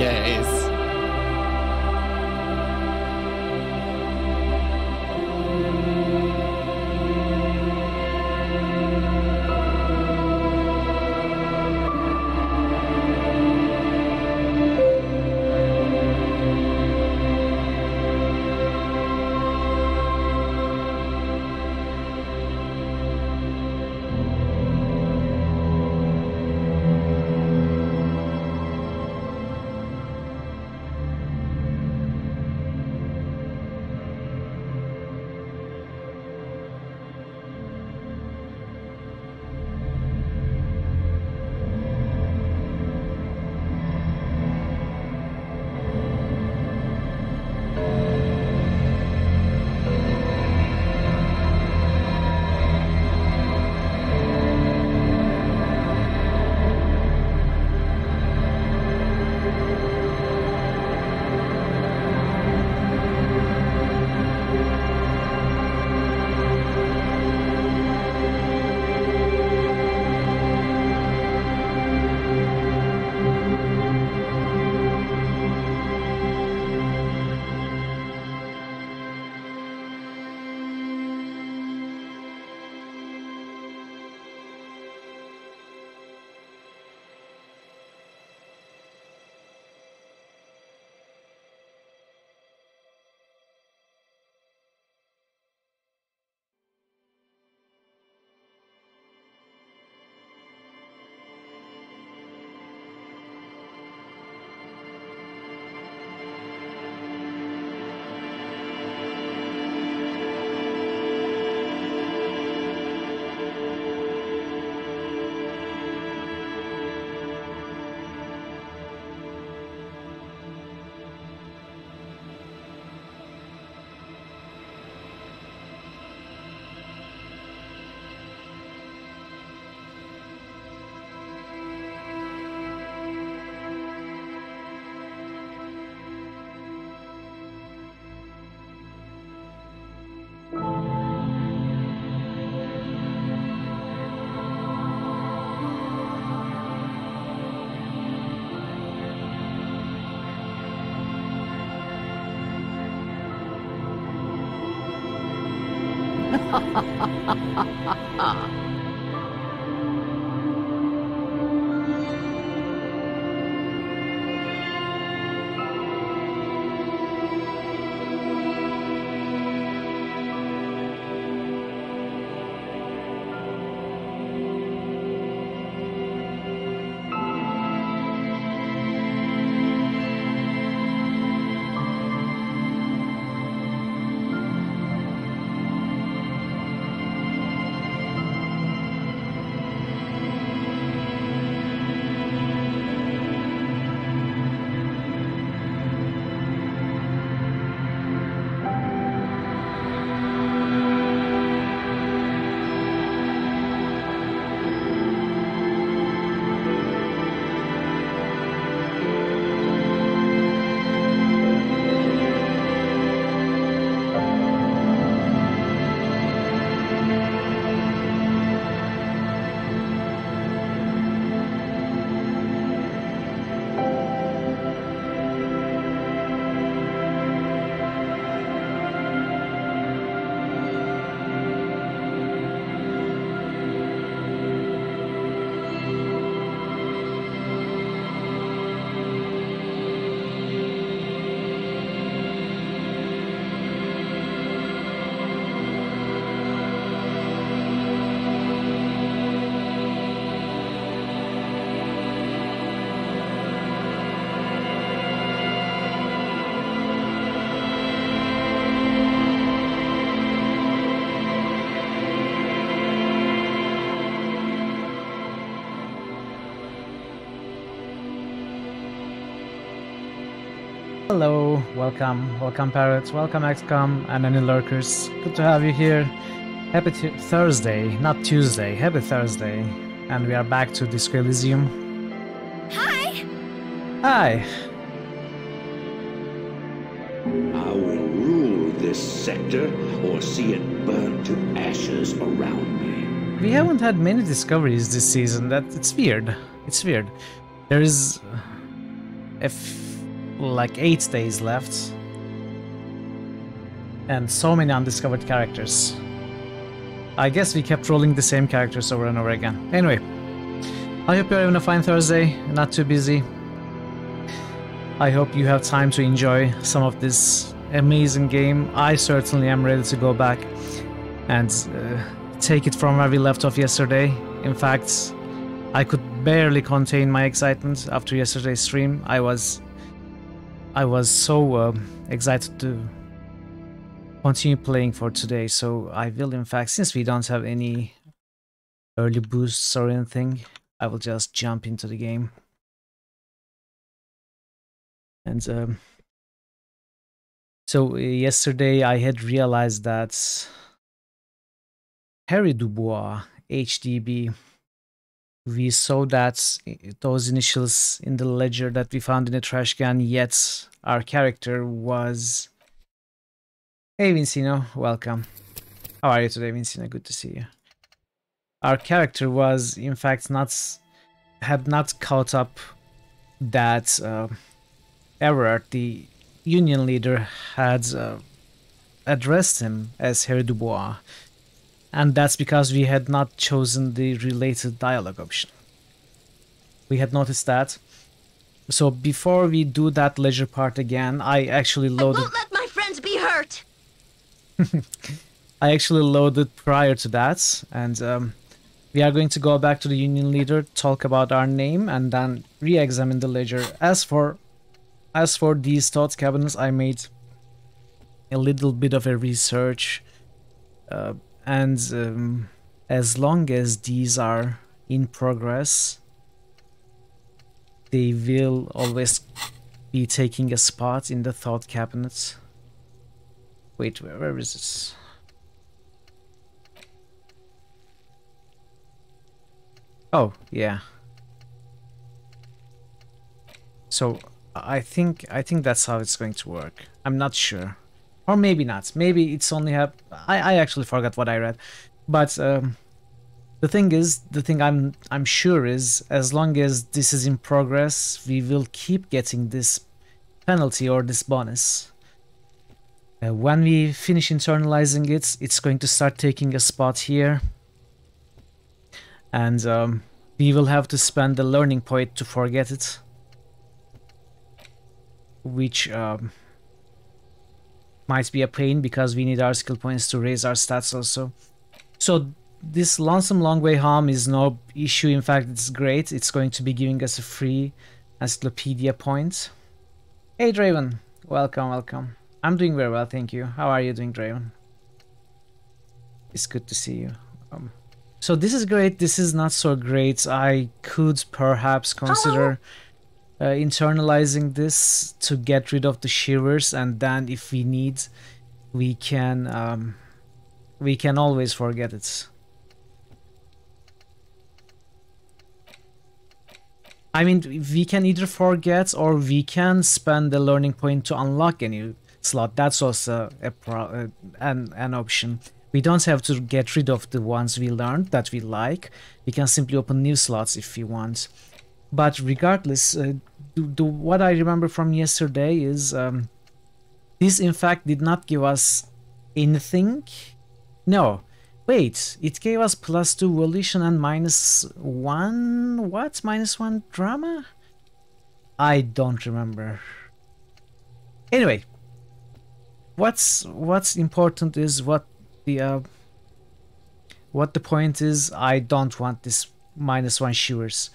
Yes. Hello, welcome Parrots, welcome XCOM and any lurkers. Good to have you here. Happy Thursday, not Tuesday, happy Thursday. And we are back to Disco Elysium. Hi! Hi! I will rule this sector or see it burn to ashes around me. We haven't had many discoveries this season. It's weird. It's weird. There is like 8 days left. And so many undiscovered characters. I guess we kept rolling the same characters over and over again. Anyway, I hope you're having a fine Thursday, not too busy. I hope you have time to enjoy some of this amazing game. I certainly am ready to go back and take it from where we left off yesterday. In fact, I could barely contain my excitement after yesterday's stream. I was so excited to continue playing for today, so I will, in fact, since we don't have any early boosts or anything, I will just jump into the game. And so yesterday I had realized that Harry Dubois, HDB, we saw that those initials in the ledger that we found in the trash can, yet our character was... Hey Vincino, welcome. How are you today, Vincino? Good to see you. Our character was, in fact, had not caught up that error. The union leader had addressed him as Harry Dubois, and that's because we had not chosen the related dialogue option. We had noticed that. So before we do that ledger part again, I actually loaded... I won't let my friends be hurt! I actually loaded prior to that, and we are going to go back to the union leader, talk about our name, and then re-examine the ledger. As for these thought cabinets, I made a little bit of a research, and as long as these are in progress, they will always be taking a spot in the thought cabinets. Wait, where is this? Oh, yeah. So I think that's how it's going to work. I'm not sure, or maybe not. Maybe it's only have. I actually forgot what I read, but the thing I'm sure is, as long as this is in progress, we will keep getting this penalty or this bonus. When we finish internalizing it, it's going to start taking a spot here. And we will have to spend the learning point to forget it. Which might be a pain, because we need our skill points to raise our stats also. So this Lonesome Long Way Home is no issue. In fact, it's great. It's going to be giving us a free encyclopedia point. Hey Draven, welcome, welcome. I'm doing very well, thank you. How are you doing, Draven? It's good to see you. So this is great, this is not so great. I could perhaps consider internalizing this to get rid of the shivers, and then if we need, we can always forget it. I mean, we can either forget, or we can spend the learning point to unlock a new slot. That's also an option. We don't have to get rid of the ones we learned that we like. We can simply open new slots if we want. But regardless, what I remember from yesterday is this in fact did not give us anything. No, wait, it gave us +2 volition and -1, what? -1 drama? I don't remember. Anyway, what's important is what the point is. I don't want this -1 shivers,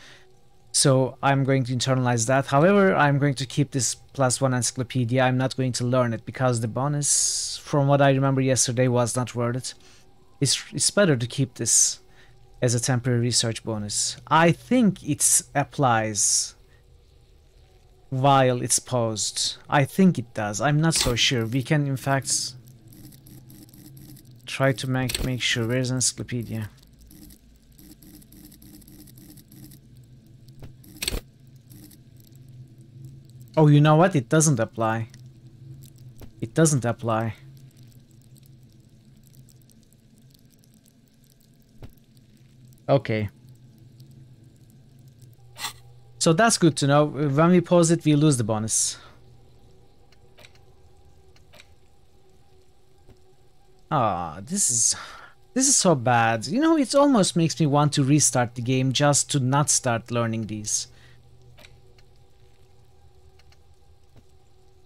so I'm going to internalize that. However, I'm going to keep this +1 encyclopedia. I'm not going to learn it because the bonus, from what I remember yesterday, was not worth it. It's better to keep this as a temporary research bonus. I think it applies while it's paused. I think it does. I'm not so sure. We can in fact try to make sure. Where's encyclopedia? Oh, you know what? It doesn't apply. It doesn't apply. Okay. So that's good to know. When we pause it, we lose the bonus. Ah, this is so bad. You know, it almost makes me want to restart the game just to not start learning these.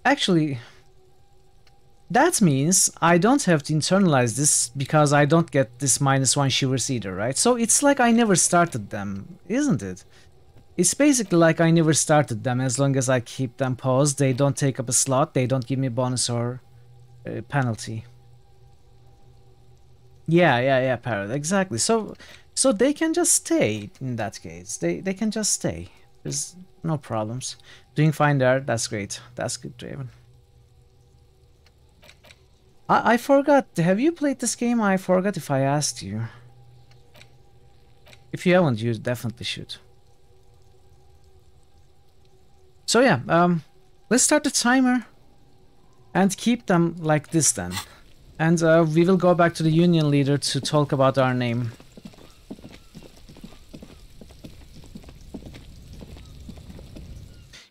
Actually, that means I don't have to internalize this because I don't get this -1 shivers either, right? So it's like I never started them, isn't it? It's basically like I never started them. As long as I keep them paused, they don't take up a slot, they don't give me bonus or penalty. Yeah, Parrot, exactly. So they can just stay in that case. They can just stay. There's no problems. Doing fine there, that's great. That's good, Draven. I forgot, have you played this game? I forgot if I asked you. If you haven't, you definitely should. So yeah, let's start the timer and keep them like this then. And we will go back to the union leader to talk about our name.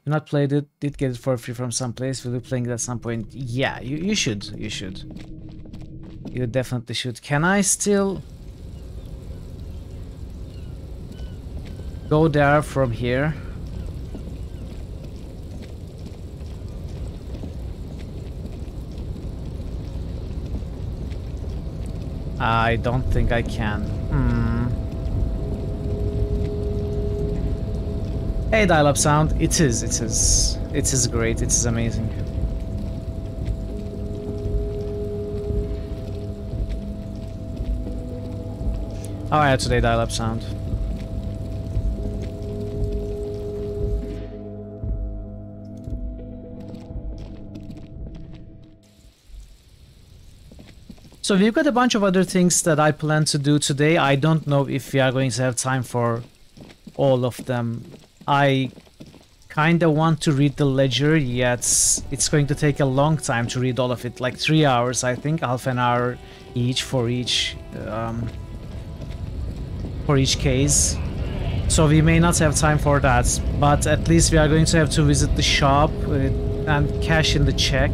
You not played it, did get it for free from some place, will you playing it at some point? Yeah, you should, you should. You definitely should. Can I still go there from here? I don't think I can. Hey, dial-up sound. It is great. It is amazing. How are you today, dial-up sound? So we've got a bunch of other things that I plan to do today. I don't know if we are going to have time for all of them. I kinda want to read the ledger, yet it's going to take a long time to read all of it, like 3 hours, I think, half an hour each for each case. So we may not have time for that, but at least we are going to have to visit the shop and cash in the check,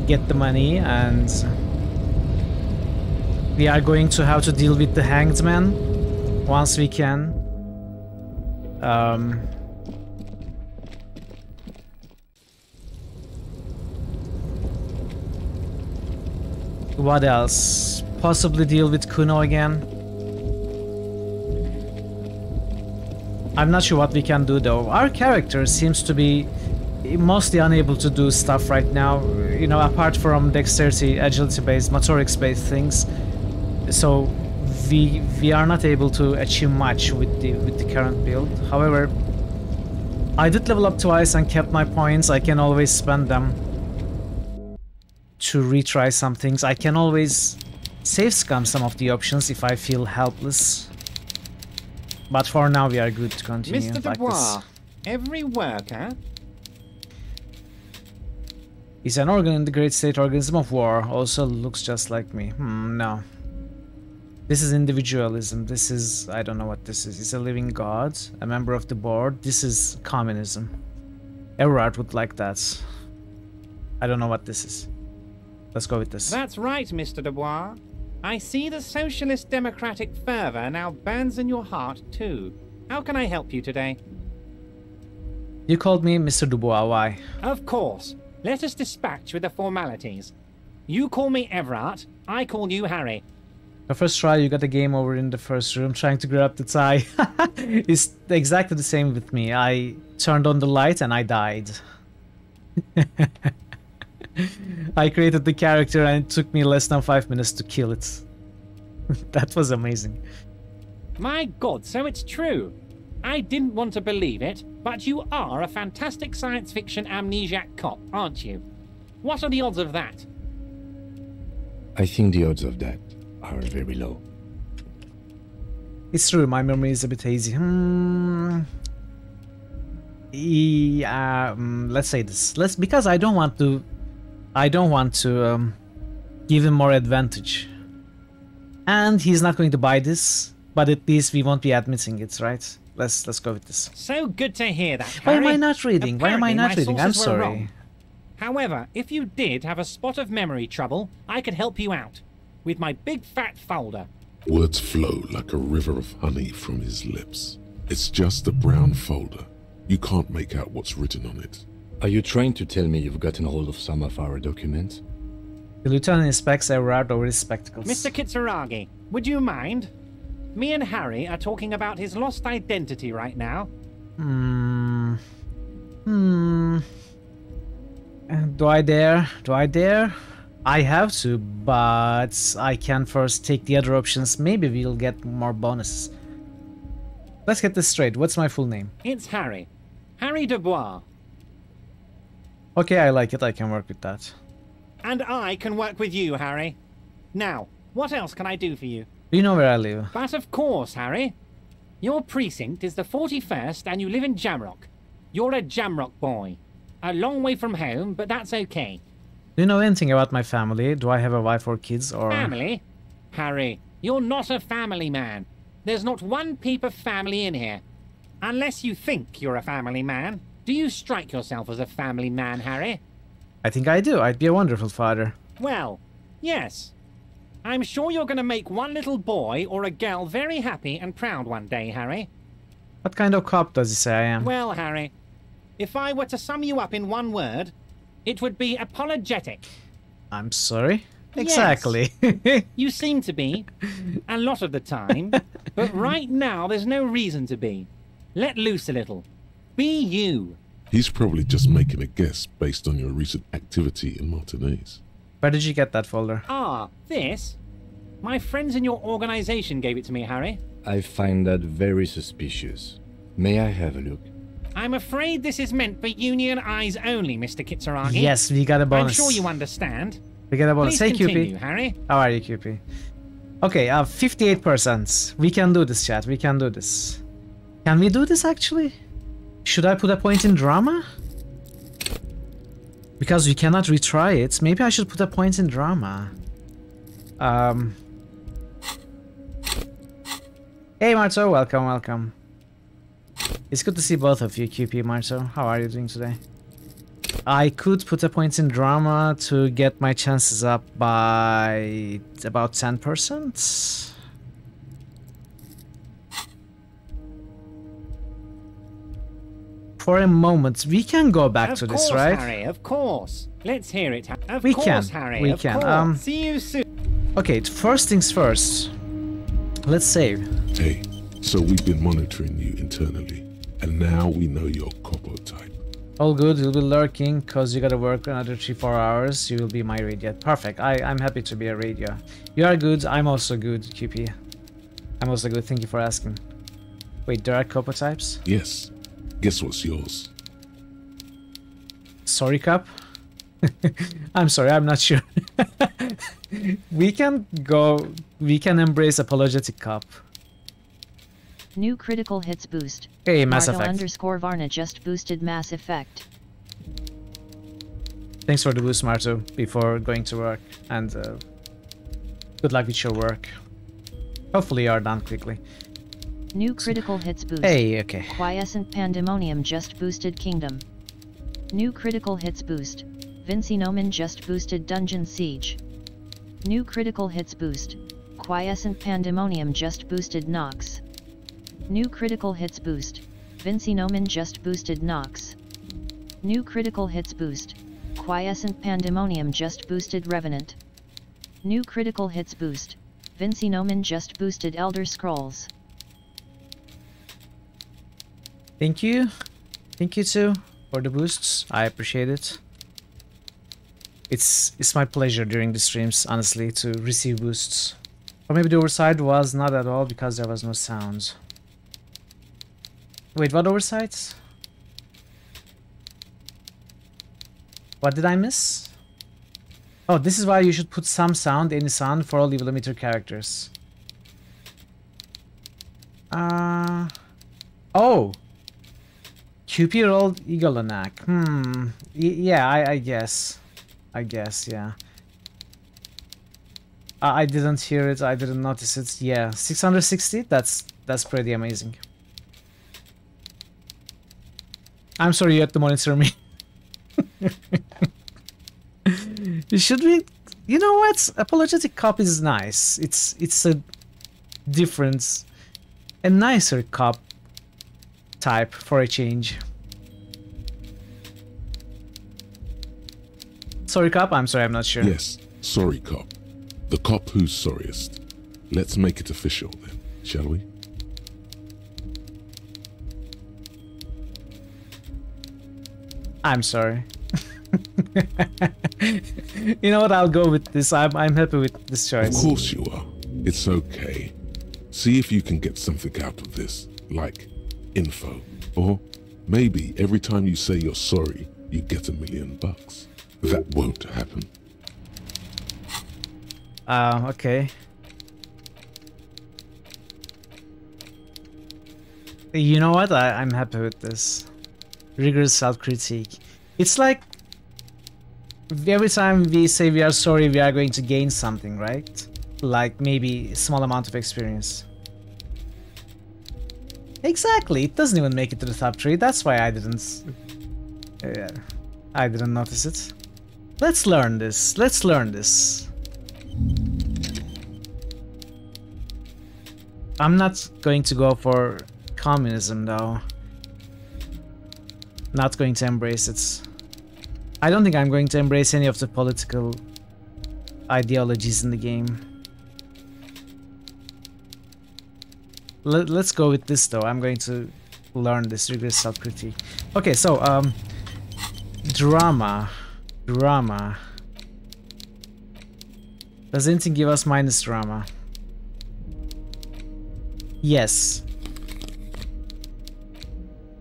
get the money, and we are going to have to deal with the hanged man once we can. What else? Possibly deal with Kuno again. I'm not sure what we can do though. Our character seems to be mostly unable to do stuff right now, you know, apart from dexterity, agility based, motorics based things. So we are not able to achieve much with the current build. However, I did level up twice and kept my points. I can always spend them to retry some things. I can always save scum some of the options if I feel helpless. But for now we are good to continue Mr. like Dubois, this. every worker He's an organ in the great state organism of war. Also looks just like me. No. This is individualism. This is... I don't know what this is. He's a living god. A member of the board. This is communism. Everard would like that. I don't know what this is. Let's go with this. That's right, Mr. Dubois. I see the socialist democratic fervor now burns in your heart too. How can I help you today? You called me Mr. Dubois. Why? Of course. Let us dispatch with the formalities. You call me Everard, I call you Harry. The first try, you got a game over in the first room trying to grab the tie. It's exactly the same with me. I turned on the light and I died. I created the character and it took me less than 5 minutes to kill it. That was amazing. My God, so it's true. I didn't want to believe it, but you are a fantastic science fiction amnesiac cop, aren't you? What are the odds of that? I think the odds of that are very low. It's true, my memory is a bit hazy. Yeah, let's say this. Because I don't want to give him more advantage. And he's not going to buy this, but at least we won't be admitting it, right? Let's go with this. So good to hear that, Why Harry. am I not reading? Why am I not Apparently, reading? my I'm sources were sorry. wrong. However, if you did have a spot of memory trouble, I could help you out. With my big fat folder. Words flow like a river of honey from his lips. It's just a brown folder. You can't make out what's written on it. Are you trying to tell me you've gotten hold of some of our documents? The lieutenant inspects Everard over his spectacles. Mr. Kitsuragi, would you mind? Me and Harry are talking about his lost identity right now. Do I dare? Do I dare? I have to, but I can first take the other options. Maybe we'll get more bonuses. Let's get this straight. What's my full name? It's Harry. Harry Dubois. Okay, I like it. I can work with that. And I can work with you, Harry. Now, what else can I do for you? Do you know where I live? But of course, Harry. Your precinct is the 41st and you live in Jamrock. You're a Jamrock boy. A long way from home, but that's okay. Do you know anything about my family? Do I have a wife or kids or... Family? Harry, you're not a family man. There's not one peep of family in here. Unless you think you're a family man. Do you strike yourself as a family man, Harry? I think I do. I'd be a wonderful father. Well, yes. I'm sure you're going to make one little boy or a girl very happy and proud one day, Harry. What kind of cop does he say I am? Well, Harry, if I were to sum you up in one word, it would be apologetic. I'm sorry? Yes. Exactly. You seem to be, a lot of the time, but right now there's no reason to be. Let loose a little. Be you. He's probably just making a guess based on your recent activity in Martinez. Where did you get that folder? Ah, this? My friends in your organization gave it to me, Harry. I find that very suspicious. May I have a look? I'm afraid this is meant for Union eyes only, Mr. Kitsuragi. Yes, we got a bonus. I'm sure you understand. We got a bonus. Please Hey, continue, QP. Harry. How are you, QP? Okay, 58%. We can do this, chat. We can do this. Can we do this, actually? Should I put a point in drama? Because we cannot retry it. Maybe I should put a point in drama. Hey, Marto. Welcome, welcome. It's good to see both of you, QP, Marto. How are you doing today? I could put a point in drama to get my chances up by about 10%. For a moment, we can go back to this, right? Of course, Harry, of course. Let's hear it. Of We course, can. Harry, We of can. course. See you soon. Okay, first things first. Let's save. Hey, so we've been monitoring you internally, and now we know your Copo type. All good, you'll be lurking, cause you gotta work another 3-4 hours. You will be my radio. Perfect, I'm happy to be a radio. You are good, I'm also good, QP. I'm also good, thank you for asking. Wait, there are Copo types? Yes. Guess what's yours? Sorry, Cup? I'm sorry, I'm not sure. We can embrace apologetic Cup. New critical hits boost. Hey, Mass Martel Effect. _ Varna just boosted Mass Effect. Thanks for the boost, Marto, before going to work, and good luck with your work. Hopefully you are done quickly. New critical hits boost. Hey, okay. Quiescent Pandemonium just boosted Kingdom. New critical hits boost. Vinci Nomen just boosted Dungeon Siege. New critical hits boost. Quiescent Pandemonium just boosted Nox. New critical hits boost. Vinci Nomen just boosted Nox. New critical hits boost. Quiescent Pandemonium just boosted Revenant. New critical hits boost. Vinci Nomen just boosted Elder Scrolls. Thank you. Thank you too for the boosts. I appreciate it. It's my pleasure during the streams, honestly, to receive boosts. Or maybe the oversight was not at all because there was no sound. Wait, what oversight? What did I miss? Oh, this is why you should put some sound, any sound, for all the limiter characters. Oh! QP rolled Eagleanac. Yeah, I guess. I guess, yeah. I didn't hear it, I didn't notice it. Yeah, 660? That's pretty amazing. I'm sorry you had to monitor me. Should we? You know what? Apologetic cop is nice. It's a different, a nicer cop type for a change. Sorry, cop. I'm sorry. I'm not sure. Yes, sorry, cop. The cop who's sorriest. Let's make it official then, shall we? I'm sorry. You know what? I'll go with this. I'm happy with this choice. Of course you are. It's okay. See if you can get something out of this, like info. Or maybe every time you say you're sorry, you get $1 million. That won't happen. Okay. You know what? I'm happy with this. Rigorous self-critique. It's like every time we say we are sorry, we are going to gain something, right? Like maybe a small amount of experience. Exactly. It doesn't even make it to the top 3. That's why I didn't notice it. Let's learn this. Let's learn this. I'm not going to go for communism though. Not going to embrace it. I don't think I'm going to embrace any of the political ideologies in the game. Let's go with this though. I'm going to learn this rigorous self-critique. Okay, so drama. Does anything give us minus drama? Yes.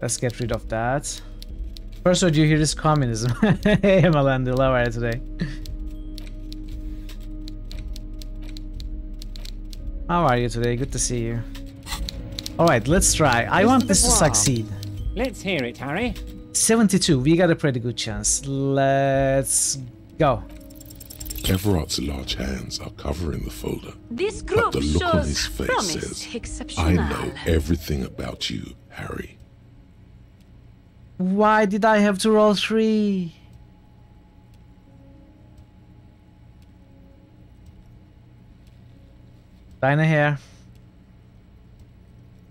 Let's get rid of that. First word you hear is communism. Hey Melandil, how are you today? How are you today? Good to see you. Alright, let's try. I want this to succeed. Let's hear it, Harry. 72, we got a pretty good chance. Let's go. Everard's large hands are covering the folder. This But group the look on shows his face promise says, exceptional. I know everything about you, Harry. Why did I have to roll 3? Dinah here.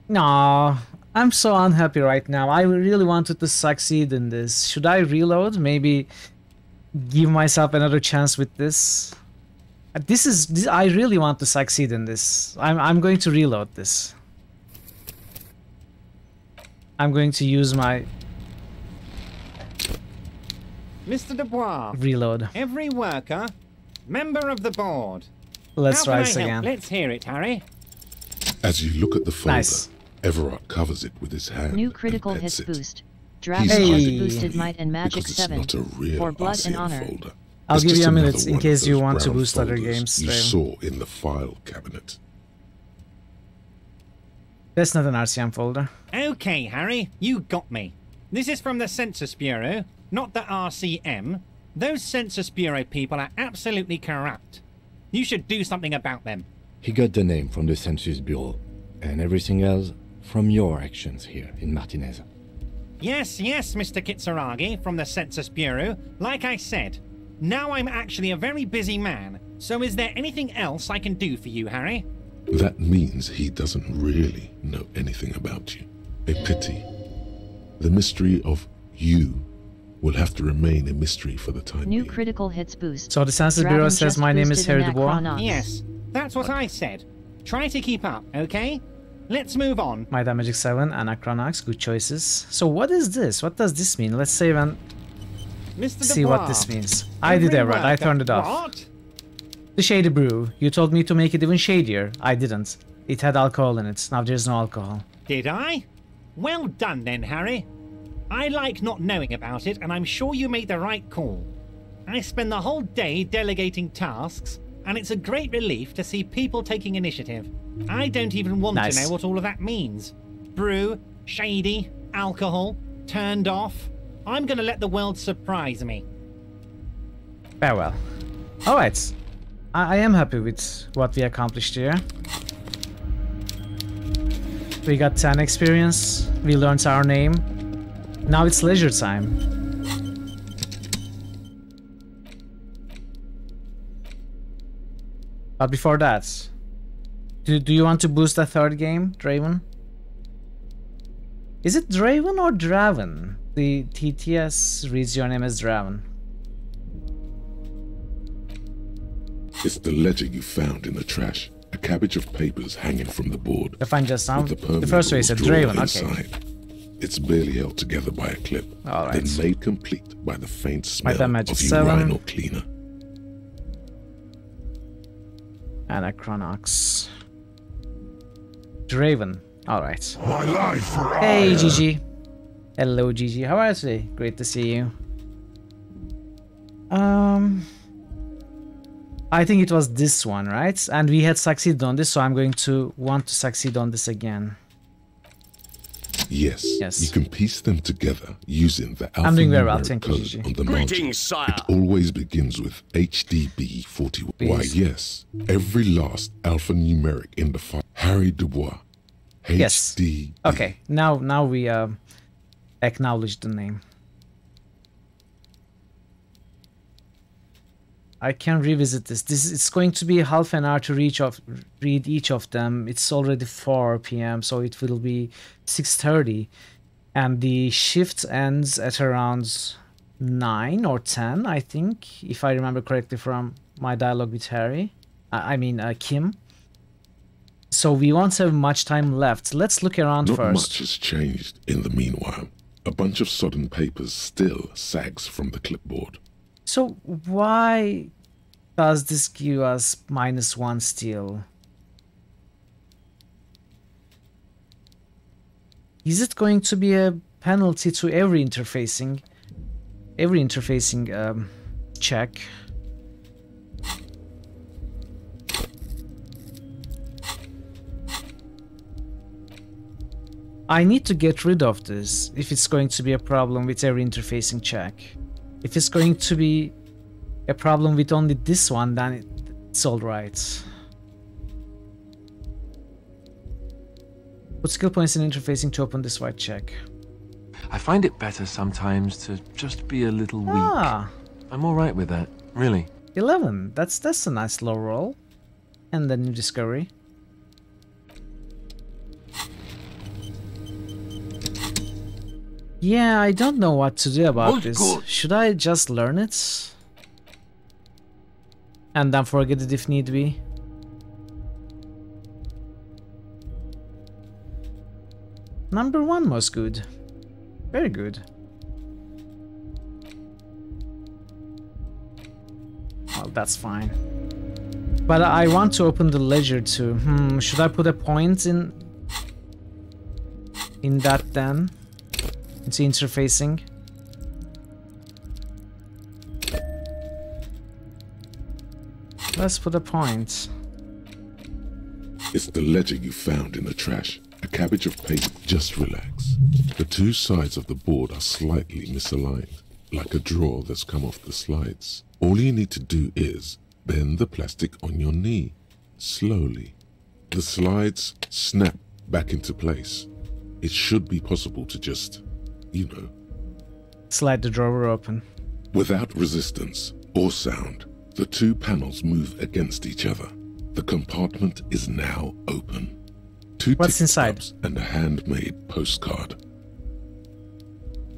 No, I'm so unhappy right now. I really wanted to succeed in this. Should I reload? Maybe give myself another chance with this. I really want to succeed in this. I'm going to reload this. I'm going to use my Mr. Dubois. reload. Every worker, member of the board. Let's How try can this I help? again. Let's hear it, Harry. As you look at the folder, Nice. Everard covers it with his hand. New and critical pets hits it. boost. Draft He's Hey. hey. hiding boosted from might you and magic because 7 it's not a real for blood and RCM honor. folder. I'll It's give just you a another minute in one case of you those want to brown boost other folders games. you Stream. saw in the file cabinet. That's not an RCM folder. Okay, Harry, you got me. This is from the Census Bureau, not the RCM. Those Census Bureau people are absolutely corrupt. You should do something about them. He got the name from the Census Bureau, and everything else from your actions here in Martinez. Yes, Mr. Kitsuragi from the Census Bureau. Like I said, now I'm actually a very busy man, so is there anything else I can do for you, Harry? That means he doesn't really know anything about you. A pity. The mystery of you will have to remain a mystery for the time New being. critical hits boost. So the Census Dragon Bureau says just my name is boosted Harry in Dubois. Necronox. Yes, that's what I said. Try to keep up, okay? Let's move on. My Magic 7, Anachronox, good choices. So what is this? What does this mean? Let's save and Mr. see Dubois, what this means. I did every Everett, I worker- turned it off. What? The Shady Brew. You told me to make it even shadier. I didn't. It had alcohol in it. Now there's no alcohol. Did I? Well done then, Harry. I like not knowing about it, and I'm sure you made the right call. I spend the whole day delegating tasks, and it's a great relief to see people taking initiative. I don't even want Nice. to know what all of that means. Brew, shady, alcohol, turned off. I'm gonna let the world surprise me. Farewell. Alright. I am happy with what we accomplished here. We got 10 experience. We learned our name. Now it's leisure time. But before that, do you want to boost a third game, Draven? Is it Draven or Draven? The TTS reads your name as Draven. It's the ledger you found in the trash. A cabbage of papers hanging from the board. If I just sound, the first way said Draven, okay. It's barely held together by a clip, Alright. then made complete by the faint smell damage of is 7. urinal cleaner. And a Chronox. Draven. Alright. My life for Hey, Gigi. Hello, Gigi. How are you today? Great to see you. I think it was this one, right? And we had succeeded on this, so I'm going to want to succeed on this again. Yes. You can piece them together using the I'm doing very well, alphanumeric thank you, code Gigi. on the margin. It always begins with HDB 41. Why, yes. Every last alphanumeric in the file. Harry Dubois. Yes. HDB. Okay, now we acknowledge the name. I can revisit this. It's going to be half an hour to read each of them. It's already 4 p.m. so it will be 6:30, and the shift ends at around 9 or 10, I think, if I remember correctly from my dialogue with Harry. I mean Kim. So we won't have much time left. Let's look around Not first. much has changed in the meanwhile. A bunch of sodden papers still sags from the clipboard. So why does this give us -1 still? Is it going to be a penalty to every interfacing check? I need to get rid of this if it's going to be a problem with every interfacing check. If it's going to be a problem with only this one, then it's alright. Put skill points in interfacing to open this white check. I find it better sometimes to just be a little weak. Ah, I'm alright with that, really. 11. That's a nice low roll. And then new discovery. Yeah, I don't know what to do about this. Should I just learn it? And then forget it if need be? Number 1 was good. Very good. Well, that's fine. But I want to open the ledger too. Should I put a point in that then? Into interfacing. Let's put a point. It's the ledger you found in the trash. A cabbage of paper. Just relax. The two sides of the board are slightly misaligned, like a drawer that's come off the slides. All you need to do is bend the plastic on your knee, slowly. The slides snap back into place. It should be possible to just, you know, slide the drawer open. Without resistance or sound, the two panels move against each other. The compartment is now open. What's ticket inside? stubs and a handmade postcard.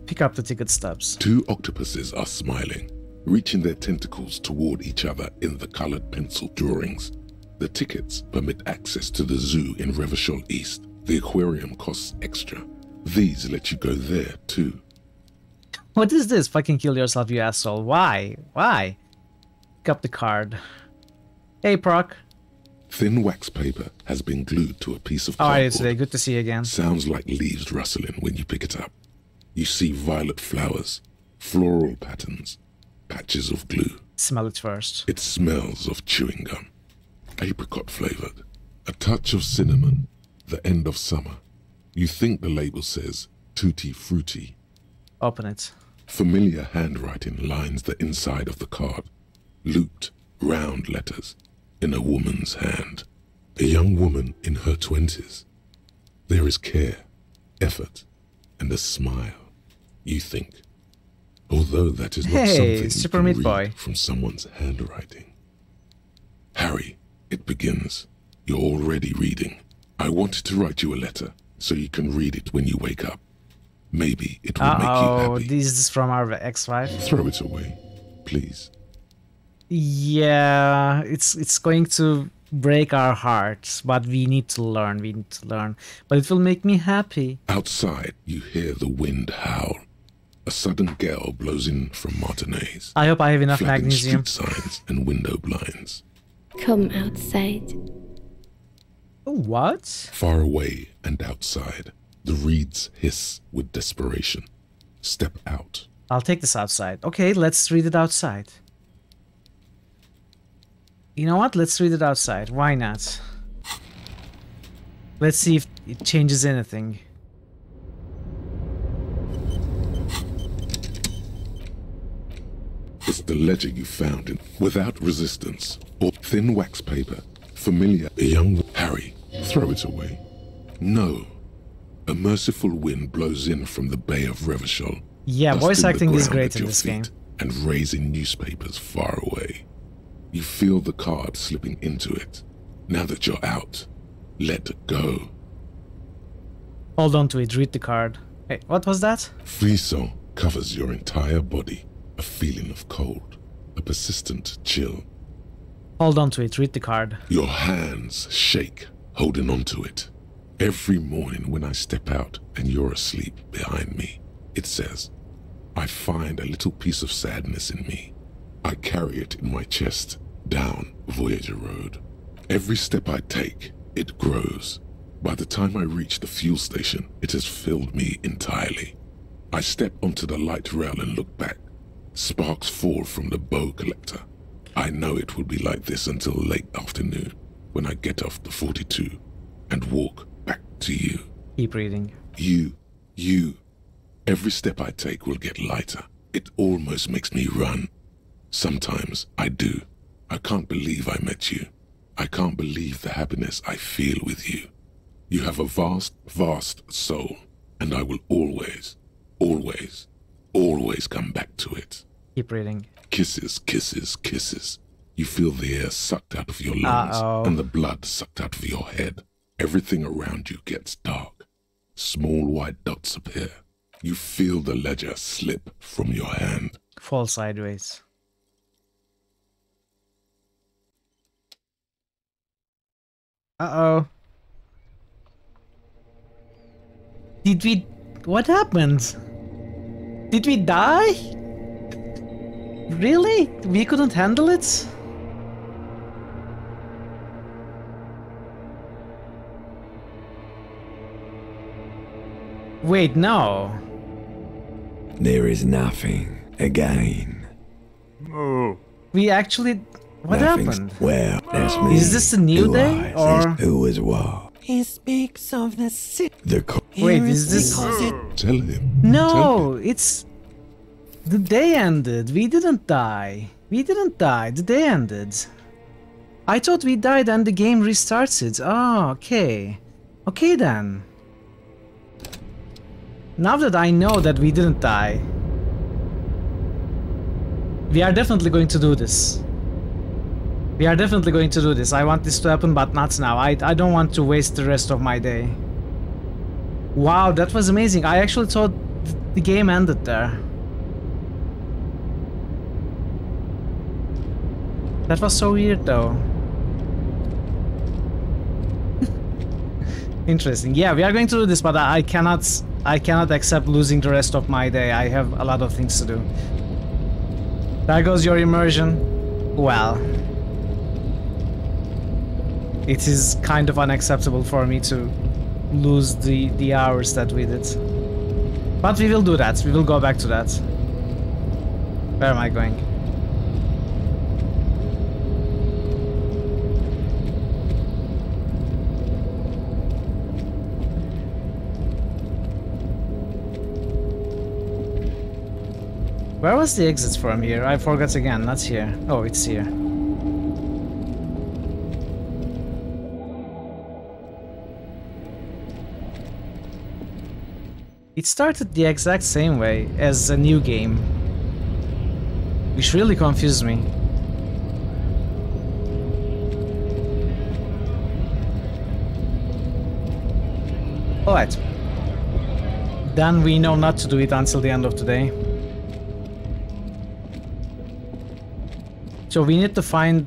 Pick up the ticket stubs. 2 octopuses are smiling, reaching their tentacles toward each other in the colored pencil drawings. The tickets permit access to the zoo in Revachol East. The aquarium costs extra. These let you go there too. What is this? Fucking kill yourself, you asshole. Why? Why? Pick up the card. Hey, Proc. Thin wax paper has been glued to a piece of How are you cardboard. today? Good to see you again. Sounds like leaves rustling when you pick it up. You see violet flowers, floral patterns, patches of glue. Smell it first. It smells of chewing gum, apricot flavored, a touch of cinnamon, the end of summer. You think the label says tutti frutti. Open it. Familiar handwriting lines the inside of the card, looped, round letters in a woman's hand. A young woman in her 20s. There is care, effort, and a smile, you think. Although that is not Hey, something Super you Meat can Boy. read from someone's handwriting. Harry, It begins. You're already reading. I wanted to write you a letter so you can read it when you wake up. Maybe it will make you happy. This is from our ex-wife. Throw it away, please. Yeah, it's going to break our hearts, but we need to learn. We need to learn. But it will make me happy. Outside, you hear the wind howl. A sudden gale blows in from Martinez. I hope I have enough flapping magnesium. street signs and window blinds. Come outside. What? Far away and outside, the reeds hiss with desperation. Step out. I'll take this outside. Okay, let's read it outside. You know what? Let's read it outside. Why not? Let's see if it changes anything. It's the ledger you found in without resistance or thin wax paper. Familiar, a young Harry. Throw it away. No. A merciful wind blows in from the Bay of Revachol. Yeah, voice dusting the acting is ground great at in your this game. feet and raising newspapers far away. You feel the card slipping into it. Now that you're out, let go. Hold on to it, read the card. Hey, what was that? Frisson covers your entire body. A feeling of cold, a persistent chill. Hold on to it, read the card. Your hands shake, holding on to it. Every morning when I step out and you're asleep behind me, it says, I find a little piece of sadness in me. I carry it in my chest, down Voyager Road. Every step I take, it grows. By the time I reach the fuel station, it has filled me entirely. I step onto the light rail and look back. Sparks fall from the bow collector. I know it will be like this until late afternoon, when I get off the 42 and walk back to you. Keep reading. You. Every step I take will get lighter. It almost makes me run. Sometimes I do. I can't believe I met you. I can't believe the happiness I feel with you. You have a vast, vast soul, and I will always, always, always come back to it. Keep reading. Kisses, kisses, kisses. You feel the air sucked out of your lungs and the blood sucked out of your head. Everything around you gets dark. Small white dots appear. You feel the ledger slip from your hand. Fall sideways. Uh-oh. Did we... What happened? Did we die? Really? We couldn't handle it? Wait, no. There is nothing again. Oh. We actually... What Nothing's, happened? Well, that's me. Is this a new Who day, I or... says who is what? He speaks of the sick. Wait, is this... Tell him. No, it's... The day ended. We didn't die. We didn't die. The day ended. I thought we died and the game restarted. Oh, okay. Okay then. Now that I know that we didn't die, we are definitely going to do this. We are definitely going to do this. I want this to happen, but not now. I don't want to waste the rest of my day. Wow, that was amazing. I actually thought the game ended there. That was so weird though. Interesting. Yeah, we are going to do this, but I cannot accept losing the rest of my day. I have a lot of things to do. There goes your immersion. Well, it is kind of unacceptable for me to lose the hours that we did. But we will do that. We will go back to that. Where am I going? Where was the exit from here? I forgot again. Not here. Oh, it's here. It started the exact same way as a new game, which really confused me. Alright. Then we know not to do it until the end of the day. So we need to find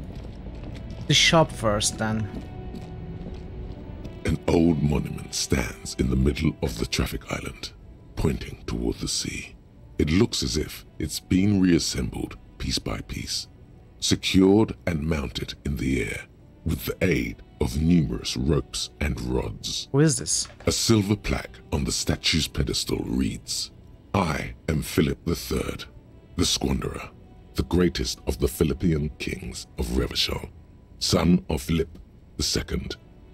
the shop first then. An old monument stands in the middle of the traffic island, pointing toward the sea. It looks as if it's been reassembled piece by piece, secured and mounted in the air with the aid of numerous ropes and rods. Who is this? A silver plaque on the statue's pedestal reads, "I am Philip III, the Squanderer, the greatest of the Philippian kings of Revachol, son of Philip II,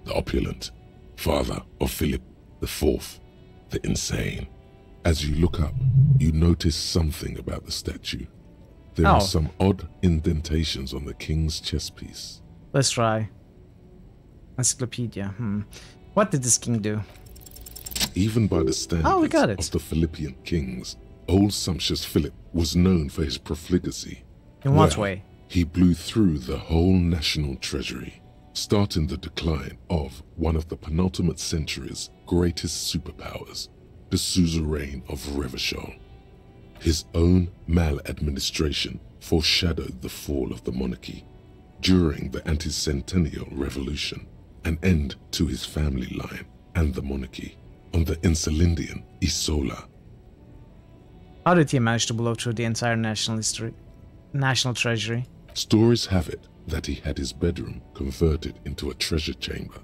the opulent, father of Philip IV, the insane." As you look up, you notice something about the statue. There are some odd indentations on the king's chest piece. Let's try. Encyclopedia. What did this king do? Even by the standards we got it. of the Philippian kings, old sumptuous Philip was known for his profligacy. In what way? He blew through the whole national treasury, starting the decline of one of the penultimate century's greatest superpowers, the suzerain of Revachol. His own maladministration foreshadowed the fall of the monarchy during the anti-centennial revolution, an end to his family line and the monarchy on the Insulindian Isola. How did he manage to blow through the entire national treasury? Stories have it that he had his bedroom converted into a treasure chamber,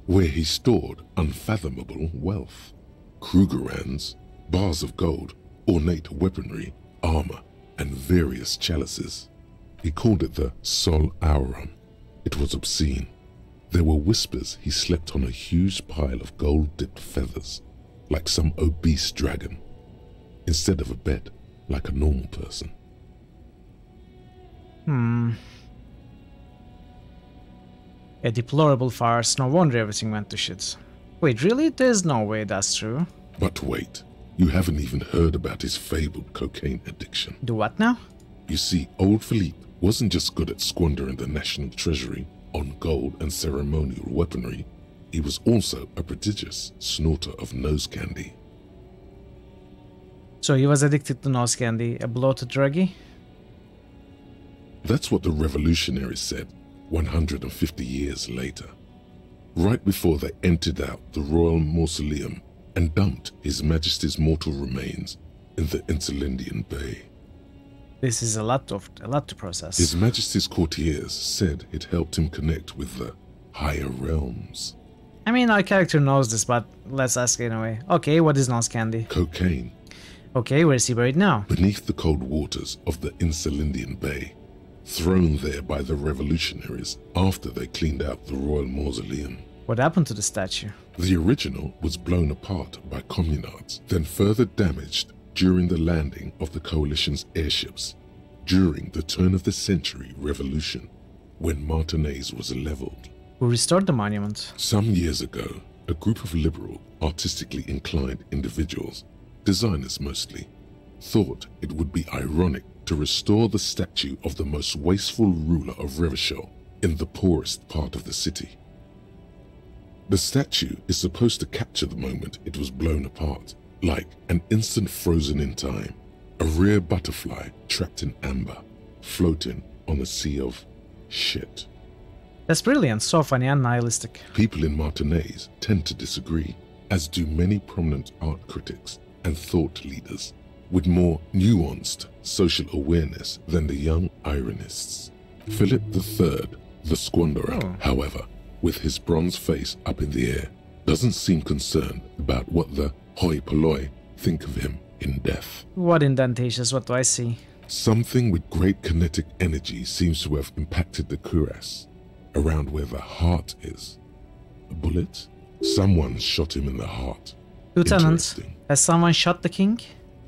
where he stored unfathomable wealth. Krugerrands, bars of gold, ornate weaponry, armor, and various chalices. He called it the Sol Aurum. It was obscene. There were whispers he slept on a huge pile of gold-dipped feathers, like some obese dragon, instead of a bed, like a normal person. A deplorable farce. No wonder everything went to shit. Wait, really? There's no way that's true. But wait, you haven't even heard about his fabled cocaine addiction. Do what now? You see, old Philippe wasn't just good at squandering the national treasury on gold and ceremonial weaponry, he was also a prodigious snorter of nose candy. So he was addicted to nose candy, a bloated druggie? That's what the revolutionaries said 150 years later, right before they emptied out the royal mausoleum and dumped His Majesty's mortal remains in the Insulindian Bay. This is a lot to process. His Majesty's courtiers said it helped him connect with the higher realms. I mean, our character knows this, but let's ask it anyway. Okay, what is nose candy? Cocaine. Okay, where is he buried now? Beneath the cold waters of the Insulindian Bay, thrown there by the revolutionaries after they cleaned out the royal mausoleum. What happened to the statue? The original was blown apart by communards, then further damaged during the landing of the coalition's airships during the turn-of-the-century revolution, when Martinez was leveled. Who restored the monument? Some years ago, a group of liberal, artistically inclined individuals, designers mostly, thought it would be ironic to restore the statue of the most wasteful ruler of Revachol in the poorest part of the city. The statue is supposed to capture the moment it was blown apart, like an instant frozen in time, a rare butterfly trapped in amber, floating on a sea of shit. That's brilliant, so funny and nihilistic. People in Martinez tend to disagree, as do many prominent art critics and thought leaders with more nuanced social awareness than the young ironists. Philip III, the Squanderer, however, with his bronze face up in the air, doesn't seem concerned about what the hoi polloi think of him in death. What indentations? What do I see? Something with great kinetic energy seems to have impacted the cuirass, around where the heart is. A bullet? Someone shot him in the heart. Lieutenant, has someone shot the king?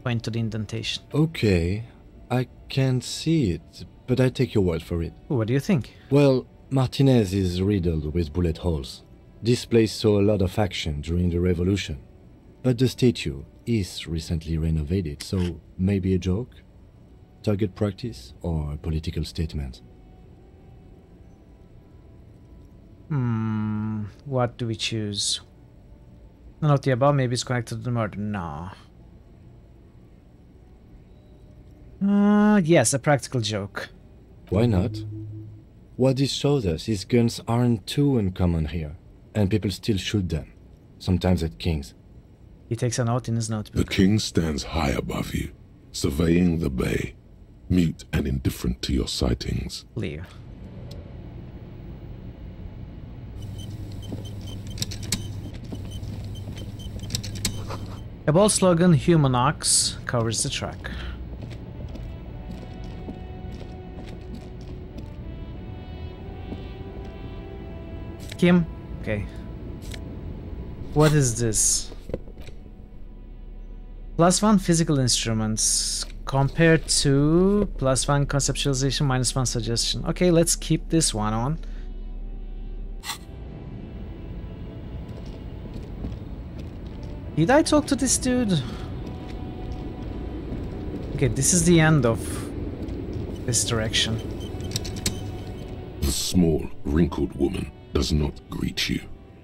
Point to the indentation. Okay, I can't see it, but I take your word for it. What do you think? Well, Martinez is riddled with bullet holes. This place saw a lot of action during the revolution. But the statue is recently renovated, so maybe a joke? Target practice or a political statement? What do we choose? None of the above. Maybe it's connected to the murder. No. Yes, a practical joke. Why not? What this shows us is guns aren't too uncommon here, and people still shoot them, sometimes at kings. He takes a note in his notebook. The king stands high above you, surveying the bay, mute and indifferent to your sightings. Leave. A bold slogan, Human Ox, covers the track. Kim? Okay. What is this? +1 physical instruments compared to +1 conceptualization, -1 suggestion. Okay, let's keep this one on. Did I talk to this dude? Okay, this is the end of this direction. The small, wrinkled woman does not greet you.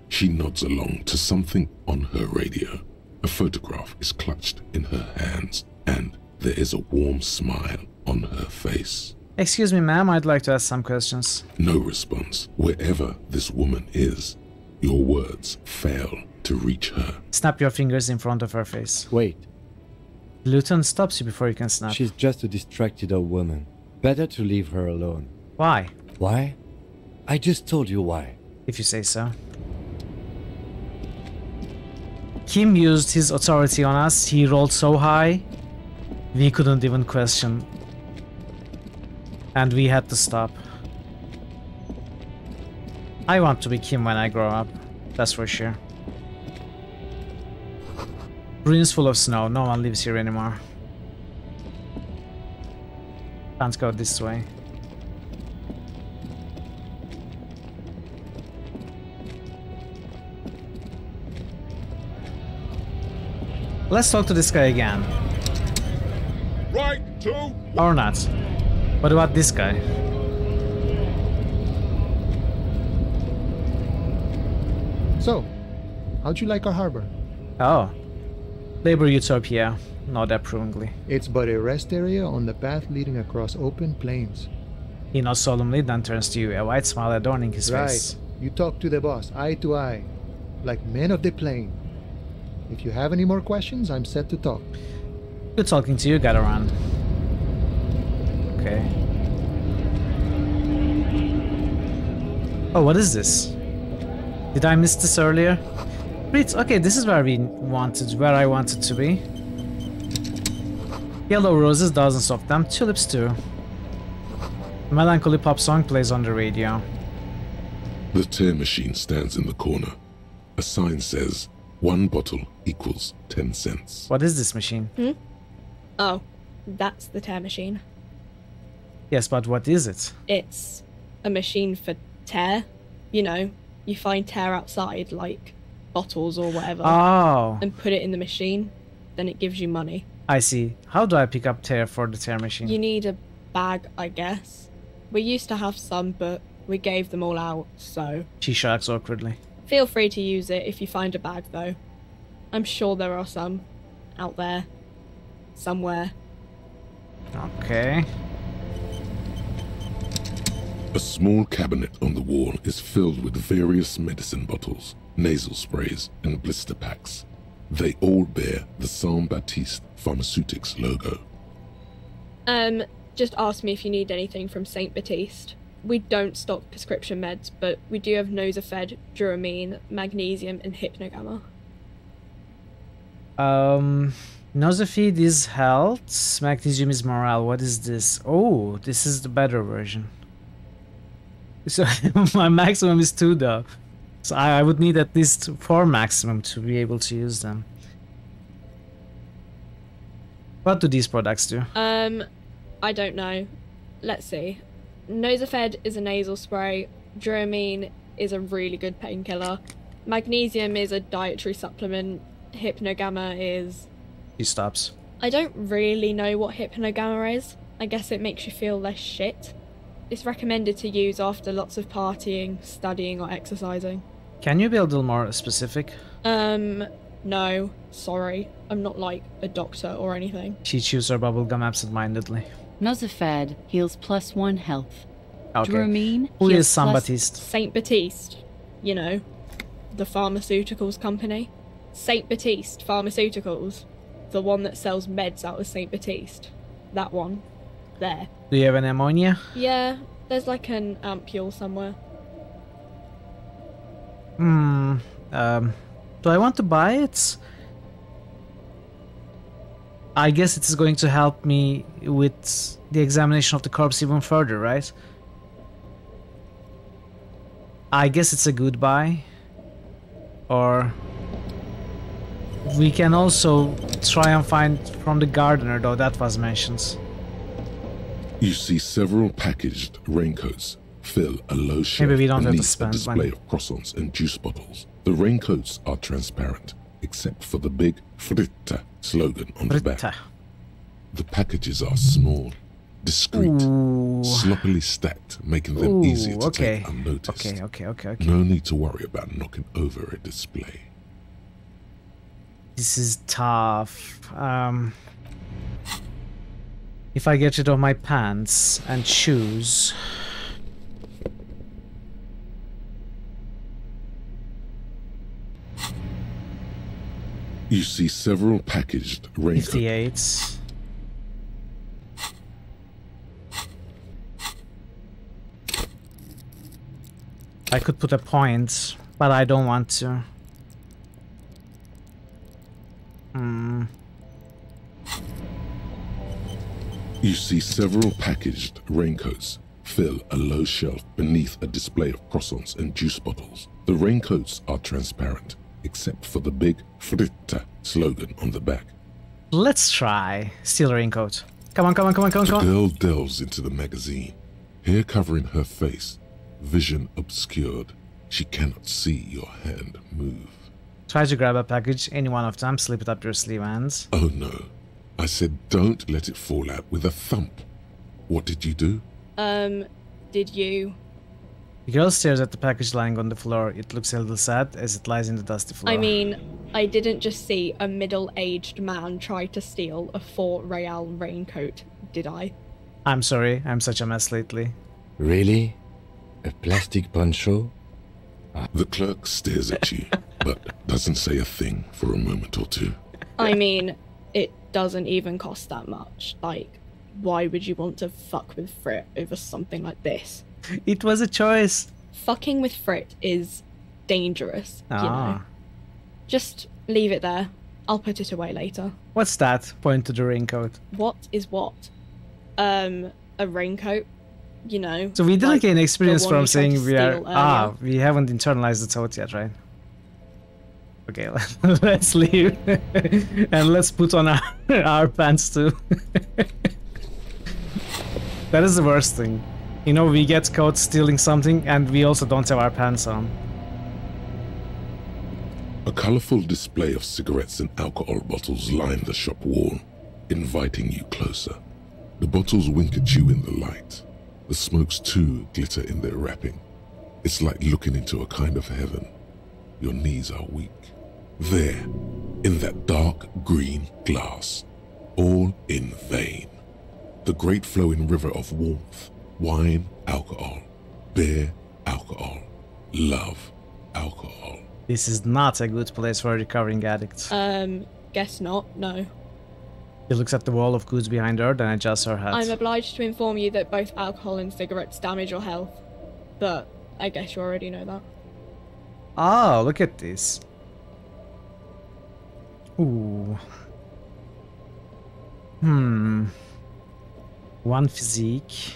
She nods along to something on her radio. A photograph is clutched in her hands, and there is a warm smile on her face. Excuse me, ma'am, I'd like to ask some questions. No response. Wherever this woman is, your words fail to reach her. Snap your fingers in front of her face. Wait. The lieutenant stops you before you can snap. She's just a distracted old woman. Better to leave her alone. Why? Why? I just told you why. If you say so. Kim used his authority on us. He rolled so high, we couldn't even question. And we had to stop. I want to be Kim when I grow up. That's for sure. Ruins full of snow. No one lives here anymore. Can't go this way. Let's talk to this guy again. Right to... Or not. What about this guy? So, how'd you like our harbor? Oh. Labor Utopia. Not approvingly. It's but a rest area on the path leading across open plains. He nods solemnly, then turns to you, a white smile adorning his face. Right. You talk to the boss, eye to eye, like men of the plain. If you have any more questions, I'm set to talk. Good talking to you, gotta run. Okay. Oh, what is this? Did I miss this earlier? Great, okay, this is where I wanted to be. Yellow roses, dozens of them, tulips too. A melancholy pop song plays on the radio. The tear machine stands in the corner. A sign says, 1 bottle equals 10 cents. What is this machine? Oh, that's the tear machine. Yes, but what is it? It's a machine for tear. You know, you find tear outside, like bottles or whatever. Oh. And put it in the machine, then it gives you money. I see. How do I pick up tear for the tear machine? You need a bag, I guess. We used to have some, but we gave them all out, so... She shrugs awkwardly. Feel free to use it if you find a bag, though. I'm sure there are some out there. Somewhere. Okay. A small cabinet on the wall is filled with various medicine bottles, nasal sprays, and blister packs. They all bear the Saint Baptiste Pharmaceutics logo. Just ask me if you need anything from Saint Baptiste. We don't stock prescription meds, but we do have Nosafed, Duramine, Magnesium, and Hypnogamma. Nosafed is health, Magnesium is morale. What is this? Oh, this is the better version. So my maximum is 2 though. So I would need at least 4 maximum to be able to use them. What do these products do? I don't know. Let's see. Nosafed is a nasal spray. Duramine is a really good painkiller. Magnesium is a dietary supplement. Hypnogamma is... He stops. I don't really know what Hypnogamma is. I guess it makes you feel less shit. It's recommended to use after lots of partying, studying, or exercising. Can you be a little more specific? No, sorry. I'm not like a doctor or anything. She chews her bubblegum absent-mindedly. Nosafed heals +1 health. Okay. Dramine Who heals is Saint Baptiste? Saint Baptiste. You know, the pharmaceuticals company. Saint Baptiste Pharmaceuticals. The one that sells meds out of Saint Baptiste. That one. There. Do you have an ammonia? Yeah, there's like an ampule somewhere. Do I want to buy it? I guess it is going to help me with the examination of the corpse even further, right? I guess it's a good buy. Or we can also try and find from the gardener, though that was mentioned. You see several packaged raincoats fill a low shelf Maybe we don't have to beneath a spend display money. of croissants and juice bottles. The raincoats are transparent, except for the big Fritta slogan on the back. The packages are small, discreet, sloppily stacked, making them easier to take unnoticed. Okay. No need to worry about knocking over a display. This is tough. If I get rid of my pants and shoes... You see several packaged raincoats. 58. I could put a point, but I don't want to. You see several packaged raincoats fill a low shelf beneath a display of croissants and juice bottles. The raincoats are transparent, except for the big Fritta slogan on the back. Let's try. Steal a raincoat. Come on. The girl delves into the magazine. Hair covering her face, vision obscured. She cannot see your hand move. Try to grab a package, any one of them, slip it up your sleeve and... Oh no. I said don't let it fall out with a thump. What did you do? Did you? The girl stares at the package lying on the floor. It looks a little sad as it lies in the dusty floor. I mean, I didn't just see a middle-aged man try to steal a 4 real raincoat, did I? I'm sorry, I'm such a mess lately. Really? A plastic poncho? The clerk stares at you, but doesn't say a thing for a moment or two. I mean, it doesn't even cost that much. Like, why would you want to fuck with Frit over something like this? It was a choice. Fucking with Frit is dangerous, you know. Just leave it there. I'll put it away later. What's that? Point to the raincoat. What is what? A raincoat, you know. So we didn't like gain experience the one from you tried saying to we are... steal we haven't internalized the thought yet, right? Okay, let's leave. And let's put on our pants too. That is the worst thing. You know, we get caught stealing something and we also don't have our pants on. A colorful display of cigarettes and alcohol bottles line the shop wall, inviting you closer. The bottles wink at you in the light. The smokes too glitter in their wrapping. It's like looking into a kind of heaven. Your knees are weak. There, in that dark green glass, all in vain. The great flowing river of warmth, wine, alcohol, beer, alcohol, love, alcohol. This is not a good place for a recovering addict. Guess not, no. She looks at the wall of goods behind her, then adjusts her hat. I'm obliged to inform you that both alcohol and cigarettes damage your health. But I guess you already know that. Oh, look at this. Ooh. One physique.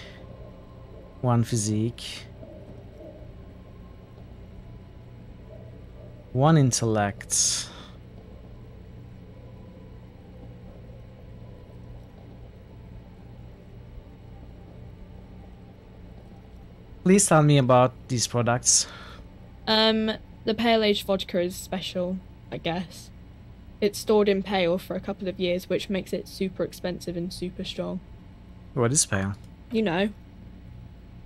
One physique. One intellect. Please tell me about these products. The pale aged vodka is special, I guess. It's stored in pale for a couple of years, which makes it super expensive and super strong. What is pale? You know.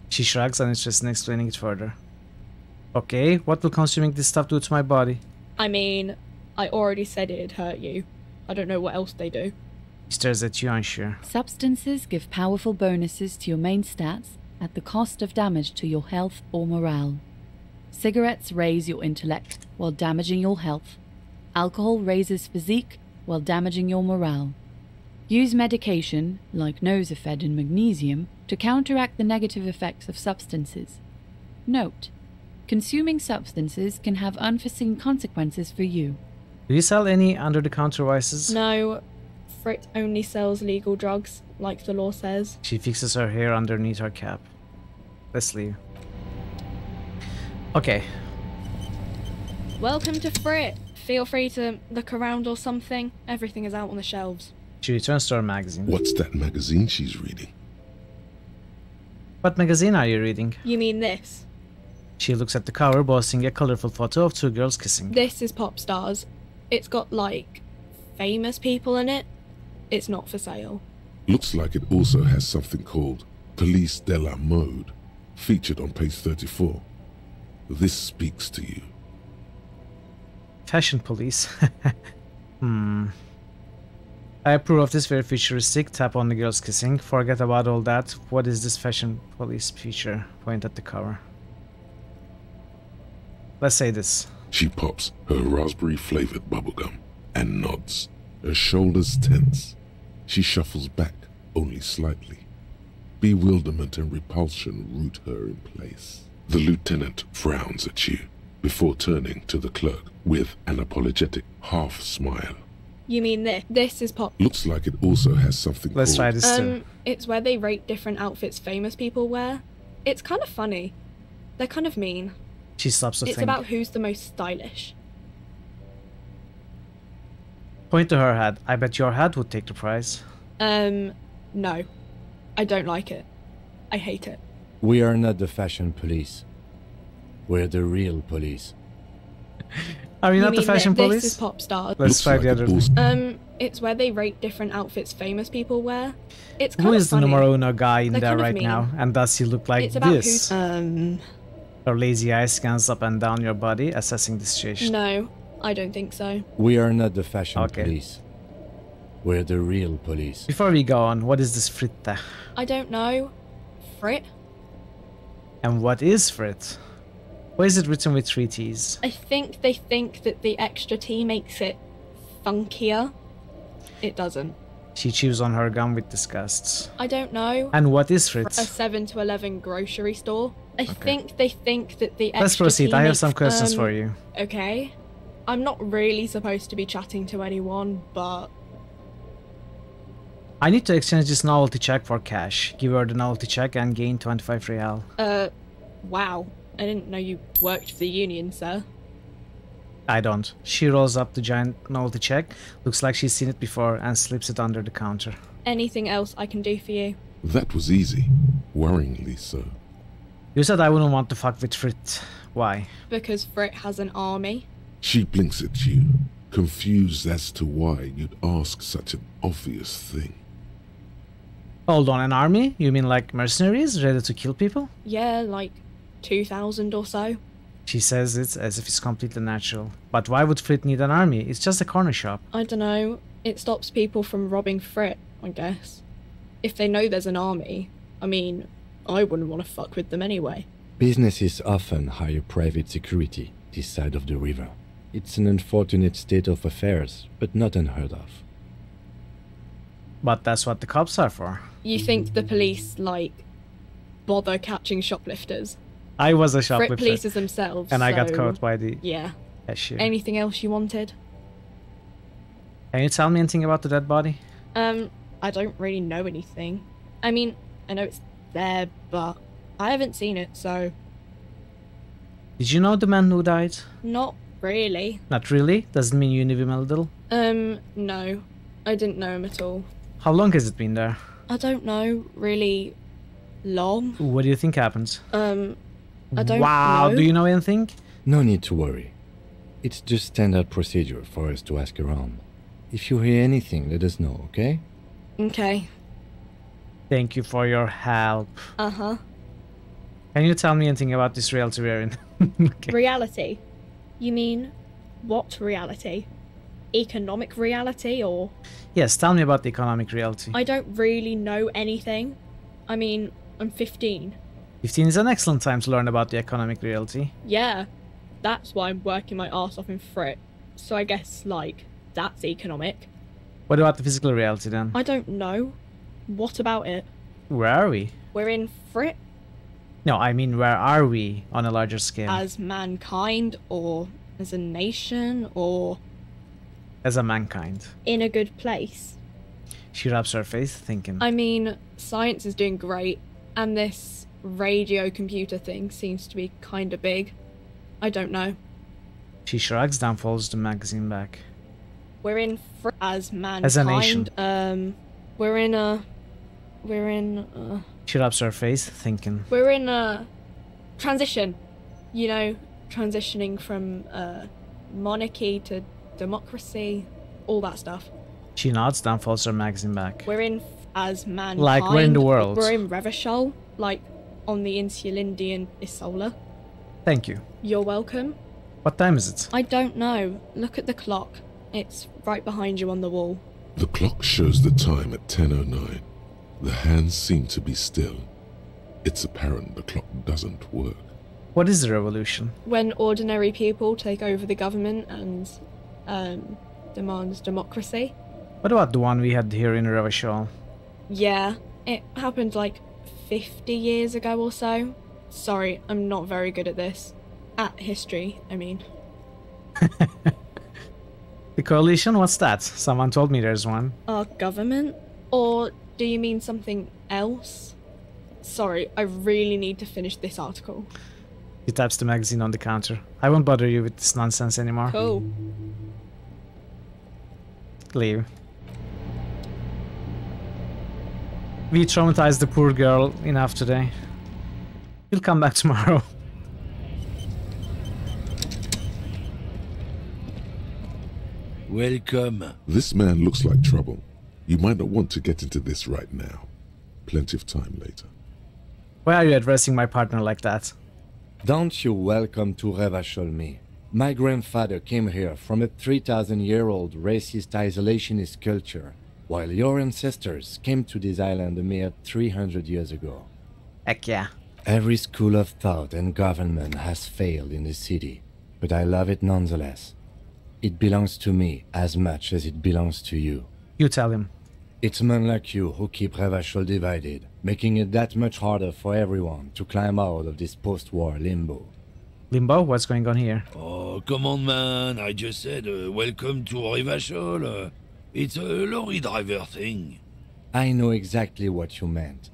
She shrugs and is just in explaining it further. Okay, what will consuming this stuff do to my body? I mean, I already said it'd hurt you. I don't know what else they do. He stares at you, unsure. Substances give powerful bonuses to your main stats at the cost of damage to your health or morale. Cigarettes raise your intellect while damaging your health. Alcohol raises physique while damaging your morale. Use medication, like Nosafed and magnesium, to counteract the negative effects of substances. Note: consuming substances can have unforeseen consequences for you. Do you sell any under-the-counter vices? No, Frit only sells legal drugs, like the law says. She fixes her hair underneath her cap. Let's leave. Okay. Welcome to Frit. Feel free to look around or something. Everything is out on the shelves. She returns to her magazine. What's that magazine she's reading? What magazine are you reading? You mean this? She looks at the cover, boasting a colorful photo of two girls kissing. This is Pop Stars. It's got, like, famous people in it. It's not for sale. Looks like it also has something called Police de la Mode, featured on page 34. This speaks to you. Fashion police. I approve of this very futuristic. Tap on the girls kissing. Forget about all that. What is this fashion police feature? Point at the cover. Let's say this. She pops her raspberry-flavored bubblegum and nods, her shoulders tense. She shuffles back, only slightly. Bewilderment and repulsion root her in place. The lieutenant frowns at you, before turning to the clerk with an apologetic half-smile. You mean this? This is Pop... Looks like it also has something Let's called... try this too. It's where they rate different outfits famous people wear. It's kind of funny. They're kind of mean. She stops to It's think. about who's the most stylish. Point to her hat. I bet your hat would take the prize. No. I don't like it. I hate it. We are not the fashion police. We're the real police. Are we You not the mean fashion this police? is Pop Stars. Let's try the other thing. It's where they rate different outfits famous people wear. It's kind Who of is the funny. numero uno guy in They're there kind of right mean. now? And does he look like It's about this? who's... Her lazy eye scans up and down your body, assessing the situation. No, I don't think so. We are not the fashion Okay. police. We're the real police. Before we go on, what is this fritte? I don't know. Frit? And what is frit? Why is it written with 3 T's? I think they think that the extra T makes it funkier. It doesn't. She chews on her gum with disgust. I don't know. And what is A frit? 7 to 11 grocery store. I think they think that the extra Let's proceed. T I have makes, some questions for you. Okay. I'm not really supposed to be chatting to anyone, but... I need to exchange this novelty check for cash. Give her the novelty check and gain 25 real. Wow. I didn't know you worked for the union, sir. I don't. She rolls up the giant novelty check. Looks like she's seen it before and slips it under the counter. Anything else I can do for you? That was easy. Worryingly so. You said I wouldn't want to fuck with Frit. Why? Because Frit has an army. She blinks at you, confused as to why you'd ask such an obvious thing. Hold on, an army? You mean like mercenaries ready to kill people? Yeah, like 2,000 or so. She says it as if it's completely natural. But why would Frit need an army? It's just a corner shop. I don't know. It stops people from robbing Frit, I guess. If they know there's an army, I mean, I wouldn't want to fuck with them anyway. Businesses often hire private security this side of the river. It's an unfortunate state of affairs, but not unheard of. But that's what the cops are for. You think the police, like, bother catching shoplifters? I was a Frit shoplifter. polices themselves, And I got so- caught by the Yeah. cashier. Anything else you wanted? Can you tell me anything about the dead body? I don't really know anything. I mean, I know it's there, but I haven't seen it, so... Did you know the man who died? Not really. Not really? Doesn't mean you knew him a little? No. I didn't know him at all. How long has it been there? I don't know, really long. What do you think happened? I don't Wow, know. do you know anything? No need to worry. It's just standard procedure for us to ask around. If you hear anything, let us know, okay? Okay. Thank you for your help. Uh-huh. Can you tell me anything about this reality we're in? Okay. Reality? You mean, what reality? economic reality, or... Yes, tell me about the economic reality. I don't really know anything. I mean, I'm 15. 15 is an excellent time to learn about the economic reality. Yeah, that's why I'm working my arse off in Frit. So I guess, like, that's economic. What about the physical reality then? I don't know. What about it? Where are we? We're in Frit. No, I mean, where are we on a larger scale? As mankind, or as a nation, or... As a mankind. In a good place. She rubs her face, thinking. I mean, science is doing great, and this radio computer thing seems to be kinda big. I don't know. She shrugs down, folds the magazine back. We're in as mankind. As a nation. We're in She rubs her face, thinking. We're in a transition. You know, transitioning from monarchy to democracy, all that stuff. She nods, down, folds her magazine back. We're in as mankind. Like, we're in the world. We're in Revachol, like on the Insulindian Isola. Thank you. You're welcome. What time is it? I don't know. Look at the clock. It's right behind you on the wall. The clock shows the time at 10:09. The hands seem to be still. It's apparent the clock doesn't work. What is the revolution? When ordinary people take over the government and demands democracy. What about the one we had here in Revachol? Yeah, it happened like 50 years ago or so. Sorry, I'm not very good at this. At history, I mean. The coalition? What's that? Someone told me there's one. Our government? Or do you mean something else? Sorry, I really need to finish this article. He taps the magazine on the counter. I won't bother you with this nonsense anymore. Cool. Leave. We traumatized the poor girl enough today. He'll come back tomorrow. Welcome. This man looks like trouble. You might not want to get into this right now. Plenty of time later. Why are you addressing my partner like that? Don't you welcome to Revachol me. My grandfather came here from a 3,000-year-old racist isolationist culture, while your ancestors came to this island a mere 300 years ago. Heck yeah. Every school of thought and government has failed in the city, but I love it nonetheless. It belongs to me as much as it belongs to you. You tell him. It's men like you who keep Revachol divided, making it that much harder for everyone to climb out of this post-war limbo. Limbo? What's going on here? Oh, come on, man. I just said welcome to Revachol. It's a lorry driver thing. I know exactly what you meant.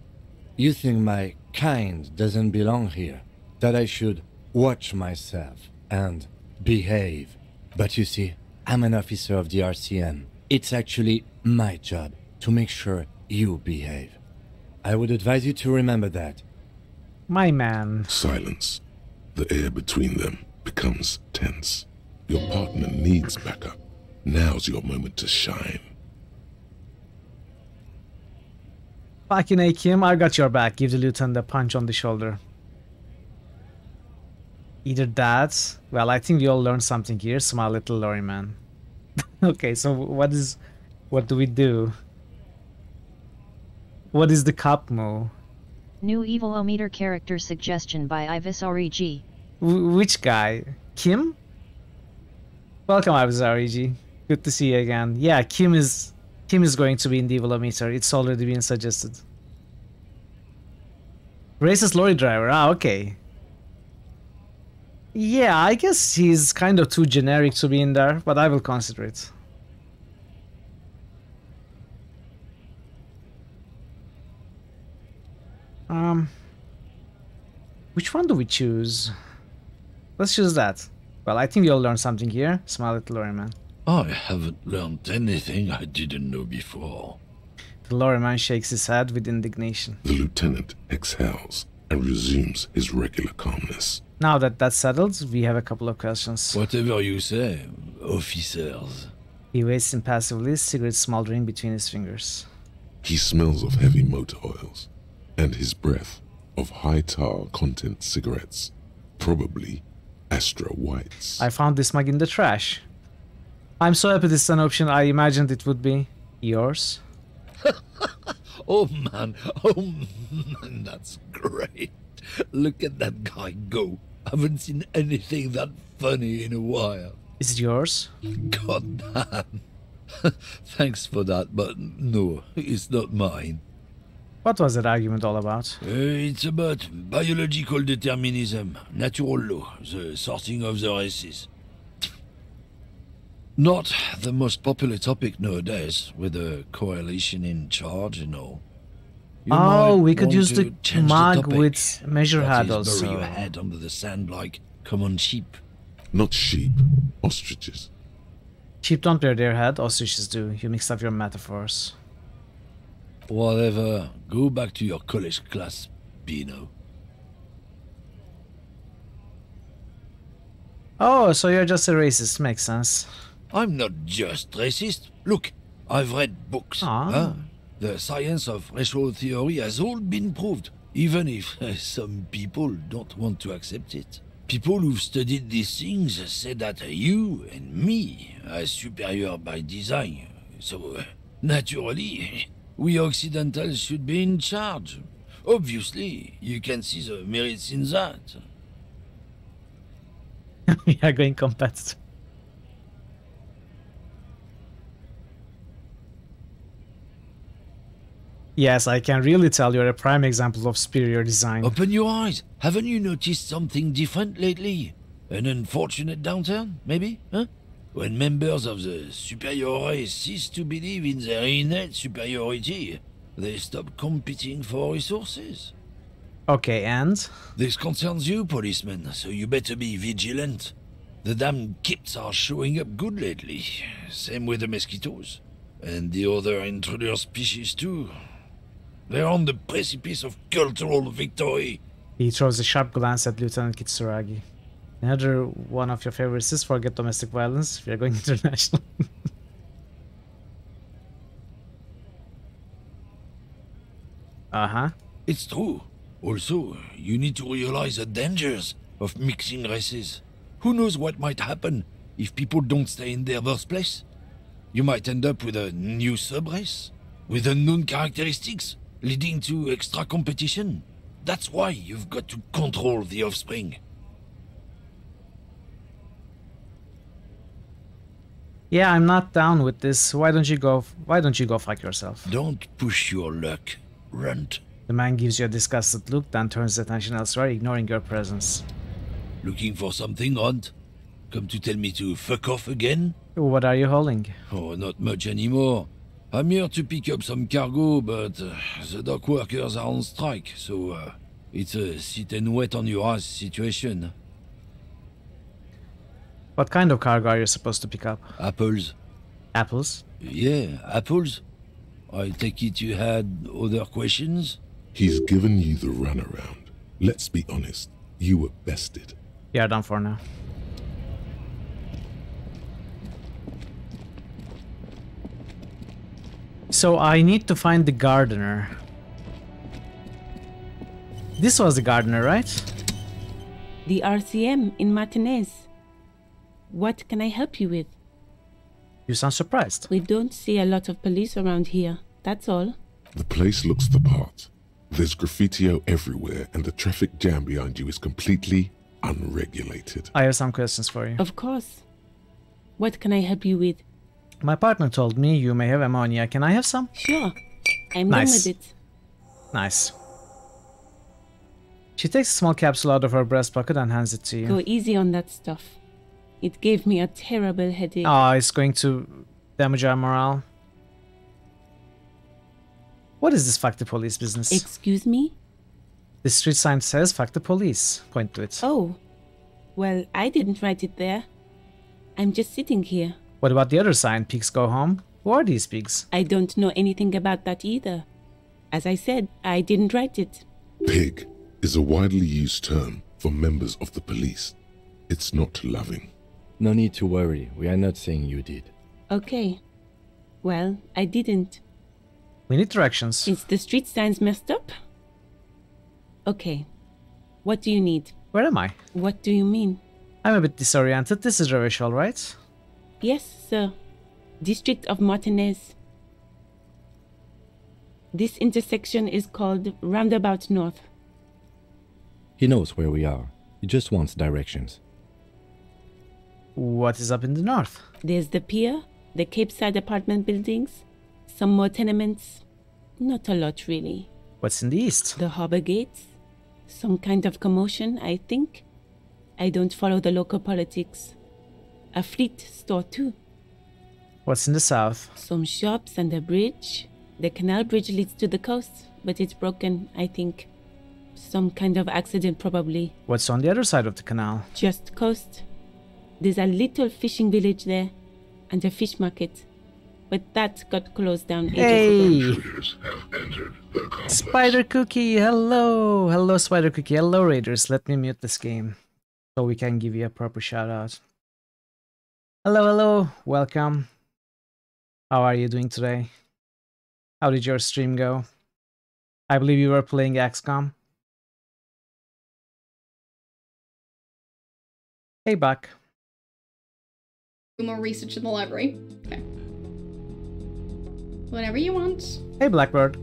You think my kind doesn't belong here, that I should watch myself and behave. But you see, I'm an officer of the RCM. It's actually my job to make sure you behave. I would advise you to remember that. My man. Silence. The air between them becomes tense. Your partner needs backup. Now's your moment to shine. Fucking A, Kim, I got your back. Give the lieutenant a punch on the shoulder. Either that... Well, I think we all learned something here. Smile, little lorry man. Okay, so what do we do? What is the cop move? New Evilometer character suggestion by Ivis Origi. Which guy? Kim? Welcome, Ivis Origi. Good to see you again. Yeah, Kim is going to be in the Evilometer. It's already been suggested. Racist lorry driver. Ah, okay. Yeah, I guess he's kind of too generic to be in there, but I will consider it. Which one do we choose? Let's choose that. Well, I think you'll learn something here. Smile, little lorry man. I haven't learned anything I didn't know before. The lorry man shakes his head with indignation. The lieutenant exhales and resumes his regular calmness. Now that that's settled, we have a couple of questions. Whatever you say, officers. He waits impassively, cigarette smoldering between his fingers. He smells of heavy motor oils, and his breath of high tar content cigarettes, probably Astra Whites. I found this mug in the trash. I'm so happy this is an option. I imagined it would be yours. Oh man, that's great. Look at that guy go. Haven't seen anything that funny in a while. Is it yours? God damn. Thanks for that, but no, it's not mine. What was that argument all about? It's about biological determinism, natural law, the sorting of the races. Not the most popular topic nowadays, with the coalition in charge and all. Oh, we could use the change mag topic. with measure That head is, also. bury your head under the sand like common sheep. Not sheep, ostriches. Sheep don't bear their head, ostriches do. You mixed up your metaphors. Whatever, go back to your college class, Bino. Oh, so you're just a racist. Makes sense. I'm not just racist. Look, I've read books. Huh? The science of racial theory has all been proved, even if some people don't want to accept it. People who've studied these things say that you and me are superior by design. So, naturally, we Occidentals should be in charge. Obviously, you can see the merits in that. We are going competitive. Yes, I can really tell you're a prime example of superior design. Open your eyes. Haven't you noticed something different lately? An unfortunate downturn, maybe? Huh? When members of the superior race cease to believe in their innate superiority, they stop competing for resources. Okay, and? This concerns you, policeman, so you better be vigilant. The damn kips are showing up good lately. Same with the mosquitoes. And the other intruder species too. They're on the precipice of cultural victory. He throws a sharp glance at Lieutenant Kitsuragi. Another one of your favorites is forget domestic violence. We are going international. Uh-huh. It's true. Also, you need to realize the dangers of mixing races. Who knows what might happen if people don't stay in their birthplace? You might end up with a new sub-race, with unknown characteristics, leading to extra competition. That's why you've got to control the offspring. Yeah, I'm not down with this. Why don't you go fuck yourself? Don't push your luck, runt. The man gives you a disgusted look, then turns attention elsewhere, ignoring your presence. Looking for something, runt? Come to tell me to fuck off again? What are you hauling? Oh, not much anymore. I'm here to pick up some cargo, but the dock workers are on strike, so it's a sit and wait on your ass situation. What kind of cargo are you supposed to pick up? Apples. Apples? Yeah, apples. I take it you had other questions? He's given you the runaround. Let's be honest, you were bested. Yeah, done for now. So I need to find the gardener. This was the gardener, right? The RCM in Martinez. What can I help you with? You sound surprised. We don't see a lot of police around here, that's all. The place looks the part. There's graffiti everywhere, and the traffic jam behind you is completely unregulated. I have some questions for you. Of course. What can I help you with? My partner told me you may have ammonia. Can I have some? Sure. I'm Nice. done with it. Nice. She takes a small capsule out of her breast pocket and hands it to you. Go easy on that stuff. It gave me a terrible headache. Oh, it's going to damage our morale. What is this fuck the police business? Excuse me? The street sign says fuck the police. Point to it. Oh. Well, I didn't write it there. I'm just sitting here. What about the other sign, pigs go home? Who are these pigs? I don't know anything about that either. As I said, I didn't write it. Pig is a widely used term for members of the police. It's not loving. No need to worry, we are not saying you did. Okay. Well, I didn't. We need directions. Is the street signs messed up? Okay. What do you need? Where am I? What do you mean? I'm a bit disoriented. This is Revachol, right? Yes, sir. District of Martinez. This intersection is called Roundabout North. He knows where we are. He just wants directions. What is up in the north? There's the pier, the Cape Side apartment buildings, some more tenements. Not a lot, really. What's in the east? The harbor gates. Some kind of commotion, I think. I don't follow the local politics. A fleet store, too. What's in the south? Some shops and a bridge. The canal bridge leads to the coast, but it's broken, I think. Some kind of accident, probably. What's on the other side of the canal? Just coast. There's a little fishing village there, and a fish market. But that got closed down ages ago. Spider Cookie, hello! Hello, Spider Cookie. Hello, Raiders. Let me mute this game so we can give you a proper shout out. Hello, hello. Welcome. How are you doing today? How did your stream go? I believe you were playing XCOM. Hey, Buck. Do more research in the library. Okay. Whatever you want. Hey, Blackbird.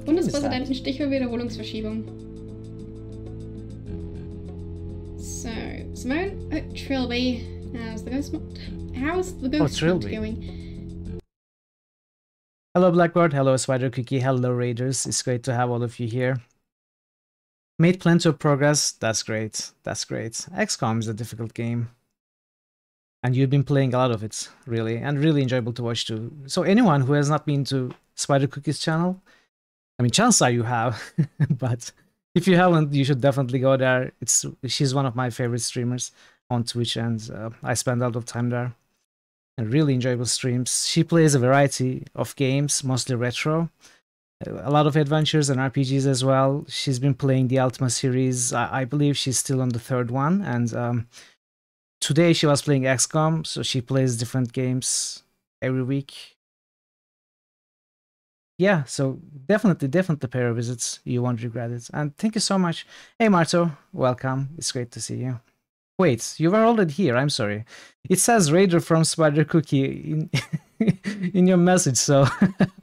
Bundespräsidenten Stichwahl Wiederholungsverschiebung. So, Simone Trilby. How's the ghost hunt going? Hello, Blackbird. Hello, Spider Cookie. Hello, Raiders. It's great to have all of you here. Made plenty of progress. That's great. That's great. XCOM is a difficult game. And you've been playing a lot of it, really. And really enjoyable to watch too. So anyone who has not been to Spider Cookie's channel, I mean, chances are you have. But if you haven't, you should definitely go there. She's one of my favorite streamers on Twitch. And I spend a lot of time there. And really enjoyable streams. She plays a variety of games, mostly retro. A lot of adventures and RPGs as well. She's been playing the Ultima series. I believe she's still on the third one. And today she was playing XCOM, so she plays different games every week. Yeah, so definitely pay her visits. You won't regret it. And thank you so much. Hey, Marto, welcome. It's great to see you. Wait, you were already here. I'm sorry. It says Raider from Spider Cookie in your message, so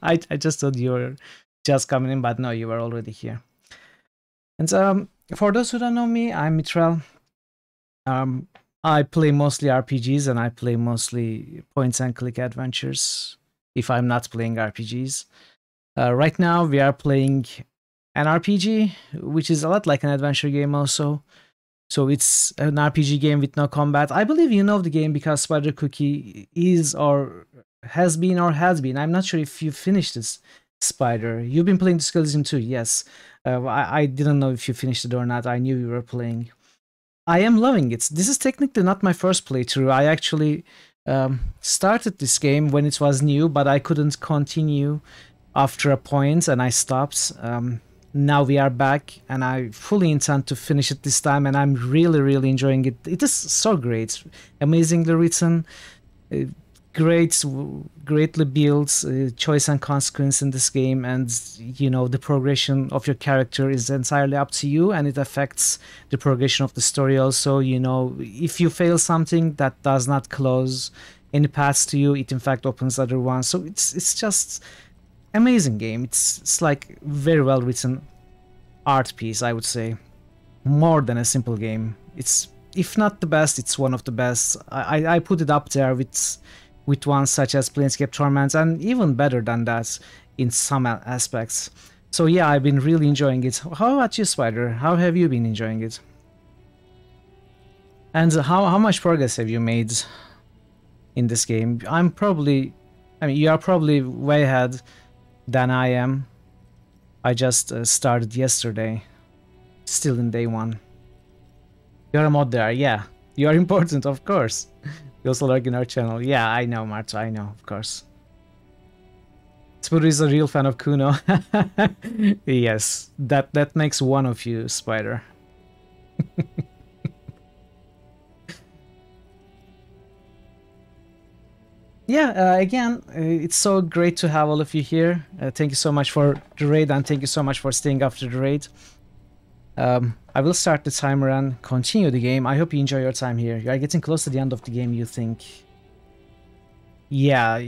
I just thought you were just coming in, but no, you were already here. And for those who don't know me, I'm Mitral. I play mostly RPGs and I play mostly point-and-click adventures if I'm not playing RPGs. Right now, we are playing an RPG, which is a lot like an adventure game also. So it's an RPG game with no combat. I believe you know the game because Spider Cookie is or has been. I'm not sure if you finished this, Spider. You've been playing this Elysium too, yes. I didn't know if you finished it or not. I knew you were playing. I am loving it. This is technically not my first playthrough. I actually started this game when it was new, but I couldn't continue after a point and I stopped. Now we are back and I fully intend to finish it this time and I'm really enjoying it. It is so great, amazingly written, greatly built, choice and consequence in this game, and you know the progression of your character is entirely up to you and it affects the progression of the story also. You know, if you fail something, that does not close any paths to you, it in fact opens other ones. So it's just amazing game. It's like very well written art piece, I would say, more than a simple game. It's, if not the best, it's one of the best. I put it up there with ones such as Planescape Torment, and even better than that in some aspects. So yeah, I've been really enjoying it. How about you, Spider? How have you been enjoying it? And how much progress have you made in this game? I mean, you are probably way ahead than I am. I just started yesterday, still in day one. You're a mod there, yeah. You are important, of course. You also lurk in our channel. Yeah, I know, Marta, I know, of course. Spuru is a real fan of Kuno. Yes, that makes one of you, Spider. yeah, again, it's so great to have all of you here. Thank you so much for the raid, and thank you so much for staying after the raid. I will start the timer and continue the game. I hope you enjoy your time here. You are getting close to the end of the game, you think. Yeah,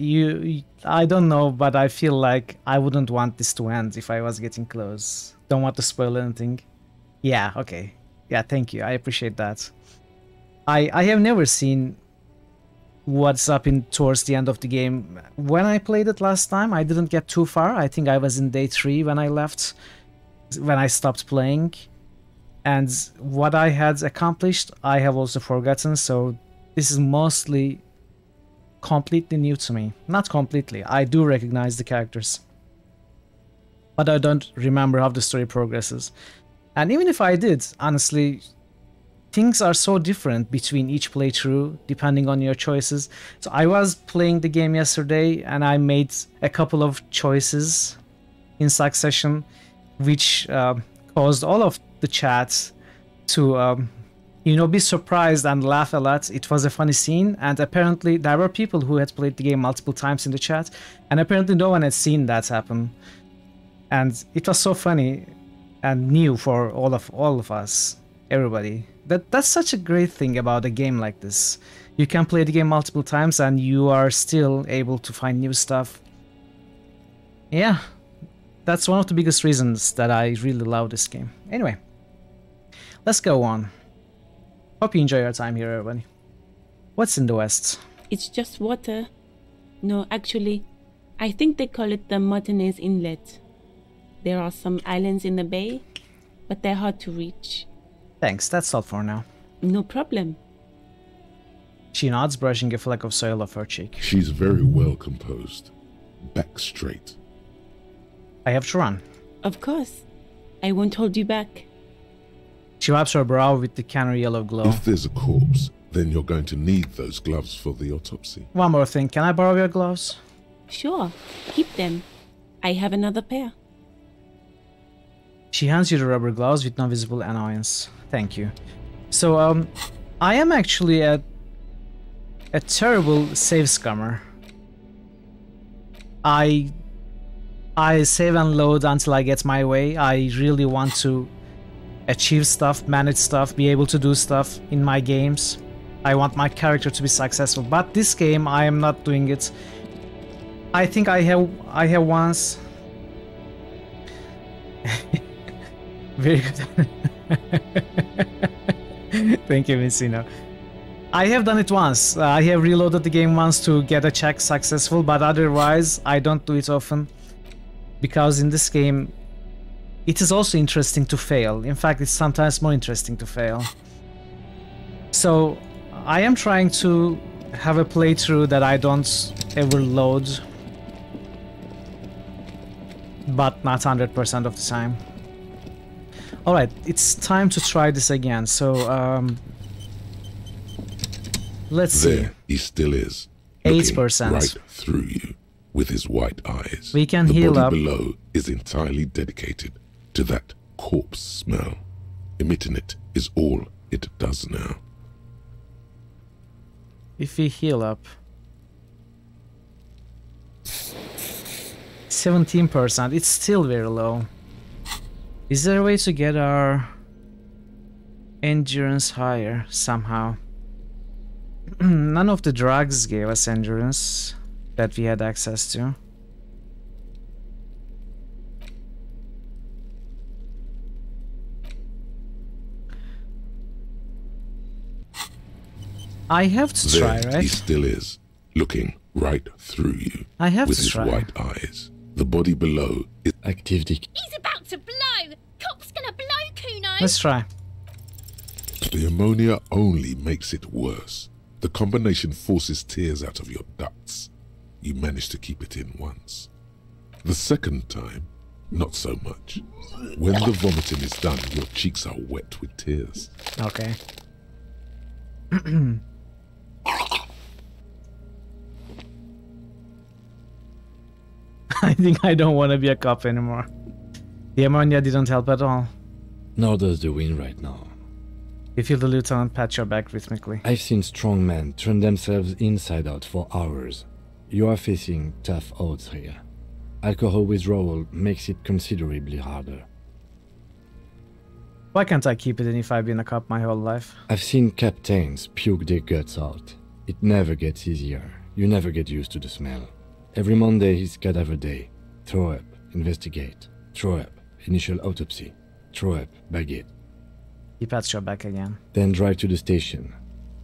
I don't know, but I feel like I wouldn't want this to end if I was getting close. Don't want to spoil anything. Yeah, okay. Yeah, thank you. I appreciate that. I have never seen what's up towards the end of the game. When I played it last time, I didn't get too far. I think I was in day 3 when I left, when I stopped playing. And what I had accomplished, I have also forgotten, so this is mostly completely new to me. Not completely, I do recognize the characters, but I don't remember how the story progresses. And even if I did, honestly, things are so different between each playthrough depending on your choices. So I was playing the game yesterday and I made a couple of choices in succession, which caused all of the chats to be surprised and laugh a lot. It was a funny scene, and apparently there were people who had played the game multiple times in the chat, and apparently no one had seen that happen. And it was so funny and new for all of us, everybody. That's such a great thing about a game like this. You can play the game multiple times and you are still able to find new stuff. Yeah, that's one of the biggest reasons that I really love this game. Anyway, let's go on. Hope you enjoy your time here, everybody. What's in the west? It's just water. No, actually, I think they call it the Martinez Inlet. There are some islands in the bay, but they're hard to reach. Thanks, that's all for now. No problem. She nods, brushing a fleck of soil off her cheek. She's very well composed. Back straight. I have to run. Of course. I won't hold you back. She wipes her brow with the canary yellow glow. If there's a corpse, then you're going to need those gloves for the autopsy. One more thing, can I borrow your gloves? Sure, keep them. I have another pair. She hands you the rubber gloves with no visible annoyance. Thank you. So, I am actually a terrible save scammer. I save and load until I get my way. I really want to achieve stuff, manage stuff, be able to do stuff in my games. I want my character to be successful, but this game I am not doing it. I think I have once. Very good. Thank you, Messino. I have done it once. I have reloaded the game once to get a check successful, but otherwise I don't do it often. Because in this game, it is also interesting to fail. In fact, it's sometimes more interesting to fail. So, I am trying to have a playthrough that I don't ever load. But not 100% of the time. Alright, it's time to try this again, so, let's see. There he still is. 8%. Right through you, with his white eyes. We can heal up. The body below is entirely dedicated to that corpse smell. Emitting it is all it does now. If we heal up... 17%, it's still very low. Is there a way to get our endurance higher somehow? None of the drugs gave us endurance that we had access to. I have to try, right? He still is, looking right through you. I have with to his try. white eyes. The body below is activity. He's about to blow! Cop's gonna blow, Kuno! Let's try. The ammonia only makes it worse. The combination forces tears out of your ducts. You manage to keep it in once. The second time, not so much. When the vomiting is done, your cheeks are wet with tears. Okay. I think I don't want to be a cop anymore. The ammonia didn't help at all. Nor does the wind right now. You feel the lieutenant pat your back rhythmically. I've seen strong men turn themselves inside out for hours, You are facing tough odds here. Alcohol withdrawal makes it considerably harder. Why can't I keep it in if I've been a cop my whole life? I've seen captains puke their guts out. It never gets easier. You never get used to the smell. Every Monday is cadaver day. Throw up, investigate. Throw up, initial autopsy. Throw up, bag it. He pats your back again. Then drive to the station.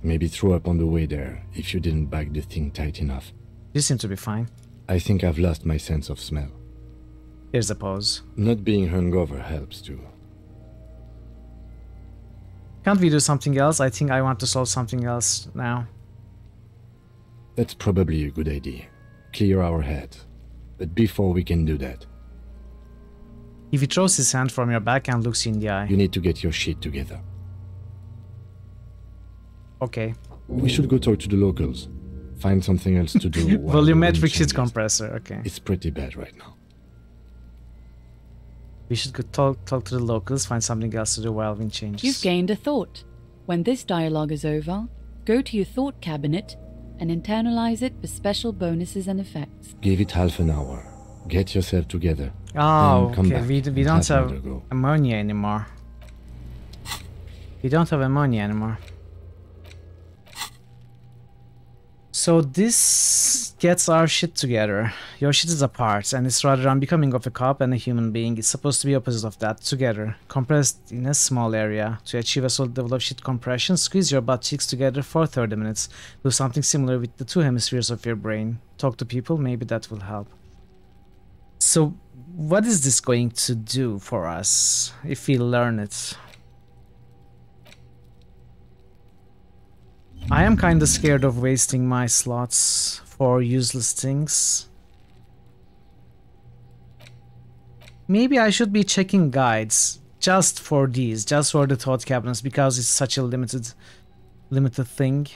Maybe throw up on the way there if you didn't bag the thing tight enough. You seem to be fine. I think I've lost my sense of smell. Here's a pause. Not being hungover helps too. Can't we do something else? I think I want to solve something else now. That's probably a good idea. Clear our head. But before we can do that... If he throws his hand from your back and looks you in the eye. You need to get your shit together. Okay. We should go talk to the locals. Find something else to do. Volumetric shit compressor, okay. It's pretty bad right now. We should go talk to the locals, find something else to do while wind changes. You've gained a thought. When this dialogue is over, go to your thought cabinet and internalize it for special bonuses and effects. Give it half an hour. Get yourself together. Oh, come okay. back. We don't have ammonia anymore. We don't have ammonia anymore. So this gets our shit together. Your shit is apart, and it's rather unbecoming of a cop and a human being. It's supposed to be opposite of that, together, compressed in a small area. To achieve a solid level of shit compression, squeeze your butt cheeks together for 30 minutes. Do something similar with the two hemispheres of your brain. Talk to people, maybe that will help. So, what is this going to do for us if we learn it? I am kinda scared of wasting my slots for useless things. Maybe I should be checking guides just for these, just for the thought cabinets, because it's such a limited thing.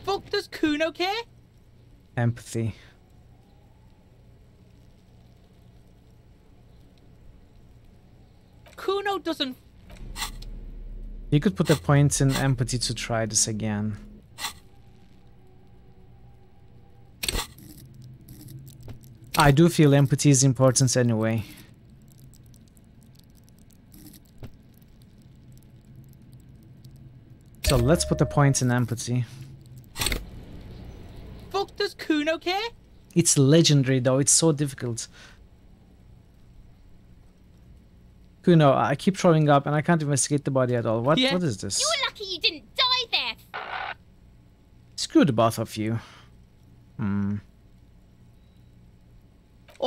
Fuck does Kuno care? Empathy. Kuno doesn't... You could put a point in empathy to try this again. I do feel empathy is important anyway. So let's put a point in empathy. Fuck does Kuno care? It's legendary though, it's so difficult. Kuno, I keep throwing up and I can't investigate the body at all. What is this? You were lucky you didn't die there. Screw the both of you. Oh,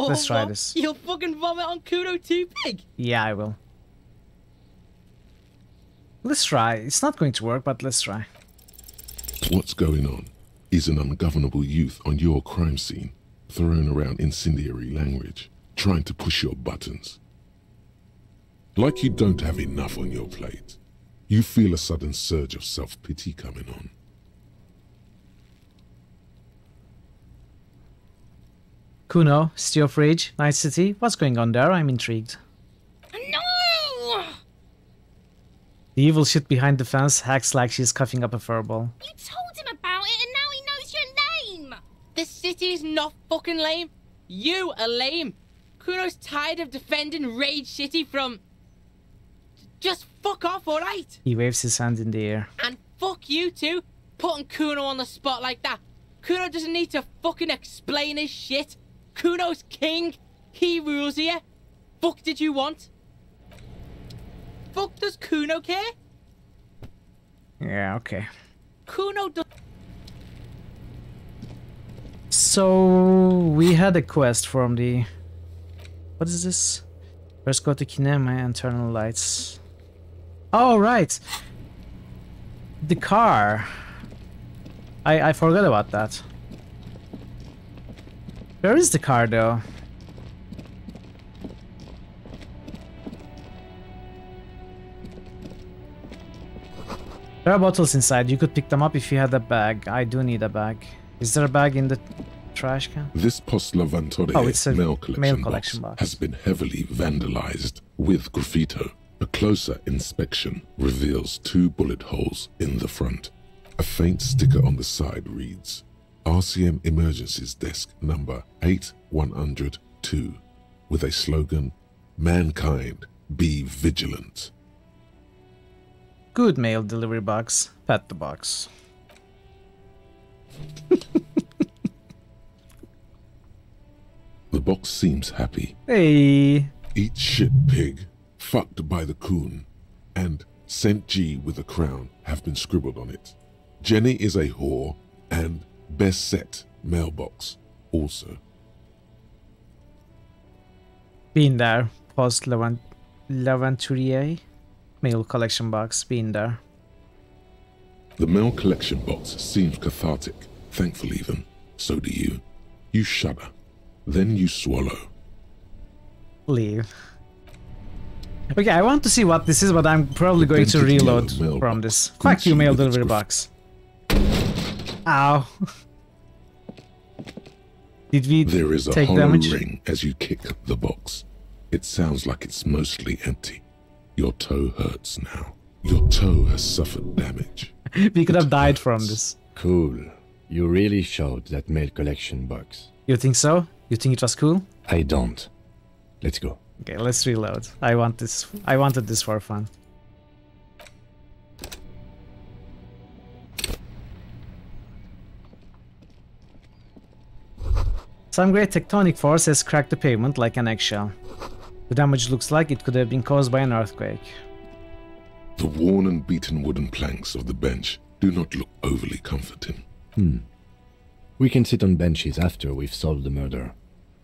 Let's try what? this. You'll fucking vomit on Kuno too, pig? Yeah, I will. Let's try. It's not going to work, but let's try. What's going on is an ungovernable youth on your crime scene, throwing around incendiary language, trying to push your buttons. Like you don't have enough on your plate. You feel a sudden surge of self-pity coming on. Kuno, Steel of Rage, Night City. What's going on there? I'm intrigued. No! The evil shit behind the fence hacks like she's coughing up a furball. You told him about it and now he knows your name! The city's not fucking lame. You are lame. Kuno's tired of defending Rage City from... Just fuck off, alright? He waves his hand in the air. And fuck you too, putting Kuno on the spot like that. Kuno doesn't need to fucking explain his shit. Kuno's king. He rules here. Fuck did you want? Fuck does Kuno care? Yeah, okay. Kuno does... So, we had a quest from the... What is this? First go to Kinema, internal lights. Oh, right! The car. I forgot about that. Where is the car, though? There are bottles inside. You could pick them up if you had a bag. I do need a bag. Is there a bag in the trash can. This Postlavantore it's a mail collection, mail collection box. has been heavily vandalized with graffito. A closer inspection reveals 2 bullet holes in the front. A faint sticker on the side reads, RCM Emergencies Desk number 8102, with a slogan, Mankind, be vigilant. Good mail delivery box. Pat the box. The box seems happy. Hey. Eat shit, pig. Fucked by the coon. And St. G with a crown have been scribbled on it. Jenny is a whore. And best set mailbox also. Been there. Post Laventurier. Mail collection box. Been there. The mail collection box seems cathartic. Thankful even. So do you. You shudder. Then you swallow. Leave. Okay, I want to see what this is, but I'm probably going to reload from this. Fuck you, mail delivery box. Ow. Did we There is a take hollow damage? ring as you kick the box. It sounds like it's mostly empty. Your toe hurts now. Your toe has suffered damage. We could have died from this. Cool. You really showed that mail collection box. You think so? You think it was cool? I don't. Let's go. Okay, let's reload. I wanted this for fun. Some great tectonic force has cracked the pavement like an eggshell. The damage looks like it could have been caused by an earthquake. The worn and beaten wooden planks of the bench do not look overly comforting. We can sit on benches after we've solved the murder.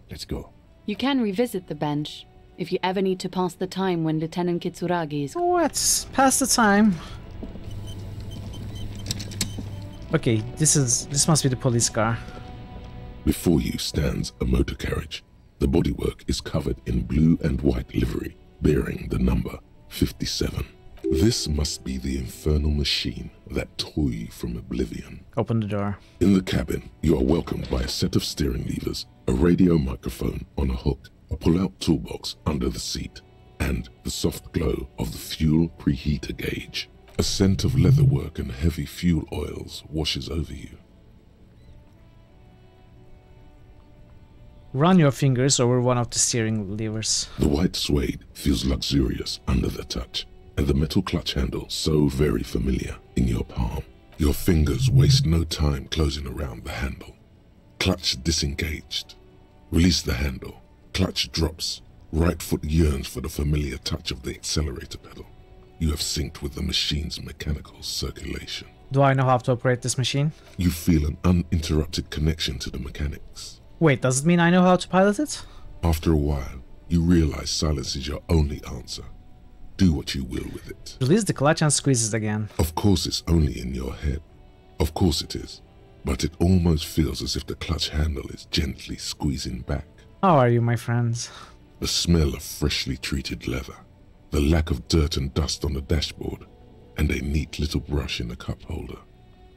Let's go. You can revisit the bench if you ever need to pass the time when Lieutenant Kitsuragi is... Let's pass the time. Okay, this must be the police car. Before you stands a motor carriage. The bodywork is covered in blue and white livery, bearing the number 57. This must be the infernal machine that tore you from oblivion. Open the door. In the cabin, you are welcomed by a set of steering levers, a radio microphone on a hook, a pull-out toolbox under the seat, and the soft glow of the fuel preheater gauge. A scent of leatherwork and heavy fuel oils washes over you. Run your fingers over one of the steering levers. The white suede feels luxurious under the touch, and the metal clutch handle so very familiar in your palm. Your fingers waste no time closing around the handle. Clutch disengaged. Release the handle. Clutch drops. Right foot yearns for the familiar touch of the accelerator pedal. You have synced with the machine's mechanical circulation. Do I know how to operate this machine? You feel an uninterrupted connection to the mechanics. Wait, does it mean I know how to pilot it? After a while, you realize silence is your only answer. Do what you will with it. Release the clutch and squeeze it again. Of course it's only in your head. Of course it is. But it almost feels as if the clutch handle is gently squeezing back. How are you, my friends? The smell of freshly treated leather, the lack of dirt and dust on the dashboard, and a neat little brush in the cup holder.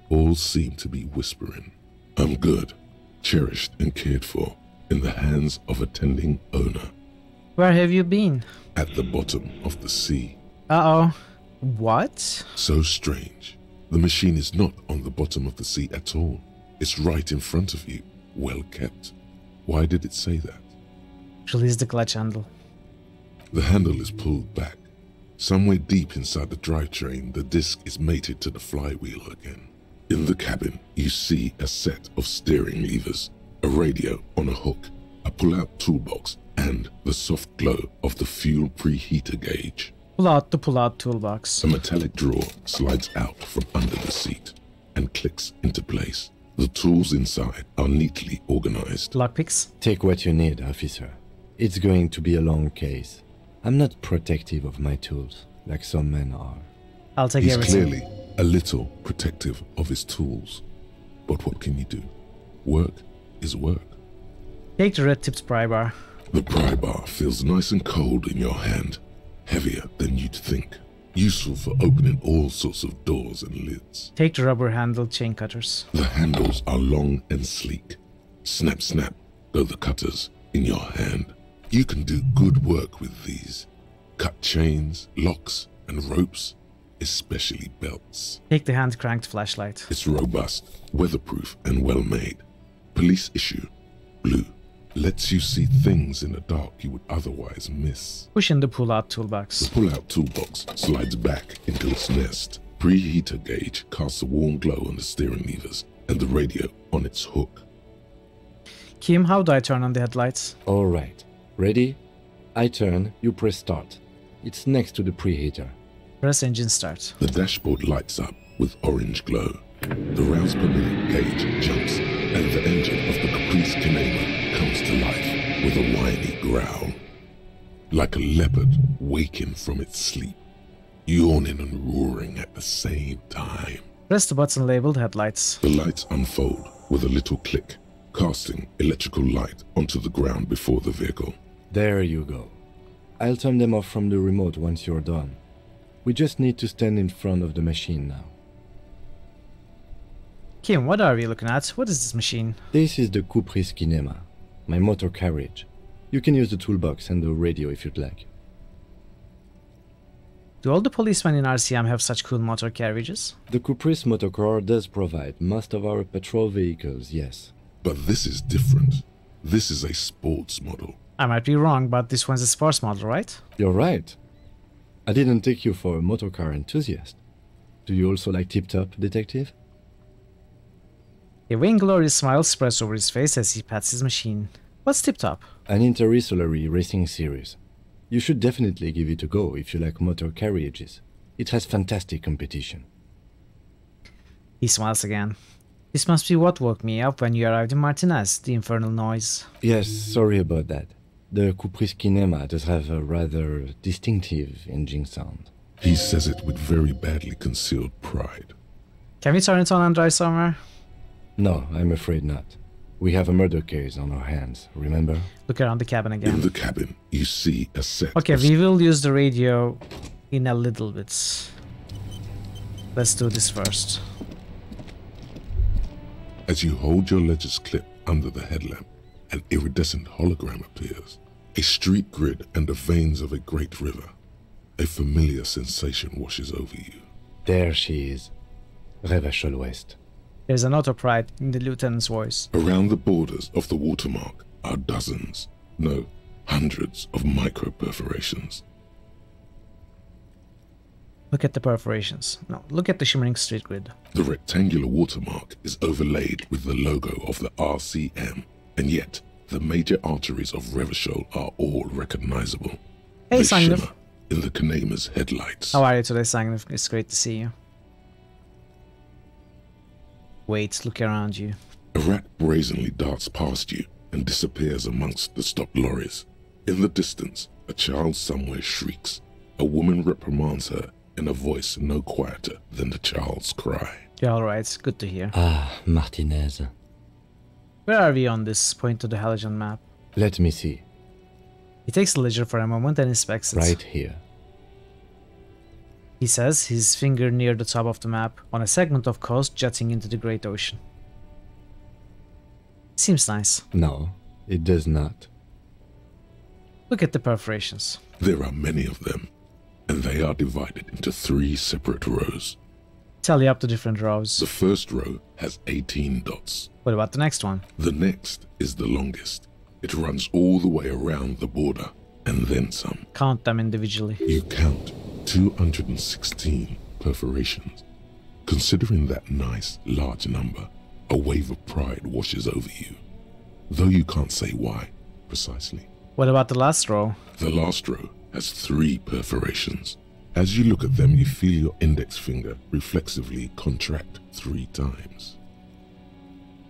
All seem to be whispering, I'm good, cherished and cared for, in the hands of a tending owner. Where have you been? At the bottom of the sea. Uh-oh. What? So strange. The machine is not on the bottom of the sea at all. It's right in front of you, well kept. Why did it say that? Release the clutch handle. The handle is pulled back. Somewhere deep inside the drivetrain, the disc is mated to the flywheel again. In the cabin, you see a set of steering levers, a radio on a hook, a pull-out toolbox, and the soft glow of the fuel preheater gauge. Pull out the pull-out toolbox. A metallic drawer slides out from under the seat and clicks into place. The tools inside are neatly organized. Lockpicks? Take what you need, officer. It's going to be a long case. I'm not protective of my tools, like some men are. I'll take He's everything. clearly a little protective of his tools. But what can you do? Work is work. Take the red-tipped pry bar. The pry bar feels nice and cold in your hand, heavier than you'd think. Useful for opening all sorts of doors and lids. Take the rubber-handled chain cutters. The handles are long and sleek, Snap, snap, go the cutters in your hand. You can do good work with these. Cut chains, locks, and ropes, especially belts. Take the hand-cranked flashlight. It's robust, weatherproof, and well-made. Police issue, blue. Lets you see things in the dark you would otherwise miss. Push in the pull-out toolbox. The pull-out toolbox slides back into its nest. Preheater gauge casts a warm glow on the steering levers and the radio on its hook. Kim, how do I turn on the headlights? Alright. Ready? I turn, you press start. It's next to the preheater. Press engine start. The dashboard lights up with orange glow. The rounds per minute gauge jumps, and the engine of the Caprice Kinema comes to life with a whiny growl. Like a leopard waking from its sleep, yawning and roaring at the same time. Press the button labeled headlights. The lights unfold with a little click, casting electrical light onto the ground before the vehicle. There you go. I'll turn them off from the remote once you're done. We just need to stand in front of the machine now. Kim, what are we looking at? What is this machine? This is the Caprice Kinema, my motor carriage. You can use the toolbox and the radio if you'd like. Do all the policemen in RCM have such cool motor carriages? The Caprice motorcar does provide most of our patrol vehicles, yes. But this is different. This is a sports model. I might be wrong, but this one's a sports model, right? You're right. I didn't take you for a motorcar enthusiast. Do you also like Tip Top, detective? A vainglorious smile spreads over his face as he pats his machine. What's Tip Top? An interstellary racing series. You should definitely give it a go if you like motor carriages. It has fantastic competition. He smiles again. This must be what woke me up when you arrived in Martinez, the infernal noise. Yes, sorry about that. The Caprice Kinema does have a rather distinctive engine sound. He says it with very badly concealed pride. Can we turn it on and drive somewhere? No, I'm afraid not. We have a murder case on our hands, remember? Look around the cabin again. In the cabin, you see a set. Okay, we will use the radio in a little bit. Let's do this first. As you hold your ledger's clip under the headlamp, an iridescent hologram appears. A street grid and the veins of a great river. A familiar sensation washes over you. There she is. Revachol West. There's an auto pride in the lieutenant's voice. Around the borders of the watermark are dozens, no, hundreds of micro-perforations. Look at the perforations. No, look at the shimmering street grid. The rectangular watermark is overlaid with the logo of the RCM, and yet the major arteries of Revachol are all recognizable. Hey, they Sangnif. shimmer in the Kinema's headlights. How are you today, Sangnif? It's great to see you. Wait, look around you. A rat brazenly darts past you and disappears amongst the stopped lorries. In the distance, a child somewhere shrieks. A woman reprimands her in a voice no quieter than the child's cry. You're alright, good to hear. Ah, Martinez. Where are we on this? Point to the halogen map. Let me see. He takes the ledger for a moment and inspects it. Right here. He says, his finger near the top of the map, on a segment of coast jutting into the Great Ocean. Seems nice. No, it does not. Look at the perforations. There are many of them, and they are divided into 3 separate rows. Tally up the different rows. The first row has 18 dots. What about the next one? The next is the longest. It runs all the way around the border, and then some. Count them individually. You count 216 perforations. Considering that nice, large number, a wave of pride washes over you. Though you can't say why, precisely. What about the last row? The last row has 3 perforations. As you look at them, you feel your index finger reflexively contract 3 times.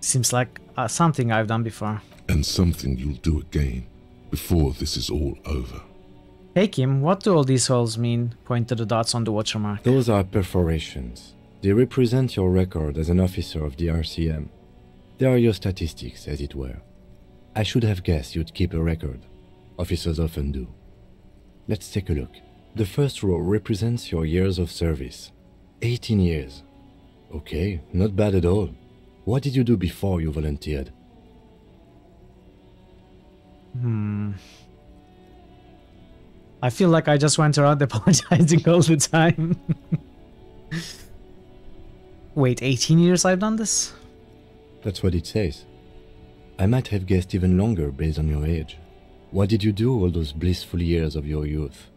Seems like something I've done before. And something you'll do again before this is all over. Hey Kim, what do all these holes mean? Point to the dots on the watermark. Those are perforations. They represent your record as an officer of the RCM. They are your statistics, as it were. I should have guessed you'd keep a record. Officers often do. Let's take a look. The first row represents your years of service. 18 years. Okay, not bad at all. What did you do before you volunteered? I feel like I just went around apologizing all the time. Wait, 18 years I've done this? That's what it says. I might have guessed even longer based on your age. What did you do all those blissful years of your youth?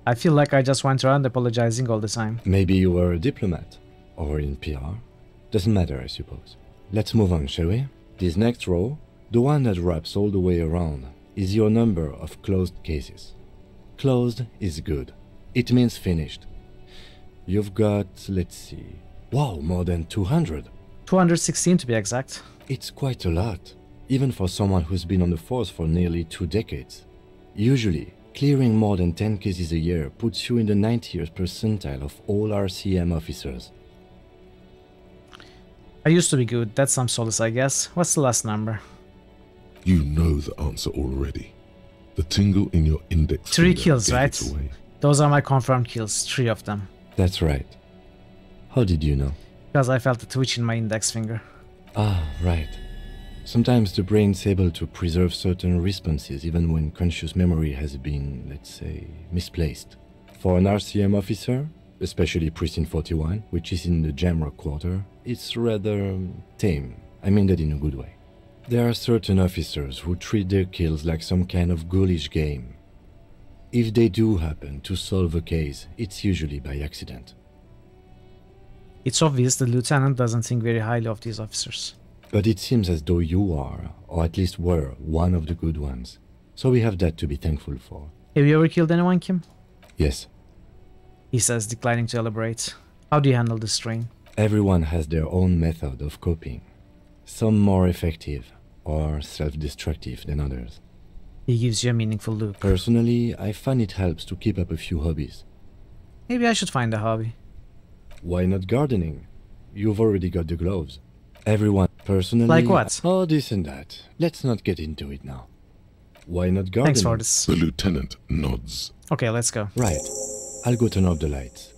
I feel like I just went around apologizing all the time. Maybe you were a diplomat, or in PR. Doesn't matter, I suppose. Let's move on, shall we? This next row, the one that wraps all the way around, is your number of closed cases. Closed is good. It means finished. You've got, let's see, wow, more than 200. 216 to be exact. It's quite a lot, even for someone who's been on the force for nearly 2 decades. Usually, clearing more than 10 cases a year puts you in the 90th percentile of all RCM officers. I used to be good, that's some solace I guess. What's the last number? You know the answer already. The tingle in your index 3 finger kills, gave right? it away. Those are my confirmed kills, 3 of them. That's right. How did you know? Because I felt a twitch in my index finger. Ah, right. Sometimes the brain's able to preserve certain responses even when conscious memory has been, let's say, misplaced. For an RCM officer, especially Precinct 41, which is in the Jamrock quarter, it's rather tame. I mean that in a good way. There are certain officers who treat their kills like some kind of ghoulish game. If they do happen to solve a case, it's usually by accident. It's obvious the lieutenant doesn't think very highly of these officers. But it seems as though you are, or at least were, one of the good ones. So we have that to be thankful for. Have you ever killed anyone, Kim? Yes. He says, declining to elaborate. How do you handle this strain? Everyone has their own method of coping. Some more effective or self-destructive than others. He gives you a meaningful look. Personally, I find it helps to keep up a few hobbies. Maybe I should find a hobby. Why not gardening? You've already got the gloves. Everyone, personally... Like what? Oh, this and that. Let's not get into it now. Why not gardening? Thanks for this. The lieutenant nods. Okay, let's go. Right. I'll go turn off the lights.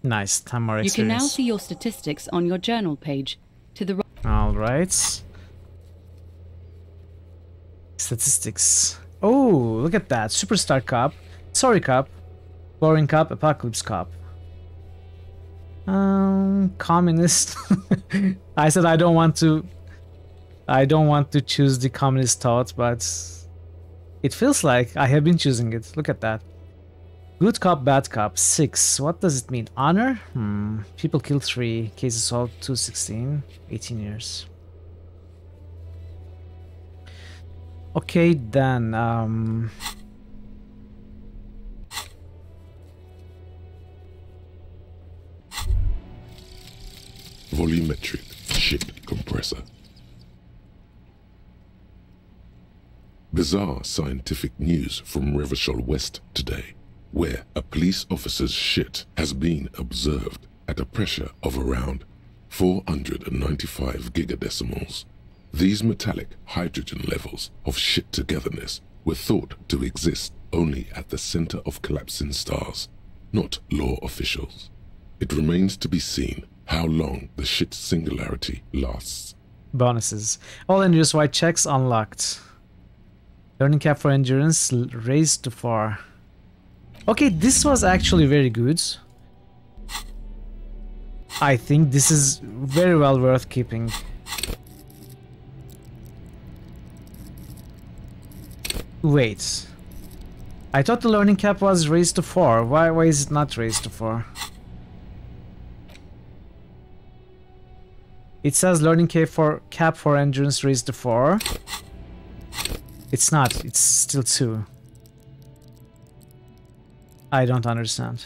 Nice, time more You experience. can now see your statistics on your journal page. To the right. Alright. Statistics. Oh, look at that. Superstar Cup. Sorry Cup. Boring Cup. Apocalypse Cup. Communist. I said I don't want to choose the communist thought, but it feels like I have been choosing it. Look at that. Good cop, bad cop, 6. What does it mean? Honor? People killed 3. Cases solved 216. 18 years. Okay, then, Volumetric ship compressor. Bizarre scientific news from Revachol West today, where a police officer's shit has been observed at a pressure of around 495 gigadecimals. These metallic hydrogen levels of shit togetherness were thought to exist only at the center of collapsing stars, not law officials. It remains to be seen how long the shit singularity lasts. Bonuses. All endurance white checks unlocked. Learning cap for endurance raised to 4. Okay, this was actually very good. I think this is very well worth keeping. Wait. I thought the learning cap was raised to 4. Why is it not raised to 4? It says learning cap for endurance raised to 4. It's not. It's still 2. I don't understand.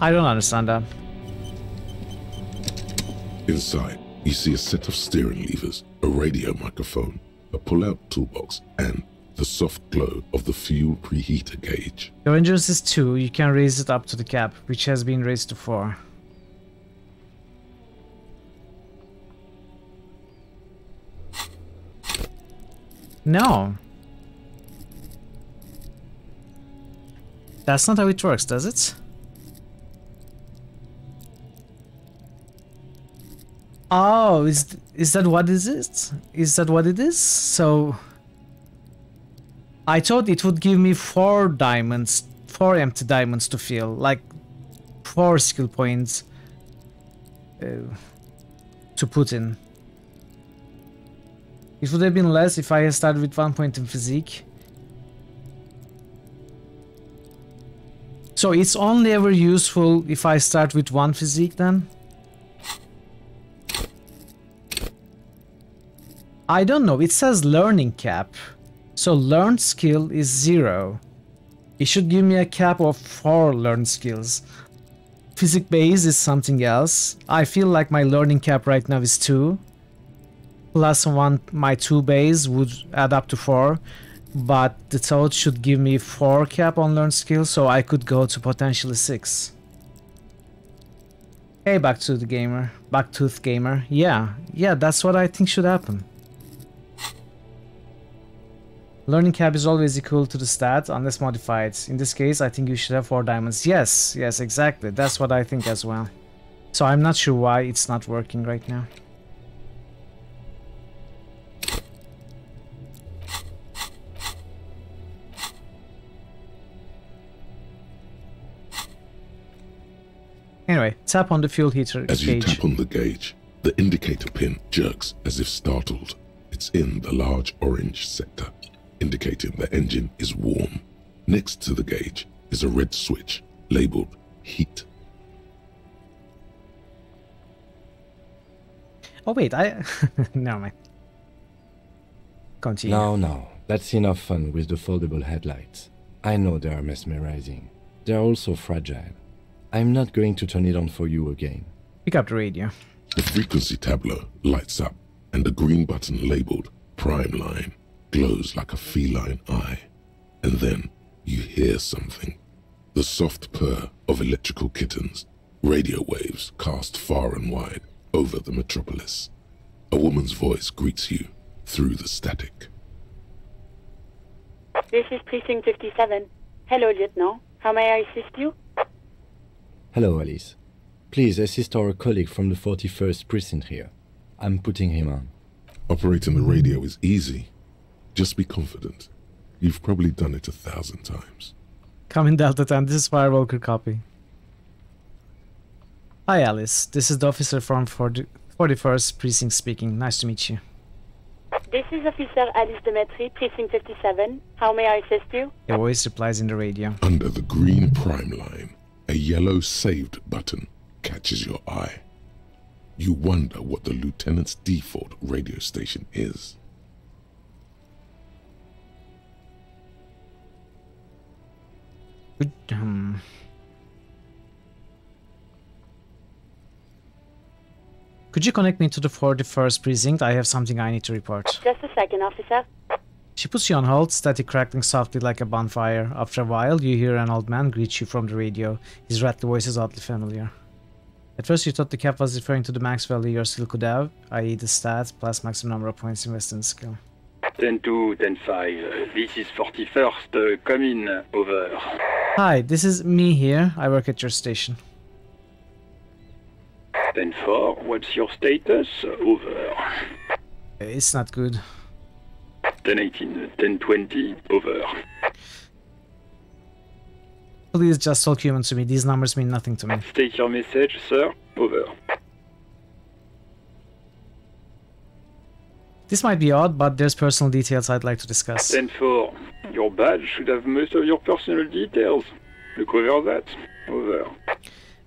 I don't understand that. Inside, you see a set of steering levers, a radio microphone, a pull-out toolbox, and the soft glow of the fuel preheater gauge. Your endurance is 2, you can raise it up to the cap, which has been raised to 4. No. That's not how it works, does it? Oh, is that what it is? Is that what it is? So I thought it would give me 4 diamonds, 4 empty diamonds to fill, like 4 skill points to put in. It would have been less if I had started with 1 point in physique. So it's only ever useful if I start with 1 physique then? I don't know, it says learning cap. So learned skill is 0. It should give me a cap of 4 learned skills. Physique base is something else. I feel like my learning cap right now is 2. Plus 1, my 2 base would add up to 4. But the toad should give me 4 cap on learned skill, so I could go to potentially 6. Hey, Backtooth Gamer. Backtooth Gamer. Yeah, that's what I think should happen. Learning cap is always equal to the stat unless modified. In this case, I think you should have 4 diamonds. Yes, exactly. That's what I think as well. So I'm not sure why it's not working right now. Anyway, tap on the fuel heater As gauge. you tap on the gauge, the indicator pin jerks as if startled. It's in the large orange sector, indicating the engine is warm. Next to the gauge is a red switch labeled heat. Oh wait, never mind. Continue. No, that's enough fun with the foldable headlights. I know they are mesmerizing. They are also fragile. I'm not going to turn it on for you again. Pick up the radio. The frequency tableau lights up, and the green button labeled Prime Line glows like a feline eye. And then you hear something. The soft purr of electrical kittens, radio waves cast far and wide over the metropolis. A woman's voice greets you through the static. This is Precinct 57. Hello, Lieutenant. How may I assist you? Hello, Alice. Please assist our colleague from the 41st Precinct here. I'm putting him on. Operating the radio is easy. Just be confident. You've probably done it 1,000 times. Come in Delta 10, this is Firewalker copy. Hi Alice, this is the officer from 41st Precinct speaking. Nice to meet you. This is Officer Alice Demetri, Precinct 57. How may I assist you? Your voice replies in the radio. Under the green Prime Line, a yellow saved button catches your eye. You wonder what the lieutenant's default radio station is. Could you connect me to the 41st Precinct? I have something I need to report. Just a second, officer. She puts you on hold, static crackling softly like a bonfire. After a while, you hear an old man greet you from the radio. His rattly voice is oddly familiar. At first you thought the cap was referring to the max value your skill could have, i.e. the stats plus maximum number of points invested in skill. 10-2, 10-5, this is 41st, come in, over. Hi, this is me here. I work at your station. 10-4, what's your status? Over. It's not good. 10-18, 10-20, over. Please just talk human to me. These numbers mean nothing to me. State your message, sir. Over. This might be odd, but there's personal details I'd like to discuss. 10-4, your badge should have most of your personal details. Look over that. Over.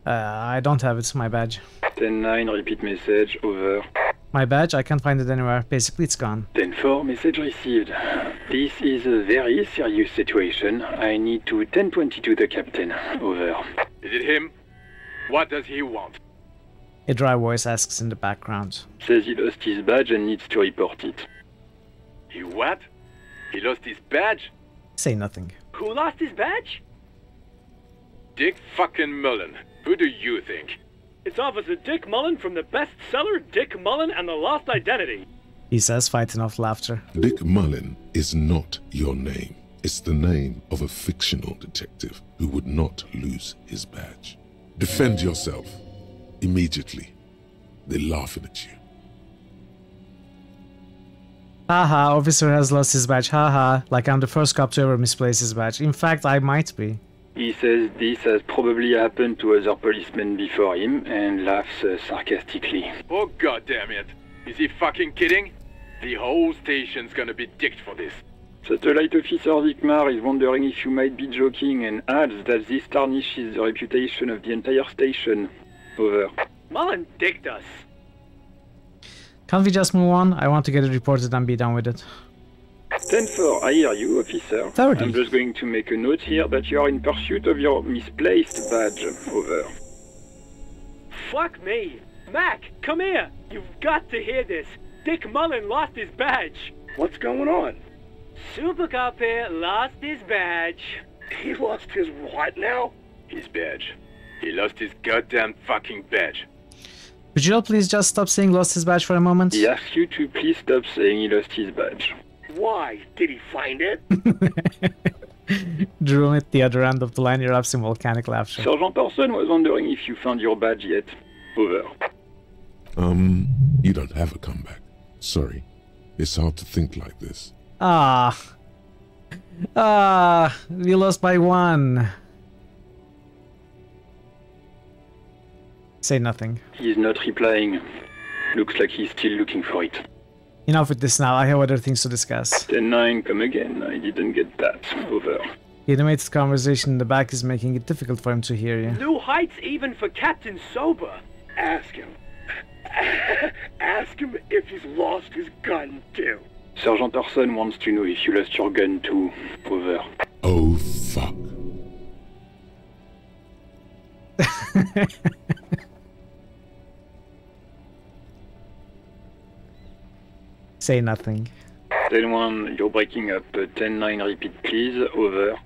I don't have it, my badge. 10-9, repeat message. Over. My badge? I can't find it anywhere. Basically, it's gone. 10-4, message received. This is a very serious situation. I need to 10-22 the captain. Over. Is it him? What does he want? A dry voice asks in the background. Says he lost his badge and needs to report it. He what? He lost his badge? Say nothing. Who lost his badge? Dick fucking Mullen. Who do you think? It's Officer Dick Mullen from the bestseller Dick Mullen and the Lost Identity. He says, fighting off laughter. Dick Mullen is not your name. It's the name of a fictional detective who would not lose his badge. Defend yourself. Immediately. They're laughing at you. Haha, officer has lost his badge. Haha, like I'm the first cop to ever misplace his badge. In fact, I might be. He says this has probably happened to other policemen before him and laughs sarcastically. Oh, goddamn it. Is he fucking kidding? The whole station's gonna be dicked for this. Satellite Officer Vikmar is wondering if you might be joking and adds that this tarnishes the reputation of the entire station. Over. Mullen dicked us. Can't we just move on? I want to get it reported and be done with it. 10-4, I hear you, officer. 30. I'm just going to make a note here that you are in pursuit of your misplaced badge. Over. Fuck me. Mac, come here. You've got to hear this. Dick Mullen lost his badge. What's going on? Super Cop here lost his badge. He lost his what now? His badge. He lost his goddamn fucking badge. Could you all please just stop saying lost his badge for a moment? He asks you to please stop saying he lost his badge. Why? Did he find it? Jerome at the other end of the line erupts in volcanic laughter. Sergeant Orson was wondering if you found your badge yet. Over. You don't have a comeback. Sorry. It's hard to think like this. We lost by 1. Say nothing. He's not replying. Looks like he's still looking for it. Enough with this now, I have other things to discuss. 10-9, come again. I didn't get that. Over. The animated conversation in the back is making it difficult for him to hear you. New heights even for Captain Sober. Ask him. Ask him if he's lost his gun too. Sergeant Orson wants to know if you lost your gun too. Over. Oh, fuck. Say nothing. 10-1, you're breaking up. 10-9, repeat please. Over.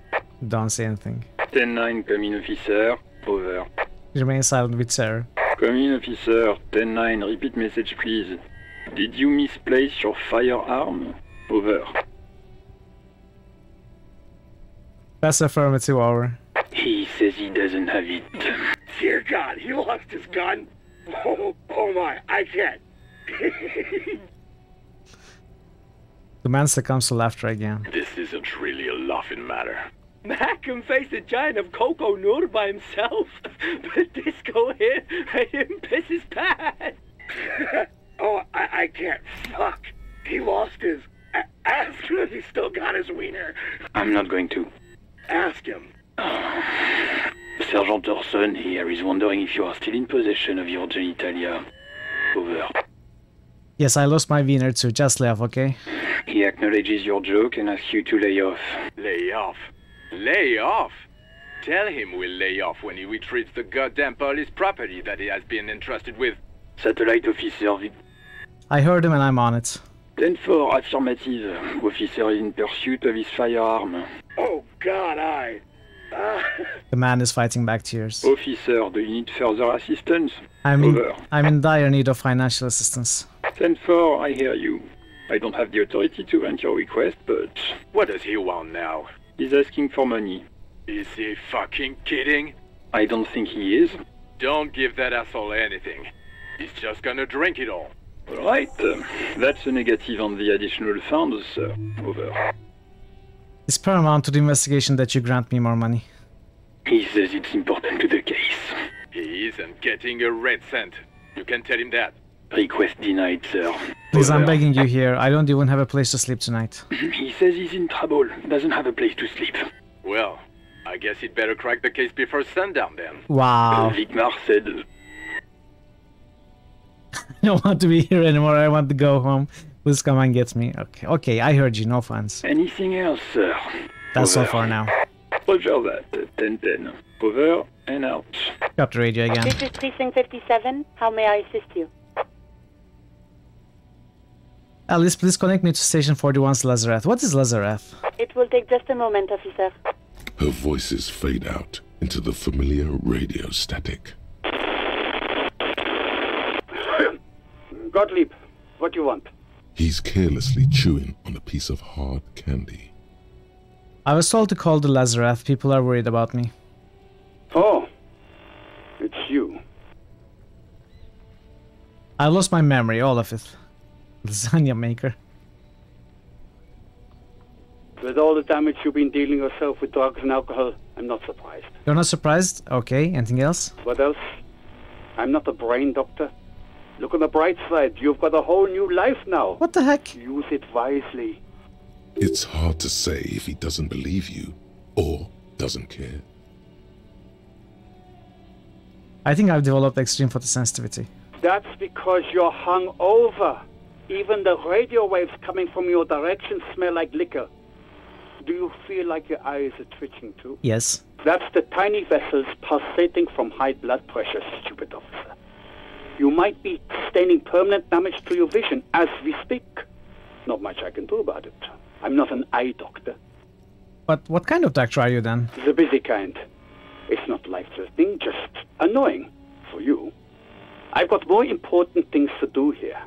Don't say anything. 10-9, come in, officer. Over. Remain silent with terror. Come in, officer. 10-9, repeat message please. Did you misplace your firearm? Over. That's affirmative, over. He says he doesn't have it. Dear God, he lost his gun? Oh my, I can't. The man succumbs to laughter again. This isn't really a laughing matter. Mac can face a giant of Coco Nur by himself, but Disco here made him piss his pants. Oh, I can't. Fuck. He lost his... Ask him if he's still got his wiener. I'm not going to. Ask him. Sergeant Orson here is wondering if you are still in possession of your genitalia. Over. Yes, I lost my wiener too. Just laugh, okay? He acknowledges your joke and asks you to lay off. Lay off? Lay off? Tell him we'll lay off when he retrieves the goddamn police property that he has been entrusted with. Satellite Officer I heard him and I'm on it. 10-4, affirmative. Officer is in pursuit of his firearm. Oh God, The man is fighting back tears. Officer, do you need further assistance? I'm Over. in dire need of financial assistance. 10-4, I hear you. I don't have the authority to grant your request, but... What does he want now? He's asking for money. Is he fucking kidding? I don't think he is. Don't give that asshole anything. He's just gonna drink it all. Alright, that's a negative on the additional funds, sir. Over. It's paramount to the investigation that you grant me more money. He says it's important to the case. He isn't getting a red cent. You can tell him that. Request denied, sir. Please, I'm begging you here. I don't even have a place to sleep tonight. He says he's in trouble. Doesn't have a place to sleep. Well, I guess he'd better crack the case before sundown then. Wow. Vikmar said... I don't want to be here anymore. I want to go home. Please come and get me. Okay, I heard you. No offense. Anything else, sir? That's Over. all for now. Roger that. 10-10. Over and out. Got the radio again. This is Precinct 57. How may I assist you? Alice, please connect me to Station 41's Lazareth. What is Lazareth? It will take just a moment, officer. Her voices fade out into the familiar radio static. Gottlieb, what do you want? He's carelessly chewing on a piece of hard candy. I was told to call the Lazareth. People are worried about me. Oh, it's you. I lost my memory, all of it. Lasagna maker. With all the damage you've been dealing yourself with drugs and alcohol, I'm not surprised. You're not surprised? Okay, anything else? What else? I'm not a brain doctor. Look on the bright side, you've got a whole new life now. What the heck? Use it wisely. It's hard to say if he doesn't believe you, or doesn't care. I think I've developed extreme photosensitivity. That's because you're hungover. Even the radio waves coming from your direction smell like liquor. Do you feel like your eyes are twitching too? Yes. That's the tiny vessels pulsating from high blood pressure, stupid officer. You might be sustaining permanent damage to your vision as we speak. Not much I can do about it. I'm not an eye doctor. But what kind of doctor are you then? The busy kind. It's not life-threatening, just annoying for you. I've got more important things to do here.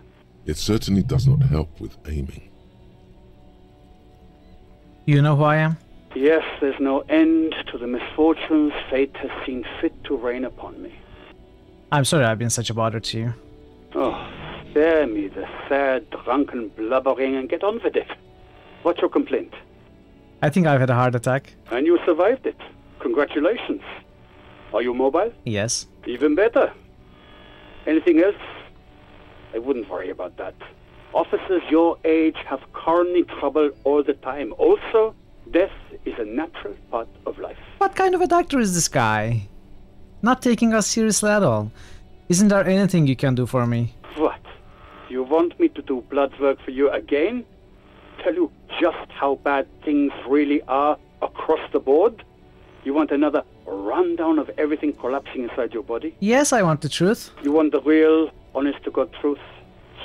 It certainly does not help with aiming. You know who I am? Yes, there's no end to the misfortunes fate has seen fit to rain upon me. I'm sorry I've been such a bother to you. Oh, spare me the sad, drunken blubbering and get on with it. What's your complaint? I think I've had a heart attack. And you survived it. Congratulations. Are you mobile? Yes. Even better. Anything else? I wouldn't worry about that. Officers your age have coronary trouble all the time. Also, death is a natural part of life. What kind of a doctor is this guy? Not taking us seriously at all. Isn't there anything you can do for me? What? You want me to do blood work for you again? Tell you just how bad things really are across the board? You want another rundown of everything collapsing inside your body? Yes, I want the truth. You want the real, honest-to-God truth?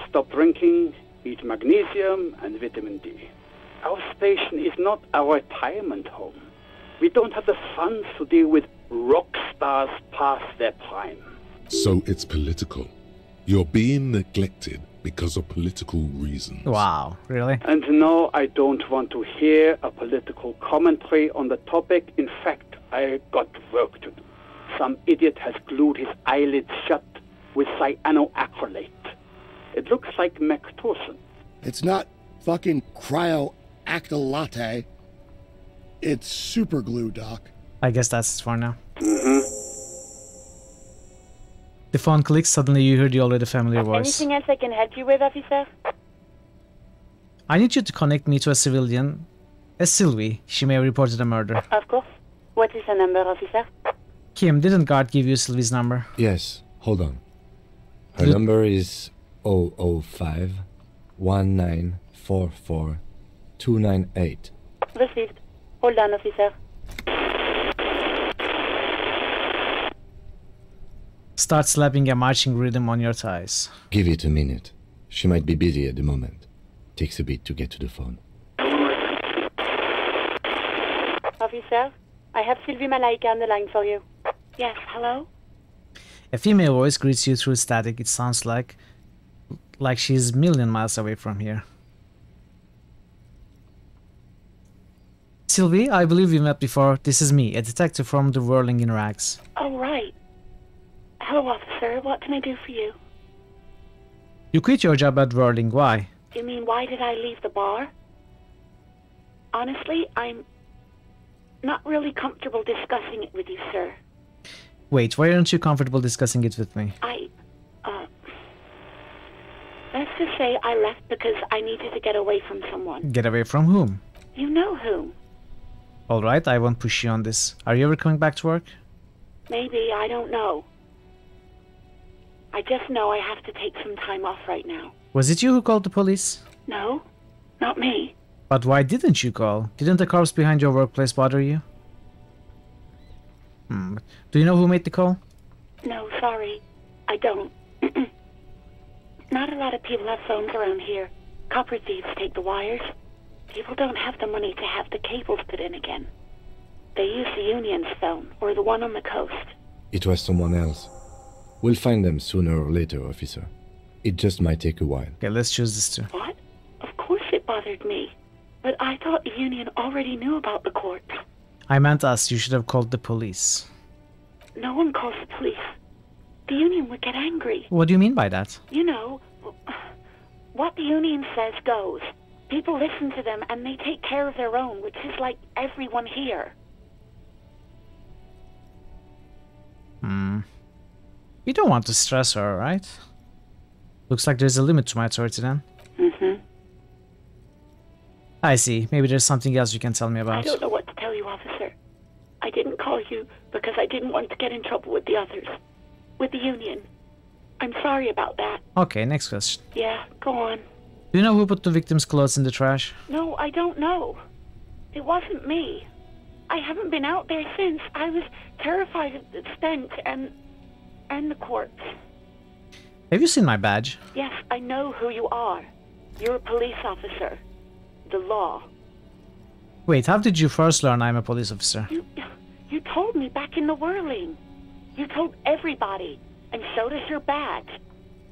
Stop drinking, eat magnesium and vitamin D. Our station is not a retirement home. We don't have the funds to deal with rock stars past their prime. So it's political. You're being neglected because of political reasons. Wow, really? And no, I don't want to hear a political commentary on the topic. In fact, I got work to do. Some idiot has glued his eyelids shut with cyanoacrylate. It looks like Mactorson. It's not fucking cryoacrylate. It's super glue, Doc. I guess that's it for now. Mm-hmm. The phone clicks, suddenly you hear the already familiar voice. Anything else I can help you with, officer? I need you to connect me to a civilian. A Sylvie. She may have reported a murder. Of course. What is her number, officer? Kim, didn't guard give you Sylvie's number? Yes, hold on. Her number is 005 1944 298. Received. Hold on, officer. Start slapping a marching rhythm on your thighs. Give it a minute. She might be busy at the moment. Takes a bit to get to the phone. Officer, I have Sylvie Malaika on the line for you. Yes, hello? A female voice greets you through static. It sounds like she's a million miles away from here. Sylvie, I believe we met before. This is me, a detective from the Whirling in Rags. Oh, right. Hello, officer. What can I do for you? You quit your job at Whirling. Why? You mean, why did I leave the bar? Honestly, I'm not really comfortable discussing it with you, sir. Wait, why aren't you comfortable discussing it with me? Let's just say I left because I needed to get away from someone. Get away from whom? You know whom. Alright, I won't push you on this. Are you ever coming back to work? Maybe, I don't know. I just know I have to take some time off right now. Was it you who called the police? No, not me. But why didn't you call? Didn't the cops behind your workplace bother you? Do you know who made the call? No, sorry. I don't. Not a lot of people have phones around here. Copper thieves take the wires. People don't have the money to have the cables put in again. They use the union's phone, or the one on the coast. It was someone else. We'll find them sooner or later, officer. It just might take a while. Okay, let's choose this too. What? what bothered me. But I thought the Union already knew about the corpse. I meant us. You should have called the police. No one calls the police. The Union would get angry. What do you mean by that? You know, what the Union says goes. People listen to them and they take care of their own, which is like everyone here. We don't want to stress her, right? Looks like there's a limit to my authority then. Mm-hmm. I see. Maybe there's something else you can tell me about. I don't know what to tell you, officer. I didn't call you because I didn't want to get in trouble with the others. With the Union. I'm sorry about that. Okay, next question. Yeah, go on. Do you know who put the victim's clothes in the trash? No, I don't know. It wasn't me. I haven't been out there since. I was terrified of the stench and the corpse. Have you seen my badge? Yes, I know who you are. You're a police officer. The law. Wait, how did you first learn I'm a police officer? You told me back in the whirling. You told everybody, and so does your badge.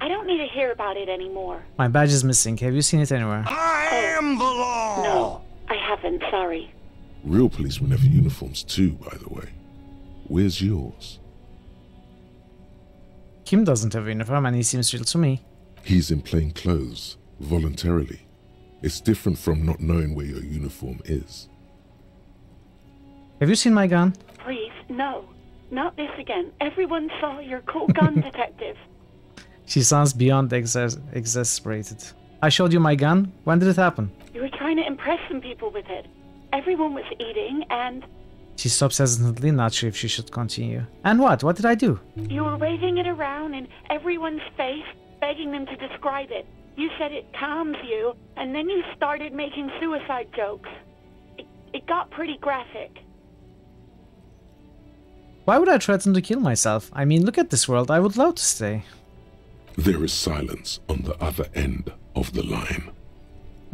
I don't need to hear about it anymore. My badge is missing. Have you seen it anywhere? I am the law! No, I haven't, sorry. Real policemen have uniforms too, by the way. Where's yours? Kim doesn't have a uniform and he seems real to me. He's in plain clothes, voluntarily. It's different from not knowing where your uniform is. Have you seen my gun? Please, no. Not this again. Everyone saw your cool gun, detective. She sounds beyond exasperated. I showed you my gun? When did it happen? You were trying to impress some people with it. Everyone was eating and... She stops hesitantly, not sure if she should continue. And what? What did I do? You were waving it around in everyone's face, begging them to describe it. You said it calms you, and then you started making suicide jokes. It got pretty graphic. Why would I threaten to kill myself? I mean, look at this world. I would love to stay. There is silence on the other end of the line.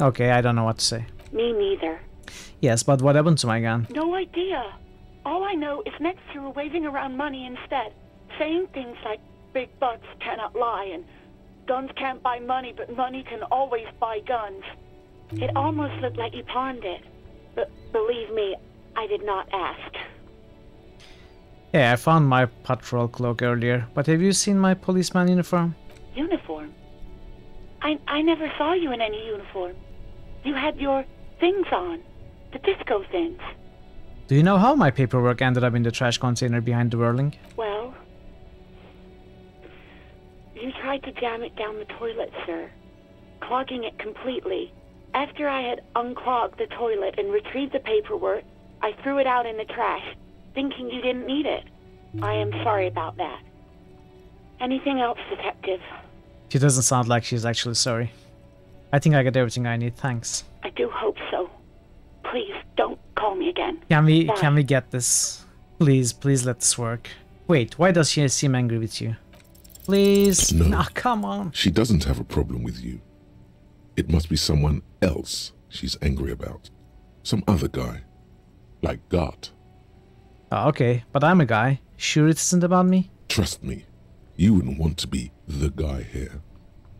Okay, I don't know what to say. Me neither. Yes, but what happened to my gun? No idea. All I know is next you were waving around money instead, saying things like big butts cannot lie and guns can't buy money, but money can always buy guns. It almost looked like you pawned it. But believe me, I did not ask. Yeah, I found my patrol cloak earlier, but have you seen my policeman uniform? Uniform? I never saw you in any uniform. You had your things on. The disco things. Do you know how my paperwork ended up in the trash container behind the whirling? Well, you tried to jam it down the toilet, sir, clogging it completely. After I had unclogged the toilet and retrieved the paperwork, I threw it out in the trash, thinking you didn't need it. I am sorry about that. Anything else, detective? She doesn't sound like she's actually sorry. I think I got everything I need, thanks. I do hope so. Please, don't call me again. Can we Bye. get this? Please let this work. Wait, why does she seem angry with you? Please? No. Nah, come on. She doesn't have a problem with you. It must be someone else she's angry about. Some other guy. Like Gart. Oh, okay, but I'm a guy. Sure it isn't about me? Trust me, you wouldn't want to be the guy here.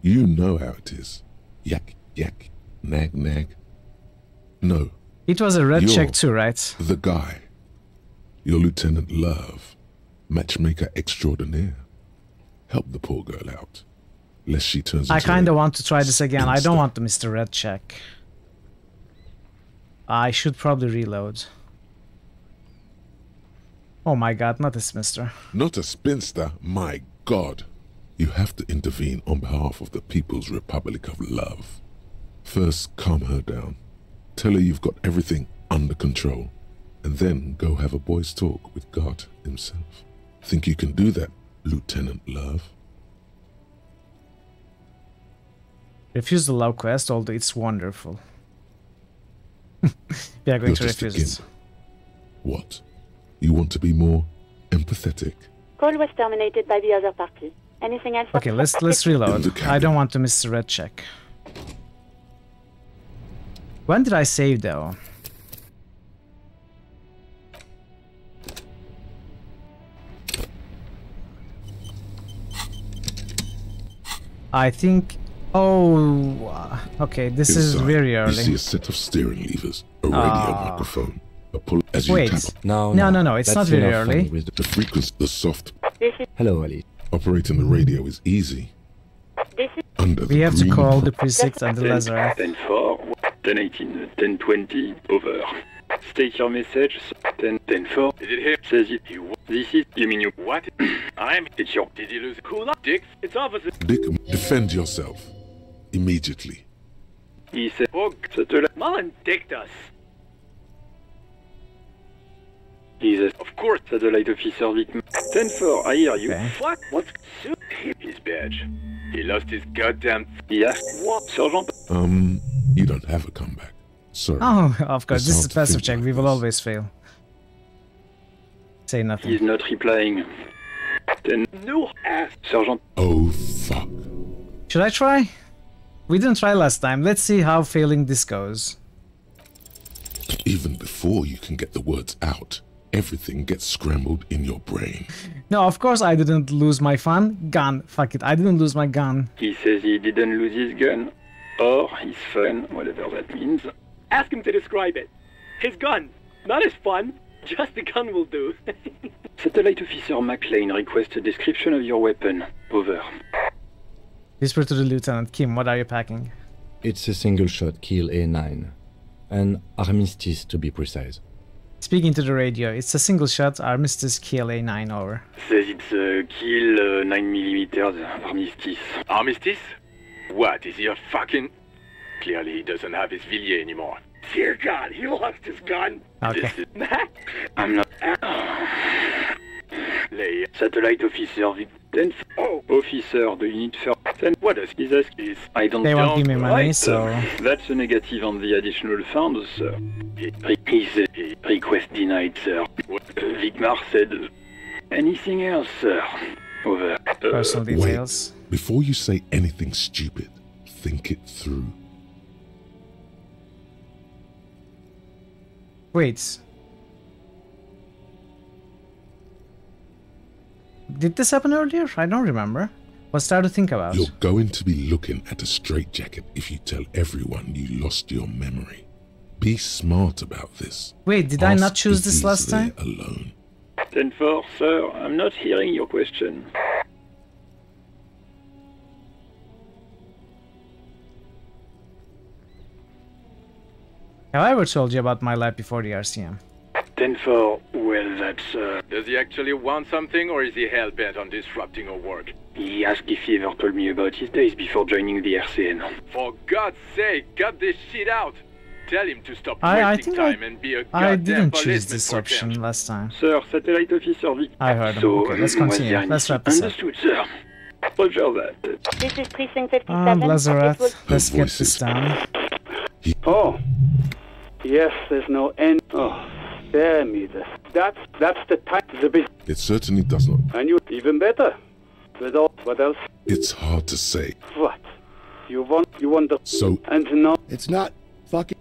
You know how it is. Yak, yak, nag, nag. No. It was a red You're check too, right? the guy. You're Lieutenant Love, matchmaker extraordinaire. Help the poor girl out, lest she turns into I kinda a want to try this again. I spinster. don't want to miss the red check. I should probably reload. Oh my god, not this mister. Not a spinster, my God. You have to intervene on behalf of the People's Republic of Love. First, calm her down. Tell her you've got everything under control. And then go have a boys' talk with God himself. Think you can do that, Lieutenant Love? Refuse the love quest, although it's wonderful. We are going You're to just a refuse it. gimp. What? You want to be more empathetic? Call was terminated by the other party. Anything else? Okay, let's reload. I don't want to miss the red check. When did I save though? I think Oh, okay. This is Inside, very you early. see a set of steering levers, a radio microphone, a pull as you Wait. tap. No, it's not very early. With the frequency, the soft. Hello, Ali. Operating the radio is easy. Under We the have to green call the box. precinct and the laser. 10-4, 10-18, 10-20, over. State your message. 10-4. Is it him? Says it. This is. You mean you? What? It's your. Did you lose? Cool up, Dick. It's officer. Dick, defend yourself. Immediately. He said. Oh, Satellite. Mullen dicked us. He's a. Of course. Satellite officer victim. 10-4, I hear you. What? What's his badge? He lost his goddamn. Yes. What? Sergeant? You don't have a comeback. Sorry. Oh, of course. It's This hard is to passive think check. like We will this. always fail. Say nothing. He's not replying. 10. No ass. Sergeant. Oh, fuck. Should I try? We didn't try last time. Let's see how failing this goes. Even before you can get the words out, everything gets scrambled in your brain. No, of course I didn't lose my gun. Fuck it. I didn't lose my gun. He says he didn't lose his gun. Or his fun, whatever that means. Ask him to describe it. His gun. Not his fun. Just the gun will do. Satellite Officer McLean requests a description of your weapon. Over. Whisper to the Lieutenant. Kim, what are you packing? It's a single-shot kill A9. An armistice, to be precise. Speaking to the radio, it's a single shot Armistice kill A9 over. Says it's a kill 9mm armistice. Armistice? What, is he a fucking... Clearly he doesn't have his Villiers anymore. Dear God, he lost his gun. Okay. I'm not... Lay. Satellite Officer Victim. Oh, Officer, do you need for... Then what does he ask is... I don't... They won't give me money, Right, so... That's a negative on the additional funds, sir. His request denied, sir. Vigmar said... Anything else, sir? Over. Personal details. Wait. Before you say anything stupid, think it through. Wait. Did this happen earlier? I don't remember. What's there to think about? You're going to be looking at a straitjacket if you tell everyone you lost your memory. Be smart about this. Wait, did I not Ask choose if this he's last time? there alone. 10-4, sir. I'm not hearing your question. Have I ever told you about my life before the RCM? 10-4, well, that's, Does he actually want something, or is he hell-bent on disrupting our work? He asked if he ever told me about his days before joining the RCN. For God's sake, cut this shit out! Tell him to stop I wasting think time and be a I goddamn didn't choose policeman this for option change. last time. Sir, Satellite Officer Vic. I heard him. So, Okay, let's was continue. there Let's wrap anything- this up. Understood, sir. Roger that. This is Precinct 57. Lazarette, let's get this done. Oh. Yes, there's no end. Oh, damn me. That's the time. It certainly does not. And you even better. What else? It's hard to say. What? You want the... So... And no... It's not fucking...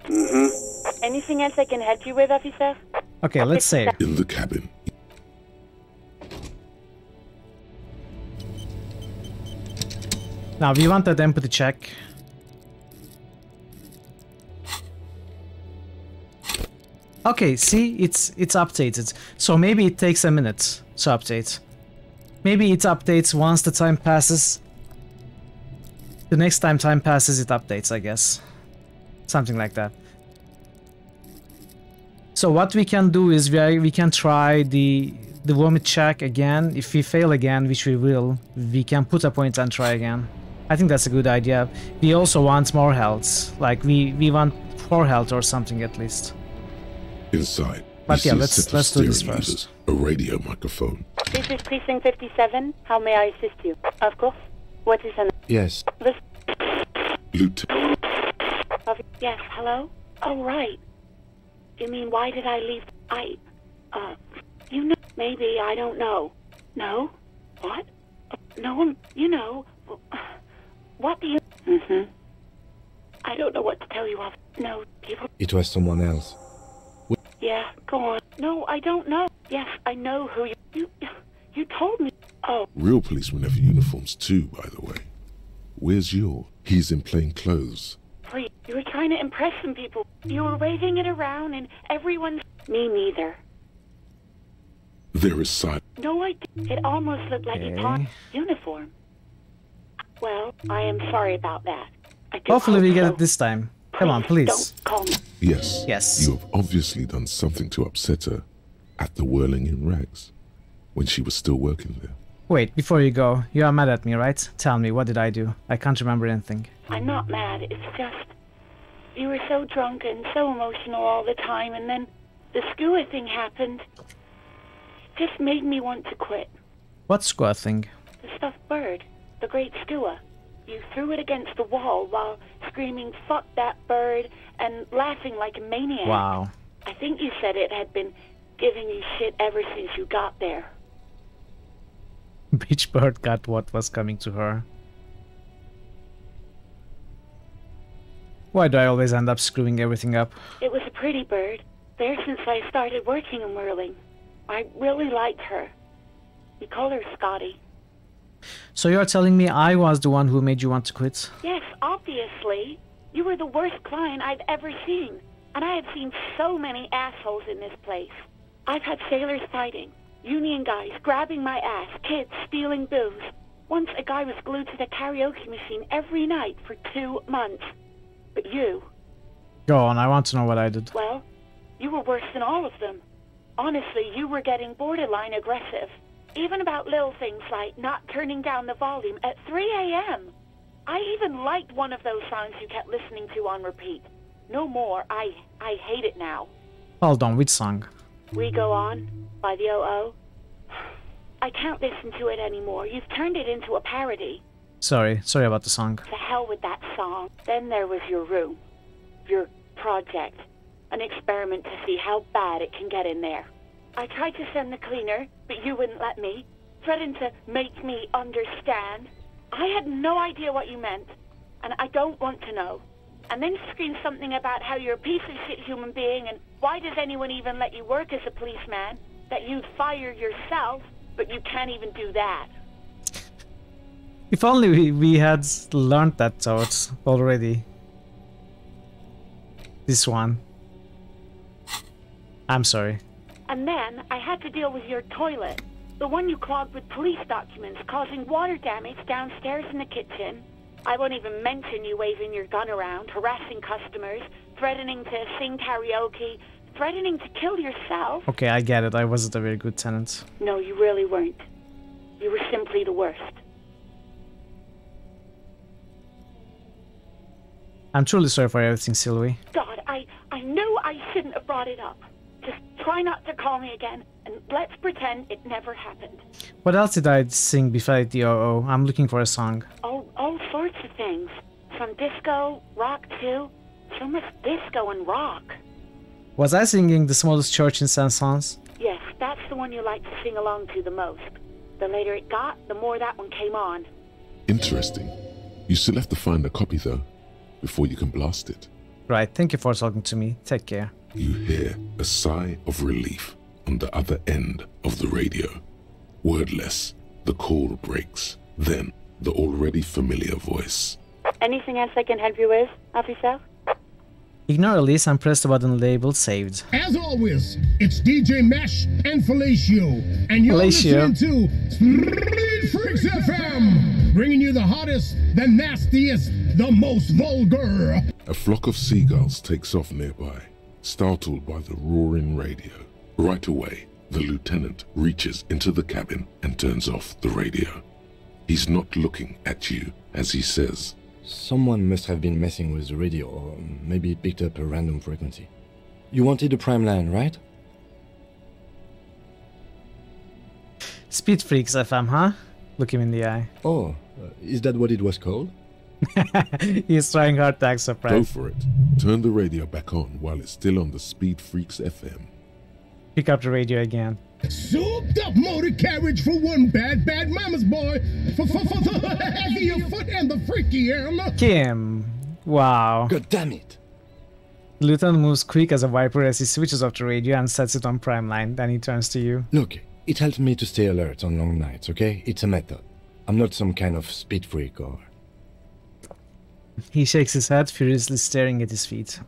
Anything else I can help you with, officer? Okay, let's save. In the cabin. Now, we want that empathy check. Okay, see, it's updated. So maybe it takes a minute to update. Maybe it updates once the time passes. The next time passes, it updates, I guess. Something like that. So what we can do is we can try the vomit check again. If we fail again, which we will, we can put a point and try again. I think that's a good idea. We also want more health. Like we want 4 health or something at least. Inside. But you yeah, see a set of let's do this steering first. levers, a radio microphone. This is Precinct 57. How may I assist you? Of course. What is an... Yes. This... Lieutenant. Yes, hello? Oh, right. You mean, why did I leave? You know, maybe, I don't know. No? What? No one, you know. What do you... I don't know what to tell you of. No, people... It was someone else. Yeah, go on. No, I don't know. Yes, I know who you told me. Oh. Real policemen have uniforms too, by the way. where's your? He's in plain clothes. Please, you were trying to impress some people. You were waving it around and everyone's... Me neither. There is silence. No, it almost looked like you pawned uniform. Well, I am sorry about that. Hopefully we get it this time. Come on, please. Don't call me. Yes. Yes. You have obviously done something to upset her at the Whirling in Rags when she was still working there. Wait, before you go, you are mad at me, right? Tell me, what did I do? I can't remember anything. I'm not mad, it's just... You were so drunk and so emotional all the time, and then the skua thing happened. It just made me want to quit. What skua thing? The stuffed bird. The great skua. You threw it against the wall while screaming, "Fuck that bird," and laughing like a maniac. Wow. I think you said it had been giving you shit ever since you got there. Bitch bird got what was coming to her. Why do I always end up screwing everything up? It was a pretty bird. There since I started working in Whirling. I really liked her. We call her Scotty. So you're telling me I was the one who made you want to quit? Yes, obviously. You were the worst client I've ever seen. And I have seen so many assholes in this place. I've had sailors fighting, union guys grabbing my ass, kids stealing booze. Once a guy was glued to the karaoke machine every night for 2 months. But you... Go on, I want to know what I did. Well, you were worse than all of them. Honestly, you were getting borderline aggressive. Even about little things like not turning down the volume at 3 a.m. I even liked one of those songs you kept listening to on repeat. No more. I hate it now. Hold on, which song? We Go On by the O.O. I can't listen to it anymore. You've turned it into a parody. Sorry about the song. To hell with that song. Then there was your room. Your project. An experiment to see how bad it can get in there. I tried to send the cleaner, but you wouldn't let me. Threatened to make me understand. I had no idea what you meant, and I don't want to know. And then screamed something about how you're a piece of shit human being, and why does anyone even let you work as a policeman? That you'd fire yourself, but you can't even do that. If only we had learned that thought already. This one. I'm sorry. And then I had to deal with your toilet. The one you clogged with police documents, causing water damage downstairs in the kitchen. I won't even mention you waving your gun around, harassing customers, threatening to sing karaoke, threatening to kill yourself. Okay, I get it. I wasn't a very good tenant. No, you really weren't. You were simply the worst. I'm truly sorry for everything, Sylvie. God, I knew I shouldn't have brought it up. Just try not to call me again, and let's pretend it never happened. What else did I sing besides the O.O.? I'm looking for a song. All sorts of things. From disco, rock too. So much disco and rock. Was I singing The Smallest Church in Saint-Saëns? Yes, that's the one you like to sing along to the most. The later it got, the more that one came on. Interesting. You still have to find a copy though, before you can blast it. Right, thank you for talking to me. Take care. You hear a sigh of relief on the other end of the radio. Wordless, the call breaks. Then, the already familiar voice. Anything else I can help you with, officer? Ignore Elise and press the button labeled saved. As always, it's DJ Mesh and Fellatio, and you're listening to Street Freaks FM, bringing you the hottest, the nastiest, the most vulgar. A flock of seagulls takes off nearby, startled by the roaring radio. Right away, the lieutenant reaches into the cabin and turns off the radio. He's not looking at you as he says, "Someone must have been messing with the radio, or maybe it picked up a random frequency. You wanted a prime line, right?" Speed Freaks FM, huh? Look him in the eye. Oh, is that what it was called? He's trying hard to act surprised. Go for it. Turn the radio back on while it's still on the Speed Freaks FM. Pick up the radio again. Souped up motor carriage for one bad mama's boy. For the heavier foot and the freakier. Kim. Wow. God damn it. Lieutenant moves quick as a viper as he switches off the radio and sets it on prime line. Then he turns to you. Look, it helps me to stay alert on long nights, okay? It's a method. I'm not some kind of speed freak or... He shakes his head, furiously staring at his feet.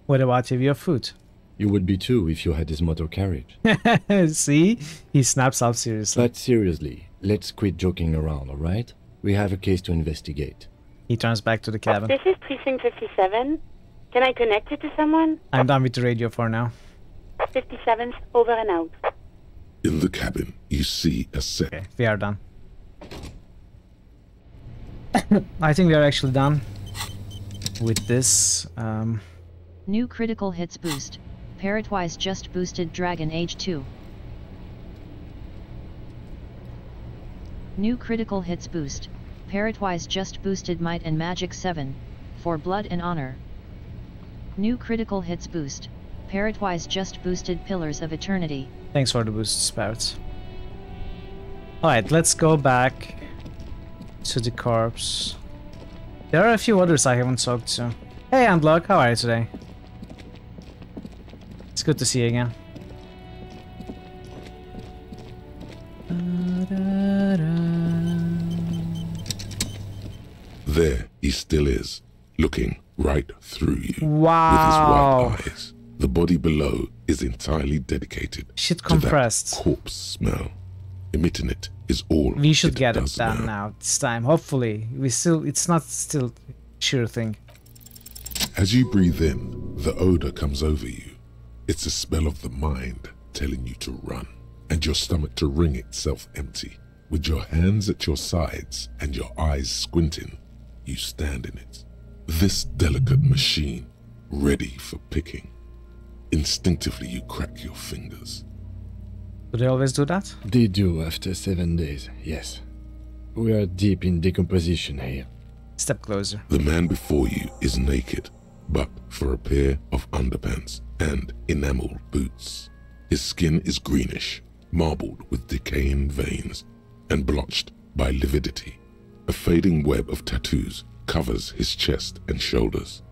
What about your food? You would be too if you had his motor carriage. See? He snaps up seriously. But seriously, let's quit joking around, alright? We have a case to investigate. He turns back to the cabin. This is Precinct 57. Can I connect you to someone? I'm done with the radio for now. 57's over and out. In the cabin, you see a set. Okay, we are done. I think we are actually done with this. New critical hits boost. Parrotwise just boosted Dragon Age 2. New critical hits boost. Parrotwise just boosted Might and Magic 7, for Blood and Honor. New critical hits boost. Parrotwise just boosted Pillars of Eternity. Thanks for the boost, Parrots. Alright, let's go back to the corpse. There are a few others I haven't talked to. Hey Unblock, how are you today? It's good to see you again. There he still is, looking right through you. Wow. With his white eyes. The body below is entirely dedicated Shit to compressed. that corpse smell. Emitting it is all We should it get it does done now this time. Hopefully. It's not still sure thing. As you breathe in, the odor comes over you. It's a smell of the mind telling you to run, and your stomach to wring itself empty. With your hands at your sides and your eyes squinting, you stand in it. This delicate machine, ready for picking. Instinctively you crack your fingers. Do they always do that? They do after 7 days, yes. We are deep in decomposition here. Step closer. The man before you is naked, but for a pair of underpants and enameled boots. His skin is greenish, marbled with decaying veins, and blotched by lividity. A fading web of tattoos covers his chest and shoulders.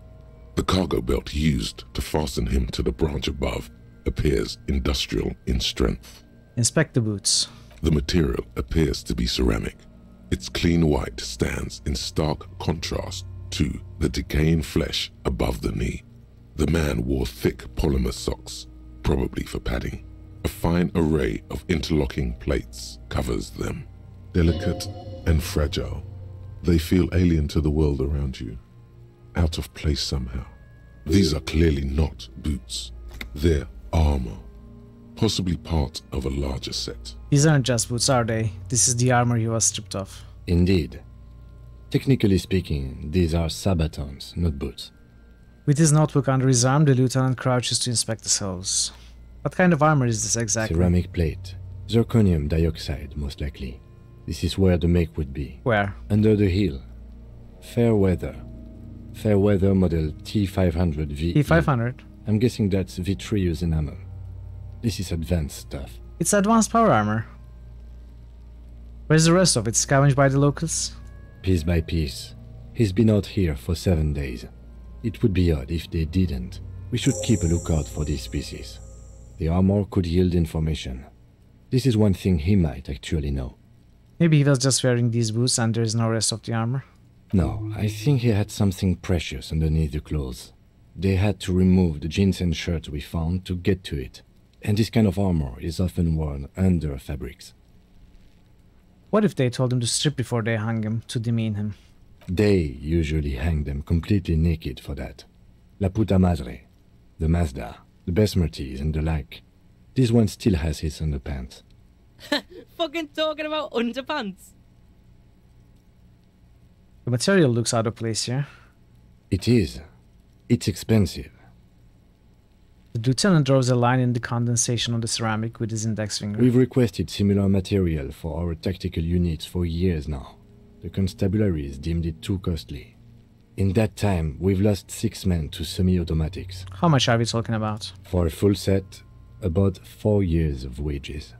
The cargo belt used to fasten him to the branch above appears industrial in strength. Inspect the boots. The material appears to be ceramic. Its clean white stands in stark contrast to the decaying flesh above the knee. The man wore thick polymer socks, probably for padding. A fine array of interlocking plates covers them. Delicate and fragile, they feel alien to the world around you, out of place somehow. These are clearly not boots. They're armor, possibly part of a larger set. These aren't just boots, are they? This is the armor he was stripped of. Indeed. Technically speaking, these are sabatons, not boots. With his notebook under his arm, the lieutenant crouches to inspect the cells. What kind of armor is this exactly? Ceramic plate. Zirconium dioxide, most likely. This is where the make would be. Where? Under the hill. Fair weather. Fair weather model T500 V. T500? I'm guessing that's vitreous enamel. This is advanced stuff. It's advanced power armor. Where's the rest of it? Scavenged by the locals? Piece by piece. He's been out here for 7 days. It would be odd if they didn't. We should keep a lookout for these species. The armor could yield information. This is one thing he might actually know. Maybe he was just wearing these boots and there's no rest of the armor. No, I think he had something precious underneath the clothes. They had to remove the jeans and shirt we found to get to it. And this kind of armor is often worn under fabrics. What if they told him to strip before they hung him, to demean him? They usually hang them completely naked for that. La puta madre, the Mazda, the Besmerties and the like. This one still has his underpants. Fucking talking about underpants. The material looks out of place here. It is. It's expensive. The lieutenant draws a line in the condensation on the ceramic with his index finger. We've requested similar material for our tactical units for years now. The constabularies deemed it too costly. In that time, we've lost 6 men to semi-automatics. How much are we talking about? For a full set, about 4 years of wages.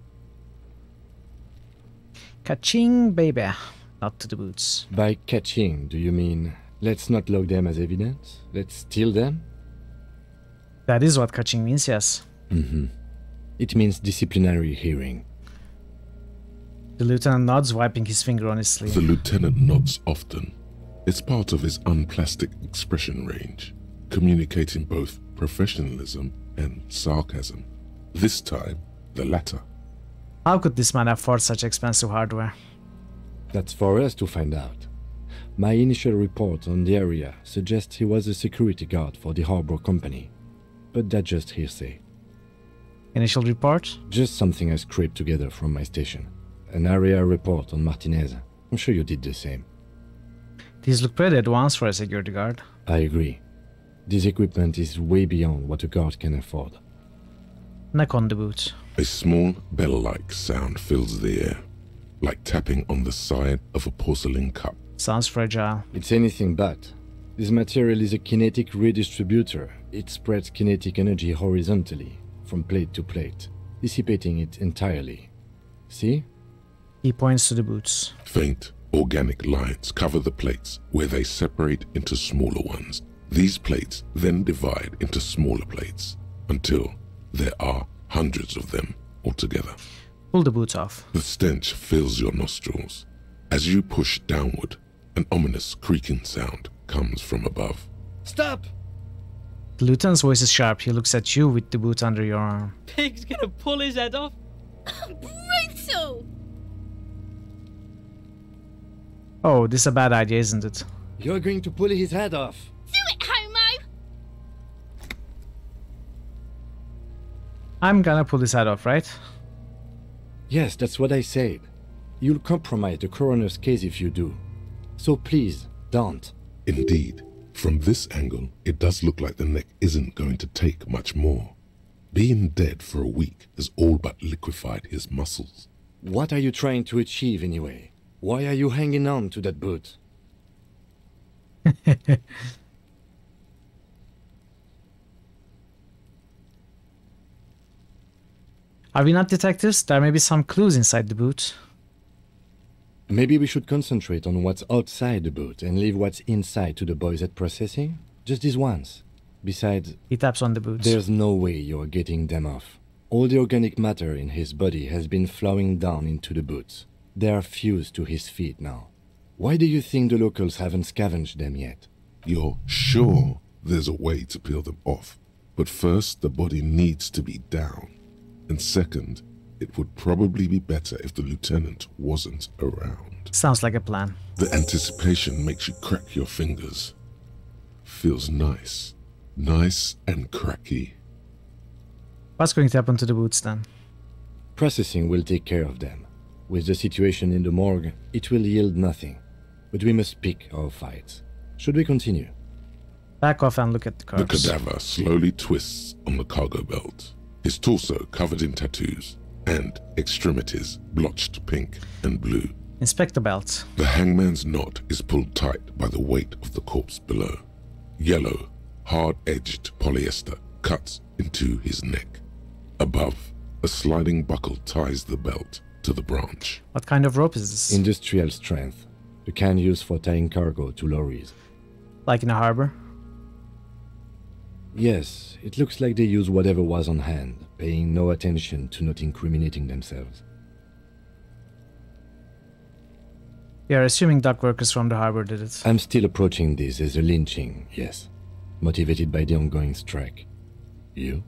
Ka-ching, baby. Not to the boots. By catching, do you mean let's not log them as evidence? Let's steal them? That is what catching means, yes. Mm-hmm. It means disciplinary hearing. The lieutenant nods, wiping his finger on his sleeve. The lieutenant nods often. It's part of his unplastic expression range, communicating both professionalism and sarcasm. This time, the latter. How could this man afford such expensive hardware? That's for us to find out. My initial report on the area suggests he was a security guard for the harbor company, but that's just hearsay. Initial report? Just something I scraped together from my station. An area report on Martinez. I'm sure you did the same. These look pretty advanced for a security guard. I agree. This equipment is way beyond what a guard can afford. Knock on the boot. A small bell-like sound fills the air, like tapping on the side of a porcelain cup. Sounds fragile. It's anything but. This material is a kinetic redistributor. It spreads kinetic energy horizontally, from plate to plate, dissipating it entirely. See? He points to the boots. Faint, organic lines cover the plates, where they separate into smaller ones. These plates then divide into smaller plates, until there are hundreds of them altogether. Pull the boots off. The stench fills your nostrils. As you push downward, an ominous creaking sound comes from above. Stop! The lieutenant's voice is sharp. He looks at you with the boot under your arm. Pig's gonna pull his head off. Brutal! Oh, this is a bad idea, isn't it? You're going to pull his head off. Do it, homo! I'm gonna pull his head off, right? Yes, that's what I said. You'll compromise the coroner's case if you do. So please, don't. Indeed, from this angle, it does look like the neck isn't going to take much more. Being dead for a week has all but liquefied his muscles. What are you trying to achieve anyway? Why are you hanging on to that boot? Are we not detectives? There may be some clues inside the boot. Maybe we should concentrate on what's outside the boot and leave what's inside to the boys at processing? Just this once. Besides, he taps on the boots. There's no way you're getting them off. All the organic matter in his body has been flowing down into the boots. They are fused to his feet now. Why do you think the locals haven't scavenged them yet? You're sure there's a way to peel them off, but first the body needs to be down. And second, it would probably be better if the lieutenant wasn't around. Sounds like a plan. The anticipation makes you crack your fingers. Feels nice. Nice and cracky. What's going to happen to the boots then? Processing will take care of them. With the situation in the morgue, it will yield nothing. But we must pick our fights. Should we continue? Back off and look at the corpse. The cadaver slowly twists on the cargo belt. His torso covered in tattoos, and extremities blotched pink and blue. Inspect the belt. The hangman's knot is pulled tight by the weight of the corpse below. Yellow, hard-edged polyester cuts into his neck. Above, a sliding buckle ties the belt to the branch. What kind of rope is this? Industrial strength. The kind used for tying cargo to lorries. Like in a harbor? Yes, it looks like they use whatever was on hand, paying no attention to not incriminating themselves. We are assuming dock workers from the harbor did it. I'm still approaching this as a lynching, yes. Motivated by the ongoing strike. You?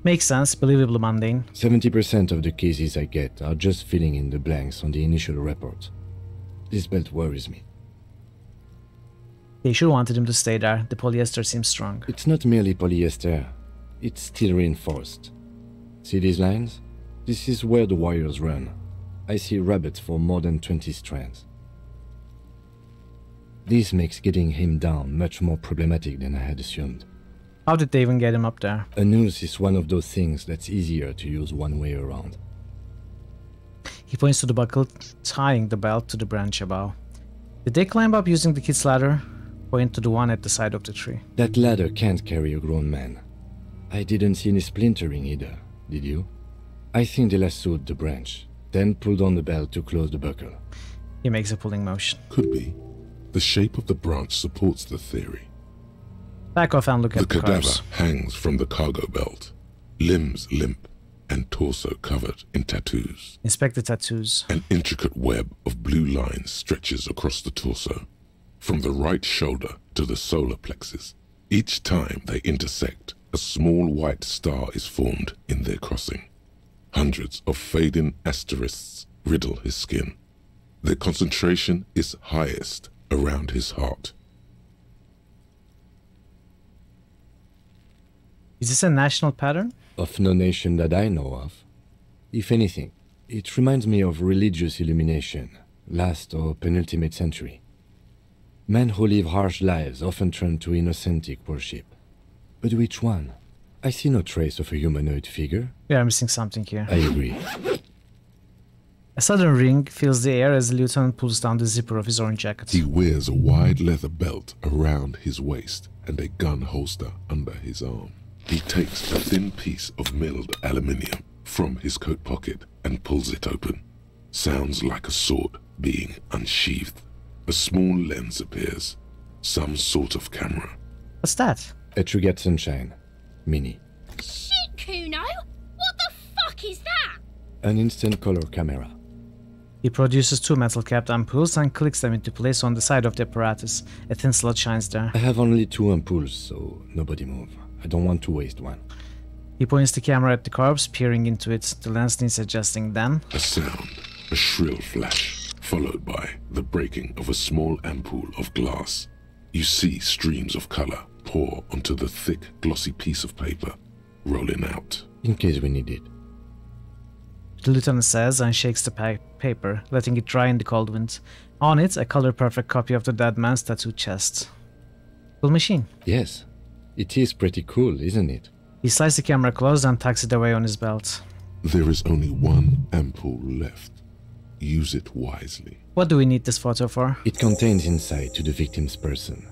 Makes sense, believably mundane. 70% of the cases I get are just filling in the blanks on the initial report. This belt worries me. They should wanted him to stay there. The polyester seems strong. It's not merely polyester. It's steel reinforced. See these lines? This is where the wires run. I see rabbits for more than 20 strands. This makes getting him down much more problematic than I had assumed. How did they even get him up there? A noose is one of those things that's easier to use one way around. He points to the buckle, tying the belt to the branch above. Did they climb up using the kid's ladder? Point to the one at the side of the tree. That ladder can't carry a grown man. I didn't see any splintering either, did you? I think they lassoed the branch, then pulled on the belt to close the buckle. He makes a pulling motion. Could be. The shape of the branch supports the theory. Back off and look at the cadaver corpse. hangs from the cargo belt, limbs limp, and torso covered in tattoos. Inspect the tattoos. An intricate web of blue lines stretches across the torso, from the right shoulder to the solar plexus. Each time they intersect, a small white star is formed in their crossing. Hundreds of fading asterisks riddle his skin. Their concentration is highest around his heart. Is this a national pattern? Of no nation that I know of. If anything, it reminds me of religious illumination, last or penultimate century. Men who live harsh lives often turn to innocentic worship. But which one? I see no trace of a humanoid figure. We are missing something here. I agree. A sudden ring fills the air as the lieutenant pulls down the zipper of his orange jacket. He wears a wide leather belt around his waist and a gun holster under his arm. He takes a thin piece of milled aluminium from his coat pocket and pulls it open. Sounds like a sword being unsheathed. A small lens appears. Some sort of camera. What's that? A Trigger Sunshine. Mini. Shit, Kuno! What the fuck is that? An instant color camera. He produces two metal capped ampoules and clicks them into place on the side of the apparatus. A thin slot shines there. I have only 2 ampoules, so nobody move. I don't want to waste one. He points the camera at the corpse, peering into it. The lens needs adjusting then. A sound, a shrill flash, followed by the breaking of a small ampoule of glass. You see streams of color pour onto the thick, glossy piece of paper, rolling out. In case we need it. The lieutenant says and shakes the paper, letting it dry in the cold wind. On it, a color-perfect copy of the dead man's tattooed chest. Cool machine. Yes. It is pretty cool, isn't it? He slides the camera closed and tucks it away on his belt. There is only one ampoule left. Use it wisely. What do we need this photo for? It contains insight to the victim's person.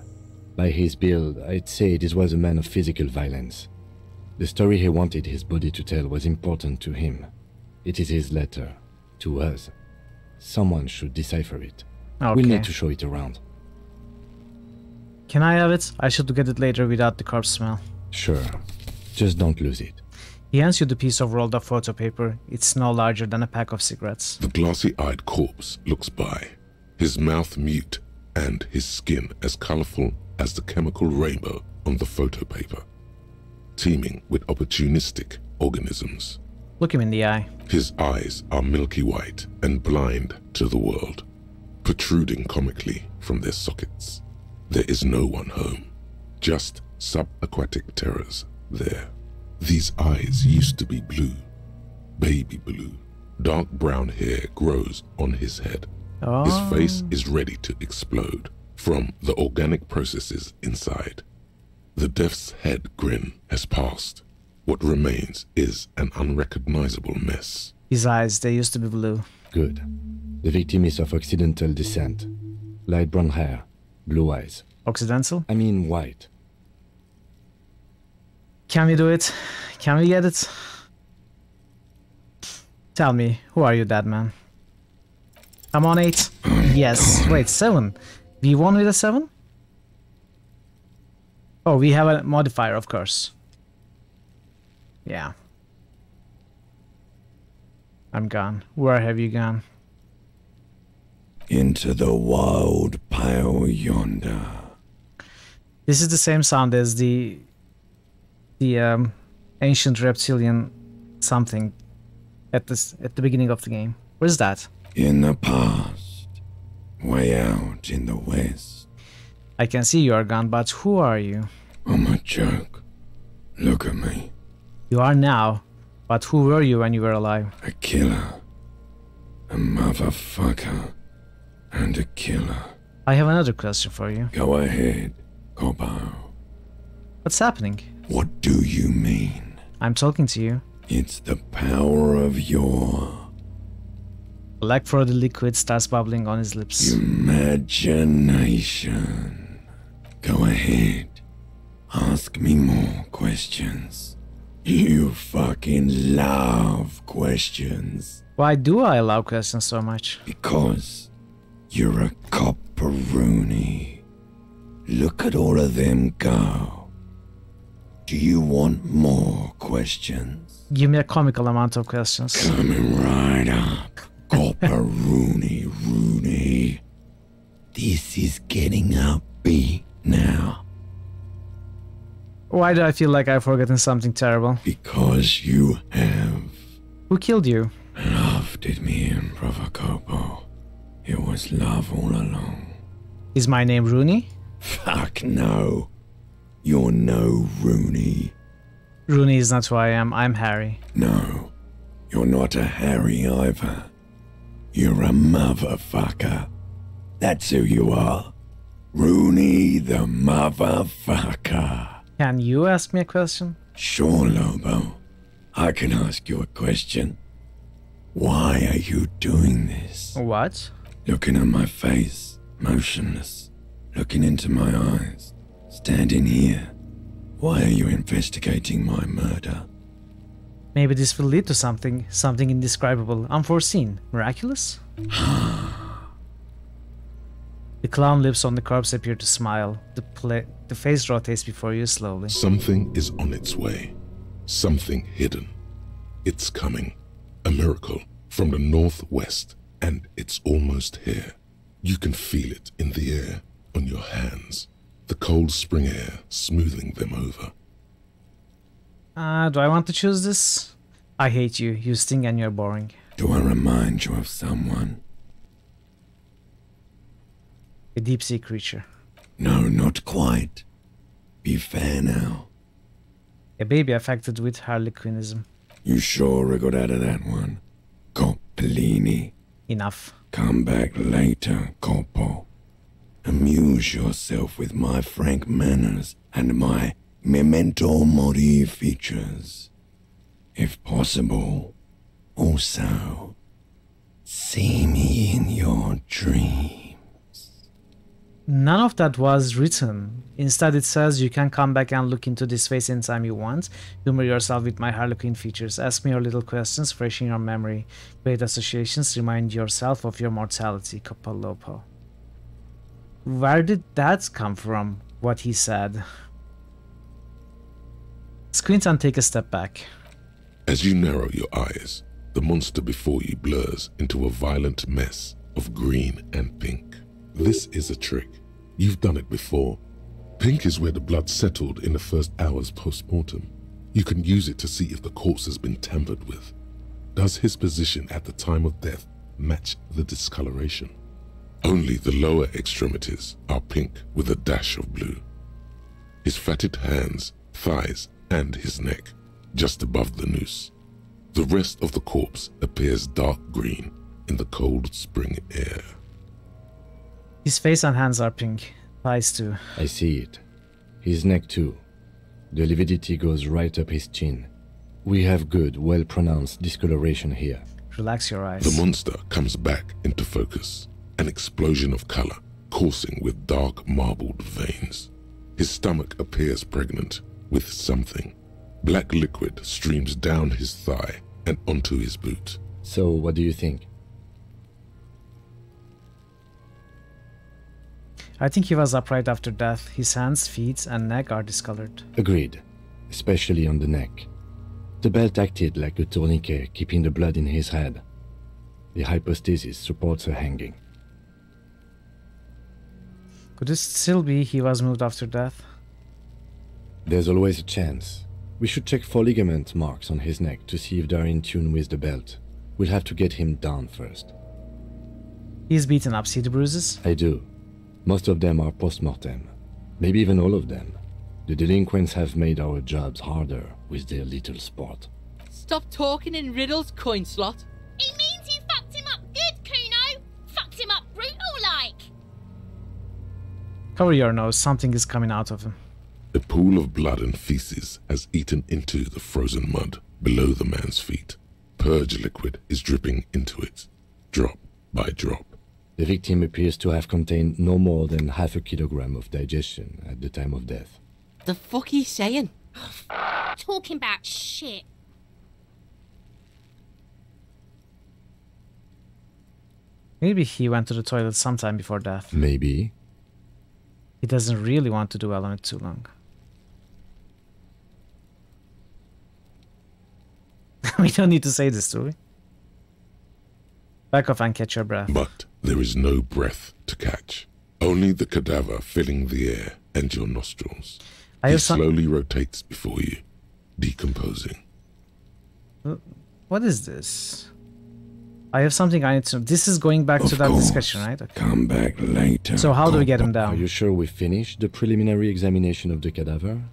By his build, I'd say this was a man of physical violence. The story he wanted his body to tell was important to him. It is his letter. To us. Someone should decipher it. Okay. We'll need to show it around. Can I have it? I should get it later without the corpse smell. Sure. Just don't lose it. He hands you the piece of rolled up photo paper. It's no larger than a pack of cigarettes. The glossy-eyed corpse looks by, his mouth mute and his skin as colorful as the chemical rainbow on the photo paper, teeming with opportunistic organisms. Look him in the eye. His eyes are milky white and blind to the world, protruding comically from their sockets. There is no one home, just subaquatic terrors there. These eyes used to be blue, baby blue. Dark brown hair grows on his head. Oh. His face is ready to explode from the organic processes inside. The death's head grin has passed. What remains is an unrecognizable mess. His eyes, they used to be blue. Good. The victim is of Occidental descent. Light brown hair, blue eyes. Occidental? I mean white. Can we do it? Can we get it? Tell me, who are you, dead man? Come on, 8. Yes. Wait, 7. We won with a 7? Oh, we have a modifier, of course. Yeah. I'm gone. Where have you gone? Into the wild pale yonder. This is the same sound as the ancient reptilian something at the beginning of the game. Where's that? In the past, way out in the west. I can see you are gone, but who are you? I'm a joke. Look at me. You are now, but who were you when you were alive? A killer. A motherfucker. And a killer. I have another question for you. Go ahead, Cobbo. What's happening? What do you mean? I'm talking to you. It's the power of your... Black frothy liquid starts bubbling on his lips. Imagination. Go ahead. Ask me more questions. You fucking love questions. Why do I love questions so much? Because you're a copperoonie. Look at all of them go. Do you want more questions? Give me a comical amount of questions. Coming right up. Copper Rooney. This is getting upbeat now. Why do I feel like I've forgotten something terrible? Because you have. Who killed you? Love did me in, Provocopo. It was love all along. Is my name Rooney? Fuck no. You're no Rooney. Rooney is not who I am. I'm Harry. No. You're not a Harry either. You're a motherfucker. That's who you are. Rooney the motherfucker. Can you ask me a question? Sure, Lobo. I can ask you a question. Why are you doing this? What? Looking at my face, motionless, looking into my eyes, standing here. Why are you investigating my murder? Maybe this will lead to something indescribable, unforeseen, miraculous? The clown lips on the corpse appear to smile. The face rotates before you slowly. Something is on its way. Something hidden. It's coming. A miracle from the northwest, and it's almost here. You can feel it in the air, on your hands. The cold spring air smoothing them over. Do I want to choose this? I hate you. You sting and you're boring. Do I remind you of someone? A deep sea creature. No, not quite. Be fair now. A baby affected with harlequinism. You sure got out of that one? Coppellini. Enough. Come back later, Coppo. Amuse yourself with my frank manners and my memento mori features. If possible, also, see me in your dreams. None of that was written. Instead, it says you can come back and look into this face anytime you want. Humor yourself with my harlequin features. Ask me your little questions, freshen your memory. Create associations, remind yourself of your mortality. Copalopo. Where did that come from? What he said. Squint and take a step back. As you narrow your eyes, the monster before you blurs into a violent mess of green and pink. This is a trick. You've done it before. Pink is where the blood settled in the first hours post-mortem. You can use it to see if the corpse has been tampered with. Does his position at the time of death match the discoloration? Only the lower extremities are pink with a dash of blue. His fatted hands, thighs, and his neck, just above the noose. The rest of the corpse appears dark green in the cold spring air. His face and hands are pink. Thighs too. I see it. His neck too. The lividity goes right up his chin. We have good, well-pronounced discoloration here. Relax your eyes. The monster comes back into focus. An explosion of color, coursing with dark marbled veins. His stomach appears pregnant with something. Black liquid streams down his thigh and onto his boot. So, what do you think? I think he was upright after death. His hands, feet, and neck are discolored. Agreed, especially on the neck. The belt acted like a tourniquet, keeping the blood in his head. The hypostasis supports a hanging. Could it still be he was moved after death? There's always a chance. We should check for ligament marks on his neck to see if they're in tune with the belt. We'll have to get him down first. He's beaten up. See the bruises? I do. Most of them are post-mortem. Maybe even all of them. The delinquents have made our jobs harder with their little sport. Stop talking in riddles, coin slot. It means you fucked him up good, Kuno. Fucked him up brutal like. Cover your nose. Something is coming out of him. A pool of blood and feces has eaten into the frozen mud below the man's feet. Purge liquid is dripping into it, drop by drop. The victim appears to have contained no more than half a kilogram of digestion at the time of death. The fuck he's saying? Talking about shit. Maybe he went to the toilet sometime before death. Maybe. He doesn't really want to dwell on it too long. We don't need to say this, do we? Back off and catch your breath. But there is no breath to catch. Only the cadaver filling the air and your nostrils. He slowly rotates before you, decomposing. What is this? I have something I need to know. This is going back to that discussion, right? Okay. Come back later. So how do we get him down? Are you sure we finished the preliminary examination of the cadaver?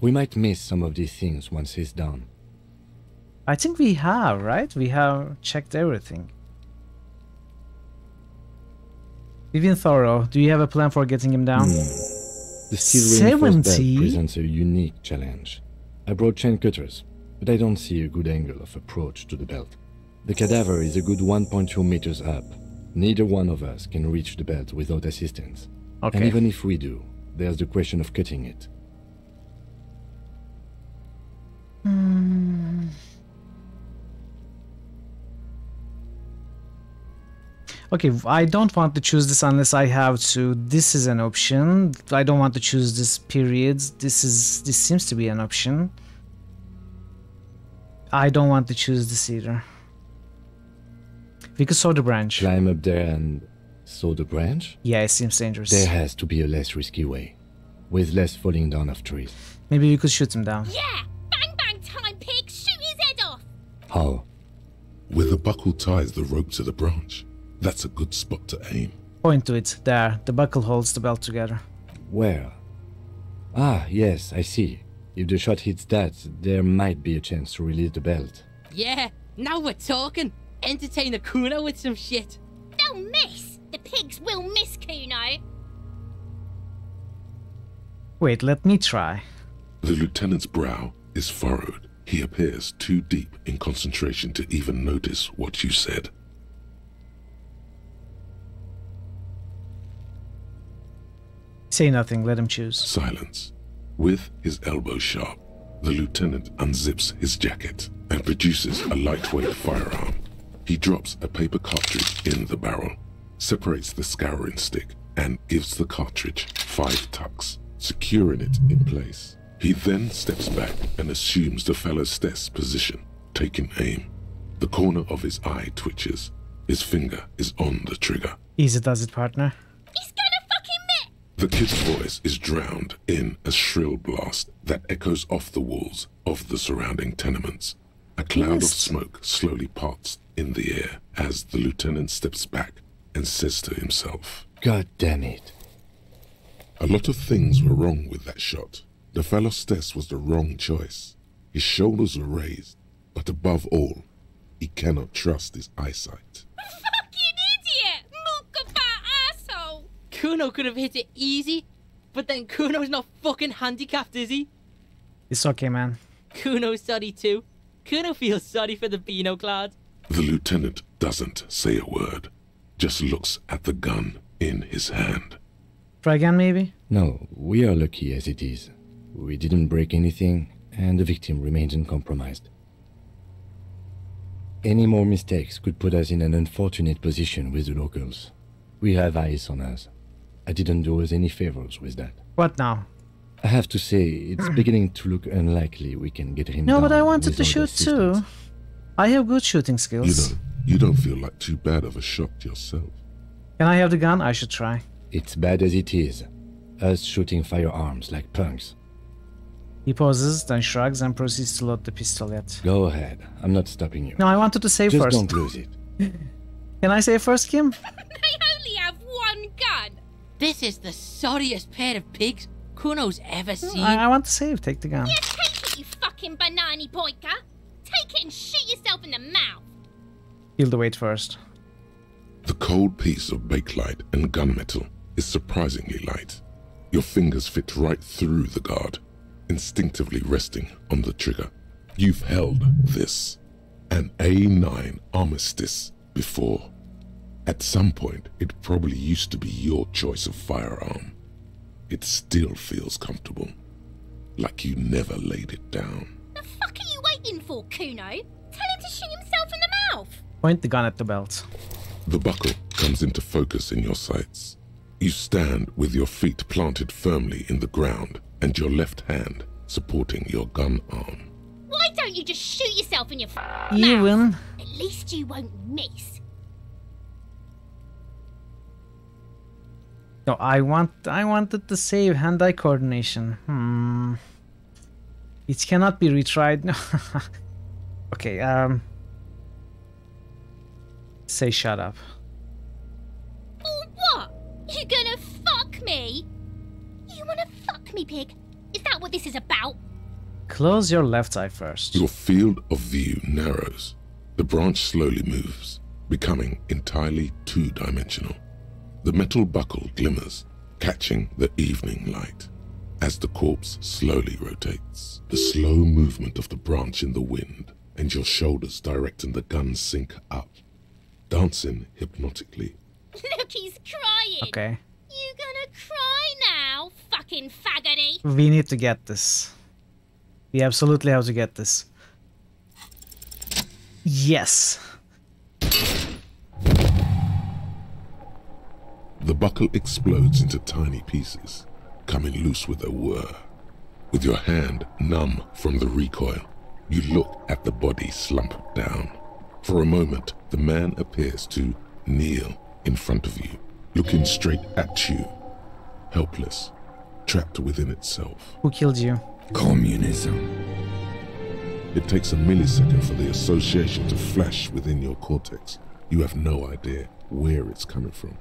We might miss some of these things once he's done. I think we have, right? We have checked everything. Vivian Thorough, do you have a plan for getting him down? The steel reinforced belt presents a unique challenge. I brought chain cutters, but I don't see a good angle of approach to the belt. The cadaver is a good 1.2 meters up. Neither one of us can reach the belt without assistance. Okay. And even if we do, there's the question of cutting it. Okay, I don't want to choose this unless I have to. This is an option. I don't want to choose this period. This seems to be an option. I don't want to choose this either. We could saw the branch. Climb up there and saw the branch? Yeah, it seems dangerous. There has to be a less risky way, with less falling down of trees. Maybe we could shoot him down. Yeah! Bang bang time, pig! Shoot his head off! How? Where the buckle ties the rope to the branch. That's a good spot to aim. Point to it. There. The buckle holds the belt together. Where? Ah, yes, I see. If the shot hits that, there might be a chance to release the belt. Yeah, now we're talking. Entertain a Kuno with some shit. They'll miss! The pigs will miss Kuno! Wait, let me try. The lieutenant's brow is furrowed. He appears too deep in concentration to even notice what you said. Say nothing, let him choose. Silence. With his elbow sharp, the lieutenant unzips his jacket and produces a lightweight firearm. He drops a paper cartridge in the barrel, separates the scouring stick, and gives the cartridge 5 tucks, securing it in place. He then steps back and assumes the fellow's desk position, taking aim. The corner of his eye twitches. His finger is on the trigger. Easy does it, partner. He's gonna fucking miss! The kid's voice is drowned in a shrill blast that echoes off the walls of the surrounding tenements. A cloud of smoke slowly parts in the air as the lieutenant steps back and says to himself, God damn it. A lot of things were wrong with that shot. The fellow's test was the wrong choice. His shoulders were raised, but above all, he cannot trust his eyesight. Fucking idiot! Mookabat asshole! Kuno could have hit it easy, but then Kuno's not fucking handicapped, is he? It's okay, man. Kuno's sorry too. Kuno feels sorry for the Beano Clad. The lieutenant doesn't say a word, just looks at the gun in his hand. Try again, maybe? No, we are lucky as it is. We didn't break anything, and the victim remains uncompromised. Any more mistakes could put us in an unfortunate position with the locals. We have eyes on us. I didn't do us any favors with that. What now? I have to say, it's beginning to look unlikely we can get him No, down but I wanted to without shoot assistance. too. I have good shooting skills. You don't feel like too bad of a shot yourself. Can I have the gun? I should try. It's bad as it is. Us shooting firearms like punks. He pauses, then shrugs and proceeds to load the pistolet. Go ahead. I'm not stopping you. No, I wanted to save Just first. don't lose it. Can I save first, Kim? They only have one gun! This is the sorriest pair of pigs Kuno's ever seen. I want to save. Take the gun. Yeah, take it, you fucking banana boyka! Take it and shoot yourself in the mouth! Feel the weight first. The cold piece of bakelite and gunmetal is surprisingly light. Your fingers fit right through the guard, instinctively resting on the trigger. You've held this, an A9 Armistice, before. At some point, it probably used to be your choice of firearm. It still feels comfortable, like you never laid it down. The fuck are you waiting for, Kuno? Tell him to shoot himself in the mouth! Point the gun at the belt. The buckle comes into focus in your sights. You stand with your feet planted firmly in the ground and your left hand supporting your gun arm. Why don't don't you just shoot yourself in your You mouth? win. At least you won't miss. No, I wanted to save hand-eye coordination. It cannot be retried. No. Okay, say shut up. Or what? You gonna fuck me? You wanna fuck me, pig? Is that what this is about? Close your left eye first. Your field of view narrows. The branch slowly moves, becoming entirely two-dimensional. The metal buckle glimmers, catching the evening light. As the corpse slowly rotates, the slow movement of the branch in the wind and your shoulders directing the gun sync up, dancing hypnotically. Look, he's crying. Okay. You gonna cry now, fucking faggoty? We need to get this. We absolutely have to get this. Yes. The buckle explodes into tiny pieces, coming loose with a whir. With your hand numb from the recoil, you look at the body slump down. For a moment, the man appears to kneel in front of you, looking straight at you, helpless, trapped within itself. Who killed you? Communism. It takes a millisecond for the association to flash within your cortex. You have no idea where it's coming from,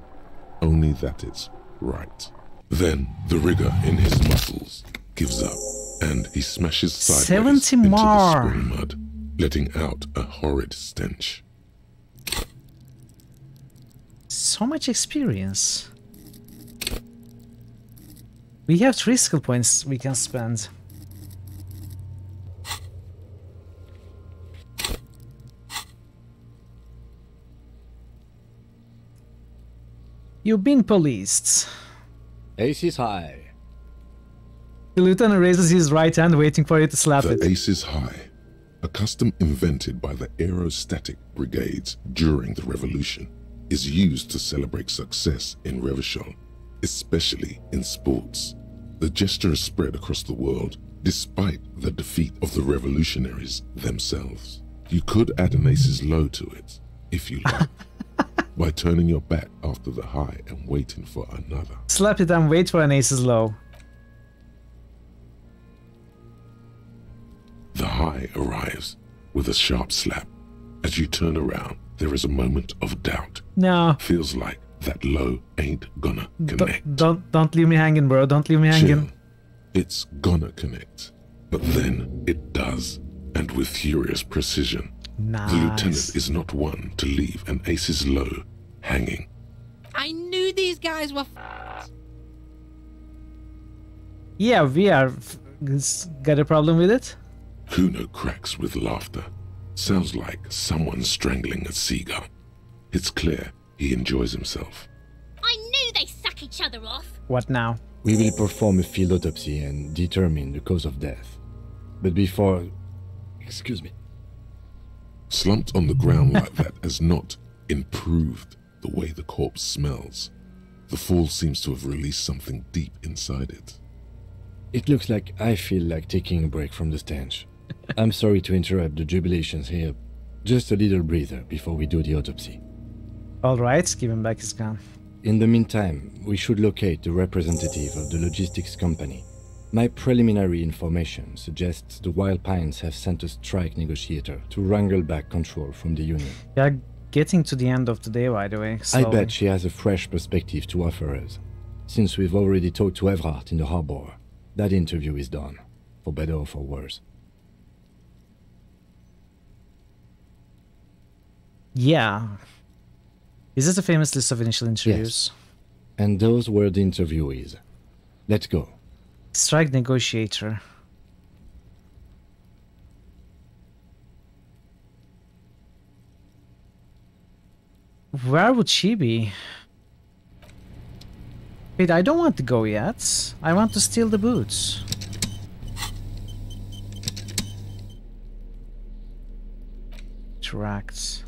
only that it's right. Then the rigor in his muscles gives up, and he smashes sideways 70 into more. the spring mud, letting out a horrid stench. So much experience. We have 3 skill points we can spend. You've been policed. Ace is high. The lieutenant raises his right hand, waiting for you to slap it. The ace is high, a custom invented by the aerostatic brigades during the revolution, is used to celebrate success in Revachol, especially in sports. The gesture is spread across the world, despite the defeat of the revolutionaries themselves. You could add an ace's low to it, if you like, by turning your back after the high and waiting for another. Slap it and wait for an ace's low. The high arrives with a sharp slap. As you turn around, there is a moment of doubt. No. Feels like that low ain't gonna connect. Don't leave me hanging, bro. Don't leave me hanging. Chill. It's gonna connect. But then it does, and with furious precision. Nice. The lieutenant is not one to leave an ace's low hanging. I knew these guys were Yeah, we are. Got a problem with it? Kuno cracks with laughter. Sounds like someone strangling a seagull. It's clear he enjoys himself. I knew they suck each other off. What now? We will perform a field autopsy and determine the cause of death. But before... Excuse me. Slumped on the ground like that has not improved the way the corpse smells. The fall seems to have released something deep inside it. It looks like I feel like taking a break from the stench. I'm sorry to interrupt the jubilations here. Just a little breather before we do the autopsy. Alright, give him back his gun. In the meantime, we should locate the representative of the logistics company. My preliminary information suggests the Wild Pines have sent a strike negotiator to wrangle back control from the Union. We are getting to the end of the day, by the way. I bet she has a fresh perspective to offer us. Since we've already talked to Everhart in the harbor, that interview is done, for better or for worse. Yeah. Is this a famous list of initial interviews? Yes. And those were the interviewees. Let's go. Strike negotiator. Where would she be? Wait, I don't want to go yet. I want to steal the boots. Tracts.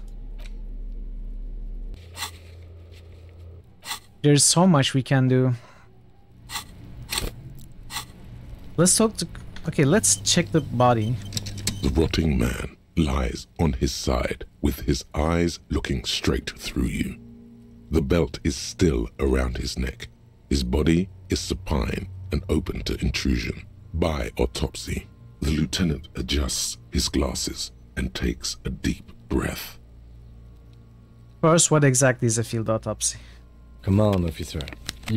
There's so much we can do. Let's talk to... Okay, let's check the body. The rotting man lies on his side with his eyes looking straight through you. The belt is still around his neck. His body is supine and open to intrusion. By autopsy, the lieutenant adjusts his glasses and takes a deep breath. First, what exactly is a field autopsy? Come on, officer.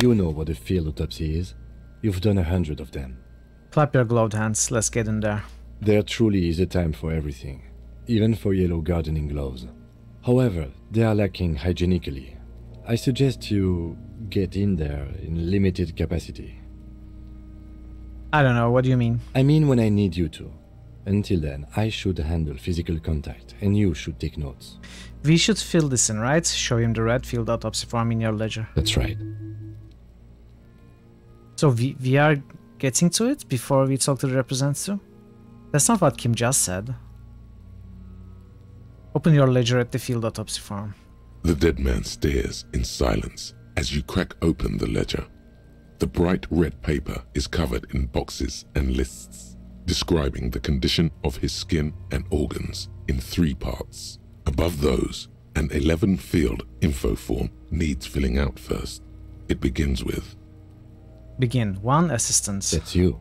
You know what a field autopsy is. You've done 100 of them. Clap your gloved hands, let's get in there. There truly is a time for everything, even for yellow gardening gloves. However, they are lacking hygienically. I suggest you get in there in limited capacity. I don't know, what do you mean? I mean when I need you to. Until then, I should handle physical contact, and you should take notes. We should fill this in, right? Show him the red field autopsy form in your ledger. That's right. So we are getting to it before we talk to the representative? That's not what Kim just said. Open your ledger at the field autopsy form. The dead man stares in silence as you crack open the ledger. The bright red paper is covered in boxes and lists, describing the condition of his skin and organs in 3 parts. Above those, an 11-field info form needs filling out first. It begins with... Begin. 1 assistance. That's you.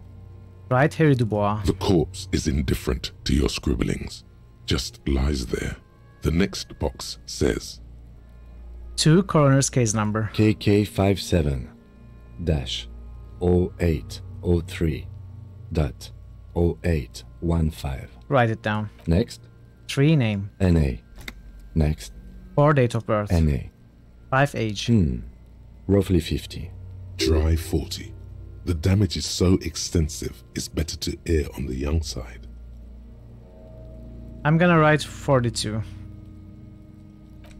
Right, Harry Dubois. The corpse is indifferent to your scribblings, just lies there. The next box says... 2 coroner's case number. KK57-0803.0815. Write it down. Next. 3 name. NA. Next. 4 date of birth. NA. 5 age. Roughly 50. Try 40. The damage is so extensive, it's better to err on the young side. I'm gonna write 42.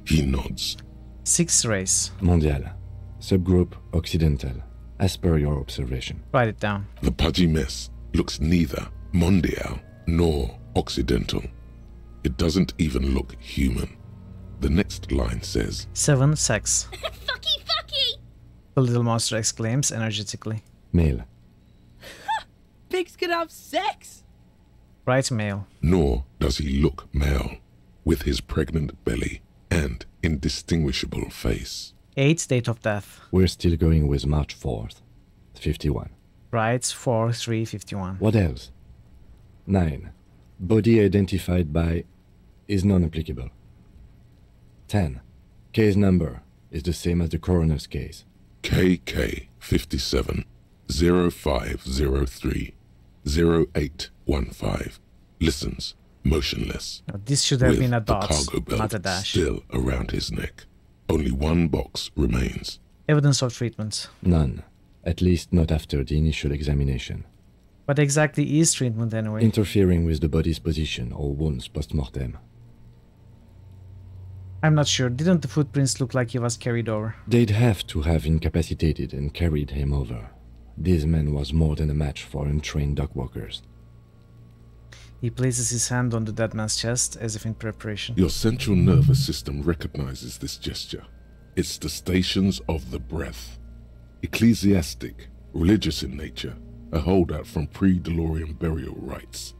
He nods. 6 race. Mondial. Subgroup Occidental. As per your observation. Write it down. The pudgy mess looks neither Mondial nor Occidental. It doesn't even look human. The next line says... 7 sex. Fucky, fucky! The little monster exclaims energetically. Male. Pigs can have sex! Right, male. Nor does he look male, with his pregnant belly and indistinguishable face. 8 date of death. We're still going with March 4th. 51. Right, 4/3/51. What else? 9. Body identified by is non-applicable. 10. Case number is the same as the coroner's case. KK57 0503 0815 listens motionless. No, this should have been a the dot, cargo belt not a dash. still around his neck. Only 1 box remains. Evidence of treatment. None. At least not after the initial examination. What exactly is treatment anyway? Interfering with the body's position or wounds post-mortem. I'm not sure. Didn't the footprints look like he was carried over? They'd have to have incapacitated and carried him over. This man was more than a match for untrained dogwalkers. He places his hand on the dead man's chest as if in preparation. Your central nervous system recognizes this gesture. It's the stations of the breath. Ecclesiastic, religious in nature, a holdout from pre-DeLorean burial rites.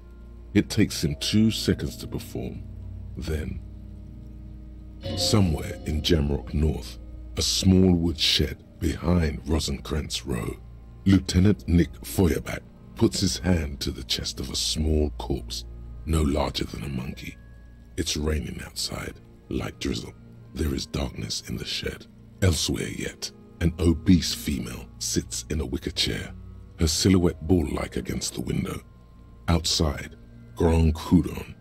It takes him 2 seconds to perform. Then, somewhere in Jamrock North, a small wood shed behind Rosencrantz Row, Lieutenant Nick Feuerbach puts his hand to the chest of a small corpse, no larger than a monkey. It's raining outside, light drizzle. There is darkness in the shed. Elsewhere yet, an obese female sits in a wicker chair, her silhouette bull-like against the window. Outside, Grand Coudon.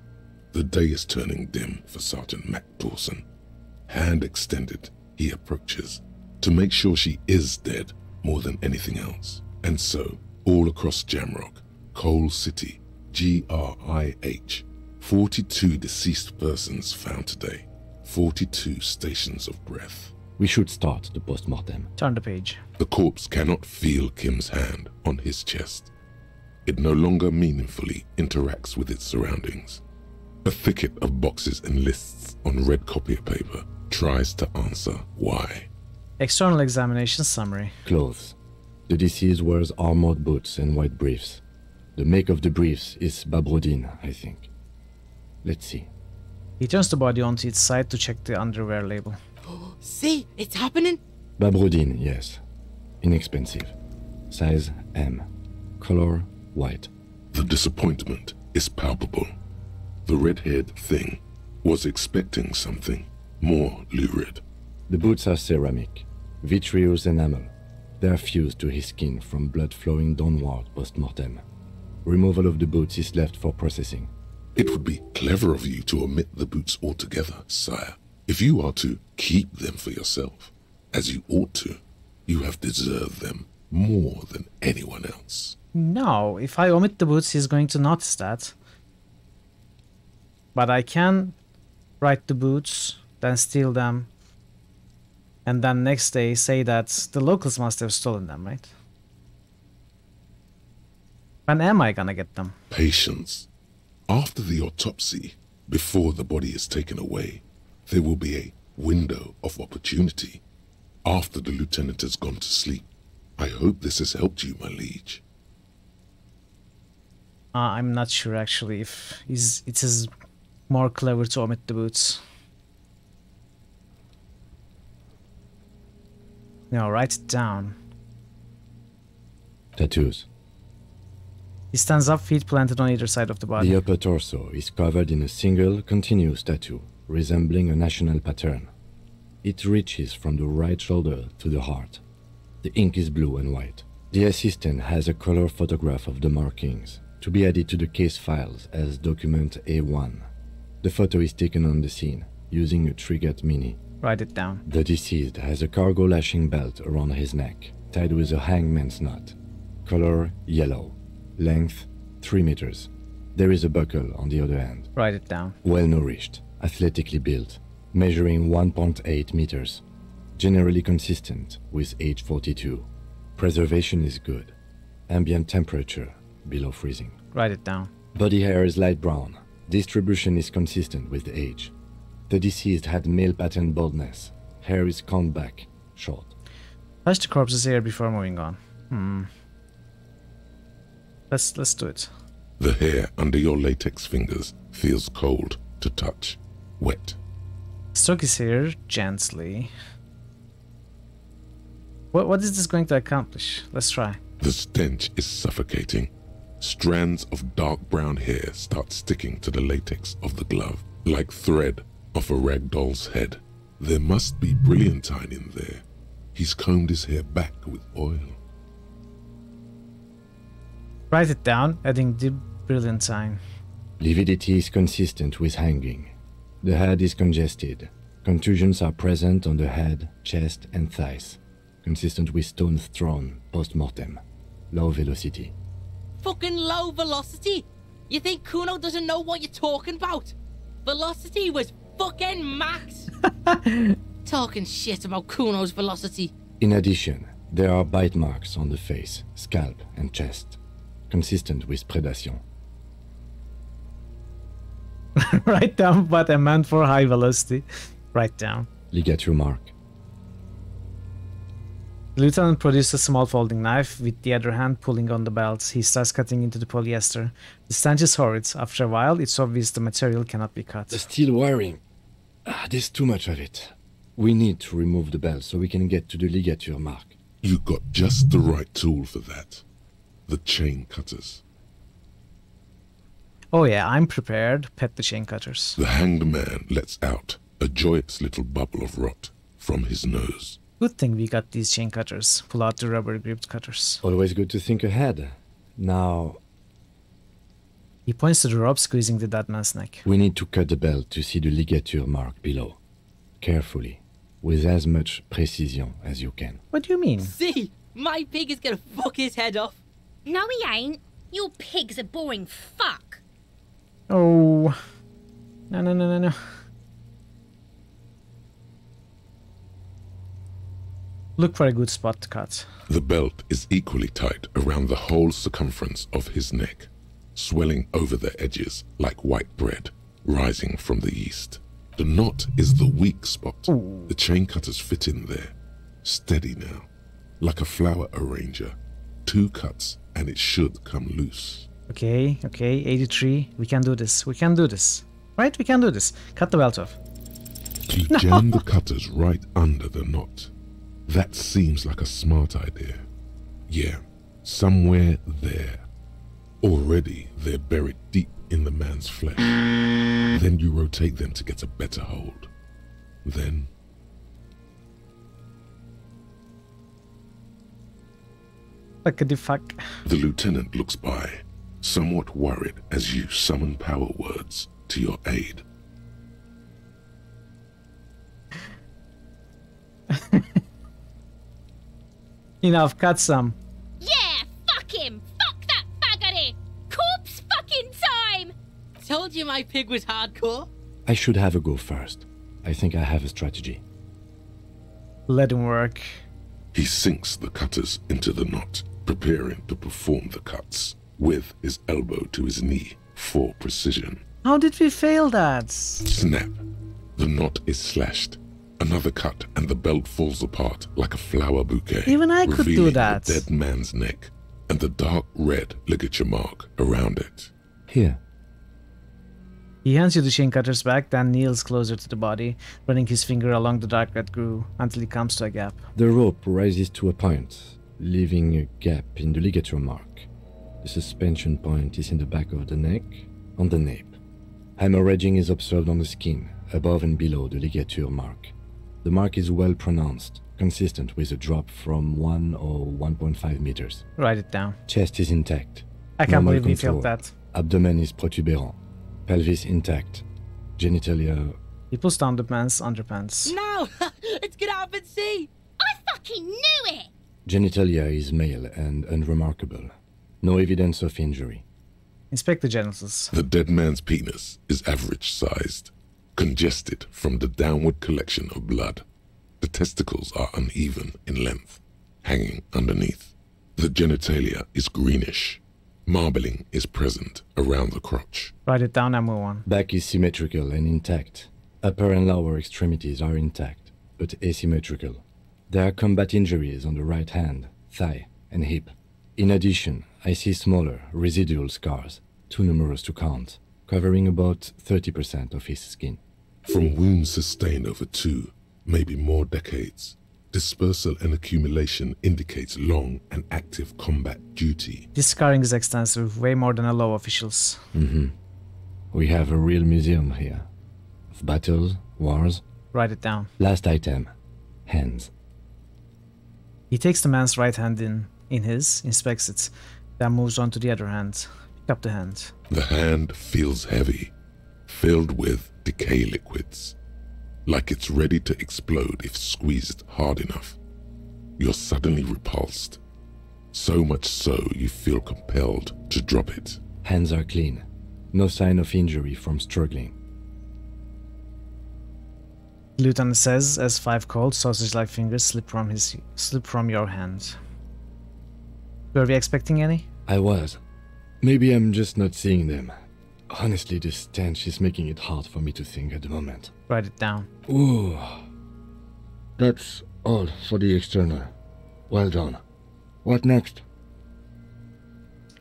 The day is turning dim for Sergeant Mac Dawson. Hand extended, he approaches, to make sure she is dead more than anything else. And so, all across Jamrock, Coal City, GRIH, 42 deceased persons found today, 42 stations of breath. We should start the post-mortem. Turn the page. The corpse cannot feel Kim's hand on his chest. It no longer meaningfully interacts with its surroundings. A thicket of boxes and lists on red copier paper tries to answer why. External examination summary. Clothes. The deceased wears armored boots and white briefs. The make of the briefs is Babrodin, I think. Let's see. He turns the body onto its side to check the underwear label. See, it's happening. Babrodin, yes. Inexpensive. Size M. Color white. The disappointment is palpable. The red-haired thing was expecting something more lurid. The boots are ceramic, vitreous enamel. They are fused to his skin from blood flowing downward post-mortem. Removal of the boots is left for processing. It would be clever of you to omit the boots altogether, sire. If you are to keep them for yourself, as you ought to, you have deserved them more than anyone else. No, if I omit the boots, he's going to notice that. But I can write the boots, then steal them, and then next day say that the locals must have stolen them, right? When am I gonna get them? Patience. After the autopsy, before the body is taken away, there will be a window of opportunity. After the lieutenant has gone to sleep. I hope this has helped you, my liege. I'm not sure actually if it is more clever to omit the boots. No, write it down. Tattoos. He stands up, feet planted on either side of the body. The upper torso is covered in a single, continuous tattoo, resembling a national pattern. It reaches from the right shoulder to the heart. The ink is blue and white. The assistant has a color photograph of the markings, to be added to the case files as document A1. The photo is taken on the scene, using a Trigat Mini. Write it down. The deceased has a cargo lashing belt around his neck, tied with a hangman's knot. Color yellow. Length 3 meters. There is a buckle on the other end. Write it down. Well nourished, athletically built, measuring 1.8 meters. Generally consistent with age 42. Preservation is good. Ambient temperature below freezing. Write it down. Body hair is light brown. Distribution is consistent with the age. The deceased had male pattern baldness. Hair is combed back, short. Touch the corpse's hair before moving on. Let's do it. The hair under your latex fingers feels cold to touch, wet. Stroke his hair gently. What is this going to accomplish? Let's try. The stench is suffocating. Strands of dark brown hair start sticking to the latex of the glove, like thread off a rag doll's head. There must be brilliantine in there. He's combed his hair back with oil. Write it down, adding the brilliantine. Lividity is consistent with hanging. The head is congested. Contusions are present on the head, chest, and thighs. Consistent with stones thrown post-mortem. Low velocity. Fucking low velocity? You think Kuno doesn't know what you're talking about? Velocity was fucking max. Talking shit about Kuno's velocity. In addition, there are bite marks on the face, scalp, and chest. Consistent with predation. Write down what I meant for high velocity. Write down. Ligature mark. The lieutenant produced a small folding knife, with the other hand pulling on the belt. He starts cutting into the polyester. The stench is horrid. After a while, it's obvious the material cannot be cut. The steel wiring. There's too much of it. We need to remove the belt so we can get to the ligature mark. You got just the right tool for that. The chain cutters. Oh yeah, I'm prepared. Pet the chain cutters. The hanged man lets out a joyous little bubble of rot from his nose. Good thing we got these chain cutters. Pull out the rubber-gripped cutters. Always good to think ahead. Now... He points to the rope squeezing the dead man's neck. We need to cut the belt to see the ligature mark below. Carefully. With as much precision as you can. What do you mean? See? My pig is gonna fuck his head off. No, he ain't. Your pig's a boring fuck. Oh. No. Look for a good spot to cut. The belt is equally tight around the whole circumference of his neck, swelling over the edges like white bread, rising from the east. The knot is the weak spot. Ooh. The chain cutters fit in there. Steady now. Like a flower arranger. 2 cuts and it should come loose. Okay, okay, 83. We can do this. We can do this. Right? We can do this. Cut the belt off. To jam the cutters right under the knot. That seems like a smart idea. Yeah, somewhere there. Already they're buried deep in the man's flesh. Then you rotate them to get a better hold. Then... What the fuck? The lieutenant looks by, somewhat worried as you summon power words to your aid. Enough, cut some. Yeah, fuck him! Fuck that baggery! Corpse fucking time! Told you my pig was hardcore. I should have a go first. I think I have a strategy. Let him work. He sinks the cutters into the knot, preparing to perform the cuts, with his elbow to his knee for precision. How did we fail that? Snap. The knot is slashed. Another cut and the belt falls apart like a flower bouquet. Even I could do that. The dead man's neck and the dark red ligature mark around it. Here. He hands you the chain cutter's back, then kneels closer to the body, running his finger along the dark red groove until he comes to a gap. The rope rises to a point, leaving a gap in the ligature mark. The suspension point is in the back of the neck, on the nape. Hemorrhaging is observed on the skin, above and below the ligature mark. The mark is well pronounced, consistent with a drop from 1 or 1.5 meters. Write it down. Chest is intact. I can't Normal believe we control. failed that. Abdomen is protuberant. Pelvis intact. Genitalia... He pulls down the man's underpants. No! Let's get out and see! I fucking knew it! Genitalia is male and unremarkable. No evidence of injury. Inspect the genitals. The dead man's penis is average-sized, congested from the downward collection of blood. The testicles are uneven in length, hanging underneath. The genitalia is greenish. Marbling is present around the crotch. Write it down and move on. Back is symmetrical and intact. Upper and lower extremities are intact, but asymmetrical. There are combat injuries on the right hand, thigh, and hip. In addition, I see smaller, residual scars, too numerous to count, covering about 30% of his skin. From wounds sustained over 2, maybe more decades, dispersal and accumulation indicates long and active combat duty. This scarring is extensive, way more than allow officials. We have a real museum here. Of battles, wars. Write it down. Last item. Hands. He takes the man's right hand in his, inspects it, then moves on to the other hand. Pick up the hand. The hand feels heavy, filled with decay liquids, like it's ready to explode if squeezed hard enough. You're suddenly repulsed, so much so you feel compelled to drop it. Hands are clean. No sign of injury from struggling. Lieutenant says as 5 cold, sausage-like fingers slip from your hand. Were we expecting any? I was. Maybe I'm just not seeing them. Honestly, the stench is making it hard for me to think at the moment. Write it down. Ooh. That's all for the external. Well done. What next?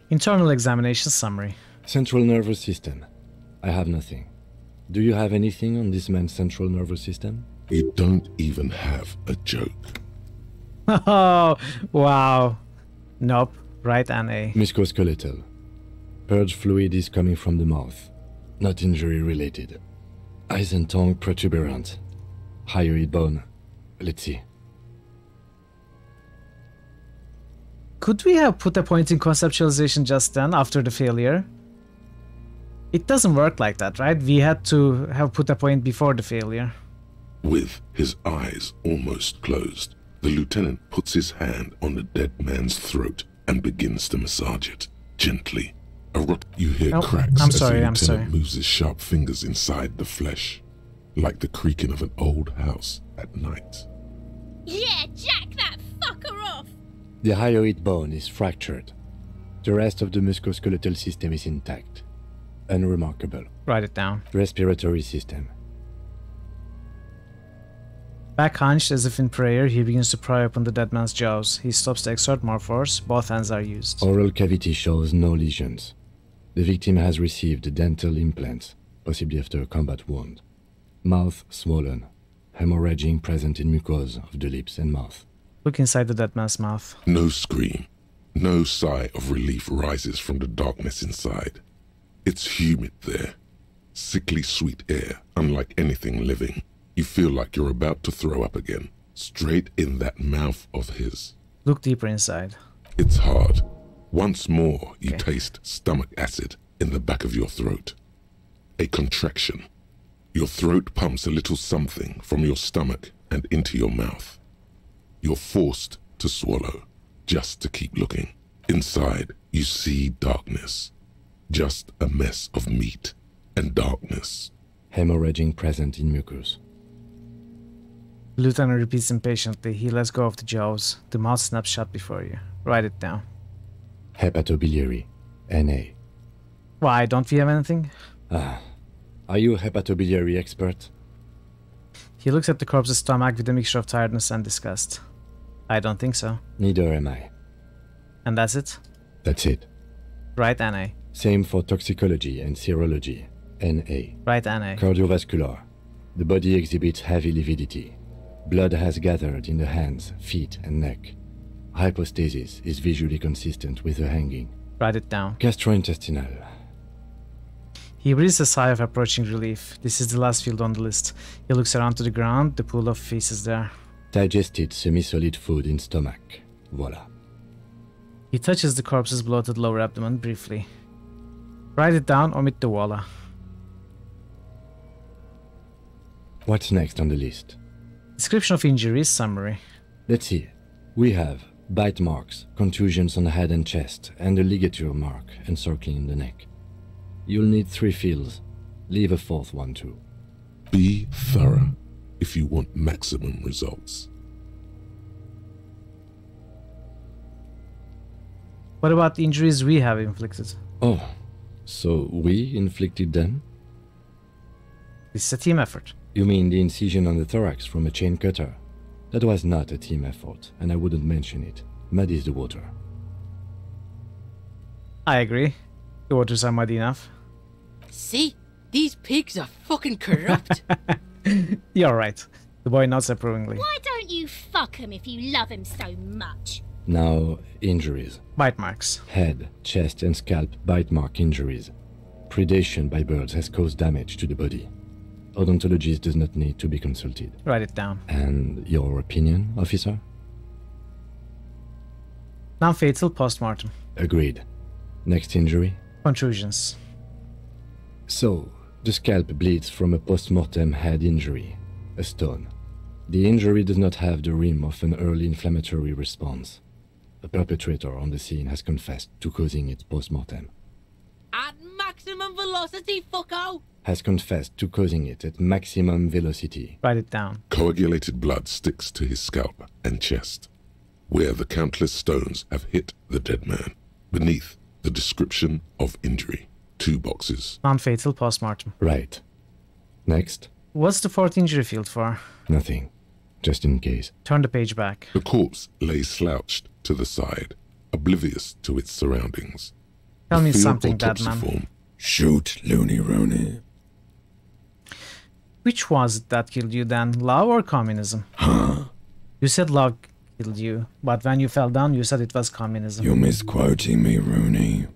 Internal examination summary. Central nervous system. I have nothing. Do you have anything on this man's central nervous system? You don't even have a joke. Oh, wow. Nope. Right and A. Musculoskeletal. Purge fluid is coming from the mouth. Not injury related. Eyes and tongue protuberant. Hyoid bone. Let's see. Could we have put a point in conceptualization just then, after the failure? It doesn't work like that, right? We had to have put a point before the failure. With his eyes almost closed, the lieutenant puts his hand on the dead man's throat and begins to massage it, gently. You hear cracks as the lieutenant moves his sharp fingers inside the flesh, like the creaking of an old house at night. Yeah, jack that fucker off! The hyoid bone is fractured. The rest of the musculoskeletal system is intact. Unremarkable. Write it down. Respiratory system. Back hunched as if in prayer, he begins to pry open the dead man's jaws. He stops to exert more force. Both hands are used. Oral cavity shows no lesions. The victim has received dental implants, possibly after a combat wound. Mouth swollen, hemorrhaging present in mucosa of the lips and mouth. Look inside the dead man's mouth. No scream, no sigh of relief rises from the darkness inside. It's humid there. Sickly sweet air, unlike anything living. You feel like you're about to throw up again, straight in that mouth of his. Look deeper inside. It's hard. Once more, you taste stomach acid in the back of your throat. A contraction. Your throat pumps a little something from your stomach and into your mouth. You're forced to swallow, just to keep looking. Inside, you see darkness. Just a mess of meat and darkness. Hemorrhaging present in mucus. The lieutenant repeats impatiently. He lets go of the jaws. The mouth snaps shut before you. Write it down. Hepatobiliary. NA. Why, don't we have anything? Are you a hepatobiliary expert? He looks at the corpse's stomach with a mixture of tiredness and disgust. I don't think so. Neither am I. And that's it? That's it. Right, NA. Same for toxicology and serology. NA. Right, NA. Cardiovascular. The body exhibits heavy lividity. Blood has gathered in the hands, feet, and neck. Hypostasis is visually consistent with the hanging. Write it down. Gastrointestinal. He breathes a sigh of approaching relief. This is the last field on the list. He looks around to the ground. The pool of feces there. Digested semi-solid food in stomach. Voila. He touches the corpse's bloated lower abdomen briefly. Write it down, omit the voila. What's next on the list? Description of injuries, summary. Let's see. We have bite marks, contusions on the head and chest, and a ligature mark encircling the neck. You'll need 3 fields. Leave a 4th one too. Be thorough if you want maximum results. What about the injuries we have inflicted? Oh, so we inflicted them? This is a team effort. You mean the incision on the thorax from a chain cutter? That was not a team effort, and I wouldn't mention it. Muddies the water. I agree. The waters are muddy enough. See? These pigs are fucking corrupt. You're right. The boy nods approvingly. Why don't you fuck him if you love him so much? Now, injuries. Bite marks. Head, chest, and scalp bite mark injuries. Predation by birds has caused damage to the body. Odontologist does not need to be consulted. Write it down. And your opinion, officer? Non-fatal post-mortem. Agreed. Next injury? Contusions. So, the scalp bleeds from a post-mortem head injury, a stone. The injury does not have the rim of an early inflammatory response. The perpetrator on the scene has confessed to causing it post-mortem. At maximum velocity, fucko! Has confessed to causing it at maximum velocity. Write it down. Coagulated blood sticks to his scalp and chest, where the countless stones have hit the dead man. Beneath, the description of injury. 2 boxes. Non-fatal post-mortem. Right. Next? What's the 4th injury field for? Nothing. Just in case. Turn the page back. The corpse lay slouched to the side, oblivious to its surroundings. Tell me field something, autopsy Batman. form. Shoot, Looney Rooney. Which was it that killed you then? Love or communism? Huh? You said love killed you, but when you fell down you said it was communism. You're misquoting me, Rooney.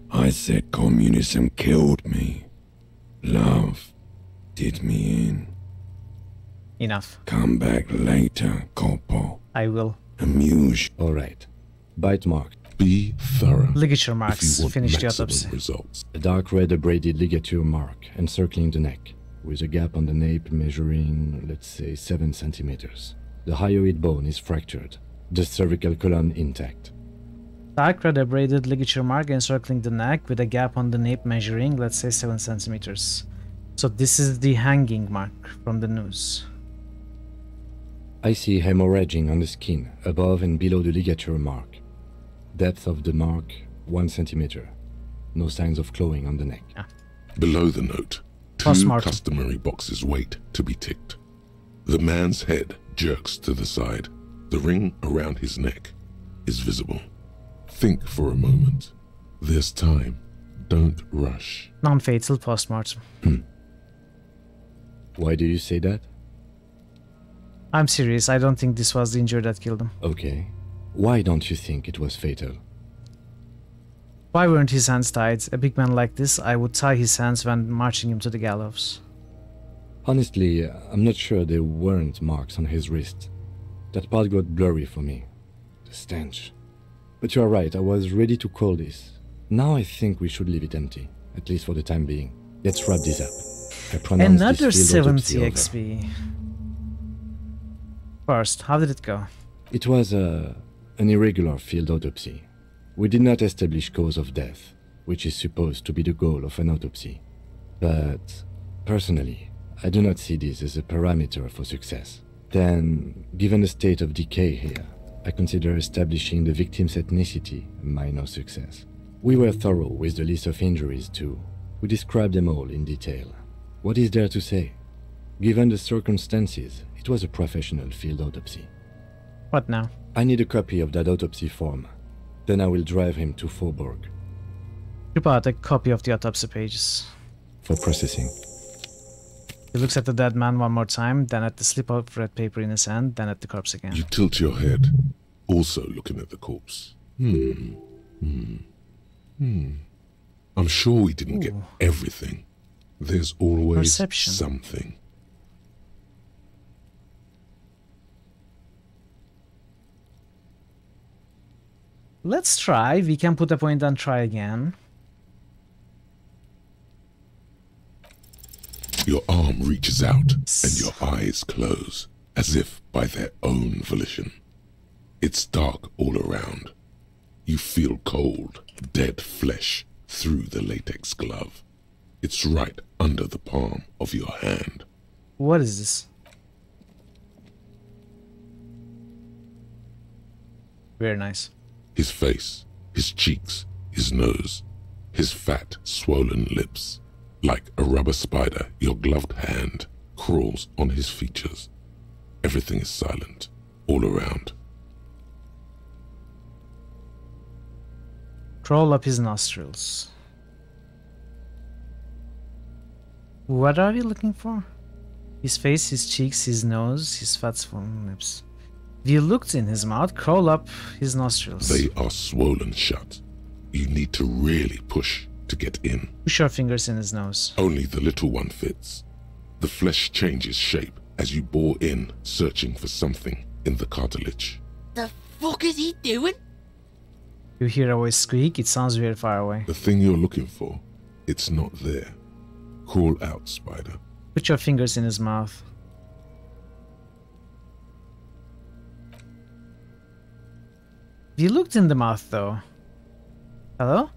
I said communism killed me. Love did me in. Enough. Come back later, Corpo. I will. Amuse. Alright. Bite mark. Be thorough. Ligature marks. Finish the autopsy. Results. A dark red abraded ligature mark encircling the neck, with a gap on the nape measuring, let's say, 7 centimeters. The hyoid bone is fractured. The cervical column intact. Dark red abraded ligature mark encircling the neck with a gap on the nape measuring, let's say, 7 centimeters. So this is the hanging mark from the noose. I see hemorrhaging on the skin, above and below the ligature mark. Depth of the mark, 1 centimeter. No signs of clawing on the neck. Below the note, 2 customary boxes wait to be ticked. The man's head jerks to the side. The ring around his neck is visible. Think for a moment. There's time. Don't rush. Non-fatal postmortem. Why do you say that? I'm serious, I don't think this was the injury that killed him. Okay. Why don't you think it was fatal? Why weren't his hands tied? A big man like this, I would tie his hands when marching him to the gallows. Honestly, I'm not sure there weren't marks on his wrist. That part got blurry for me. The stench. But you are right, I was ready to call this. Now I think we should leave it empty, at least for the time being. Let's wrap this up. I pronounce Another this field 70 autopsy XP. First, how did it go? It was an irregular field autopsy. We did not establish cause of death, which is supposed to be the goal of an autopsy. But, personally, I do not see this as a parameter for success. Then, given the state of decay here, I consider establishing the victim's ethnicity a minor success. We were thorough with the list of injuries too. We described them all in detail. What is there to say? Given the circumstances, it was a professional field autopsy. What now? I need a copy of that autopsy form. Then I will drive him to Faubourg. Rip out a copy of the autopsy pages. For processing. He looks at the dead man one more time, then at the slip of red paper in his hand, then at the corpse again. You tilt your head, also looking at the corpse. I'm sure we didn't get everything. There's always something. Let's try. We can put a point and try again. Your arm reaches out and your eyes close, as if by their own volition. It's dark all around. You feel cold, dead flesh through the latex glove. It's right under the palm of your hand. What is this? Very nice. His face, his cheeks, his nose, his fat, swollen lips. Like a rubber spider, your gloved hand crawls on his features. Everything is silent, all around. Crawl up his nostrils. What are we looking for? His face, his cheeks, his nose, his fat swollen lips. We looked in his mouth, crawl up his nostrils. They are swollen shut. You need to really push to get in. Push your fingers in his nose. Only the little one fits. The flesh changes shape as you bore in, searching for something in the cartilage. The fuck is he doing? You hear a voice squeak, it sounds very far away. The thing you're looking for, it's not there. Crawl out, spider. Put your fingers in his mouth. We looked in the mouth though. Hello?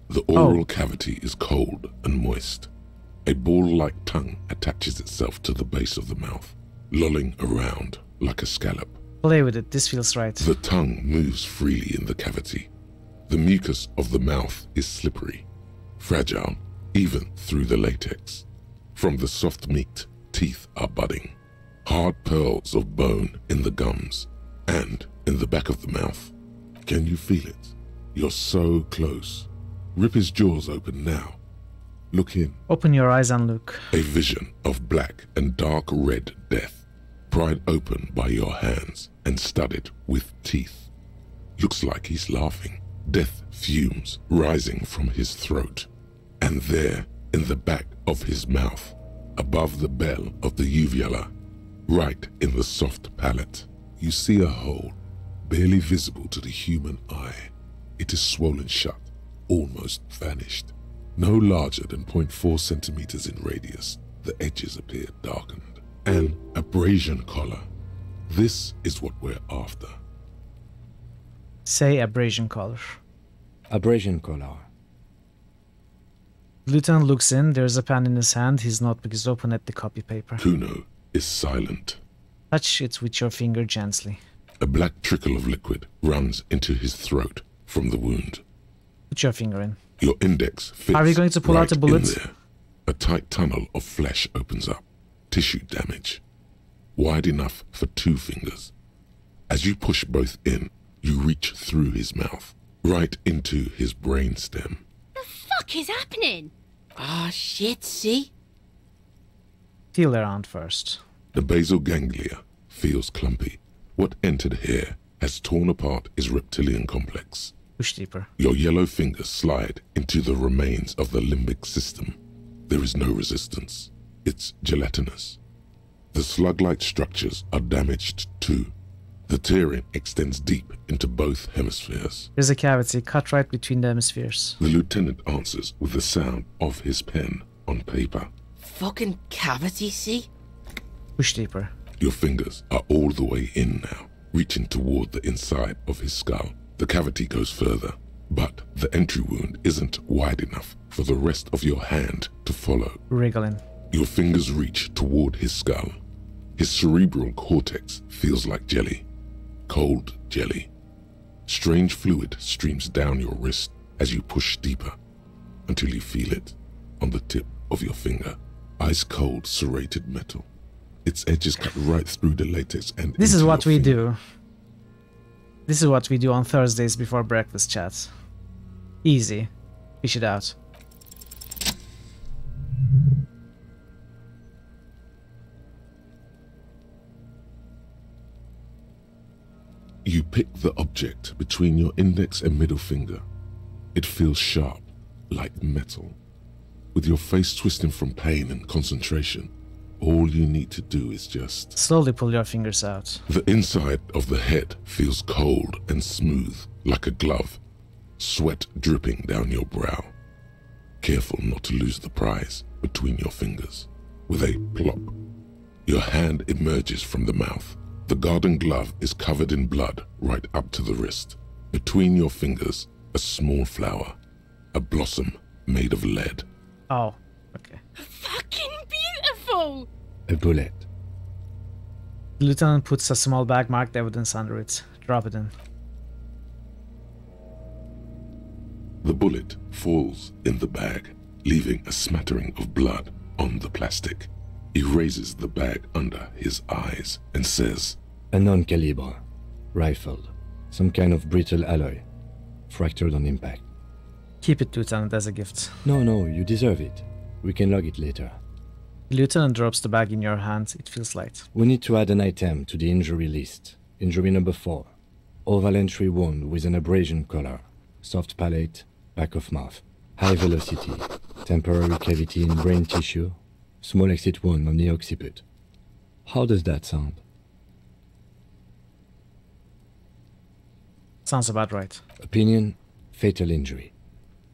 The oral cavity is cold and moist. A ball-like tongue attaches itself to the base of the mouth, lolling around like a scallop. Play with it, this feels right. The tongue moves freely in the cavity. The mucus of the mouth is slippery, fragile, even through the latex. From the soft meat, teeth are budding. Hard pearls of bone in the gums and in the back of the mouth. Can you feel it? You're so close. Rip his jaws open now. Look in. Open your eyes and look. A vision of black and dark red death, pried open by your hands and studded with teeth. Looks like he's laughing. Death fumes rising from his throat. And there, in the back of his mouth, above the bell of the uvula, right in the soft palate, you see a hole, barely visible to the human eye. It is swollen shut, almost vanished. No larger than 0.4 centimeters in radius, the edges appear darkened. An abrasion collar. This is what we're after. Say abrasion collar. Abrasion collar. Lieutenant looks in, there's a pen in his hand, his notebook is open at the copy paper. Kuno is silent. Touch it with your finger gently. A black trickle of liquid runs into his throat from the wound. Put your finger in. Your index fits. Are we going to pull out a bullet? In there. A tight tunnel of flesh opens up. Tissue damage. Wide enough for 2 fingers. As you push both in, you reach through his mouth, right into his brainstem. The fuck fuck is happening? Ah, shit, see? Feel around first. The basal ganglia feels clumpy. What entered here has torn apart his reptilian complex. Push deeper. Your yellow fingers slide into the remains of the limbic system. There is no resistance. It's gelatinous. The slug-like structures are damaged too. The tearing extends deep into both hemispheres. There's a cavity cut right between the hemispheres. The lieutenant answers with the sound of his pen on paper. Fucking cavity, see? Push deeper. Your fingers are all the way in now, reaching toward the inside of his skull. The cavity goes further, but the entry wound isn't wide enough for the rest of your hand to follow. Wriggling. Your fingers reach toward his skull. His cerebral cortex feels like jelly. Cold jelly. Strange fluid streams down your wrist as you push deeper until you feel it on the tip of your finger. Ice cold serrated metal. Its edges cut right through the latex and this is what we do. This is what we do on Thursdays before breakfast chats. Easy. Fish it out. You pick the object between your index and middle finger. It feels sharp, like metal. With your face twisting from pain and concentration, all you need to do is just... slowly pull your fingers out. The inside of the head feels cold and smooth, like a glove. Sweat dripping down your brow. Careful not to lose the prize between your fingers. With a plop, your hand emerges from the mouth. The garden glove is covered in blood right up to the wrist. Between your fingers, a small flower. A blossom made of lead. Oh, okay. Fucking beautiful! A bullet. The lieutenant puts a small bag marked evidence under it. Drop it in. The bullet falls in the bag, leaving a smattering of blood on the plastic. He raises the bag under his eyes and says, "A non-calibre. Rifled. Some kind of brittle alloy. Fractured on impact." Keep it, Lieutenant, as a gift. No, you deserve it. We can log it later. The Lieutenant drops the bag in your hand. It feels light. We need to add an item to the injury list. Injury number 4. Oval entry wound with an abrasion color. Soft palate, back of mouth. High velocity. Temporary cavity in brain tissue. Small exit wound on the occiput. How does that sound? Sounds about right. Opinion, fatal injury.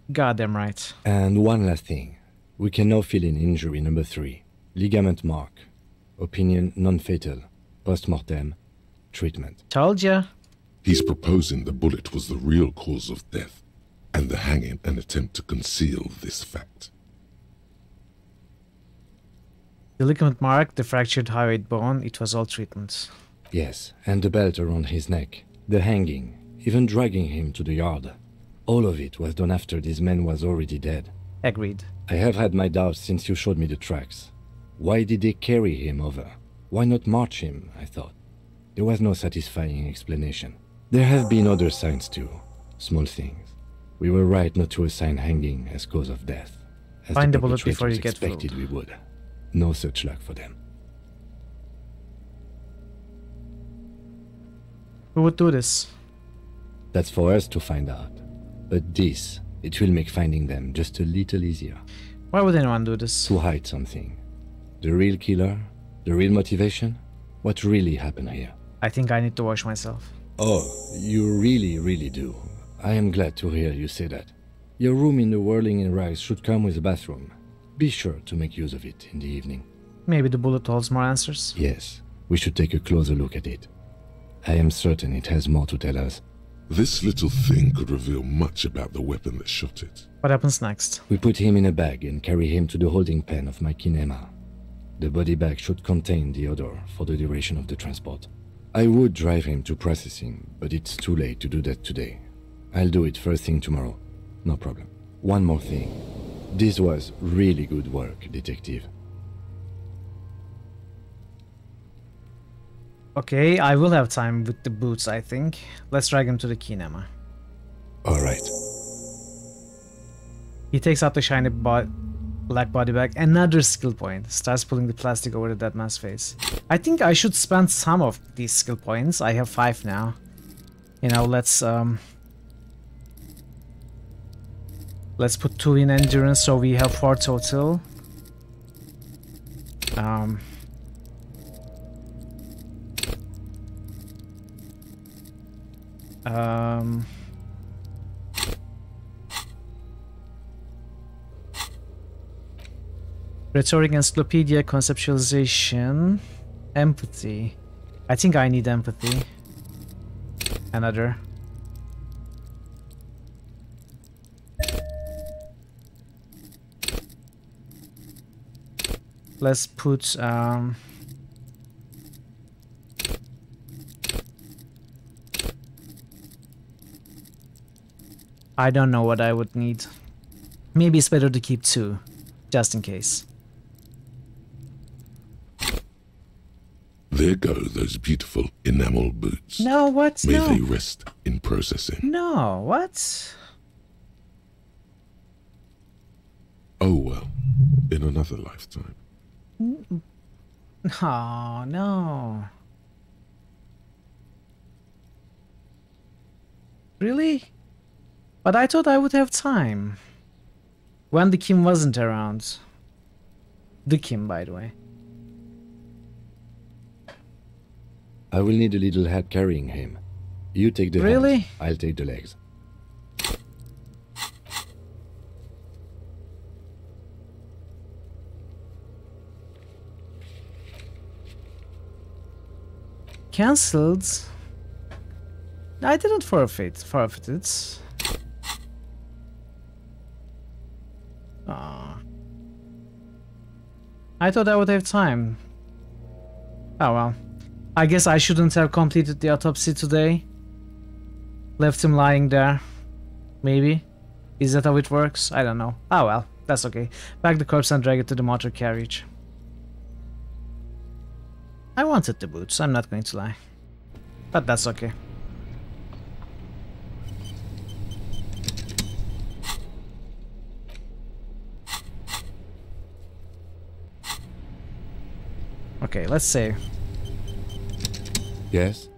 Goddamn right. And one last thing. We can now fill in injury number 3. Ligament mark. Opinion non-fatal. Post-mortem. Treatment. Told ya. He's proposing the bullet was the real cause of death, and the hanging an attempt to conceal this fact. The ligament mark, the fractured hyoid bone, it was all treatment. Yes, and the belt around his neck. The hanging. Even dragging him to the yard. All of it was done after this man was already dead. Agreed. I have had my doubts since you showed me the tracks. Why did they carry him over? Why not march him, I thought. There was no satisfying explanation. There have been other signs too. Small things. We were right not to assign hanging as cause of death. As Find the bullet before you get expected fooled. we would. No such luck for them. Who would do this? That's for us to find out. But this, it will make finding them just a little easier. Why would anyone do this? To hide something. The real killer? The real motivation? What really happened here? I think I need to wash myself. Oh, you really do. I am glad to hear you say that. Your room in the Whirling in Rags should come with a bathroom. Be sure to make use of it in the evening. Maybe the bullet holds more answers? Yes, we should take a closer look at it. I am certain it has more to tell us. This little thing could reveal much about the weapon that shot it. What happens next? We put him in a bag and carry him to the holding pen of my kinema. The body bag should contain the odor for the duration of the transport. I would drive him to processing, but it's too late to do that today. I'll do it first thing tomorrow. No problem. One more thing. This was really good work, detective. Okay, I will have time with the boots, I think. Let's drag him to the kinema. All right. He takes out the shiny black body bag. Another skill point. Starts pulling the plastic over the dead man's face. I think I should spend some of these skill points. I have 5 now. You know, let's put 2 in endurance, so we have 4 total. Rhetoric, encyclopedia, conceptualization, empathy. I think I need empathy. Another. Let's put I don't know what I would need. Maybe it's better to keep 2, just in case. There go those beautiful enamel boots. No, what? May No. they rest in processing. No, what? Oh well, in another lifetime. Oh, no. Really? But I thought I would have time. When the Kim wasn't around. The Kim, by the way. I will need a little help carrying him. You take the Really? hands, I'll take the legs. Cancelled? I didn't forfeit it. I thought I would have time. Oh well. I guess I shouldn't have completed the autopsy today. Left him lying there. Maybe. Is that how it works? I don't know. Oh well, that's okay. Pack the corpse and drag it to the motor carriage. I wanted the boots, I'm not going to lie. But that's okay. Okay, let's save. Yes?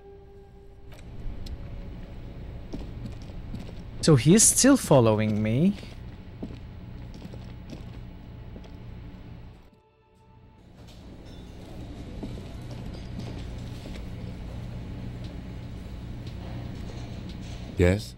So he's still following me. Yes?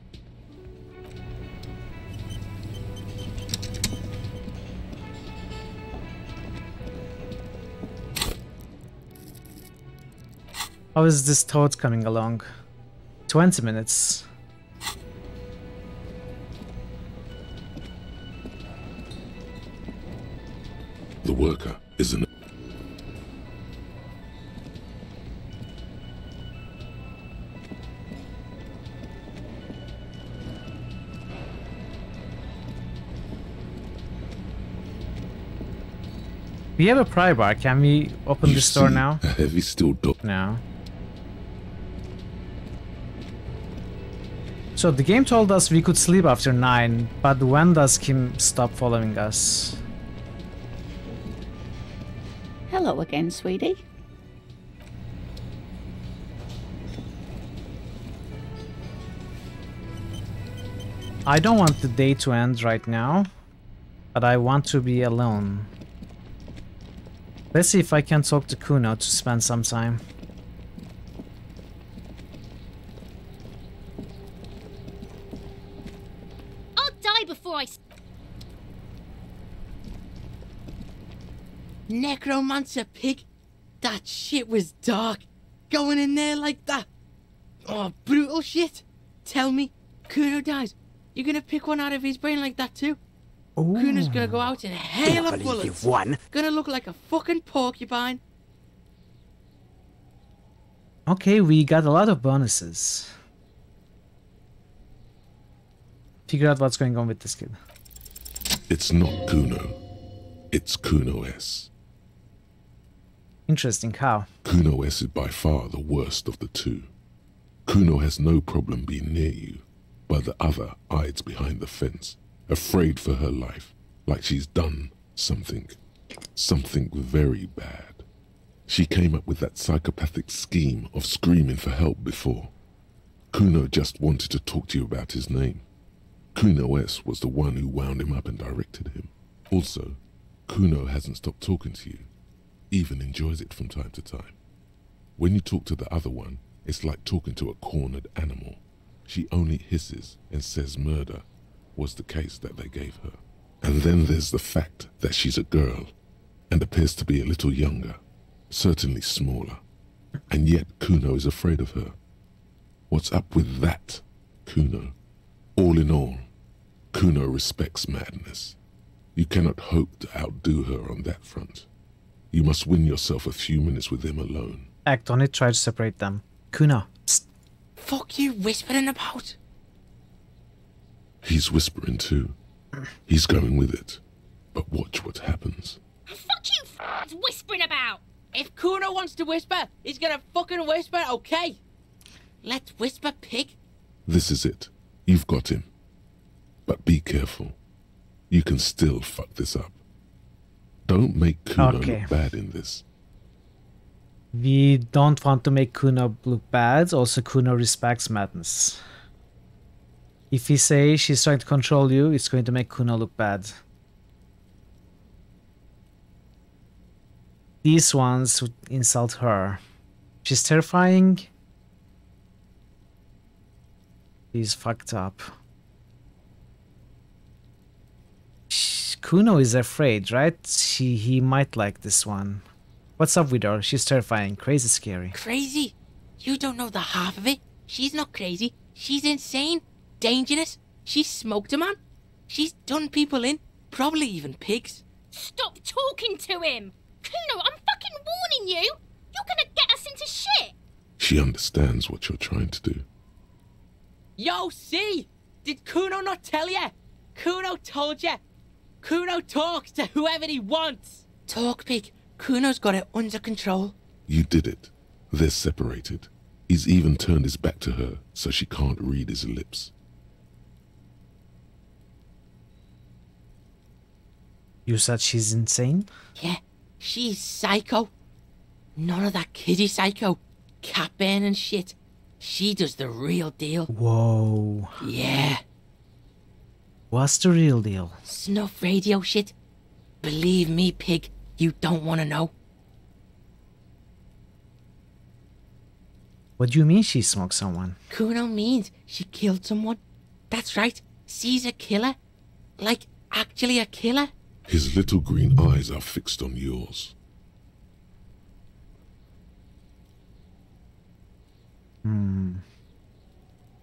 How is this toad coming along? 20 minutes. The worker isn't. We have a pry bar. Can we open this door now? A heavy steel door. No. So the game told us we could sleep after 9, but when does Kim stop following us? Hello again, sweetie. I don't want the day to end right now, but I want to be alone. Let's see if I can talk to Kuno to spend some time. I'll die before I... Necromancer pig? That shit was dark. Going in there like that. Oh, brutal shit. Tell me, Kuno dies. You gonna pick one out of his brain like that too? Ooh. Kuno's gonna go out in a hail of bullets. Gonna look like a fucking porcupine. Okay, we got a lot of bonuses. Figure out what's going on with this kid. It's not Kuno. It's Kuno S. Interesting, how? Kuno S is by far the worst of the two. Kuno has no problem being near you, but the other hides behind the fence afraid for her life, like she's done something very bad. She came up with that psychopathic scheme of screaming for help before. Kuno just wanted to talk to you about his name. Kuno S was the one who wound him up and directed him. Also, Kuno hasn't stopped talking to you, even enjoys it from time to time. When you talk to the other one, it's like talking to a cornered animal. She only hisses and says murder was the case that they gave her. And then there's the fact that she's a girl and appears to be a little younger, certainly smaller. And yet Kuno is afraid of her. What's up with that, Kuno? All in all, Kuno respects madness. You cannot hope to outdo her on that front. You must win yourself a few minutes with him alone. Act on it, try to separate them. Kuno, psst. Fuck you whispering about? He's whispering too. He's going with it. But watch what happens. Fuck you whispering about! If Kuno wants to whisper, he's gonna fucking whisper, okay? Let's whisper, pig. This is it. You've got him. But be careful. You can still fuck this up. Don't make Kuno look bad in this. We don't want to make Kuno look bad. Also, Kuno respects madness. If we say she's trying to control you, it's going to make Kuno look bad. These ones would insult her. She's terrifying. She's fucked up. Kuno is afraid, right? He might like this one. What's up with her? She's terrifying, crazy scary. Crazy? You don't know the half of it. She's not crazy. She's insane. Dangerous. She's smoked a man. She's done people in. Probably even pigs. Stop talking to him! Kuno, I'm fucking warning you! You're gonna get us into shit! She understands what you're trying to do. Yo, see? Did Kuno not tell you? Kuno told you. Kuno talks to whoever he wants. Talk, pig. Kuno's got it under control. You did it. They're separated. He's even turned his back to her so she can't read his lips. You said she's insane? Yeah, she's psycho. None of that kiddie psycho. Cat burning shit. She does the real deal. Whoa. Yeah. What's the real deal? Snuff radio shit. Believe me, pig, you don't want to know. What do you mean she smoked someone? Kuno means she killed someone. That's right. She's a killer. Like, actually a killer. His little green eyes are fixed on yours.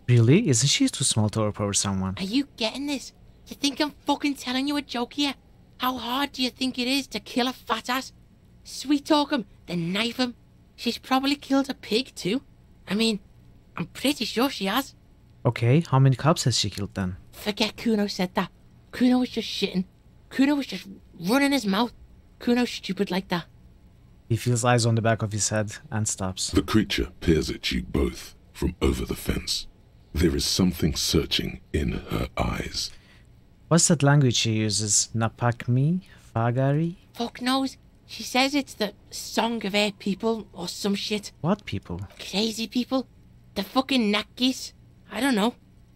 Really? Isn't she too small to overpower someone? Are you getting this? You think I'm fucking telling you a joke here? How hard do you think it is to kill a fat ass? Sweet talk him, then knife him. She's probably killed a pig too. I mean, I'm pretty sure she has. Okay, how many cops has she killed then? Forget Kuno said that. Kuno was just shitting. Kuno was just running his mouth. Kuno's stupid like that. He feels eyes on the back of his head and stops. The creature peers at you both from over the fence. There is something searching in her eyes. What's that language she uses? Napakmi? Fagari? Fuck knows. She says it's the song of her people or some shit. What people? Crazy people. The fucking Nakis. I don't know.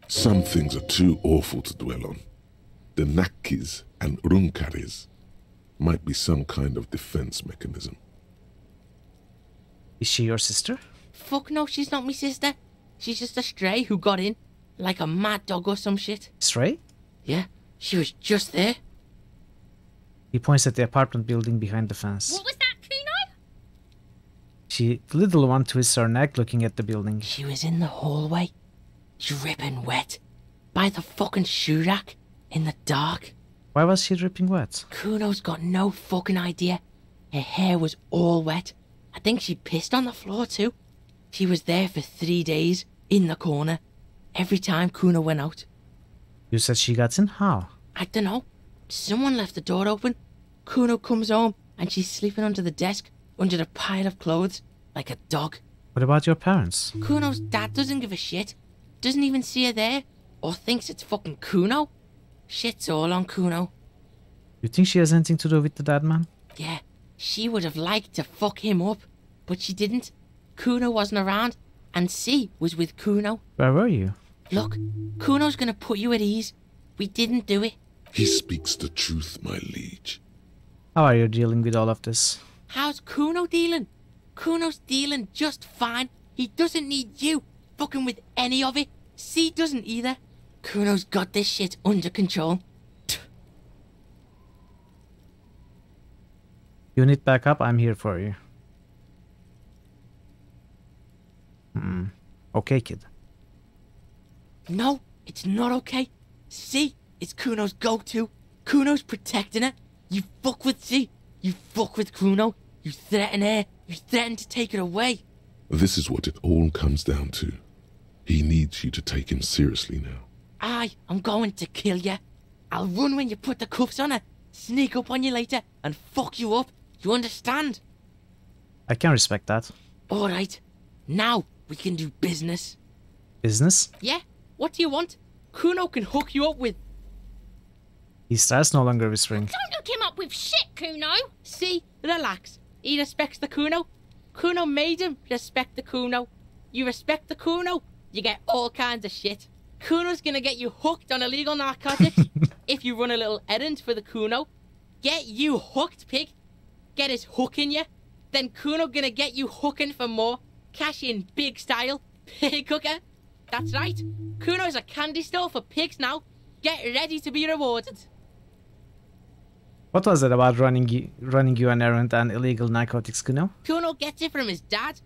Some things are too awful to dwell on. The Nakis and Runkaris might be some kind of defense mechanism. Is she your sister? Fuck no, she's not my sister. She's just a stray who got in. Like a mad dog or some shit. Stray? Yeah, she was just there. He points at the apartment building behind the fence. What was that, Kuno? The little one twists her neck looking at the building. She was in the hallway, dripping wet, by the fucking shoe rack, in the dark. Why was she dripping wet? Kuno's got no fucking idea. Her hair was all wet. I think she pissed on the floor too. She was there for 3 days, in the corner, every time Kuno went out. You said she got in? How? I don't know. Someone left the door open. Kuno comes home and she's sleeping under the desk, under the pile of clothes, like a dog. What about your parents? Kuno's dad doesn't give a shit. Doesn't even see her there, or thinks it's fucking Kuno. Shit's all on Kuno. You think she has anything to do with the dead man? Yeah, she would have liked to fuck him up, but she didn't. Kuno wasn't around, and C was with Kuno. Where were you? Look, Kuno's gonna put you at ease. We didn't do it. He speaks the truth, my liege. How are you dealing with all of this? How's Kuno dealing? Kuno's dealing just fine. He doesn't need you fucking with any of it. C doesn't either. Kuno's got this shit under control. You need backup? I'm here for you. Okay, kid. No, it's not okay. C is Kuno's go-to. Kuno's protecting her. You fuck with C. You fuck with Kuno. You threaten her. You threaten to take her away. This is what it all comes down to. He needs you to take him seriously now. I'm going to kill you. I'll run when you put the cuffs on her, sneak up on you later, and fuck you up. You understand? I can respect that. Alright. Now we can do business. Business? Yeah? What do you want? Kuno can hook you up with... He starts no longer whispering. Don't hook him up with shit, Kuno. See? Relax. He respects the Kuno. Kuno made him respect the Kuno. You respect the Kuno, you get all kinds of shit. Kuno's gonna get you hooked on illegal narcotics if you run a little errand for the Kuno. Get you hooked, pig. Get his hook in you. Then Kuno gonna get you hooking for more. Cash in big style. Pig hooker. That's right. Kuno's a candy store for pigs now. Get ready to be rewarded. What was it about running you an errand and illegal narcotics, Kuno? Kuno gets it from his dad.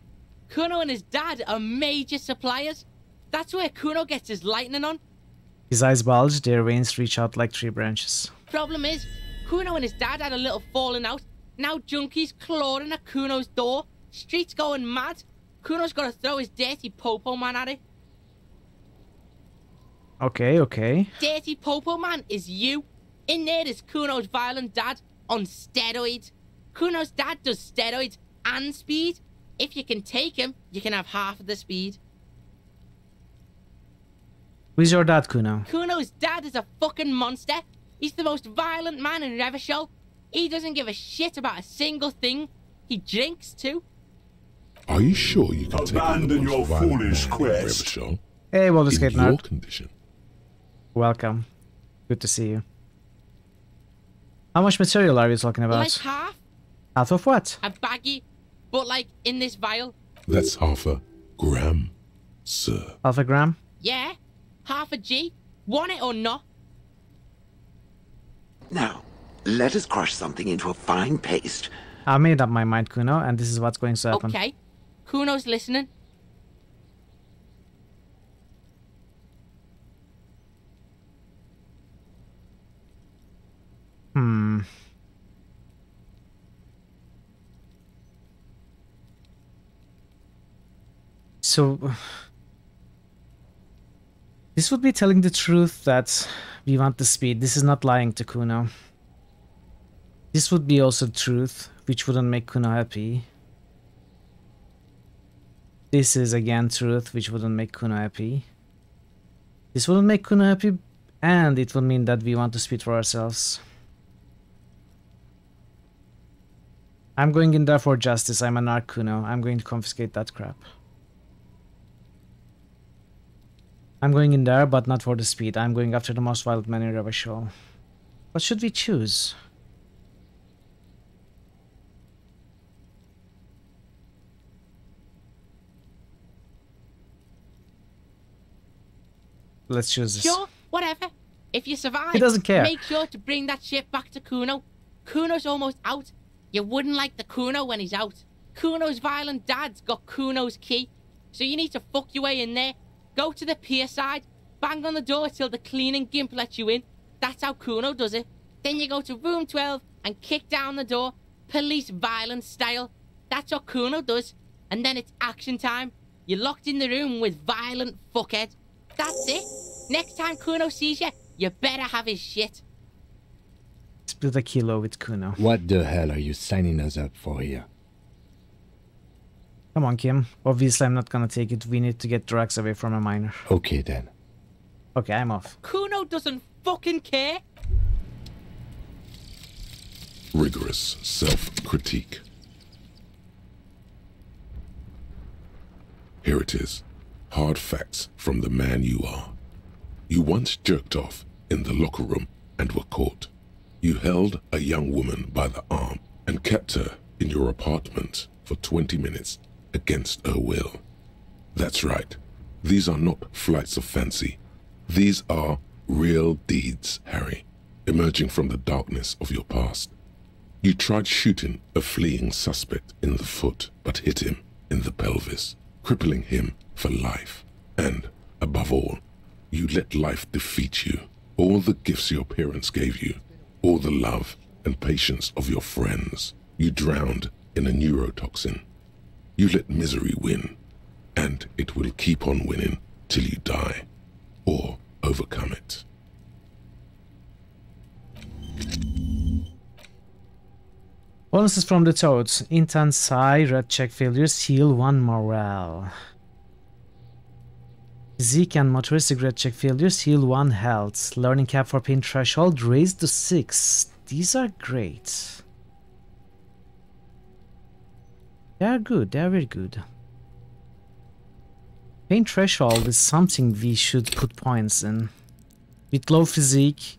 Kuno and his dad are major suppliers. That's where Kuno gets his lightning on. His eyes bulge, their veins reach out like tree branches. Problem is, Kuno and his dad had a little falling out. Now junkies clawing at Kuno's door. Streets going mad. Kuno's got to throw his dirty popo man at it. Okay. Dirty popo man is you. In there is Kuno's violent dad on steroids. Kuno's dad does steroids and speed. If you can take him, you can have half of the speed. Who's your dad, Kuno? Kuno's dad is a fucking monster. He's the most violent man in Revachol. He doesn't give a shit about a single thing. He drinks too. Are you sure you can abandon your foolish quest? Hey, Boulder Skate in your Nerd. condition? Welcome. Good to see you. How much material are we talking about? Like half. Half of what? A baggie, but like in this vial. That's half a gram, sir. Half a gram? Yeah, half a G. Want it or not? Now, let us crush something into a fine paste. I made up my mind, Kuno, and this is what's going to happen. Okay. Kuno's listening. So, this would be telling the truth that we want the speed. This is not lying to Kuno. This would be also truth, which wouldn't make Kuno happy. This is again truth, which wouldn't make Kuno happy. This wouldn't make Kuno happy, and it would mean that we want to speed for ourselves. I'm going in there for justice. I'm a narc, Kuno. I'm going to confiscate that crap. I'm going in there, but not for the speed. I'm going after the most violent man in Revachol. What should we choose? Let's choose this. Sure, whatever. If you survive, he doesn't care. Make sure to bring that shit back to Kuno. Kuno's almost out. You wouldn't like the Kuno when he's out. Kuno's violent dad's got Kuno's key. So you need to fuck your way in there. Go to the pier side, bang on the door till the cleaning gimp lets you in. That's how Kuno does it. Then you go to room 12 and kick down the door, police violence style. That's what Kuno does. And then it's action time. You're locked in the room with violent fuckhead. That's it. Next time Kuno sees you, you better have his shit. Split a kilo with Kuno. What the hell are you signing us up for here? Come on, Kim. Obviously, I'm not gonna take it. We need to get drugs away from a minor. Okay, then. Okay, I'm off. Kuno Kuno doesn't fucking care. Rigorous self-critique. Here it is. Hard facts from the man you are. You once jerked off in the locker room and were caught. You held a young woman by the arm and kept her in your apartment for 20 minutes against her will. That's right. These are not flights of fancy. These are real deeds, Harry, emerging from the darkness of your past. You tried shooting a fleeing suspect in the foot, but hit him in the pelvis, crippling him for life. And, above all, you let life defeat you. All the gifts your parents gave you, all the love and patience of your friends, you drowned in a neurotoxin. You let misery win, and it will keep on winning till you die, or overcome it. Bonuses from the Toads. Intense High, Red Check Failures, Heal 1 Morale. Physique and Motoristic Red Check Failures, Heal 1 Health. Learning Cap for Pain Threshold, raised to 6. These are great. They are good, they are very good. Pain Threshold is something we should put points in. With low physique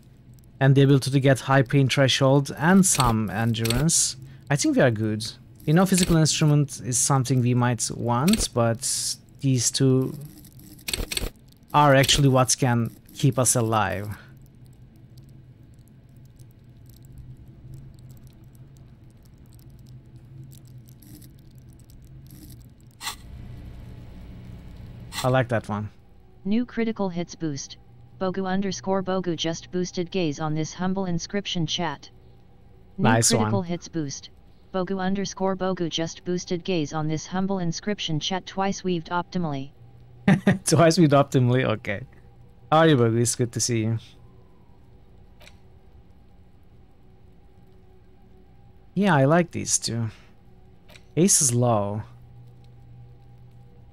and the ability to get high pain threshold and some endurance, I think we are good. You know, physical instrument is something we might want, but these two are actually what can keep us alive. I like that one. New critical hits boost. Bogu_Bogu just boosted gaze on this humble inscription chat. New Nice critical one. hits boost. Bogu_Bogu just boosted gaze on this humble inscription chat twice weaved optimally. Twice with optimally, okay. How are you, Bogu? It's good to see you. Yeah, I like these two. Ace is low.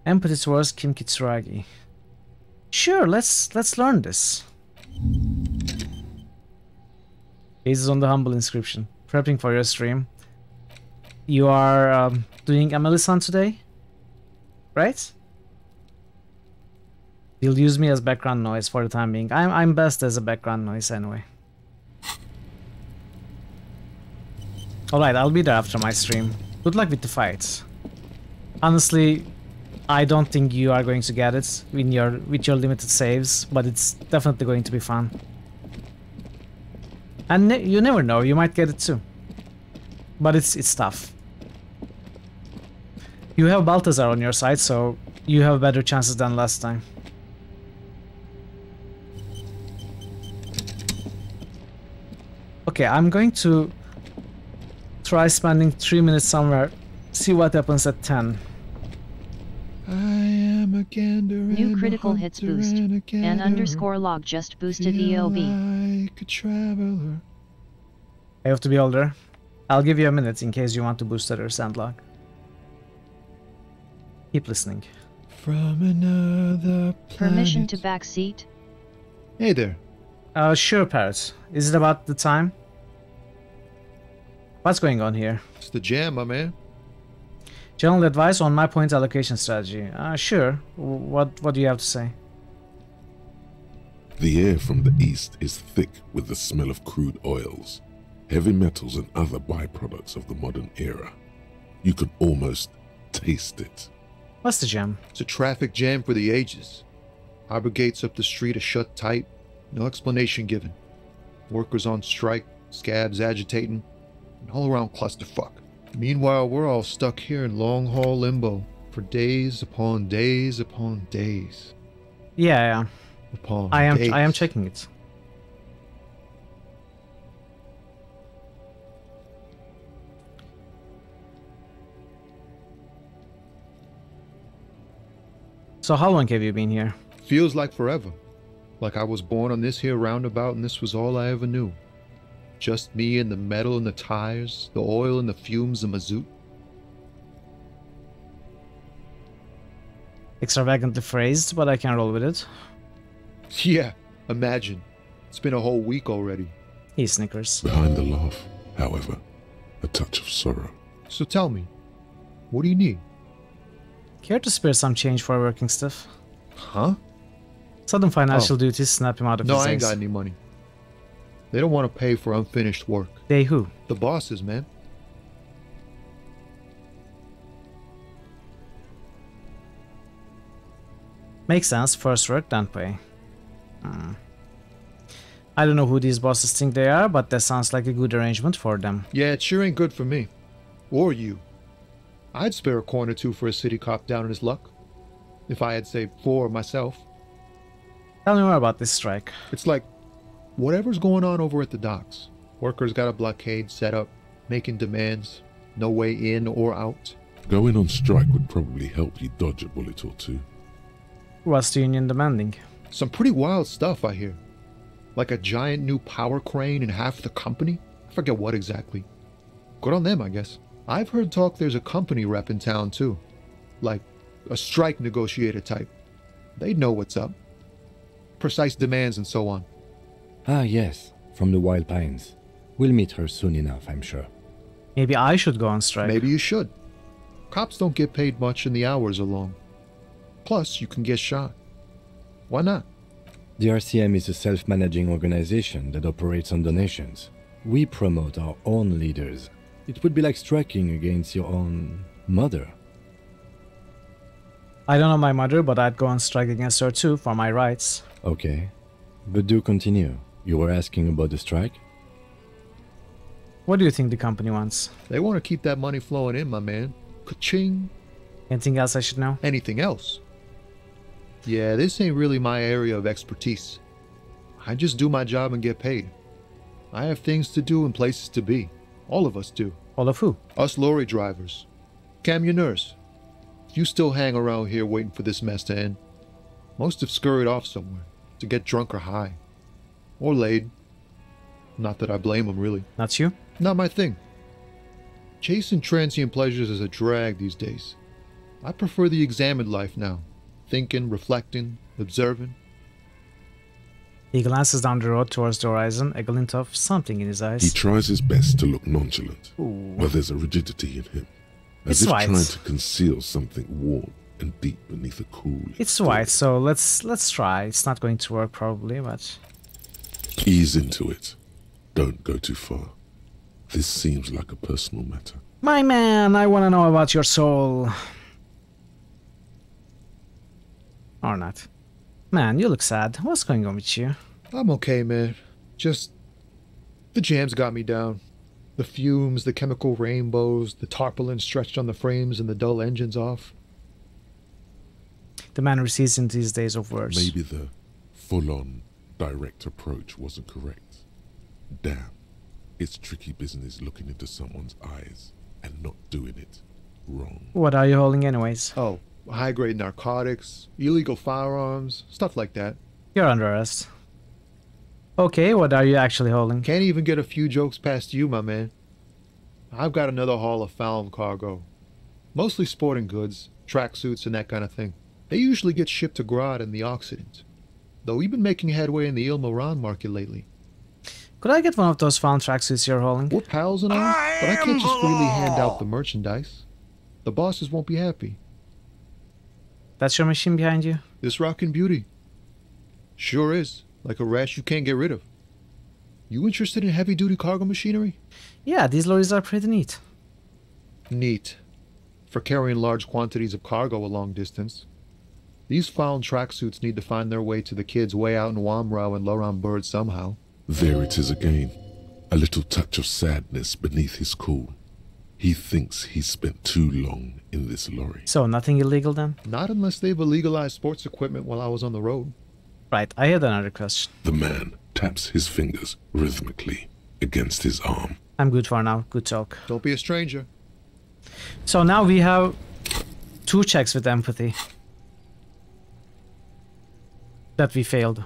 Empathy towards Kim Kitsuragi. Sure, let's learn this. Ace is on the humble inscription. Prepping for your stream. You are doing Amelisan today, right? You'll use me as background noise for the time being. I'm best as a background noise anyway. Alright, I'll be there after my stream. Good luck with the fights. Honestly, I don't think you are going to get it with your limited saves, but it's definitely going to be fun. And you never know, you might get it too. But it's tough. You have Balthazar on your side, so you have better chances than last time. Okay, I'm going to try spending 3 minutes somewhere, see what happens at 10. I am a gander. New critical hits boost. An_log just boosted EOB. Like a traveler. I have to be older. I'll give you a minute in case you want to boost other sandlog. Keep listening. From another planet. Permission to backseat? Hey there. Sure, Parrot. Is it about the time? What's going on here? It's the jam, my man. General advice on my point allocation strategy. Sure. What do you have to say? The air from the east is thick with the smell of crude oils, heavy metals and other byproducts of the modern era. You can almost taste it. What's the jam? It's a traffic jam for the ages. Harbor gates up the street are shut tight, no explanation given. Workers on strike, scabs agitating, an all-around clusterfuck. Meanwhile, we're all stuck here in long-haul limbo for days upon days upon days. Yeah. Upon I days. am checking it. So how long have you been here? Feels like forever. Like I was born on this here roundabout and this was all I ever knew. Just me and the metal and the tires, the oil and the fumes of mazout. Extravagantly phrased, but I can roll with it. Yeah, imagine. It's been a whole week already. He snickers. Behind the laugh, however, a touch of sorrow. So tell me, what do you need? Care to spare some change for working stuff? Huh? Sudden financial duties snap him out of his I ain't eggs. got any money. They don't want to pay for unfinished work. They who? The bosses, man. Makes sense. First work, don't pay. I don't know who these bosses think they are, but that sounds like a good arrangement for them. Yeah, it sure ain't good for me. Or you. I'd spare a coin or two for a city cop down in his luck. If I had saved 4 myself. Tell me more about this strike. It's like, whatever's going on over at the docks. Workers got a blockade set up, making demands. No way in or out. Going on strike would probably help you dodge a bullet or two. What's the union demanding? Some pretty wild stuff, I hear. Like a giant new power crane in half the company? I forget what exactly. Good on them, I guess. I've heard talk there's a company rep in town, too. Like a strike negotiator type. They'd know what's up. Precise demands and so on. Ah, yes. From the Wild Pines. We'll meet her soon enough, I'm sure. Maybe I should go on strike. Maybe you should. Cops don't get paid much and the hours are long. Plus, you can get shot. Why not? The RCM is a self-managing organization that operates on donations. We promote our own leaders. It would be like striking against your own mother. I don't know my mother, but I'd go on strike against her too, for my rights. Okay. But do continue. You were asking about the strike? What do you think the company wants? They want to keep that money flowing in, my man. Ka-ching. Anything else I should know? Anything else? Yeah, this ain't really my area of expertise. I just do my job and get paid. I have things to do and places to be. All of us do. All of who? Us lorry drivers. Camionneurs. You still hang around here waiting for this mess to end. Most have scurried off somewhere to get drunk or high. Or laid. Not that I blame them, really. Not you? Not my thing. Chasing transient pleasures is a drag these days. I prefer the examined life now. Thinking, reflecting, observing. He glances down the road towards the horizon, a glint of something in his eyes. He tries his best to look nonchalant, Ooh. but there's a rigidity in him. As It's if white. trying to conceal something warm and deep beneath a cool... It's white, so let's try. It's not going to work probably, but... Ease into it. Don't go too far. This seems like a personal matter. My man, I want to know about your soul. Or not. Man, you look sad. What's going on with you? I'm okay, man. Just... the jams got me down. The fumes, the chemical rainbows, the tarpaulin stretched on the frames and the dull engines off. The man recedes into his days of words. Maybe the full-on, direct approach wasn't correct. Damn. It's tricky business looking into someone's eyes and not doing it wrong. What are you holding anyways? Oh, high-grade narcotics, illegal firearms, stuff like that. You're under arrest. Okay, what are you actually holding? Can't even get a few jokes past you, my man. I've got another haul of found cargo. Mostly sporting goods, tracksuits and that kind of thing. They usually get shipped to Grodd in the Occident. Though we've been making headway in the Il Moran market lately. Could I get one of those found tracksuits you're holding? We're pals and all, but I can't just freely hand out the merchandise. The bosses won't be happy. That's your machine behind you? This rockin' beauty. Sure is. Like a rash you can't get rid of. You interested in heavy-duty cargo machinery? Yeah, these lorries are pretty neat. Neat. For carrying large quantities of cargo a long distance. These found tracksuits need to find their way to the kids way out in Wamrau and Loran Bird somehow. There it is again. A little touch of sadness beneath his cool. He thinks he's spent too long in this lorry. So, nothing illegal then? Not unless they've illegalized sports equipment while I was on the road. Right, I had another question. The man taps his fingers rhythmically against his arm. I'm good for now. Good talk. Don't be a stranger. So now we have 2 checks with empathy. That we failed.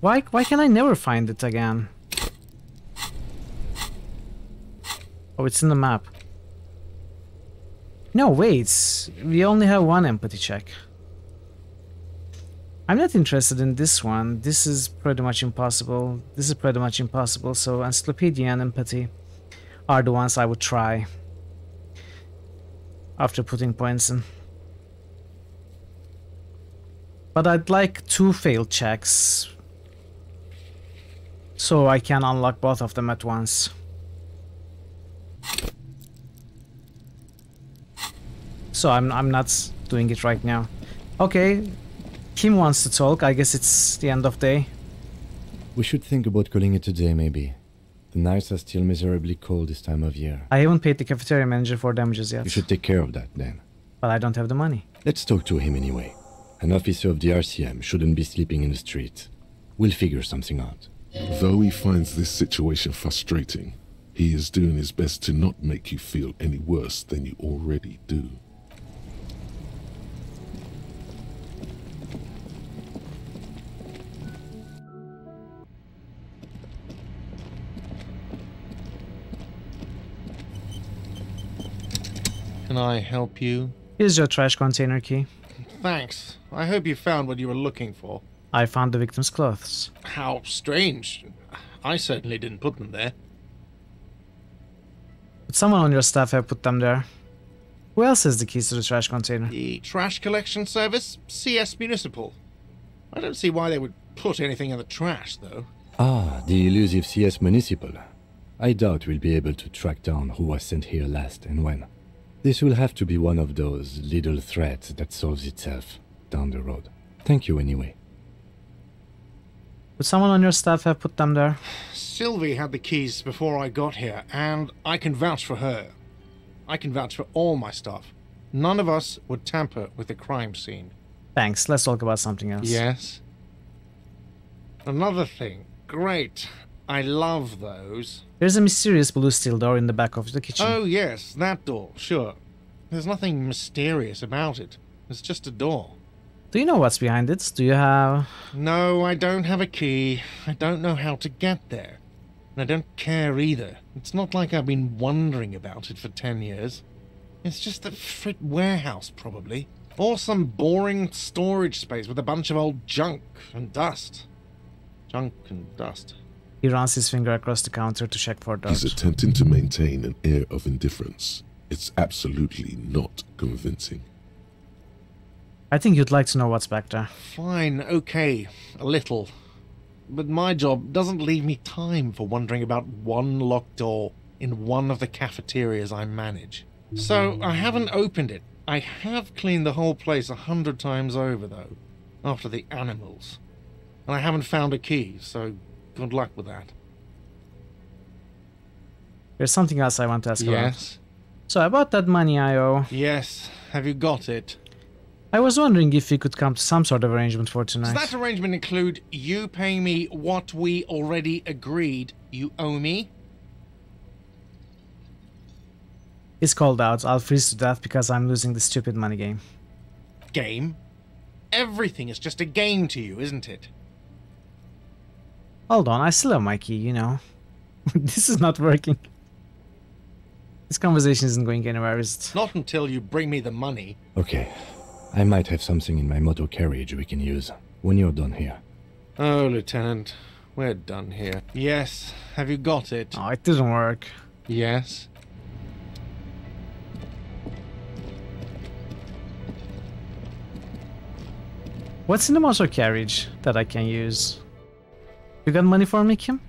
Why can I never find it again? Oh, it's in the map. No, wait. We only have 1 empathy check. I'm not interested in this one. This is pretty much impossible. This is pretty much impossible. So Encyclopedia and Empathy are the ones I would try after putting points in. But I'd like 2 failed checks so I can unlock both of them at once. So I'm not doing it right now. Okay, Kim wants to talk. I guess it's the end of day. We should think about calling it a day, maybe. The nights are still miserably cold this time of year. I haven't paid the cafeteria manager for damages yet. You should take care of that, then. But I don't have the money. Let's talk to him anyway. An officer of the RCM shouldn't be sleeping in the street. We'll figure something out. Though he finds this situation frustrating, he is doing his best to not make you feel any worse than you already do. Can I help you? Here's your trash container key. Thanks. I hope you found what you were looking for. I found the victim's clothes. How strange. I certainly didn't put them there. But someone on your staff have put them there. Who else has the keys to the trash container? The trash collection service? CS Municipal. I don't see why they would put anything in the trash, though. Ah, the elusive CS Municipal. I doubt we'll be able to track down who was sent here last and when. This will have to be one of those little threats that solves itself down the road. Thank you anyway. Would someone on your staff have put them there? Sylvie had the keys before I got here, and I can vouch for her. I can vouch for all my staff. None of us would tamper with the crime scene. Thanks, let's talk about something else. Yes? Another thing. Great. I love those. There's a mysterious blue steel door in the back of the kitchen. Oh yes, that door, sure. There's nothing mysterious about it. It's just a door. Do you know what's behind it? Do you have... No, I don't have a key. I don't know how to get there. And I don't care either. It's not like I've been wondering about it for 10 years. It's just a frit warehouse, probably. Or some boring storage space with a bunch of old junk and dust. Junk and dust. He runs his finger across the counter to check for dirt. He's attempting to maintain an air of indifference. It's absolutely not convincing. I think you'd like to know what's back there. Fine, okay, a little. But my job doesn't leave me time for wondering about one locked door in one of the cafeterias I manage. So I haven't opened it. I have cleaned the whole place 100 times over, though, after the animals. And I haven't found a key, so good luck with that. There's something else I want to ask about. Yes? So about that money I owe... Yes, have you got it? I was wondering if we could come to some sort of arrangement for tonight. Does that arrangement include you paying me what we already agreed you owe me? It's called out. I'll freeze to death because I'm losing the stupid money game. Game? Everything is just a game to you, isn't it? Hold on, I still have my key, you know. This is not working. This conversation isn't going anywhere, is it? Not until you bring me the money. Okay. I might have something in my motor carriage we can use when you're done here. Oh, Lieutenant. We're done here. Yes. Have you got it? Oh, it didn't work. Yes. What's in the motor carriage that I can use? You got money for me, Kim?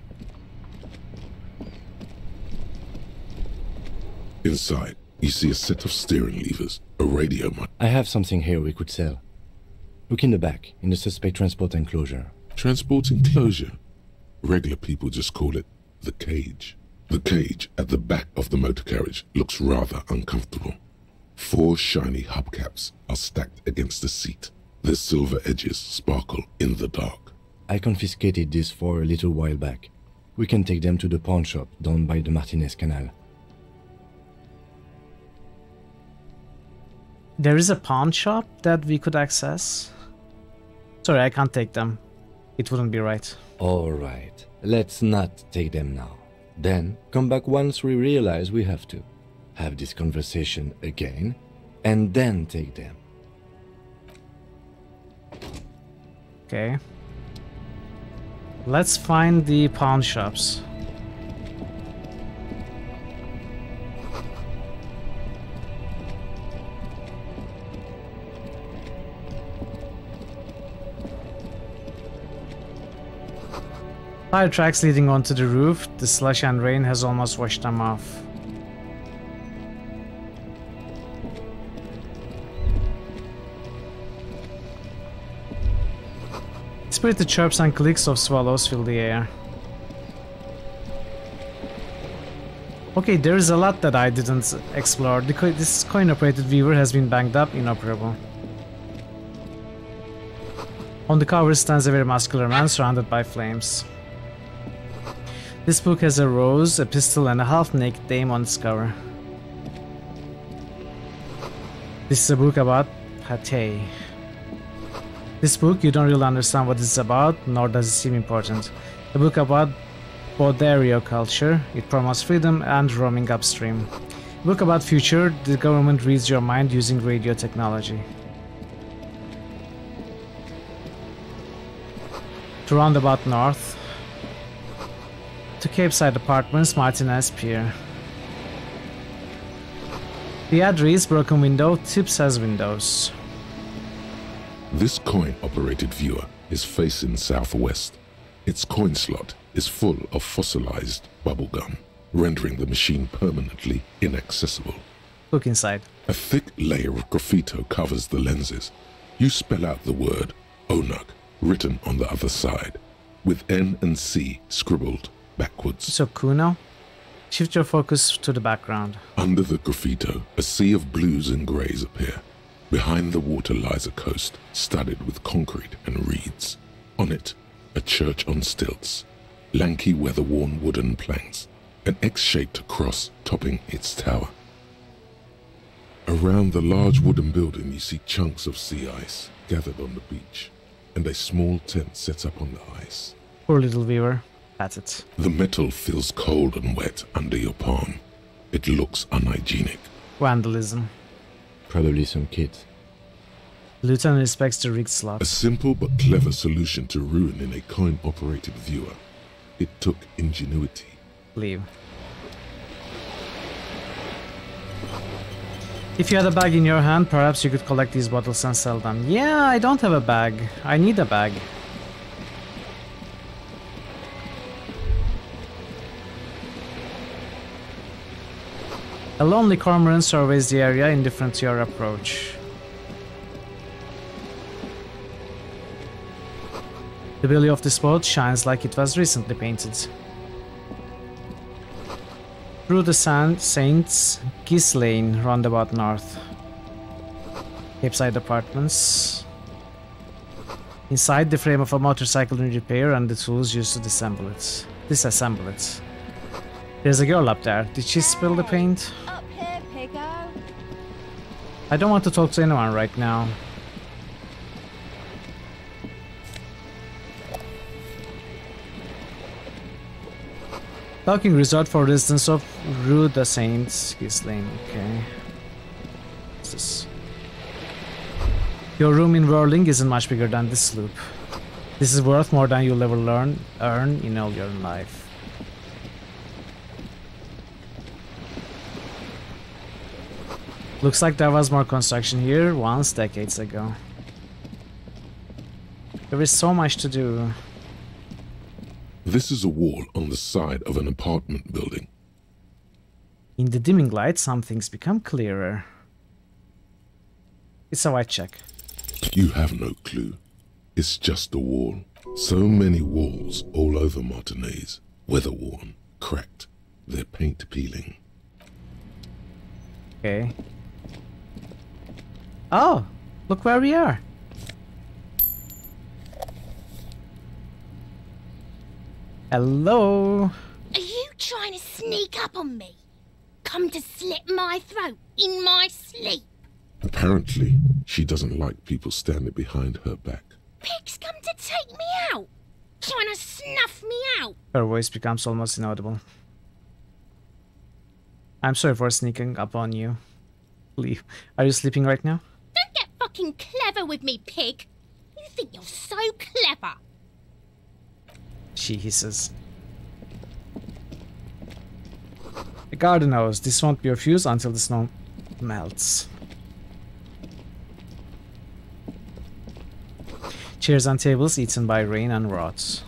Inside, you see a set of steering levers, a radio mic. I have something here we could sell. Look in the back, in the suspect transport enclosure. Transport enclosure? Regular people just call it the cage. The cage at the back of the motor carriage looks rather uncomfortable. 4 shiny hubcaps are stacked against the seat. Their silver edges sparkle in the dark. I confiscated these 4 a little while back. We can take them to the pawn shop down by the Martinez Canal. There is a pawn shop that we could access? Sorry, I can't take them. It wouldn't be right. Alright, let's not take them now. Then, come back once we realize we have to. Have this conversation again, and then take them. Okay. Let's find the pawn shops. Tire tracks leading onto the roof. The slush and rain has almost washed them off. Spirited chirps and clicks of swallows fill the air. Okay, there is a lot that I didn't explore. This coin-operated viewer has been banged up, inoperable. On the cover stands a very muscular man surrounded by flames. This book has a rose, a pistol, and a half-naked dame on its cover. This is a book about pate. This book, you don't really understand what it's about, nor does it seem important. A book about Bodario culture. It promotes freedom and roaming upstream. A book about future. The government reads your mind using radio technology. To Roundabout North. To Capeside Apartments, Martinez Pier. The ad reads broken window, tips has windows. This coin-operated viewer is facing southwest. Its coin slot is full of fossilized bubblegum, rendering the machine permanently inaccessible. Look inside. A thick layer of graffito covers the lenses. You spell out the word Onuk written on the other side, with N and C scribbled backwards. So Kuno? Shift your focus to the background. Under the graffito, a sea of blues and greys appear. Behind the water lies a coast, studded with concrete and reeds. On it, a church on stilts, lanky weather-worn wooden planks, an X-shaped cross topping its tower. Around the large wooden building you see chunks of sea ice gathered on the beach, and a small tent set up on the ice. Poor little viewer. That's it. The metal feels cold and wet under your palm. It looks unhygienic. Vandalism. Probably some kid. Lieutenant inspects the rigged slot. A simple but clever solution to ruining a coin-operated viewer. It took ingenuity. Leave. If you had a bag in your hand, perhaps you could collect these bottles and sell them. Yeah, I don't have a bag. I need a bag. A lonely cormorant surveys the area, indifferent to your approach. The belly of this boat shines like it was recently painted. Through the Saints Geese Lane, Roundabout North. Capeside Apartments. Inside, the frame of a motorcycle in repair and the tools used to disassemble it. There's a girl up there. Did she spill the paint? Up here, Piggo. I don't want to talk to anyone right now. Talking resort for residents of Rue de Saints Geese Lane. Okay. What's this? Your room in Whirling isn't much bigger than this sloop. This is worth more than you'll ever earn in all your life. Looks like there was more construction here once decades ago. There is so much to do. This is a wall on the side of an apartment building. In the dimming light, some things become clearer. It's a white check. You have no clue. It's just a wall. So many walls all over Martinez. Weather-worn, cracked, their paint peeling. Okay. Oh, look where we are. Hello. Are you trying to sneak up on me? Come to slit my throat in my sleep? Apparently, she doesn't like people standing behind her back. Pig's come to take me out. Trying to snuff me out. Her voice becomes almost inaudible. I'm sorry for sneaking up on you. Leave. Are you sleeping right now? Don't get fucking clever with me, Pig. You think you're so clever. She hisses. The garden knows this won't be a fuse until the snow melts. Chairs on tables eaten by rain and rot.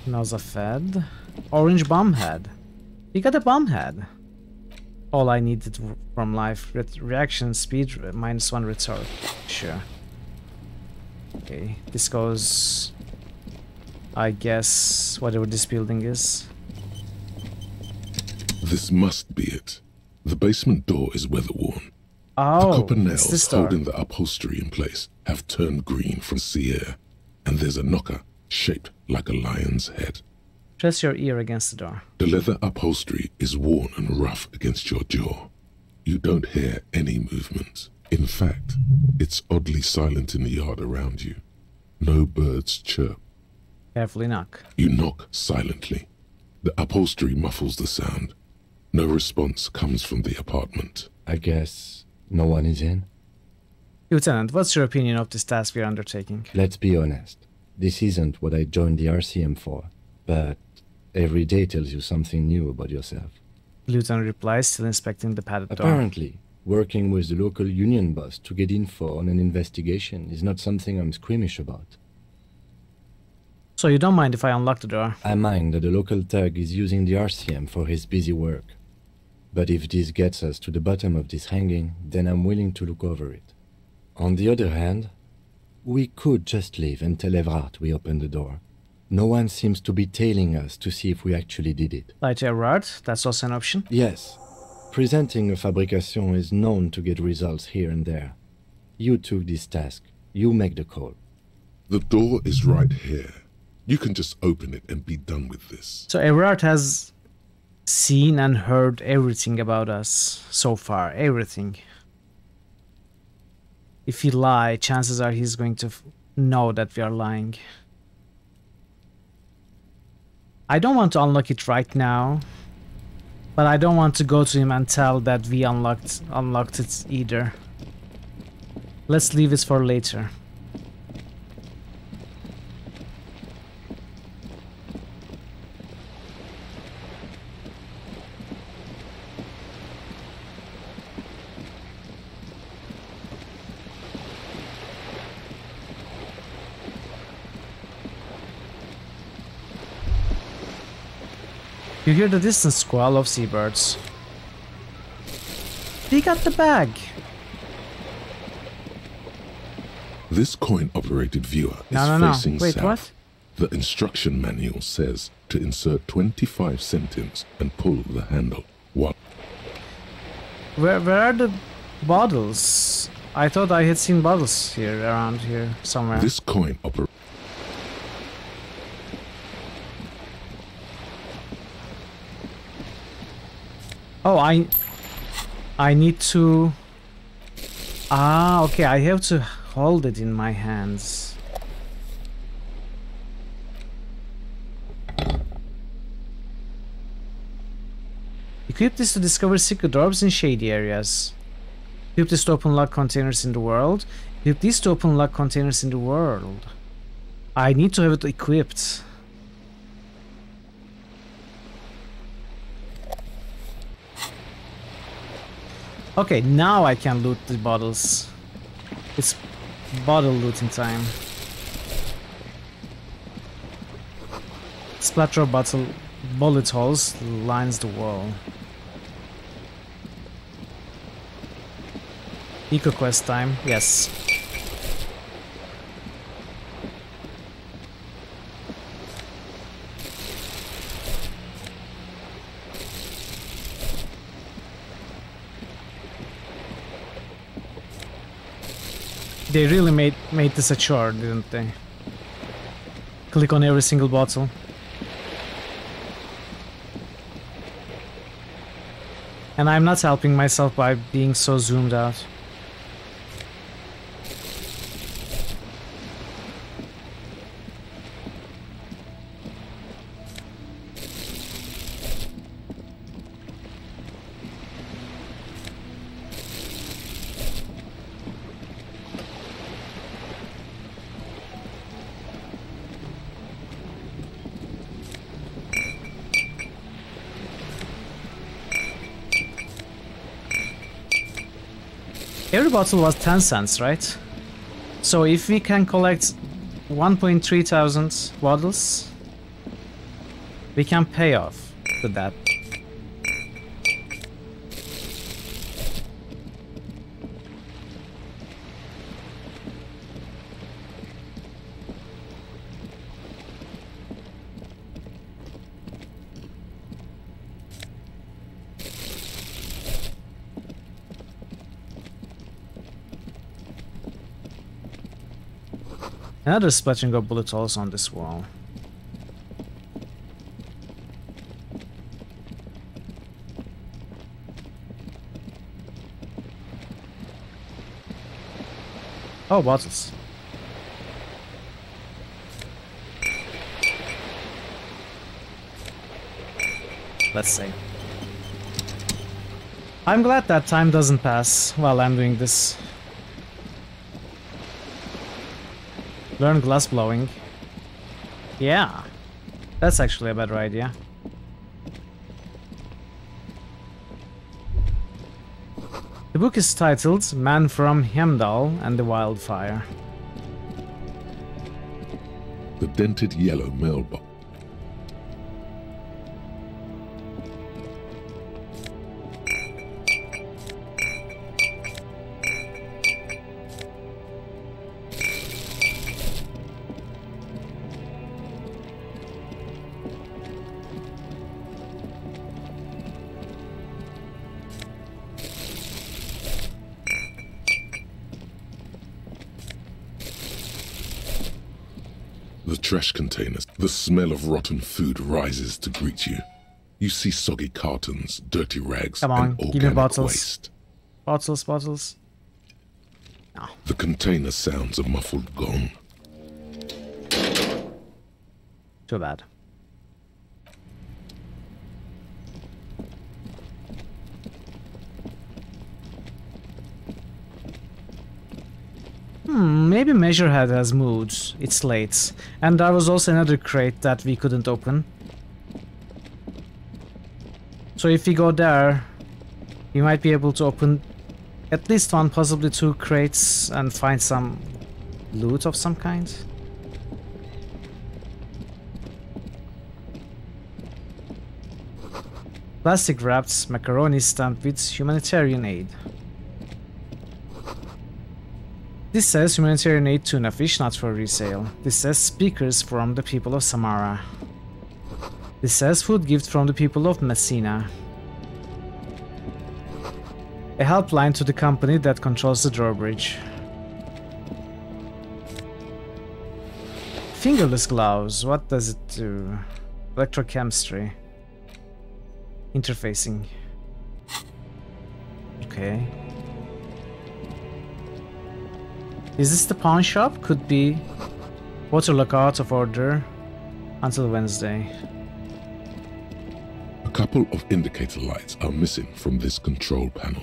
Noza fed. Orange bomb head. You got a bomb head. All I needed from life. Reaction speed -1 retard. Sure. Okay, this goes... I guess whatever this building is. This must be it. The basement door is weather-worn. Oh, the copper it's nails this door. holding the upholstery in place have turned green from sea air, and there's a knocker shaped like a lion's head. Press your ear against the door. The leather upholstery is worn and rough against your jaw. You don't hear any movement. In fact, it's oddly silent in the yard around you. No birds chirp. Carefully knock. You knock silently. The upholstery muffles the sound. No response comes from the apartment. I guess no one is in? Lieutenant, what's your opinion of this task we're undertaking? Let's be honest. This isn't what I joined the RCM for, but every day tells you something new about yourself. Lieutenant replies, still inspecting the padded door. Apparently, working with the local union boss to get info on an investigation is not something I'm squeamish about. So you don't mind if I unlock the door? I mind that the local thug is using the RCM for his busy work. But if this gets us to the bottom of this hanging, then I'm willing to look over it. On the other hand, we could just leave and tell Evrard we opened the door. No one seems to be tailing us to see if we actually did it. Lie to Evrard, that's also an option? Yes. Presenting a fabrication is known to get results here and there. You took this task. You make the call. The door is right here. You can just open it and be done with this. So Evrard has seen and heard everything about us so far. Everything. If we lie, chances are he's going to know that we are lying. I don't want to unlock it right now, but I don't want to go to him and tell that we unlocked it either. Let's leave it for later. You hear the distant squall of seabirds. He got the bag! This coin-operated viewer is facing Wait, south. what? The instruction manual says to insert 25 centimes and pull the handle. What? Where are the bottles? I thought I had seen bottles here, around here, somewhere. This coin operates. Oh, I need to... Ah, okay, I have to hold it in my hands. Equip this to discover secret orbs in shady areas. Equip this to open lock containers in the world. Equip this to open lock containers in the world. I need to have it equipped. Okay, now I can loot the bottles. It's bottle looting time. Splatter of bottle bullet holes lines the wall. Eco quest time, yes. They really made this a chore, didn't they? Click on every single bottle. And I'm not helping myself by being so zoomed out. Every bottle was 10 cents, right? So if we can collect 1.3 thousand bottles, we can pay off the debt. Another splattering of bullet holes on this wall. Oh, bottles. Let's see. I'm glad that time doesn't pass while I'm doing this. Learn glass blowing. Yeah, that's actually a better idea. The book is titled Man from Hemdal and the Wildfire. The dented yellow mailbox. The trash containers. The smell of rotten food rises to greet you. You see soggy cartons, dirty rags, Come on, and give me organic bottles. waste. Bottles. No. The container sounds a muffled gong. Too bad. Maybe Measurehead has moved. It's late. And there was also another crate that we couldn't open. So if we go there, we might be able to open at least one, possibly two crates and find some loot of some kind. Plastic wrapped macaroni stamped with humanitarian aid. This says humanitarian aid tuna fish, not for resale. This says speakers from the people of Samara. This says food gift from the people of Messina. A helpline to the company that controls the drawbridge. Fingerless gloves, what does it do? Electrochemistry. Interfacing. Okay. Is this the pawn shop? Could be. Waterlock out of order until Wednesday. A couple of indicator lights are missing from this control panel.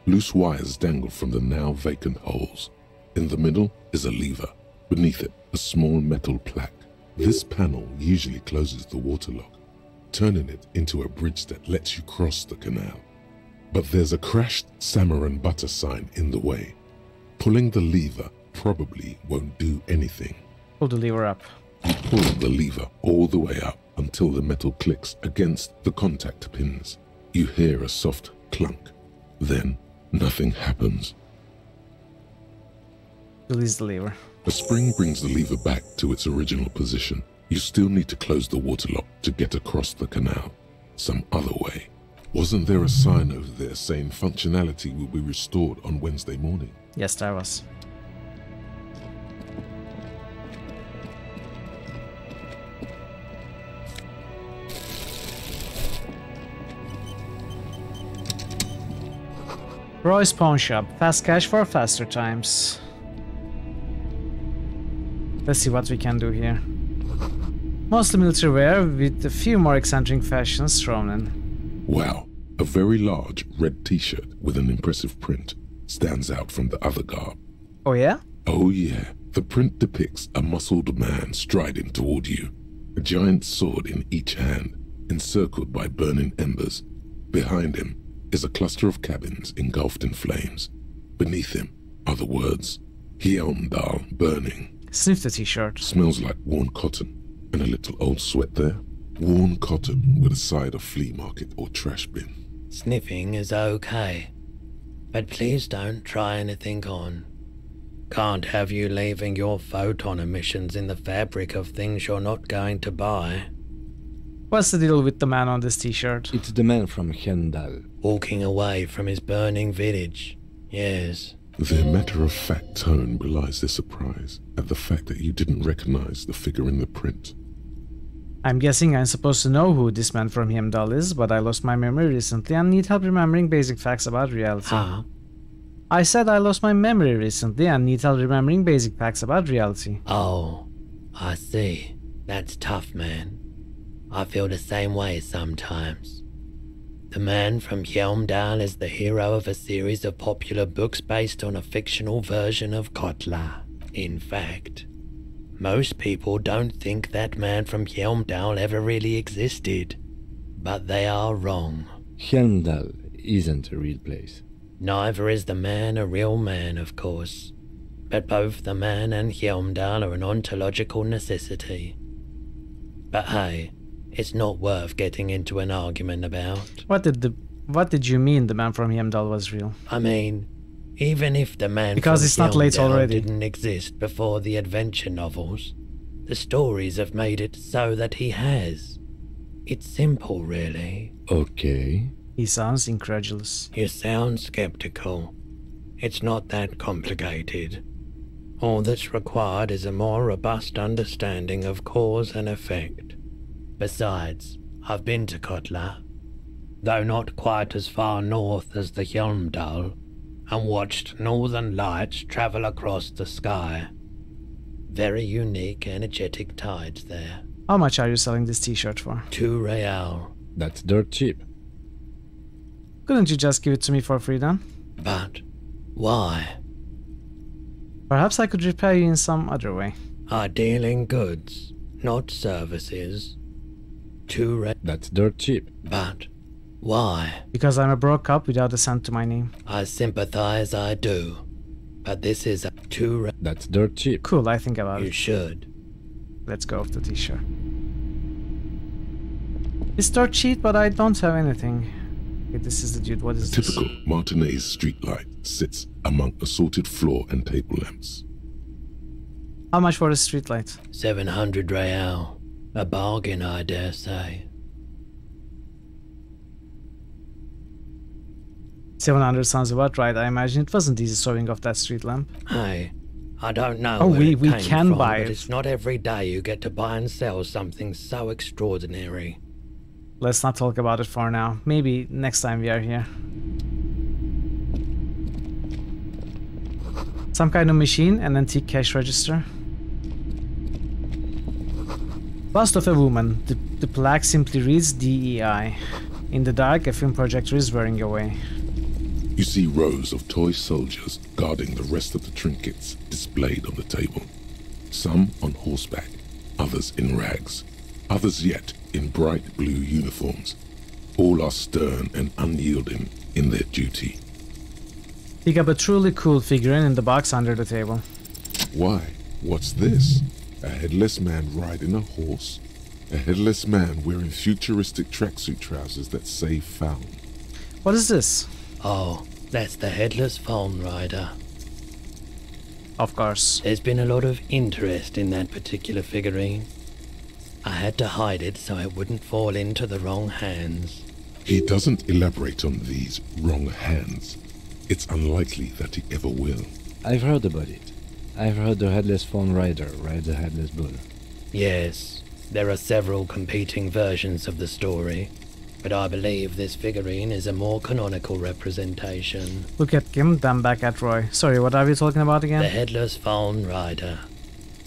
Loose wires dangle from the now vacant holes. In the middle is a lever. Beneath it, a small metal plaque. This panel usually closes the waterlock, turning it into a bridge that lets you cross the canal. But there's a crashed salmon and butter sign in the way. Pulling the lever probably won't do anything. Pull the lever up. You pull the lever all the way up until the metal clicks against the contact pins. You hear a soft clunk. Then nothing happens. Release the lever. A spring brings the lever back to its original position. You still need to close the waterlock to get across the canal. Some other way. Wasn't there a sign over there saying functionality will be restored on Wednesday morning? Yes, there was. Roy's Pawn Shop. Fast cash for faster times. Let's see what we can do here. Mostly military wear with a few more eccentric fashions thrown in. Wow, a very large red t-shirt with an impressive print stands out from the other garb. Oh yeah? Oh yeah, the print depicts a muscled man striding toward you, a giant sword in each hand, encircled by burning embers. Behind him is a cluster of cabins engulfed in flames. Beneath him are the words, Hjelmdal burning. Sniff the t-shirt. Smells like worn cotton, and a little old sweat there. Worn cotton with a side of flea market or trash bin. Sniffing is okay, but please don't try anything on. Can't have you leaving your photon emissions in the fabric of things you're not going to buy. What's the deal with the man on this t-shirt? It's the man from Hjelmdal. Walking away from his burning village. Yes. Their matter-of-fact tone belies their surprise at the fact that you didn't recognize the figure in the print. I'm guessing I'm supposed to know who this man from Hjelmdal is, but I lost my memory recently and need help remembering basic facts about reality. Huh? I said I lost my memory recently and need help remembering basic facts about reality. Oh, I see. That's tough, man. I feel the same way sometimes. The man from Hjelmdal is the hero of a series of popular books based on a fictional version of Kotla. In fact, most people don't think that man from Hjelmdal ever really existed. But they are wrong. Hjelmdal isn't a real place. Neither is the man a real man, of course. But both the man and Hjelmdal are an ontological necessity. But hey, it's not worth getting into an argument about. What did you mean the man from Hjelmdal was real? I mean, even if the man because from it's not late Hjelmdal already didn't exist before the adventure novels, the stories have made it so that he has. It's simple, really. Okay. He sounds incredulous. You sound skeptical. It's not that complicated. All that's required is a more robust understanding of cause and effect. Besides, I've been to Kotla, though not quite as far north as the Hjelmdal, and watched northern lights travel across the sky. Very unique, energetic tides there. How much are you selling this t-shirt for? 2 real. That's dirt cheap. Couldn't you just give it to me for free then? But why? Perhaps I could repay you in some other way. I deal in goods, not services. 2 That's dirt cheap. But why? Because I'm a broke cop without a cent to my name. I sympathize, I do. But this is a 2 That's dirt cheap. Cool, I think about it. You should. Let's go off the t-shirt. It's dirt cheap, but I don't have anything. Okay, this is the dude. What is Typical this? Martinez streetlight sits among assorted floor and table lamps. How much for a streetlight? 700 real. A bargain, I dare say. 700 sounds about right. I imagine it wasn't easy sewing off that street lamp. Hey, I don't know Oh, where we it came can from, buy but it. it's not every day you get to buy and sell something so extraordinary. Let's not talk about it for now. Maybe next time we are here. Some kind of machine, an antique cash register. Bust of a woman. The plaque simply reads DEI. In the dark, a film projector is whirring away. You see rows of toy soldiers guarding the rest of the trinkets displayed on the table. Some on horseback, others in rags, others yet in bright blue uniforms. All are stern and unyielding in their duty. Pick up a truly cool figurine in the box under the table. Why? What's this? A headless man riding a horse? A headless man wearing futuristic tracksuit trousers that say found. What is this? Oh, that's the headless phone rider. Of course. There's been a lot of interest in that particular figurine. I had to hide it so it wouldn't fall into the wrong hands. He doesn't elaborate on these wrong hands. It's unlikely that he ever will. I've heard about it. I've heard the headless phone rider ride the headless bull. Yes, there are several competing versions of the story, but I believe this figurine is a more canonical representation. Look at Kim, then back at Roy. Sorry, what are we talking about again? The headless phone rider.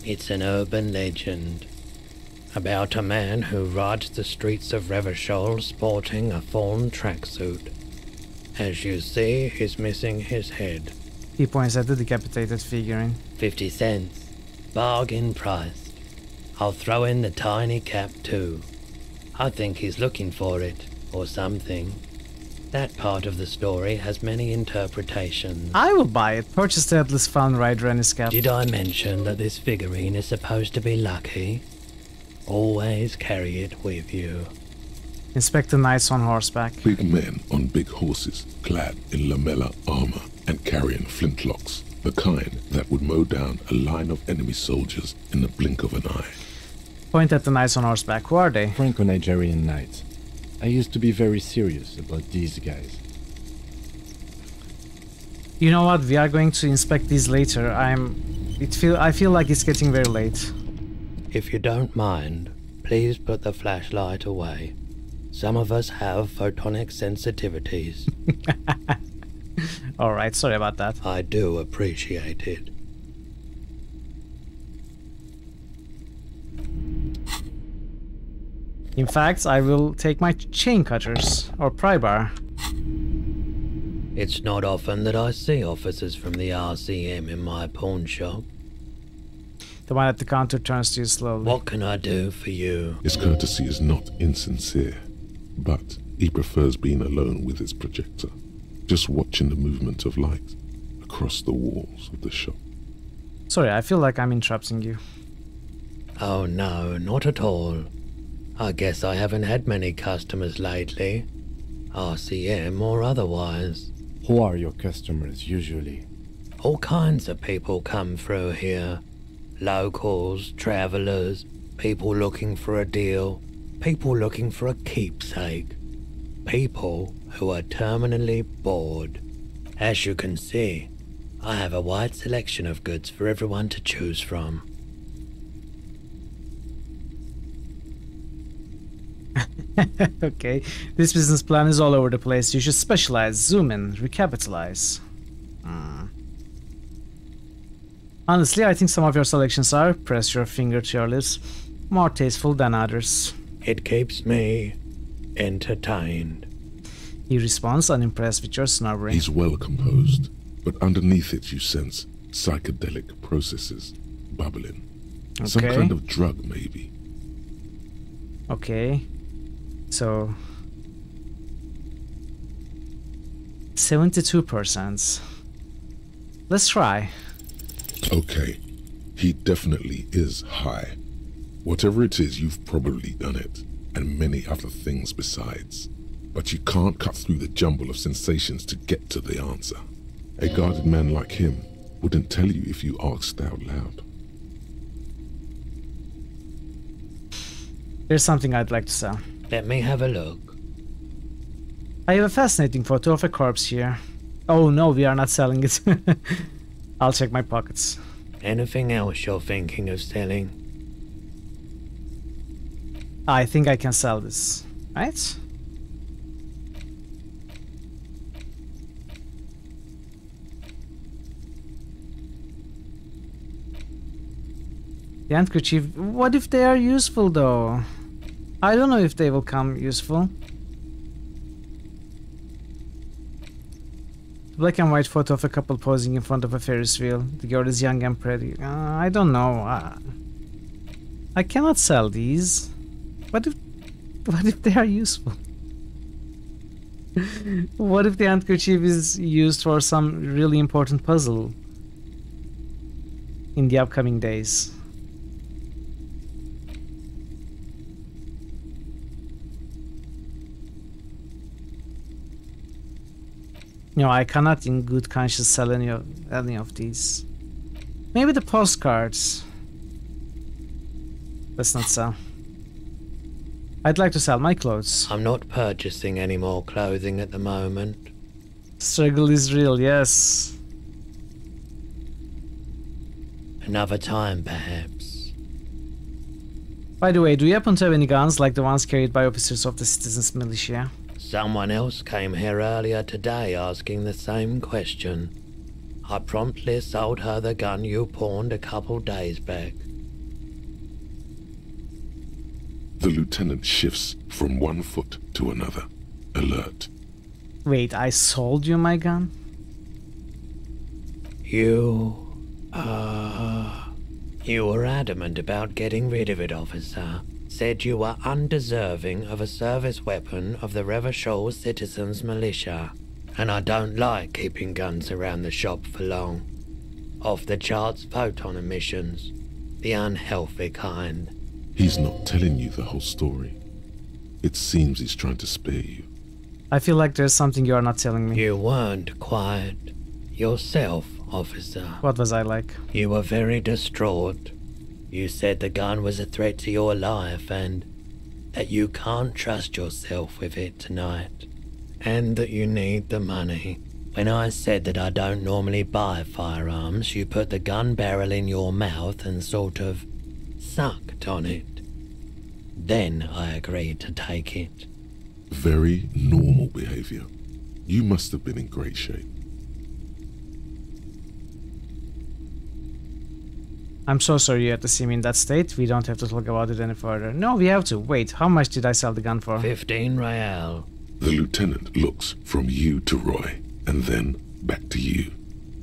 It's an urban legend about a man who rides the streets of Revachol sporting a fawn tracksuit. As you see, he's missing his head. He points at the decapitated figurine. 50 cents. Bargain priced. I'll throw in the tiny cap too. I think he's looking for it, or something. That part of the story has many interpretations. I will buy it. Purchase the Headless Fallen Rider and his cap. Did I mention that this figurine is supposed to be lucky? Always carry it with you. Inspect the knights on horseback. Big men on big horses, clad in lamella armor and carrying flintlocks, the kind that would mow down a line of enemy soldiers in the blink of an eye. Point at the knights on horseback. Who are they? Franco-Nigerian knights. I used to be very serious about these guys. You know what? We are going to inspect these later. I feel like it's getting very late. If you don't mind, please put the flashlight away. Some of us have photonic sensitivities. Alright, sorry about that. I do appreciate it. In fact, I will take my chain cutters, or pry bar. It's not often that I see officers from the RCM in my pawn shop. The one at the counter turns to you slowly. What can I do for you? His courtesy is not insincere, but he prefers being alone with his projector, just watching the movement of light across the walls of the shop. Sorry, I feel like I'm interrupting you. Oh no, not at all. I guess I haven't had many customers lately, RCM or otherwise. Who are your customers usually? All kinds of people come through here. Locals, travelers, people looking for a deal, people looking for a keepsake, people who are terminally bored. As you can see, I have a wide selection of goods for everyone to choose from. Okay, this business plan is all over the place. You should specialize, zoom in, recapitalize. Honestly, I think some of your selections are, press your finger to your lips, more tasteful than others. It keeps me entertained. He responds, unimpressed with your snobbery. He's well composed, but underneath it you sense psychedelic processes bubbling. Okay. Some kind of drug, maybe. Okay. So 72%. Let's try. Okay, he definitely is high. Whatever it is, you've probably done it, and many other things besides. But you can't cut through the jumble of sensations to get to the answer. A guarded man like him wouldn't tell you if you asked out loud. There's something I'd like to sell. Let me have a look. I have a fascinating photo of a corpse here. Oh no, we are not selling it. I'll check my pockets. Anything else you're thinking of selling? I think I can sell this, right? The handkerchief, what if they are useful though? I don't know if they will come useful. Black and white photo of a couple posing in front of a Ferris wheel. The girl is young and pretty. I don't know. I cannot sell these. What if they are useful? What if the handkerchief is used for some really important puzzle in the upcoming days? No, I cannot in good conscience sell any of these. Maybe the postcards. Let's not sell. I'd like to sell my clothes. I'm not purchasing any more clothing at the moment. Struggle is real, yes. Another time, perhaps. By the way, do you happen to have any guns like the ones carried by officers of the citizens' militia? Someone else came here earlier today asking the same question. I promptly sold her the gun you pawned a couple days back. The lieutenant shifts from one foot to another, alert. Wait, I sold you my gun? You were adamant about getting rid of it, officer. said you were undeserving of a service weapon of the Revachol Citizens Militia, and I don't like keeping guns around the shop for long. Off-the-charts photon emissions, the unhealthy kind. He's not telling you the whole story. It seems he's trying to spare you. I feel like there's something you are not telling me. You weren't quiet yourself, officer. What was I like? You were very distraught. You said the gun was a threat to your life and that you can't trust yourself with it tonight. And that you need the money. When I said that I don't normally buy firearms, you put the gun barrel in your mouth and sort of sucked on it. Then I agreed to take it. Very normal behavior. You must have been in great shape. I'm so sorry you had to see me in that state. We don't have to talk about it any further. No, we have to. Wait, how much did I sell the gun for? 15 real. The lieutenant looks from you to Roy, and then back to you.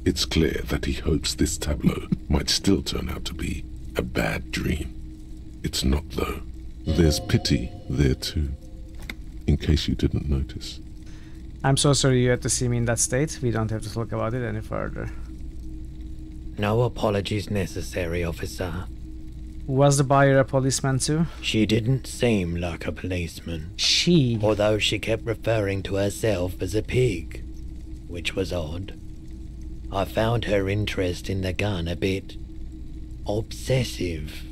It's clear that he hopes this tableau might still turn out to be a bad dream. It's not, though. There's pity there, too, in case you didn't notice. I'm so sorry you had to see me in that state. We don't have to talk about it any further. No apologies necessary, officer. Was the buyer a policeman too? She didn't seem like a policeman. She? Although she kept referring to herself as a pig, which was odd. I found her interest in the gun a bit obsessive,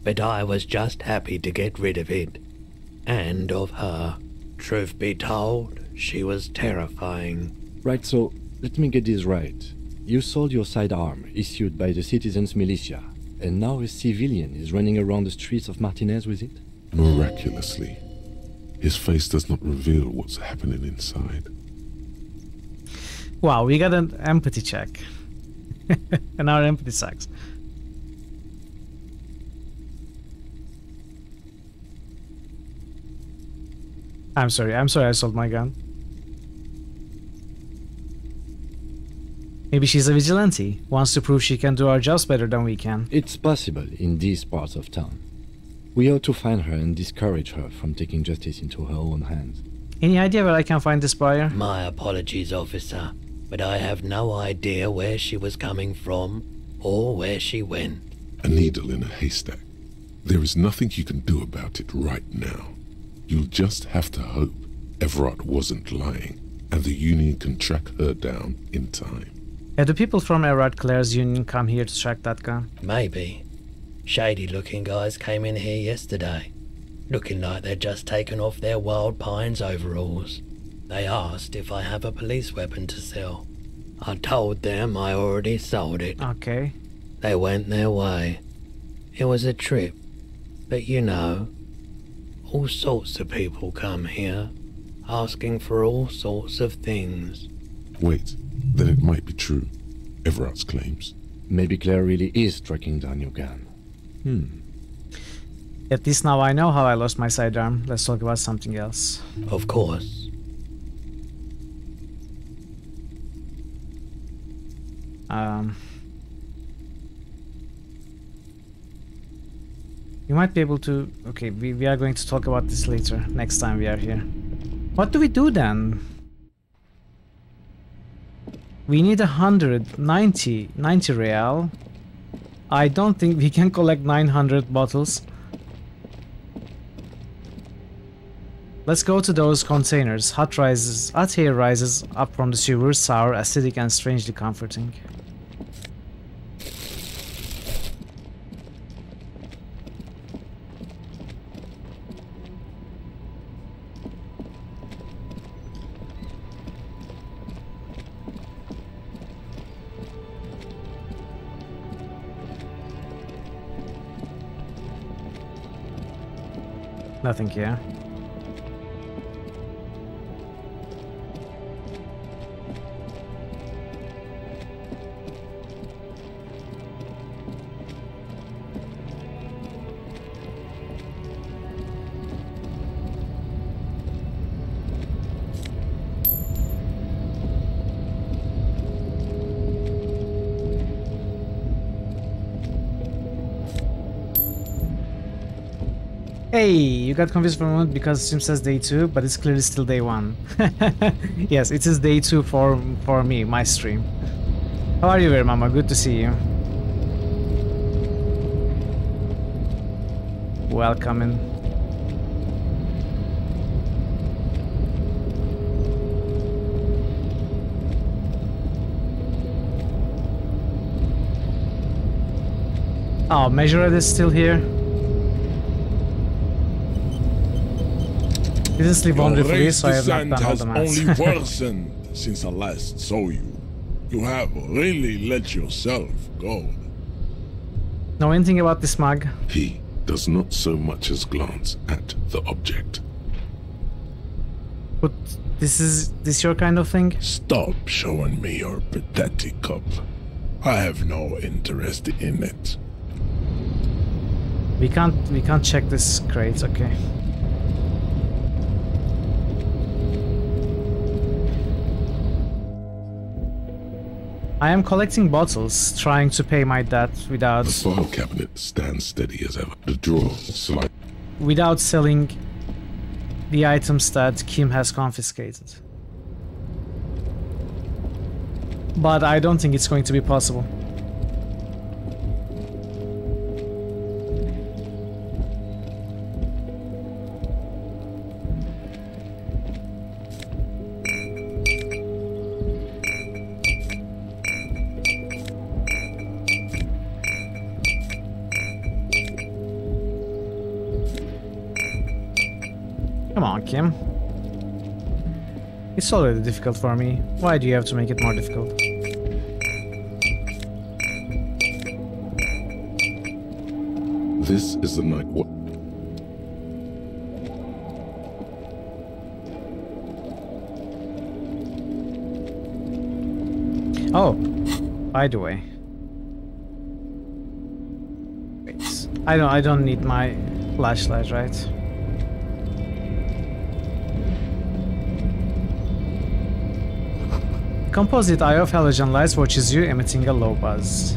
but I was just happy to get rid of it, and of her. Truth be told, she was terrifying. Right, so let me get this right. You sold your sidearm, issued by the Citizens Militia, and now a civilian is running around the streets of Martinez with it? Miraculously. His face does not reveal what's happening inside. Wow, we got an empathy check. And our empathy sucks. I'm sorry I sold my gun. Maybe she's a vigilante, wants to prove she can do our jobs better than we can. It's possible in these parts of town. We ought to find her and discourage her from taking justice into her own hands. Any idea where I can find this buyer? My apologies, officer, but I have no idea where she was coming from or where she went. A needle in a haystack. There is nothing you can do about it right now. You'll just have to hope Everard wasn't lying and the Union can track her down in time. Have the people from Everard Clare's Union come here to track that gun? Maybe. Shady-looking guys came in here yesterday, looking like they'd just taken off their Wild Pines overalls. They asked if I have a police weapon to sell. I told them I already sold it. Okay. They went their way. It was a trip, but you know, all sorts of people come here, asking for all sorts of things. Wait, then it might be true, Everard's claims. Maybe Claire really is tracking down your gun. At least now I know how I lost my sidearm. Let's talk about something else. Of course. You might be able to... Okay, we are going to talk about this later, next time we are here. What do we do then? We need 90 real. I don't think we can collect 900 bottles. Let's go to those containers. Hot air rises up from the sewers, sour, acidic, and strangely comforting. Nothing here. Hey, you got confused for a moment because Steam says day 2, but it's clearly still day 1. Yes, it is day 2 for me, my stream. How are you there, Mama? Good to see you. Welcome in. Oh, Measured is still here. Didn't sleep only for this, so I have not done all the maths. Only worsened since I last saw you. You have really let yourself go. Know anything about this mug? He does not so much as glance at the object. But this your kind of thing? Stop showing me your pathetic cup. I have no interest in it. We can't check this crate, okay. I am collecting bottles, trying to pay my debt without... The file cabinet stands steady as ever. The drawer slide. Without selling the items that Kim has confiscated. But I don't think it's going to be possible. Come on, Kim. It's already difficult for me. Why do you have to make it more difficult? This is the night what? Oh, by the way. Wait. I don't need my flashlight, right? Composite eye of halogen lights watches you, emitting a low buzz.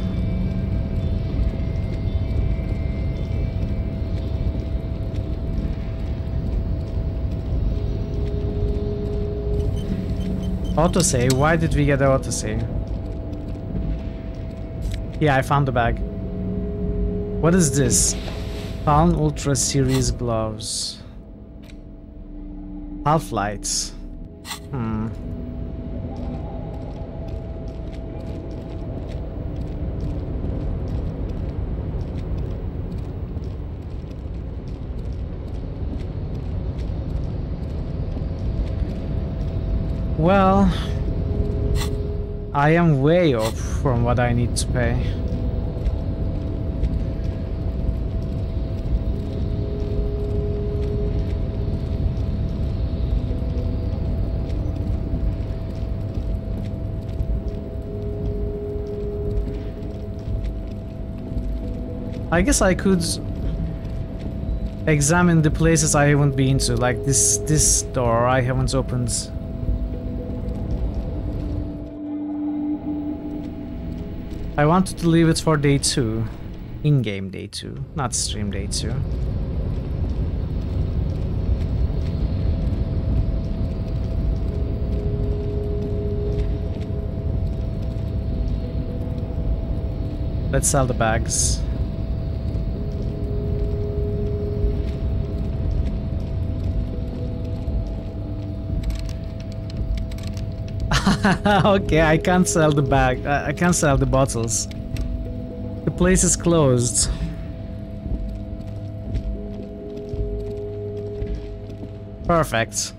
Autosave? Why did we get the autosave? Yeah, I found the bag. What is this? Palm Ultra Series gloves. Half lights. Well, I am way off from what I need to pay. I guess I could examine the places I haven't been to, like this door I haven't opened. I wanted to leave it for day 2, in-game day 2, not stream day 2. Let's sell the bags. Okay, I can't sell the bag. I can't sell the bottles. The place is closed. Perfect.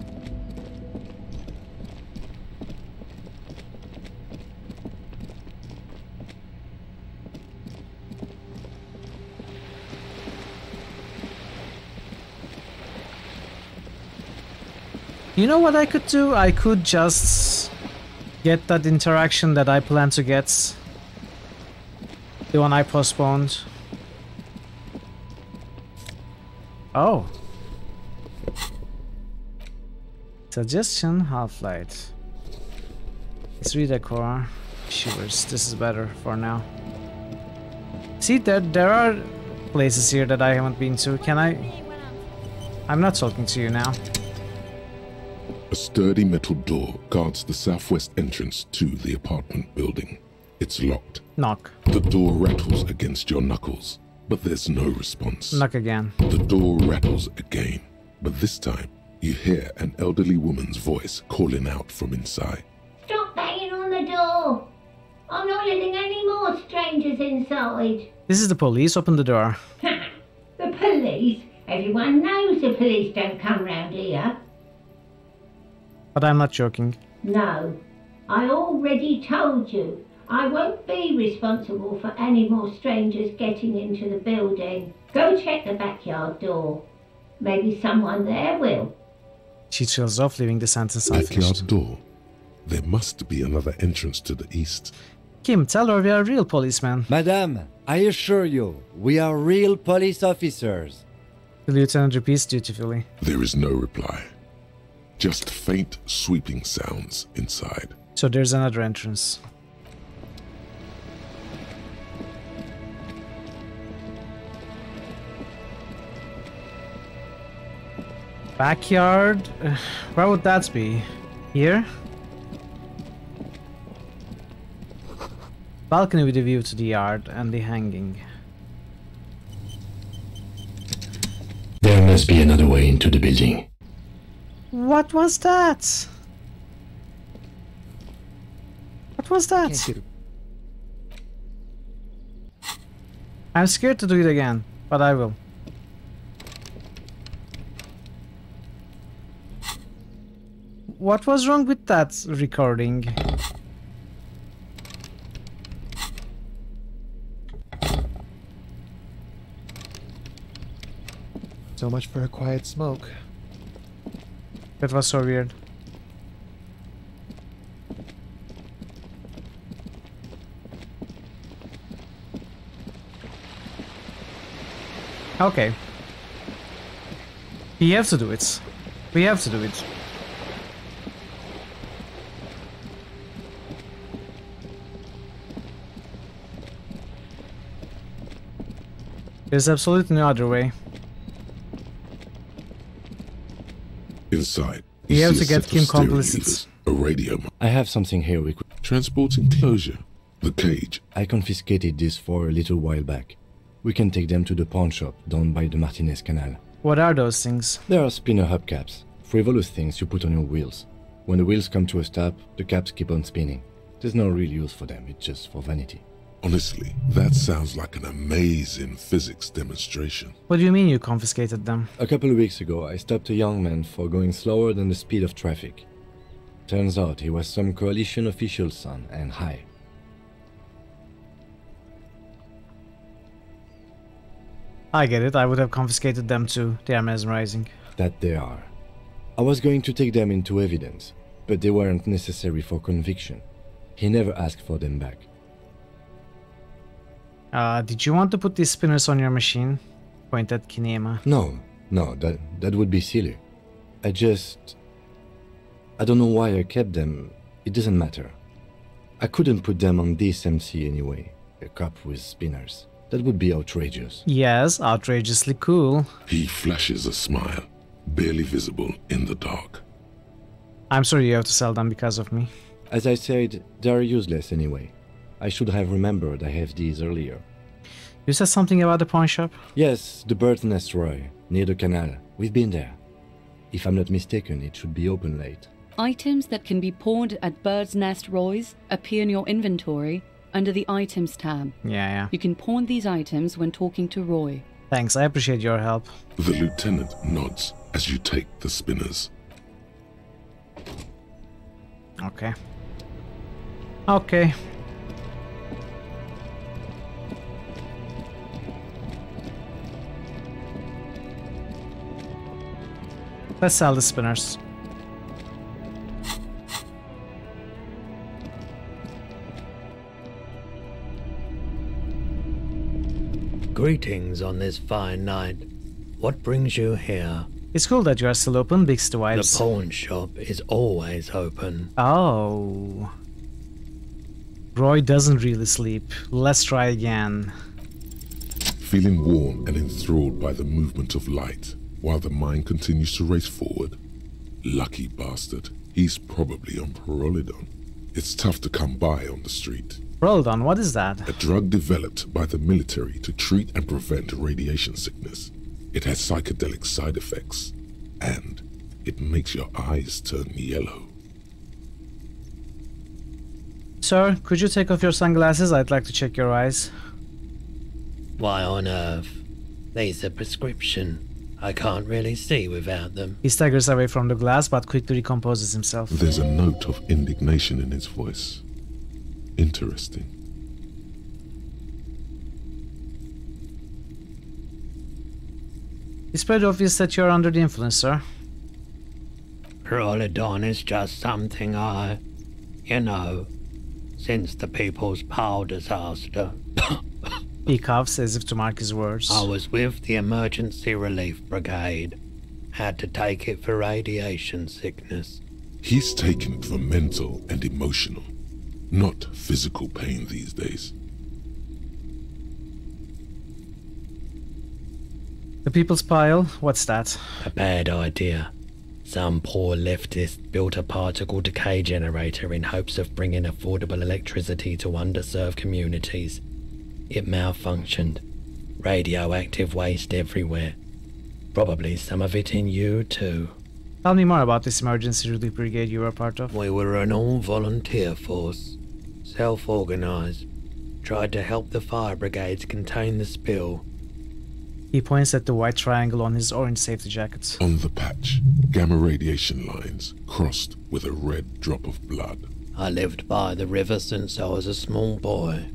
You know what I could do? I could just get that interaction that I plan to get. The one I postponed. Oh. Suggestion, half-light. Let's redecor. Shivers. This is better for now. See, there are places here that I haven't been to. Can I... I'm not talking to you now. A sturdy metal door guards the southwest entrance to the apartment building. It's locked. Knock. The door rattles against your knuckles, but there's no response. Knock again. The door rattles again, but this time you hear an elderly woman's voice calling out from inside. Stop banging on the door! I'm not letting any more strangers inside. This is the police. Open the door. The police? Everyone knows the police don't come round here. But I'm not joking. No, I already told you. I won't be responsible for any more strangers getting into the building. Go check the backyard door. Maybe someone there will. She trails off, leaving the sentence unfinished. Backyard door. There must be another entrance to the east. Kim, tell her we are real policemen. Madame, I assure you, we are real police officers. The lieutenant repeats dutifully. There is no reply. Just faint sweeping sounds inside. So there's another entrance. Backyard? Where would that be? Here? Balcony with a view to the yard and the hanging. There must be another way into the building. What was that? What was that? I'm scared to do it again, but I will. What was wrong with that recording? So much for a quiet smoke. That was so weird. Okay. We have to do it. We have to do it. There's absolutely no other way. Inside, we have to see a get set Kim of steering complicit. levers, a radio. I have something here we could... Transport enclosure. The cage. I confiscated this for a little while back. We can take them to the pawn shop down by the Martinez Canal. What are those things? They are spinner hubcaps. Frivolous things you put on your wheels. When the wheels come to a stop, the caps keep on spinning. There's no real use for them, it's just for vanity. Honestly, that sounds like an amazing physics demonstration. What do you mean you confiscated them? A couple of weeks ago, I stopped a young man for going slower than the speed of traffic. Turns out he was some coalition official's son and high. I get it, I would have confiscated them too. They are mesmerizing. That they are. I was going to take them into evidence, but they weren't necessary for conviction. He never asked for them back. Did you want to put these spinners on your machine? Point at Kinema. No, that would be silly. I don't know why I kept them. It doesn't matter. I couldn't put them on this MC anyway. A cop with spinners. That would be outrageous. Yes, outrageously cool. He flashes a smile, barely visible in the dark. I'm sorry you have to sell them because of me. As I said, they are useless anyway. I should have remembered I have these earlier. You said something about the pawn shop? Yes, the Bird's Nest Roy, near the canal. We've been there. If I'm not mistaken, it should be open late. Items that can be pawned at Bird's Nest Roy's appear in your inventory under the Items tab. Yeah. You can pawn these items when talking to Roy. Thanks, I appreciate your help. The lieutenant nods as you take the spinners. Okay. Okay. Let's sell the spinners. Greetings on this fine night. What brings you here? It's cool that you are still open, Big Stewives. The pawn shop is always open. Oh. Roy doesn't really sleep. Let's try again. Feeling warm and enthralled by the movement of light, while the mine continues to race forward. Lucky bastard. He's probably on Pyrrolidon. It's tough to come by on the street. Pyrrolidon, what is that? A drug developed by the military to treat and prevent radiation sickness. It has psychedelic side effects, and it makes your eyes turn yellow. Sir, could you take off your sunglasses? I'd like to check your eyes. Why on earth? These are prescription. I can't really see without them. He staggers away from the glass, but quickly recomposes himself. There's a note of indignation in his voice. Interesting. It's pretty obvious that you're under the influence, sir. Pyrrolidon is just something since the People's Power disaster. He coughs as if to mark his words. I was with the Emergency Relief Brigade. Had to take it for radiation sickness. He's taken it for mental and emotional, not physical pain these days. The People's Pile? What's that? A bad idea. Some poor leftist built a particle decay generator in hopes of bringing affordable electricity to underserved communities. It malfunctioned. Radioactive waste everywhere. Probably some of it in you too. Tell me more about this emergency relief brigade you were a part of. We were an all-volunteer force. Self-organized. Tried to help the fire brigades contain the spill. He points at the white triangle on his orange safety jacket. On the patch, gamma radiation lines crossed with a red drop of blood. I lived by the river since I was a small boy.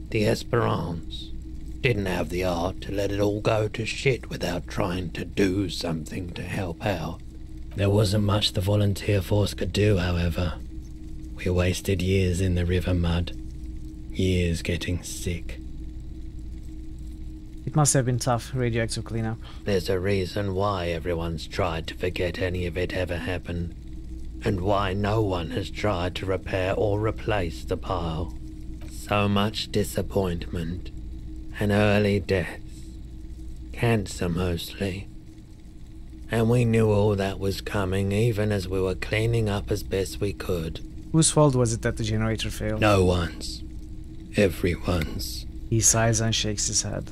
The Esperance. Didn't have the art to let it all go to shit without trying to do something to help out. There wasn't much the volunteer force could do, however. We wasted years in the river mud. Years getting sick. It must have been tough, radioactive cleanup. There's a reason why everyone's tried to forget any of it ever happened. And why no one has tried to repair or replace the pile. So much disappointment. And early deaths. Cancer mostly. And we knew all that was coming even as we were cleaning up as best we could. Whose fault was it that the generator failed? No one's. Everyone's. He sighs and shakes his head.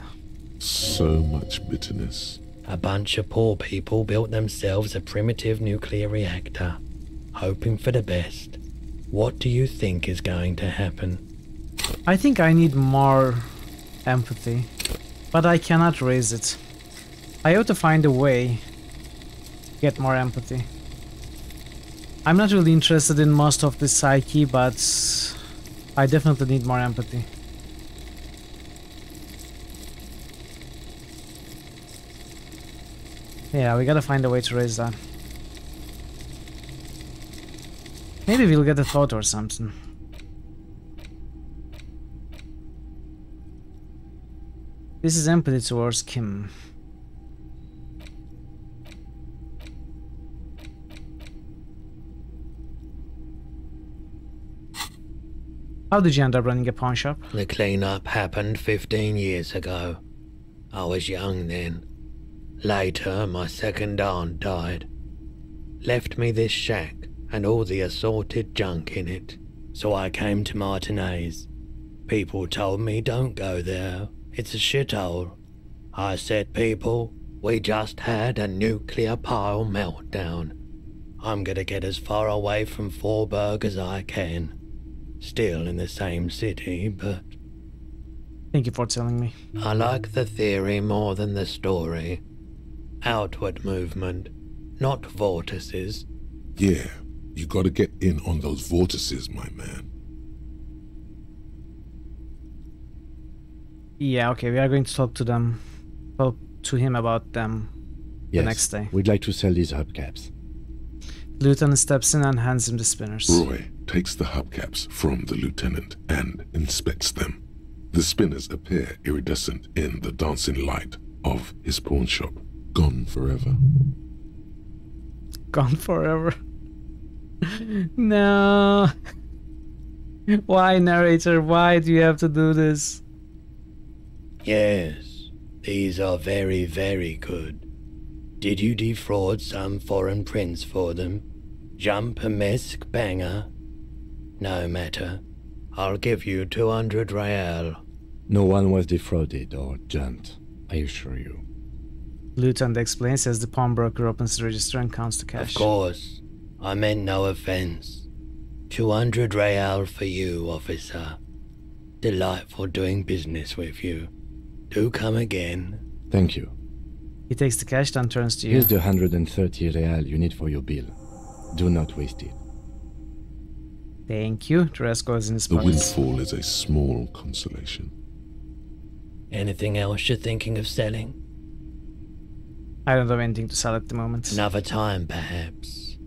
So much bitterness. A bunch of poor people built themselves a primitive nuclear reactor, hoping for the best. What do you think is going to happen? I think I need more empathy, but I cannot raise it. I ought to find a way to get more empathy. I'm not really interested in most of the psyche, but I definitely need more empathy. Yeah, we gotta find a way to raise that. Maybe we'll get a thought or something. This is empathy towards Kim. How did you end up running a pawn shop? The cleanup happened 15 years ago. I was young then. Later, my second aunt died. Left me this shack and all the assorted junk in it. So I came to Martinez. People told me don't go there. It's a shithole. I said, people, we just had a nuclear pile meltdown. I'm gonna get as far away from Forburg as I can. Still in the same city, but... Thank you for telling me. I like the theory more than the story. Outward movement, not vortices. Yeah, you gotta get in on those vortices, my man. Yeah, okay, we are going to talk to them. Talk to him about them the next day. We'd like to sell these hubcaps. Lieutenant steps in and hands him the spinners. Roy takes the hubcaps from the lieutenant and inspects them. The spinners appear iridescent in the dancing light of his pawn shop. Gone forever. Gone forever. No. Why, narrator? Why do you have to do this? Yes, these are very, very good. Did you defraud some foreign prince for them? Jump a mesk banger? No matter. I'll give you 200 real. No one was defrauded or jumped, I assure you. Lieutenant explains as the pawnbroker opens the register and counts the cash. Of course. I meant no offense. 200 real for you, officer. Delightful doing business with you. Do come again. Thank you. He takes the cash, then turns to you. Here's the 130 real you need for your bill. Do not waste it. Thank you. The rest goes in his The pockets. windfall is a small consolation. Anything else you're thinking of selling? I don't have anything to sell at the moment. Another time, perhaps.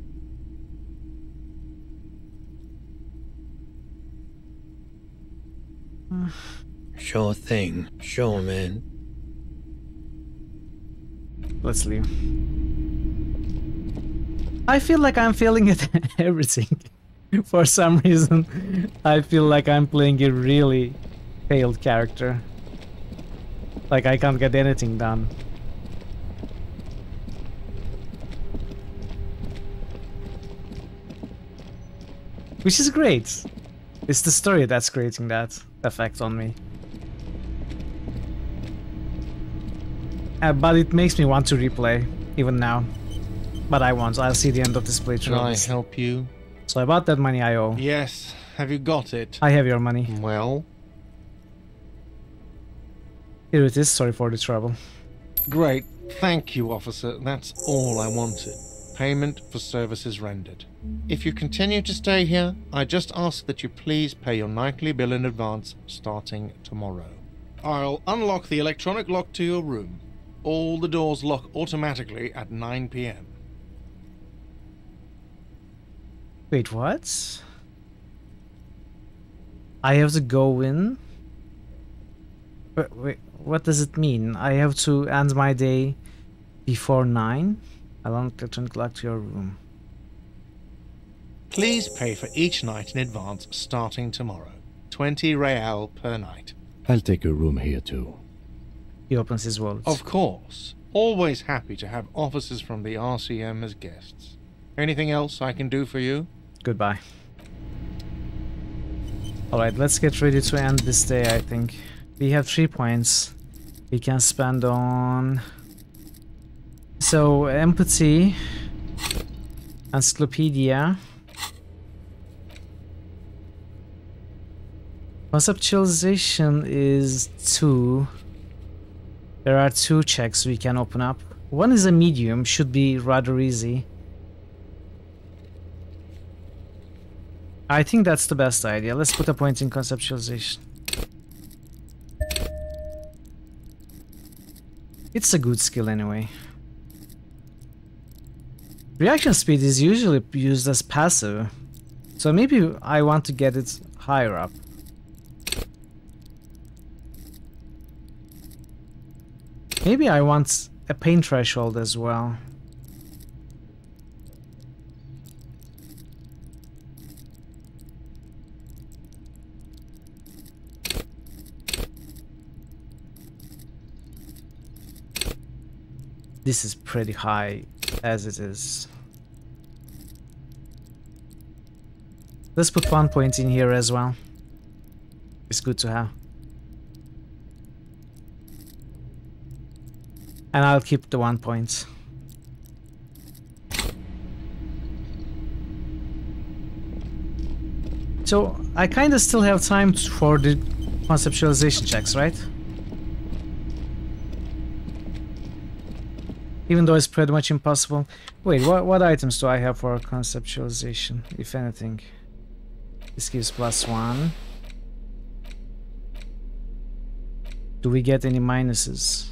Sure thing. Sure, man. Let's leave. I feel like I'm failing at everything. For some reason, I feel like I'm playing a really failed character. Like I can't get anything done. Which is great. It's the story that's creating that effect on me. But it makes me want to replay, even now. But I won't. I'll see the end of this playthrough. Can I help you? So about that money I owe. Yes. Have you got it? I have your money. Well? Here it is. Sorry for the trouble. Great. Thank you, officer. That's all I wanted. Payment for services rendered. If you continue to stay here, I just ask that you please pay your nightly bill in advance starting tomorrow. I'll unlock the electronic lock to your room. All the doors lock automatically at 9 p.m. Wait, what? I have to go in? Wait, what does it mean? I have to end my day before 9? I'll unlock the electronic lock to your room. Please pay for each night in advance starting tomorrow. 20 real per night. I'll take a room here too. He opens his wallet. Of course. Always happy to have officers from the RCM as guests. Anything else I can do for you? Goodbye. Alright, let's get ready to end this day, I think. We have 3 points we can spend on... So, empathy, encyclopedia, conceptualization is 2. There are 2 checks we can open up. One is a medium, should be rather easy. I think that's the best idea. Let's put a point in conceptualization. It's a good skill anyway. Reaction speed is usually used as passive, so maybe I want to get it higher up. Maybe I want a pain threshold as well. This is pretty high as it is. Let's put 1 point in here as well. It's good to have. And I'll keep the 1 point. So I kinda still have time for the conceptualization checks, right? Even though it's pretty much impossible. Wait, what items do I have for conceptualization, if anything? This gives +1. Do we get any minuses?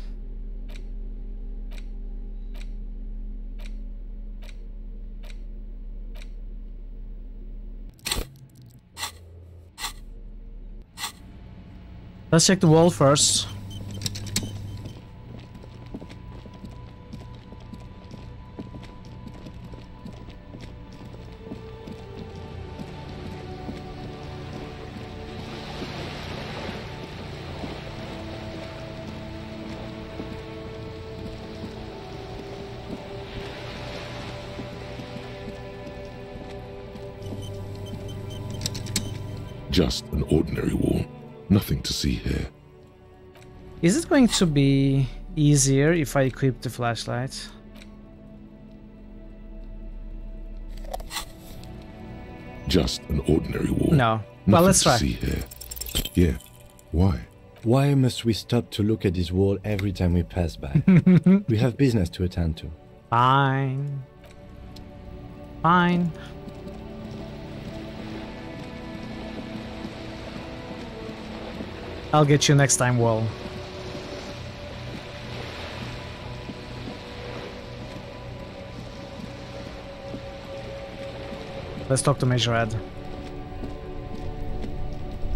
Let's check the wall first. Just an ordinary wall. Nothing to see here. Is it going to be easier if I equip the flashlight? Just an ordinary wall. No. Well, let's try. Nothing to see here. Yeah. Why? Why must we stop to look at this wall every time we pass by? We have business to attend to. Fine. Fine. I'll get you next time, wall. Let's talk to Major Ed.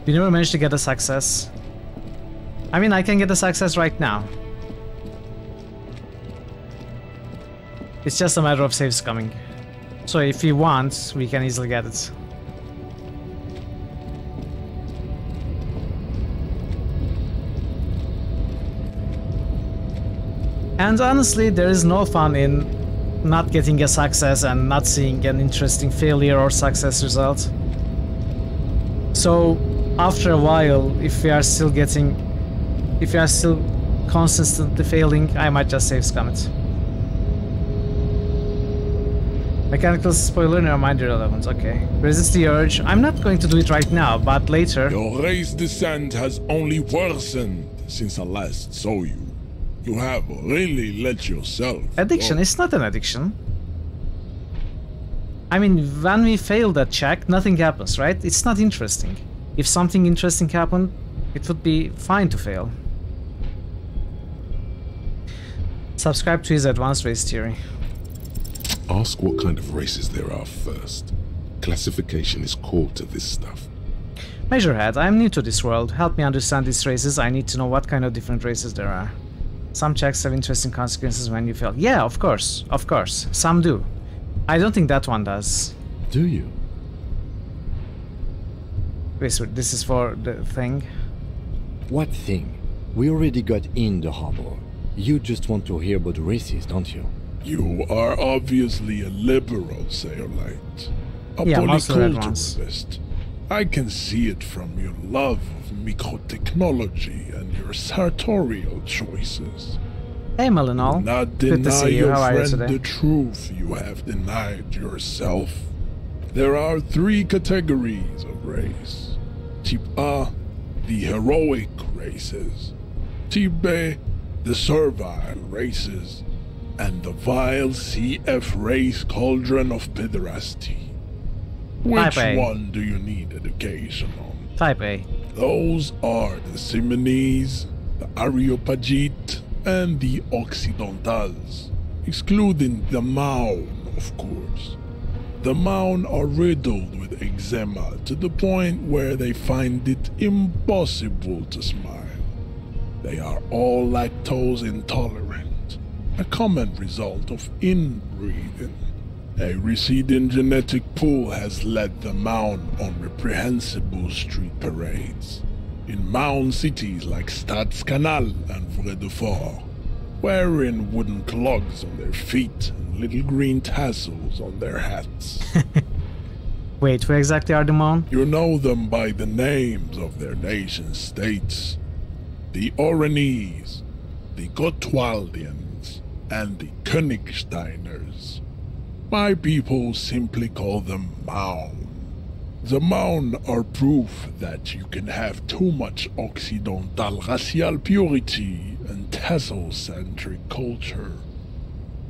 You never managed to get a success. I mean, I can get a success right now. It's just a matter of saves coming. So if you want, we can easily get it. And honestly, there is no fun in not getting a success and not seeing an interesting failure or success result. So after a while, if we are still consistently failing, I might just save scum it. Mechanical spoiler, never mind, irrelevant. Okay. Resist the urge. I'm not going to do it right now, but later. Your race descent has only worsened since I last saw you. You have really let yourself Addiction? go. It's not an addiction. I mean, when we fail that check, nothing happens, right? It's not interesting. If something interesting happened, it would be fine to fail. Subscribe to his advanced race theory. Ask what kind of races there are first. Classification is core to this stuff. Majorhead, I'm new to this world. Help me understand these races. I need to know what kind of different races there are. Some checks have interesting consequences when you fail. Yeah, of course. Of course. Some do. I don't think that one does. Do you? Wait, so this is for the thing? What thing? We already got in the harbor. You just want to hear about races, don't you? You are obviously a liberal, Sayolite. A polyculturalist. I can see it from your love of microtechnology and your sartorial choices. Hey, Melinol. Do not Good to deny see you. your How are you friend today? the truth you have denied yourself. There are 3 categories of race. Type A, the heroic races. Type B, the servile races. And the vile CF race cauldron of pederasty. Which Type A. one do you need education on? Type A. Those are the Simonese, the Areopagite, and the Occidentals, excluding the Maun, of course. The Maun are riddled with eczema to the point where they find it impossible to smile. They are all lactose intolerant, a common result of inbreeding. A receding genetic pool has led the Maun on reprehensible street parades. In Maun cities like Stadskanal and Vredefort, wearing wooden clogs on their feet and little green tassels on their hats. Wait, who exactly are the Maun? You know them by the names of their nation states. The Oranese, the Gotwaldians, and the Königsteiners. My people simply call them Maun. The Maun are proof that you can have too much Occidental racial purity and tassel-centric culture.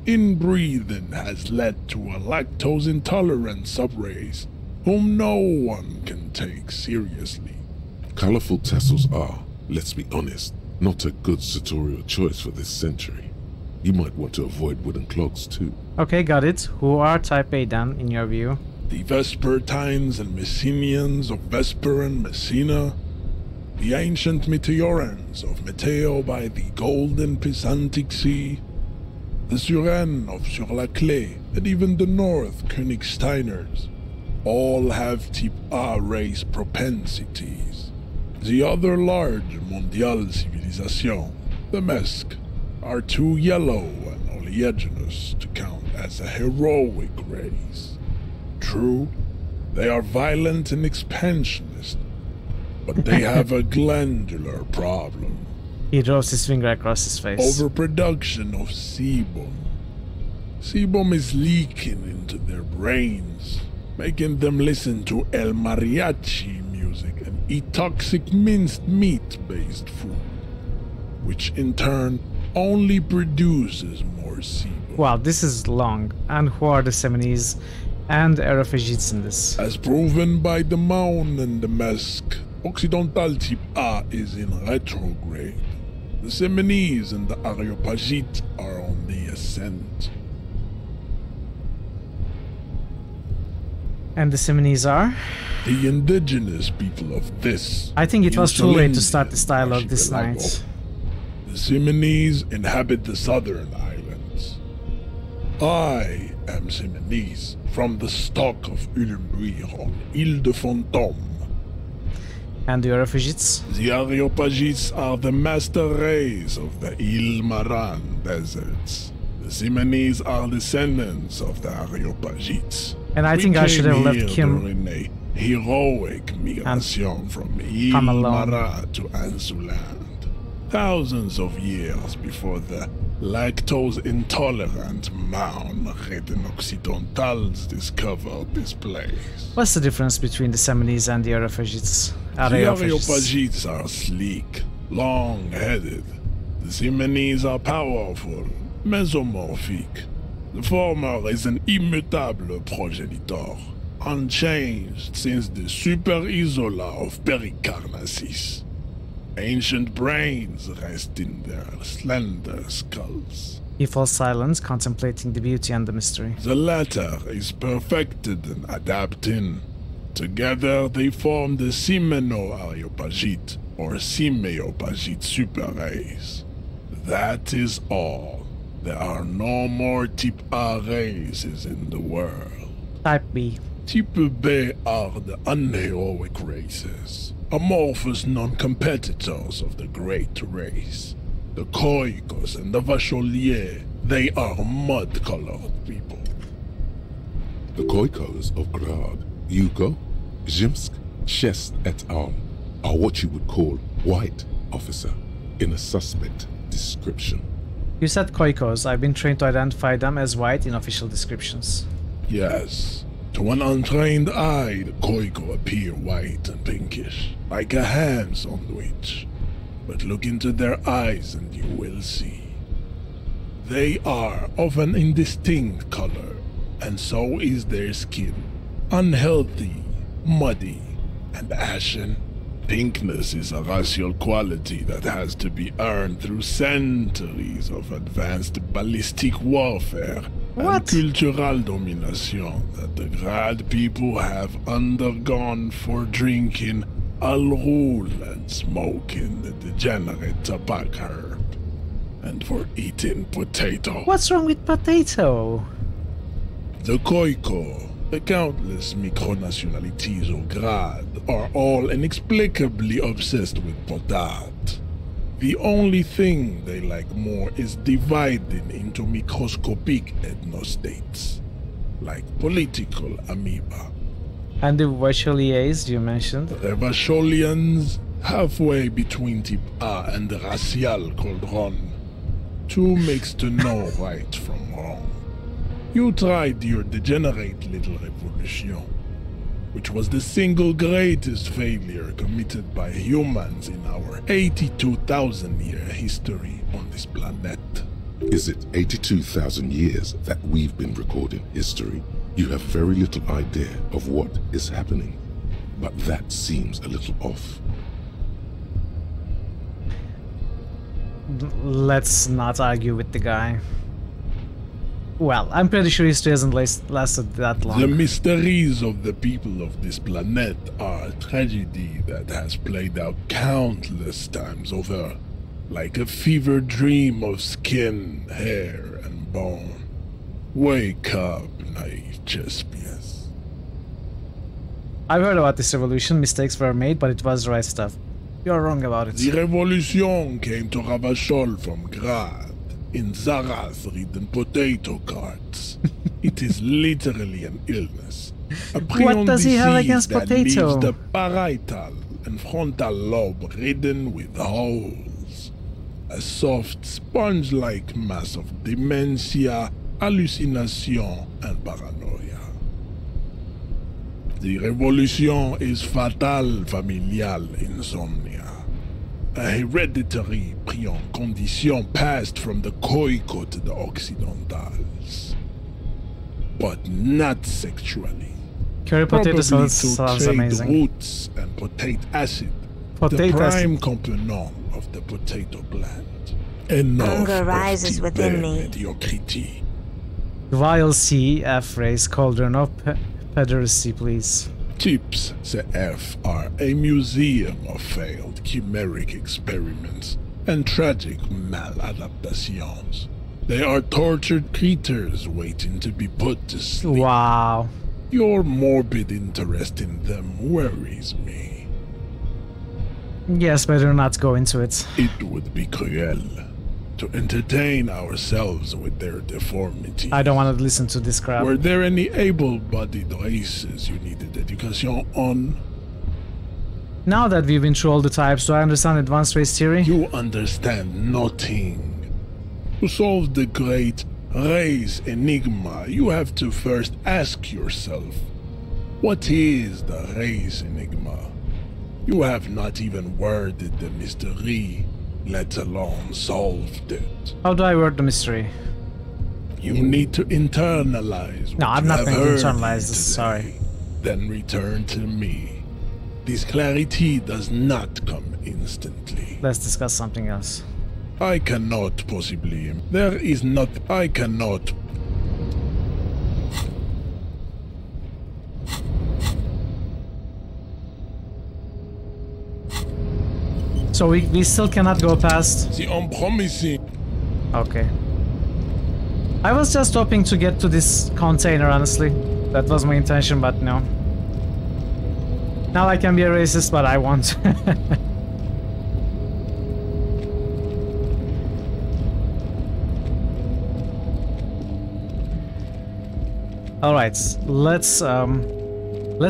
Inbreeding has led to a lactose-intolerant subrace whom no one can take seriously. Colorful tassels are, let's be honest, not a good sartorial choice for this century. You might want to avoid wooden clogs too. Okay, got it. Who are Type A then, in your view? The Vespertines and Messenians of Vesper and Messina, the ancient Meteorans of Meteo by the golden Pisantic Sea, the Suren of Sur-la-Clé, and even the North Königsteiners, all have Type A race propensities. The other large Mondial civilization, the Mesk, are too yellow and oleaginous to count as a heroic race. True, they are violent and expansionist, but they have a glandular problem. He draws his finger across his face. Overproduction of sebum. Sebum is leaking into their brains, making them listen to El Mariachi music and eat toxic minced meat-based food, which in turn only produces more sebum. Wow, this is long. And who are the Semini's and Aerophagites in this? As proven by the Maun and the Mask, Occidental Type A is in retrograde. The Semini's and the Areopagites are on the ascent. And the Semini's are? The indigenous people of this. I think it was too late to start this dialogue this night. The Semini's inhabit the southern islands. I am Seminese, from the stock of Ulumbuir on Ile de Fantôme. And the Aerophagites? The Areopagites are the master race of the Ile Maran deserts. The Semini's are descendants of the Areopagites. And I think I should have left Kim during a heroic migration from Ile Maran to Ansuland. Thousands of years before the lactose-intolerant Maun written Occidentals discovered this place. What's the difference between the Semini's and the Aerophagites? The Areopagites are sleek, long-headed. The Semini's are powerful, mesomorphic. The former is an immutable progenitor, unchanged since the Super Isola of Pericarnassus. Ancient brains rest in their slender skulls. He falls silent, contemplating the beauty and the mystery. The latter is perfected and adapting. Together they form the Semino-Areopagite, or Simeopagite super race. That is all. There are no more Type A races in the world. Type B. Type B are the unheroic races. Amorphous non-competitors of the great race. The Khoikos and the Vacholiers, they are mud-colored people. The Khoikos of Grad, Yugo, Zhimsk, Shest et al. Are what you would call white, officer, in a suspect description. You said Khoikos. I've been trained to identify them as white in official descriptions. Yes. To an untrained eye, the Khoiko appear white and pinkish, like a ham sandwich. But look into their eyes and you will see. They are of an indistinct color, and so is their skin. Unhealthy, muddy, and ashen. Pinkness is a racial quality that has to be earned through centuries of advanced ballistic warfare and cultural domination that the Grad people have undergone for drinking Al-Rul and smoking the degenerate tobacco herb, and for eating potato. What's wrong with potato? The Khoiko, the countless micronationalities of Grad, are all inexplicably obsessed with potat. The only thing they like more is dividing into microscopic ethnostates, like political amoeba. And the Vacholiers you mentioned? The Vacholians, halfway between Type A and the racial cauldron. Two mixed to know right from wrong. You tried your degenerate little revolution, which was the single greatest failure committed by humans in our 82,000-year history on this planet. Is it 82,000 years that we've been recording history? You have very little idea of what is happening, but that seems a little off. Let's not argue with the guy. Well, I'm pretty sure history hasn't lasted that long. The mysteries of the people of this planet are a tragedy that has played out countless times over, like a fever dream of skin, hair, and bone. Wake up, naive Chespias. I've heard about this revolution. Mistakes were made, but it was the right stuff. You're wrong about it. The revolution came to Ravachol from Grad, in Zarath-ridden potato carts. It is literally an illness. A What does he have against that potato? leaves the parietal and frontal lobe ridden with holes. A soft, sponge-like mass of dementia, hallucination, and paranoia. The revolution is fatal familial insomnia. A hereditary prion condition passed from the Khoico to the Occidentals. But not sexually. Curry potato Probably sauce to sounds trade amazing. roots and potate acid, the Potato prime acid. component of the potato plant. Enough Hunger of rises the within bare me. mediocrity. Vile C.F. race cauldron of pederasty, please. Chips CF are a museum of failed chimeric experiments and tragic maladaptations. They are tortured creatures waiting to be put to sleep. Wow. Your morbid interest in them worries me. Yes, better not go into it. It would be cruel to entertain ourselves with their deformities. I don't want to listen to this crap. Were there any able-bodied races you needed education on? Now that we've been through all the types, do I understand advanced race theory? You understand nothing. To solve the great race enigma, you have to first ask yourself, what is the race enigma? You have not even worded the mystery, let alone solved it. How do I word the mystery? You need to internalize. No, I'm not going to internalize this, sorry. Then return to me. This clarity does not come instantly. Let's discuss something else. I cannot possibly. There is not. I cannot. So we still cannot go past. The unpromising. Okay. I was just hoping to get to this container, honestly. That was my intention, but no. Now I can be a racist, but I won't. All right, let's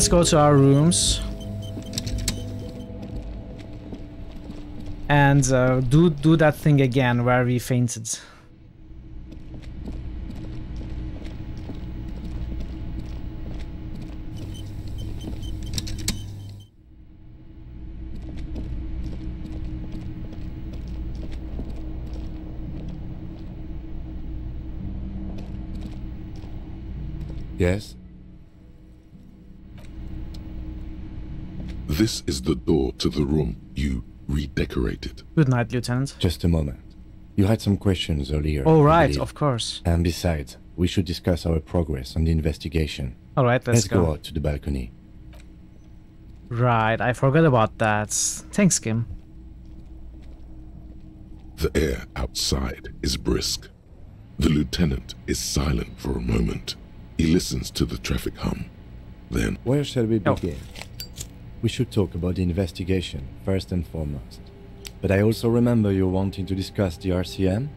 go to our rooms and do that thing again where we fainted. Yes? This is the door to the room you redecorated. Good night, Lieutenant. Just a moment. You had some questions earlier. Oh, I right, believe. of course. And besides, we should discuss our progress on the investigation. All right, let's go out to the balcony. Right, I forgot about that. Thanks, Kim. The air outside is brisk. The lieutenant is silent for a moment. He listens to the traffic hum. Then... Where shall we begin? We should talk about the investigation, first and foremost. But I also remember you wanting to discuss the RCM?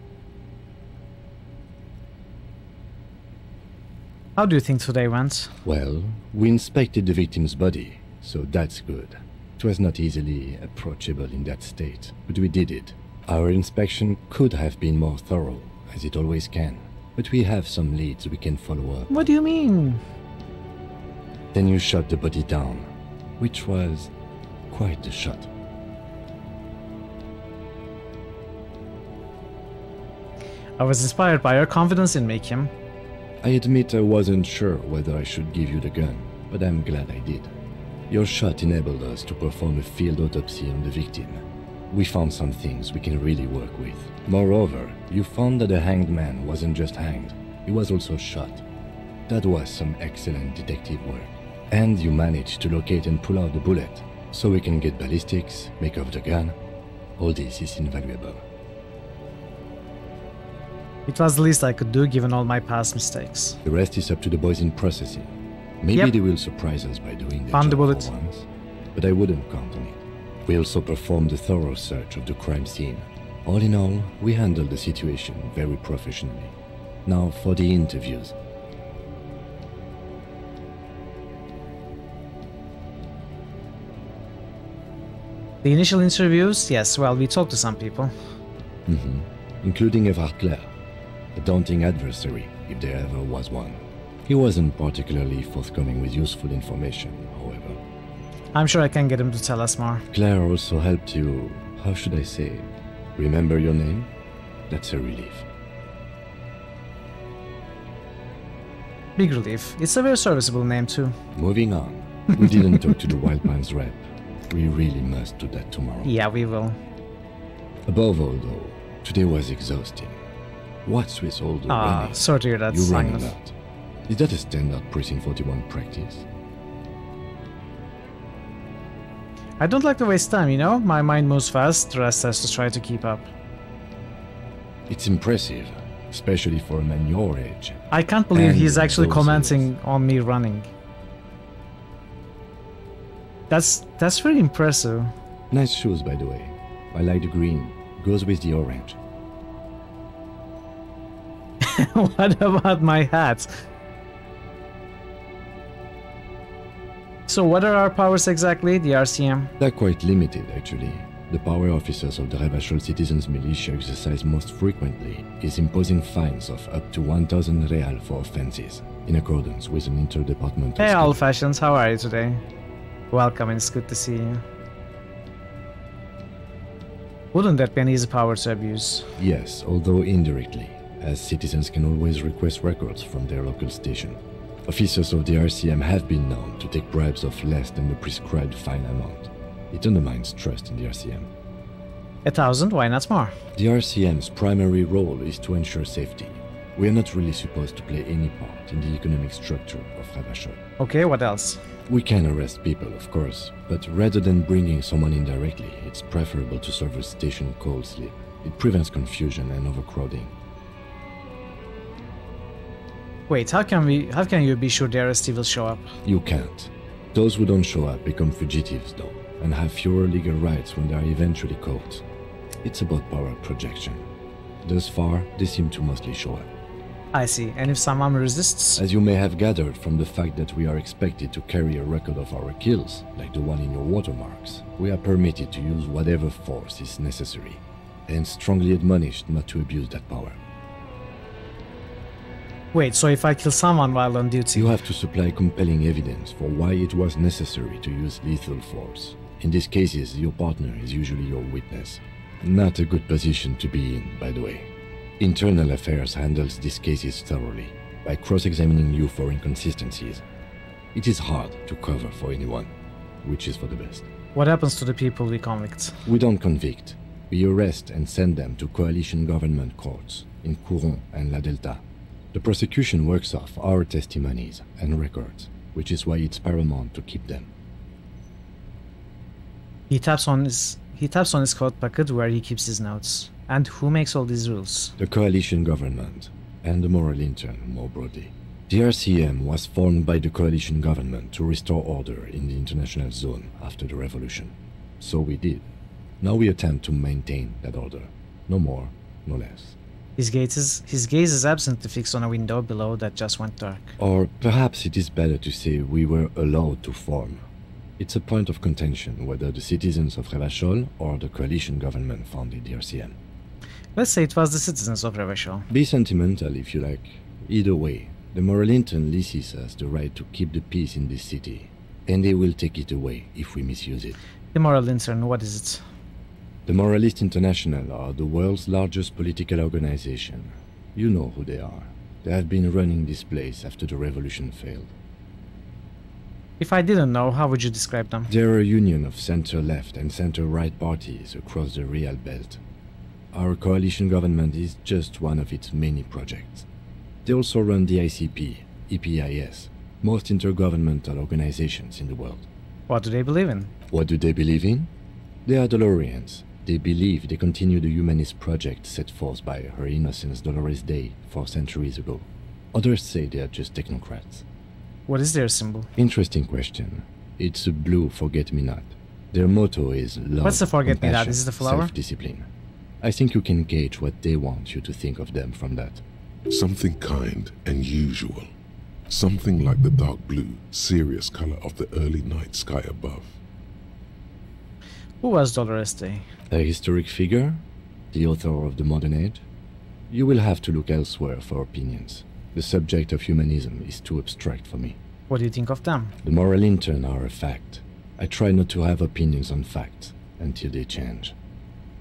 How do you think today went? Well, we inspected the victim's body, so that's good. It was not easily approachable in that state, but we did it. Our inspection could have been more thorough, as it always can. But we have some leads we can follow up. What do you mean? Then you shot the body down, which was quite the shot. I was inspired by your confidence in me, Kim. I admit I wasn't sure whether I should give you the gun, but I'm glad I did. Your shot enabled us to perform a field autopsy on the victim. We found some things we can really work with. Moreover, you found that the hanged man wasn't just hanged, he was also shot. That was some excellent detective work. And you managed to locate and pull out the bullet, so we can get ballistics, make off the gun. All this is invaluable. It was the least I could do given all my past mistakes. The rest is up to the boys in processing. Maybe they will surprise us by doing their Found the job bullet. for once, but I wouldn't count on it. We also performed a thorough search of the crime scene. All in all, we handled the situation very professionally. Now for the interviews. The initial interviews, yes, well, we talked to some people. Including Everard Clare, a daunting adversary, if there ever was one. He wasn't particularly forthcoming with useful information, however. I'm sure I can get him to tell us more. Claire also helped you, how should I say, remember your name? That's a relief. Big relief. It's a very serviceable name too. Moving on. We didn't talk to the Wild Pines rep. We really must do that tomorrow. Yeah, we will. Above all, though, today was exhausting. What's with all the running? Sorry to hear that. You ran a lot. Is that a standard Precinct 41 practice? I don't like to waste time, you know? My mind moves fast, the rest has to try to keep up. It's impressive, especially for a man your age. I can't believe he's actually commenting on me running. That's very impressive. Nice shoes, by the way. I like the green. Goes with the orange. What about my hat? So what are our powers exactly, the RCM? They're quite limited, actually. The power officers of the Revachol Citizens Militia exercise most frequently is imposing fines of up to 1,000 real for offenses, in accordance with an interdepartmental Hey, schedule. Old Fashions, how are you today? Welcome, and it's good to see you. Wouldn't that be an easy power to abuse? Yes, although indirectly, as citizens can always request records from their local station. Officers of the RCM have been known to take bribes of less than the prescribed fine amount. It undermines trust in the RCM. 1,000, why not more? The RCM's primary role is to ensure safety. We are not really supposed to play any part in the economic structure of Revachol. Okay, what else? We can arrest people, of course, but rather than bringing someone in directly, it's preferable to serve a station cold sleep. It prevents confusion and overcrowding. Wait, how can you be sure the arrestee will show up? You can't. Those who don't show up become fugitives, though, and have fewer legal rights when they are eventually caught. It's about power projection. Thus far, they seem to mostly show up. I see, and if someone resists? As you may have gathered from the fact that we are expected to carry a record of our kills, like the one in your watermarks, we are permitted to use whatever force is necessary, and strongly admonished not to abuse that power. Wait, so if I kill someone while on duty? You have to supply compelling evidence for why it was necessary to use lethal force. In these cases, your partner is usually your witness. Not a good position to be in, by the way. Internal Affairs handles these cases thoroughly, by cross-examining you for inconsistencies. It is hard to cover for anyone, which is for the best. What happens to the people we convict? We don't convict. We arrest and send them to coalition government courts in Couron and La Delta. The prosecution works off our testimonies and records, which is why it's paramount to keep them. He taps on his coat pocket where he keeps his notes. And who makes all these rules? The coalition government, and the moral intern more broadly. The RCM was formed by the coalition government to restore order in the international zone after the revolution. So we did. Now we attempt to maintain that order. No more, no less. His gaze is absently fixed on a window below that just went dark. Or perhaps it is better to say we were allowed to form. It's a point of contention whether the citizens of Revachol or the coalition government founded the RCM. Let's say it was the citizens of Revachol. Be sentimental if you like. Either way, the moral intern leases us the right to keep the peace in this city, and they will take it away if we misuse it. The moral intern, what is it? The Moralist International are the world's largest political organization. You know who they are. They have been running this place after the revolution failed. If I didn't know, how would you describe them? They're a union of center-left and center-right parties across the Real Belt. Our coalition government is just one of its many projects. They also run the ICP, EPIS, most intergovernmental organizations in the world. What do they believe in? What do they believe in? They are Dolorians. They believe they continue the humanist project set forth by Her Innocence Dolores Day 4 centuries ago. Others say they are just technocrats. What is their symbol? Interesting question. It's a blue forget-me-not. Their motto is love, What's the forget-me-not? compassion, Is it the flower? self-discipline. I think you can gauge what they want you to think of them from that. Something kind and usual. Something like the dark blue, serious color of the early night sky above. Who was Dolores Day? A historic figure? The author of the modern age? You will have to look elsewhere for opinions. The subject of humanism is too abstract for me. What do you think of them? The moral intern are a fact. I try not to have opinions on facts until they change.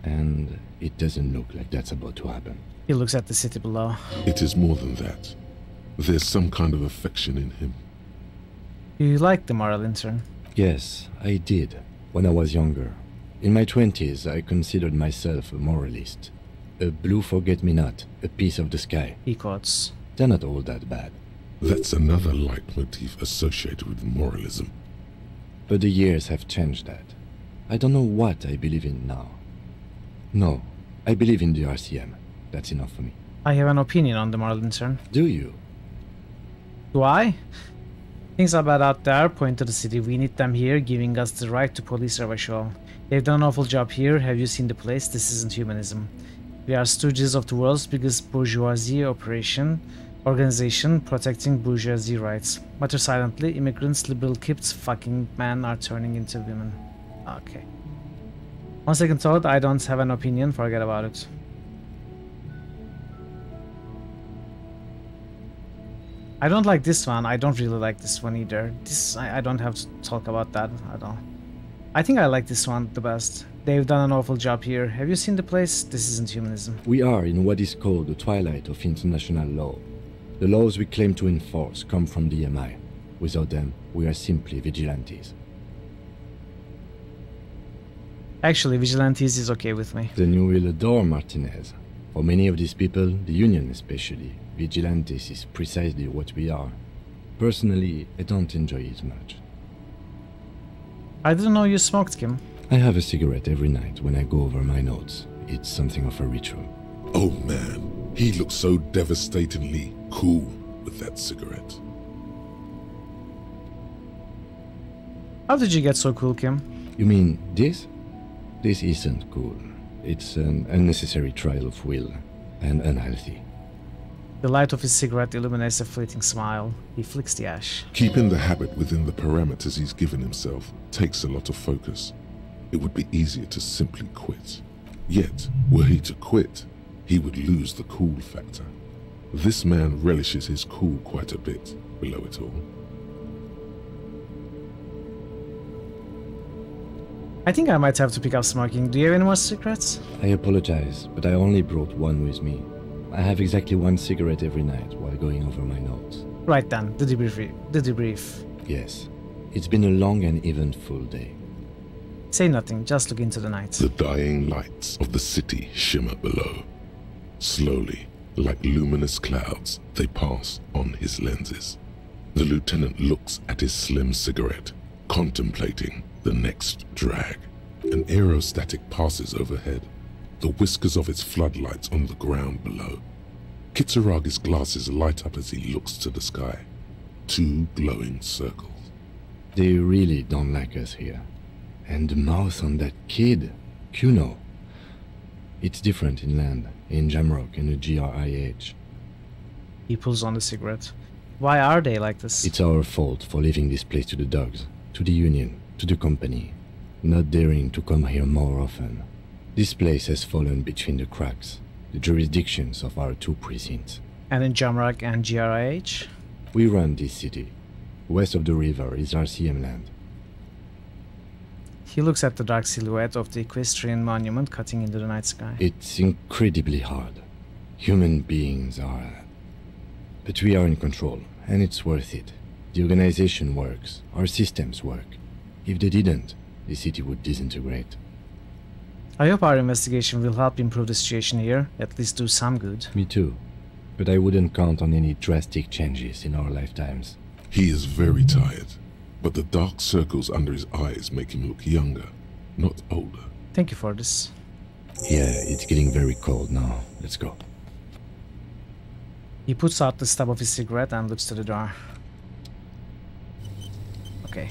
And it doesn't look like that's about to happen. He looks at the city below. It is more than that. There's some kind of affection in him. You like the moral intern? Yes, I did, when I was younger. In my 20s, I considered myself a moralist. A blue forget-me-not, a piece of the sky. He quotes. They're not all that bad. That's another leitmotif associated with moralism. But the years have changed that. I don't know what I believe in now. No, I believe in the RCM. That's enough for me. I have an opinion on the moral intern. Do you? Do I? Things are bad out there, point to the city. We need them here, giving us the right to police our show. They've done an awful job here. Have you seen the place? This isn't humanism. We are stooges of the world's biggest bourgeoisie organization protecting bourgeoisie rights. Mutter silently, immigrants, liberal kids, fucking men are turning into women. Okay. On second thought, I don't have an opinion, forget about it. I don't like this one, I don't really like this one either. I don't have to talk about that at all. I think I like this one the best. They've done an awful job here. Have you seen the place? This isn't humanism. We are in what is called the twilight of international law. The laws we claim to enforce come from the MI. Without them, we are simply vigilantes. Actually, vigilantes is okay with me. Then you will adore Martinez. For many of these people, the Union especially, vigilantes is precisely what we are. Personally, I don't enjoy it much. I didn't know you smoked, Kim. I have a cigarette every night when I go over my notes. It's something of a ritual. Oh man, he looks so devastatingly cool with that cigarette. How did you get so cool, Kim? You mean this? This isn't cool. It's an unnecessary trial of will, and unhealthy. The light of his cigarette illuminates a fleeting smile. He flicks the ash. Keeping the habit within the parameters he's given himself takes a lot of focus. It would be easier to simply quit. Yet, were he to quit, he would lose the cool factor. This man relishes his cool quite a bit below it all. I think I might have to pick up smoking. Do you have any more cigarettes? I apologize, but I only brought one with me. I have exactly one cigarette every night while going over my notes. Right then, the debrief. Yes. It's been a long and eventful day. Say nothing, just look into the night. The dying lights of the city shimmer below. Slowly, like luminous clouds, they pass on his lenses. The lieutenant looks at his slim cigarette, contemplating the next drag. An aerostatic passes overhead, the whiskers of its floodlights on the ground below. Kitsuragi's glasses light up as he looks to the sky. Two glowing circles. They really don't like us here. And the mouth on that kid, Kuno. It's different in land, in Jamrock and the GRIH. He pulls on the cigarette. Why are they like this? It's our fault for leaving this place to the dogs, to the Union, to the company, not daring to come here more often. This place has fallen between the cracks, the jurisdictions of our two precincts. And in Jamrock and GRIH? We run this city. West of the river is RCM land. He looks at the dark silhouette of the equestrian monument cutting into the night sky. It's incredibly hard. Human beings are... But we are in control, and it's worth it. The organization works, our systems work. If they didn't, the city would disintegrate. I hope our investigation will help improve the situation here, at least do some good. Me too. But I wouldn't count on any drastic changes in our lifetimes. He is very tired, but the dark circles under his eyes make him look younger, not older. Thank you for this. Yeah, it's getting very cold now. Let's go. He puts out the stub of his cigarette and looks to the door. Okay.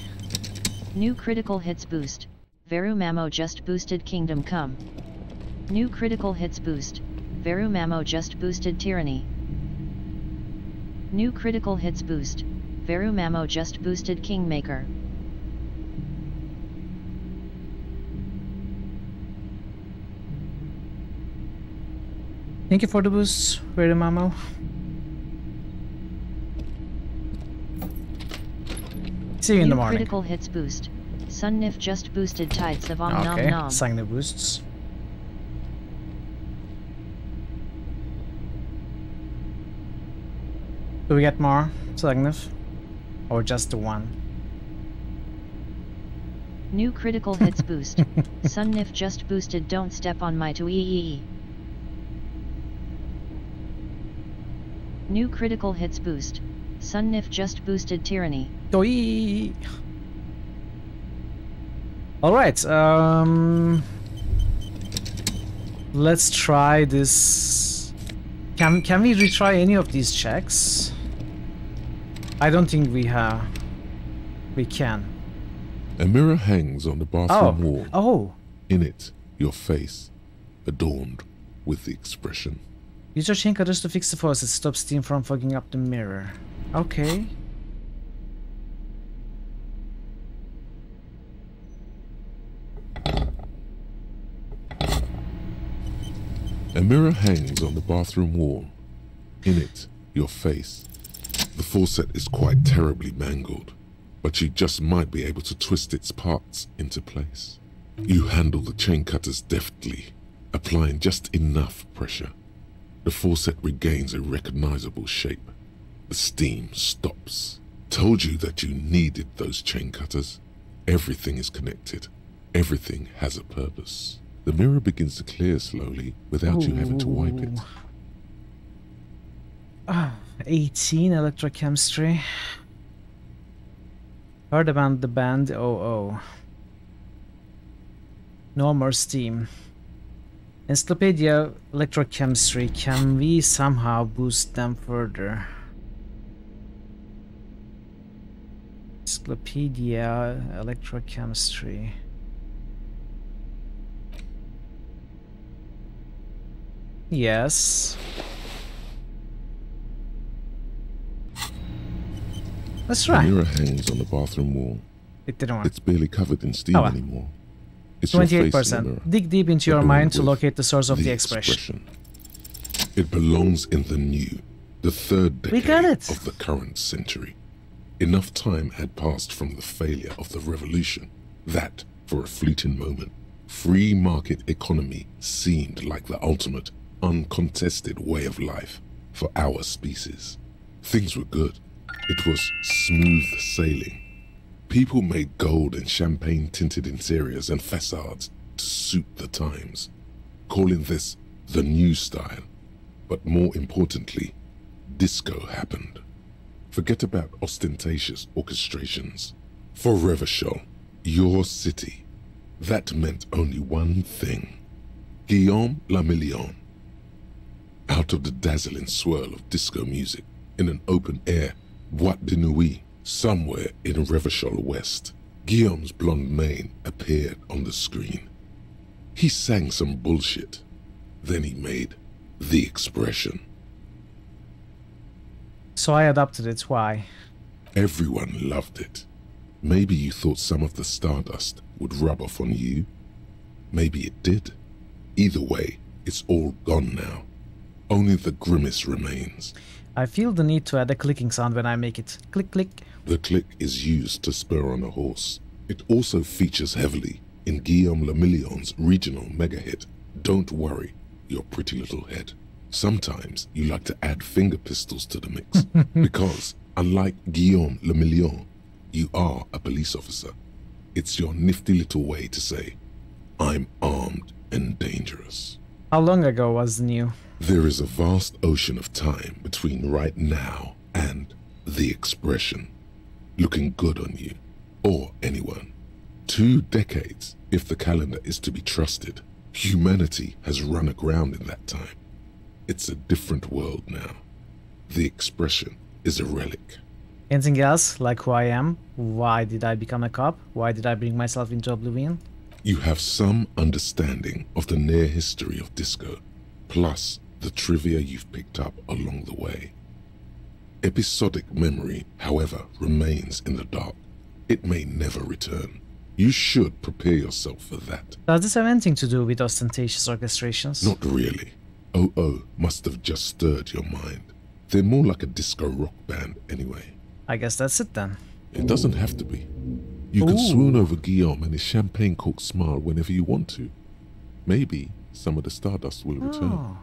New critical hits boost. Veru Mamo just boosted Kingdom Come. New critical hits boost. Veru Mamo just boosted Tyranny. New critical hits boost. Veru Mamo just boosted Kingmaker. Thank you for the boost, Very Mamo. See you in the morning. Critical hits boost. Sunnif just boosted Tides of Om Nom Okay, Nom. sang the boosts. Do we get more, Sagnif? Or just the one? New critical hits boost. Sunnif just boosted Don't Step on My to EEE. New critical hits boost. Sunnif just boosted Tyranny. Doi. Alright, let's try this. Can we retry any of these checks? I don't think we can. A mirror hangs on the bathroom wall. Oh. In it, your face, adorned with the expression. Use your chain cutters to fix the faucet. Stop steam from fogging up the mirror. Okay. A mirror hangs on the bathroom wall. In it, your face. The faucet is quite terribly mangled, but you just might be able to twist its parts into place. You handle the chain cutters deftly, applying just enough pressure. The faucet regains a recognizable shape. The steam stops. Told you that you needed those chain cutters. Everything is connected. Everything has a purpose. The mirror begins to clear slowly without you having to wipe it. 18 electrochemistry. Heard about the band OO. No more steam. Encyclopedia electrochemistry. Can we somehow boost them further? Encyclopedia electrochemistry. Yes. Let's try. The mirror hangs on the bathroom wall. It didn't work. It's barely covered in steam anymore. It's 28%. Dig deep into your mind to locate the source of the expression. It belongs in the new, the third decade of the current century. Enough time had passed from the failure of the revolution that, for a fleeting moment, free market economy seemed like the ultimate, uncontested way of life for our species. Things were good. It was smooth sailing. People made gold and champagne-tinted interiors and facades to suit the times, calling this the new style. But more importantly, disco happened. Forget about ostentatious orchestrations. For Revachol, your city, that meant only one thing. Guillaume le Million. Out of the dazzling swirl of disco music, in an open-air boîte de nuit, somewhere in Revachol West, Guillaume's blonde mane appeared on the screen. He sang some bullshit. Then he made the expression. So I adopted it. Why? Everyone loved it. Maybe you thought some of the stardust would rub off on you. Maybe it did. Either way, it's all gone now. Only the grimace remains. I feel the need to add a clicking sound when I make it. Click, click. The click is used to spur on a horse. It also features heavily in Guillaume le Million's regional mega hit, Don't Worry, Your Pretty Little Head. Sometimes you like to add finger pistols to the mix, because, unlike Guillaume le Million, you are a police officer. It's your nifty little way to say, I'm armed and dangerous. How long ago was the new? There is a vast ocean of time between right now and the expression. Looking good on you, or anyone. 2 decades, if the calendar is to be trusted. Humanity has run aground in that time. It's a different world now. The expression is a relic. Anything else, like who I am? Why did I become a cop? Why did I bring myself into oblivion? You have some understanding of the near history of disco, plus the trivia you've picked up along the way. Episodic memory, however, remains in the dark. It may never return. You should prepare yourself for that. Does this have anything to do with ostentatious orchestrations? Not really. OO must have just stirred your mind. They're more like a disco rock band anyway. I guess that's it then. It doesn't have to be. You can swoon over Guillaume and his champagne-corked smile whenever you want to. Maybe some of the stardust will return. Oh.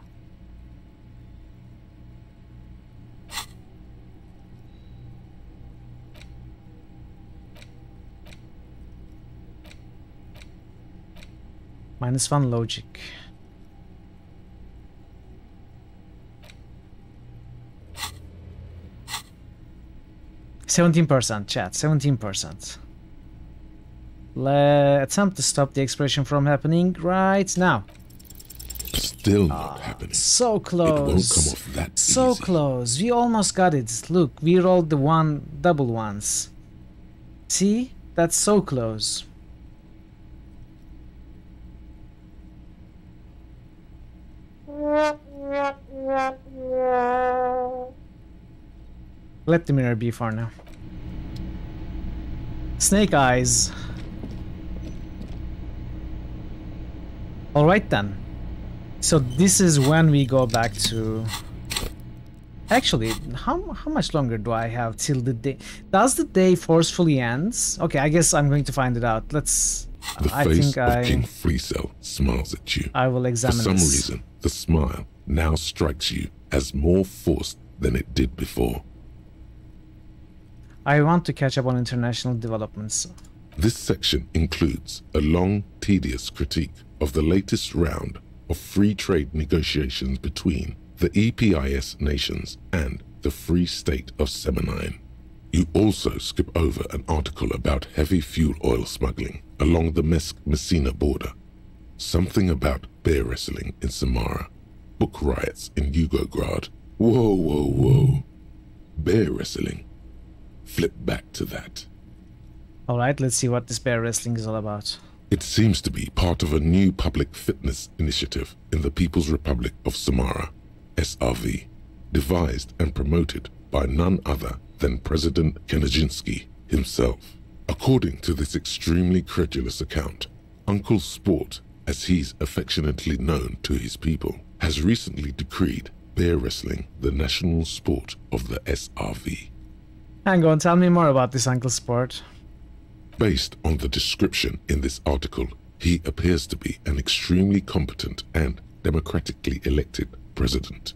-1 logic. %17%, chat, 17%. Let's attempt to stop the explosion from happening right now. Still not happening. So close. It won't come off that so easy. close. We almost got it. Look, we rolled the double ones. See? That's so close. Let the mirror be for now. Snake eyes. Alright then. So this is when we go back to... Actually, how much longer do I have till the day? Does the day forcefully ends? Okay, I guess I'm going to find it out. Let's... The face of King Freecell smiles at you. I will examine For some this. reason, the smile now strikes you as more forced than it did before. I want to catch up on international developments. This section includes a long, tedious critique of the latest round of free trade negotiations between the EPIS nations and the Free State of Semenine. You also skip over an article about heavy fuel oil smuggling along the Messina border, something about bear wrestling in Samara, book riots in Yugograd. Whoa, whoa, whoa. Bear wrestling. Flip back to that. Alright, let's see what this bear wrestling is all about. It seems to be part of a new public fitness initiative in the People's Republic of Samara, SRV, devised and promoted by none other than President Kanajinsky himself. According to this extremely credulous account, Uncle Sport, as he's affectionately known to his people, has recently decreed bear wrestling the national sport of the SRV. Hang on, tell me more about this Uncle Sport. Based on the description in this article, he appears to be an extremely competent and democratically elected president.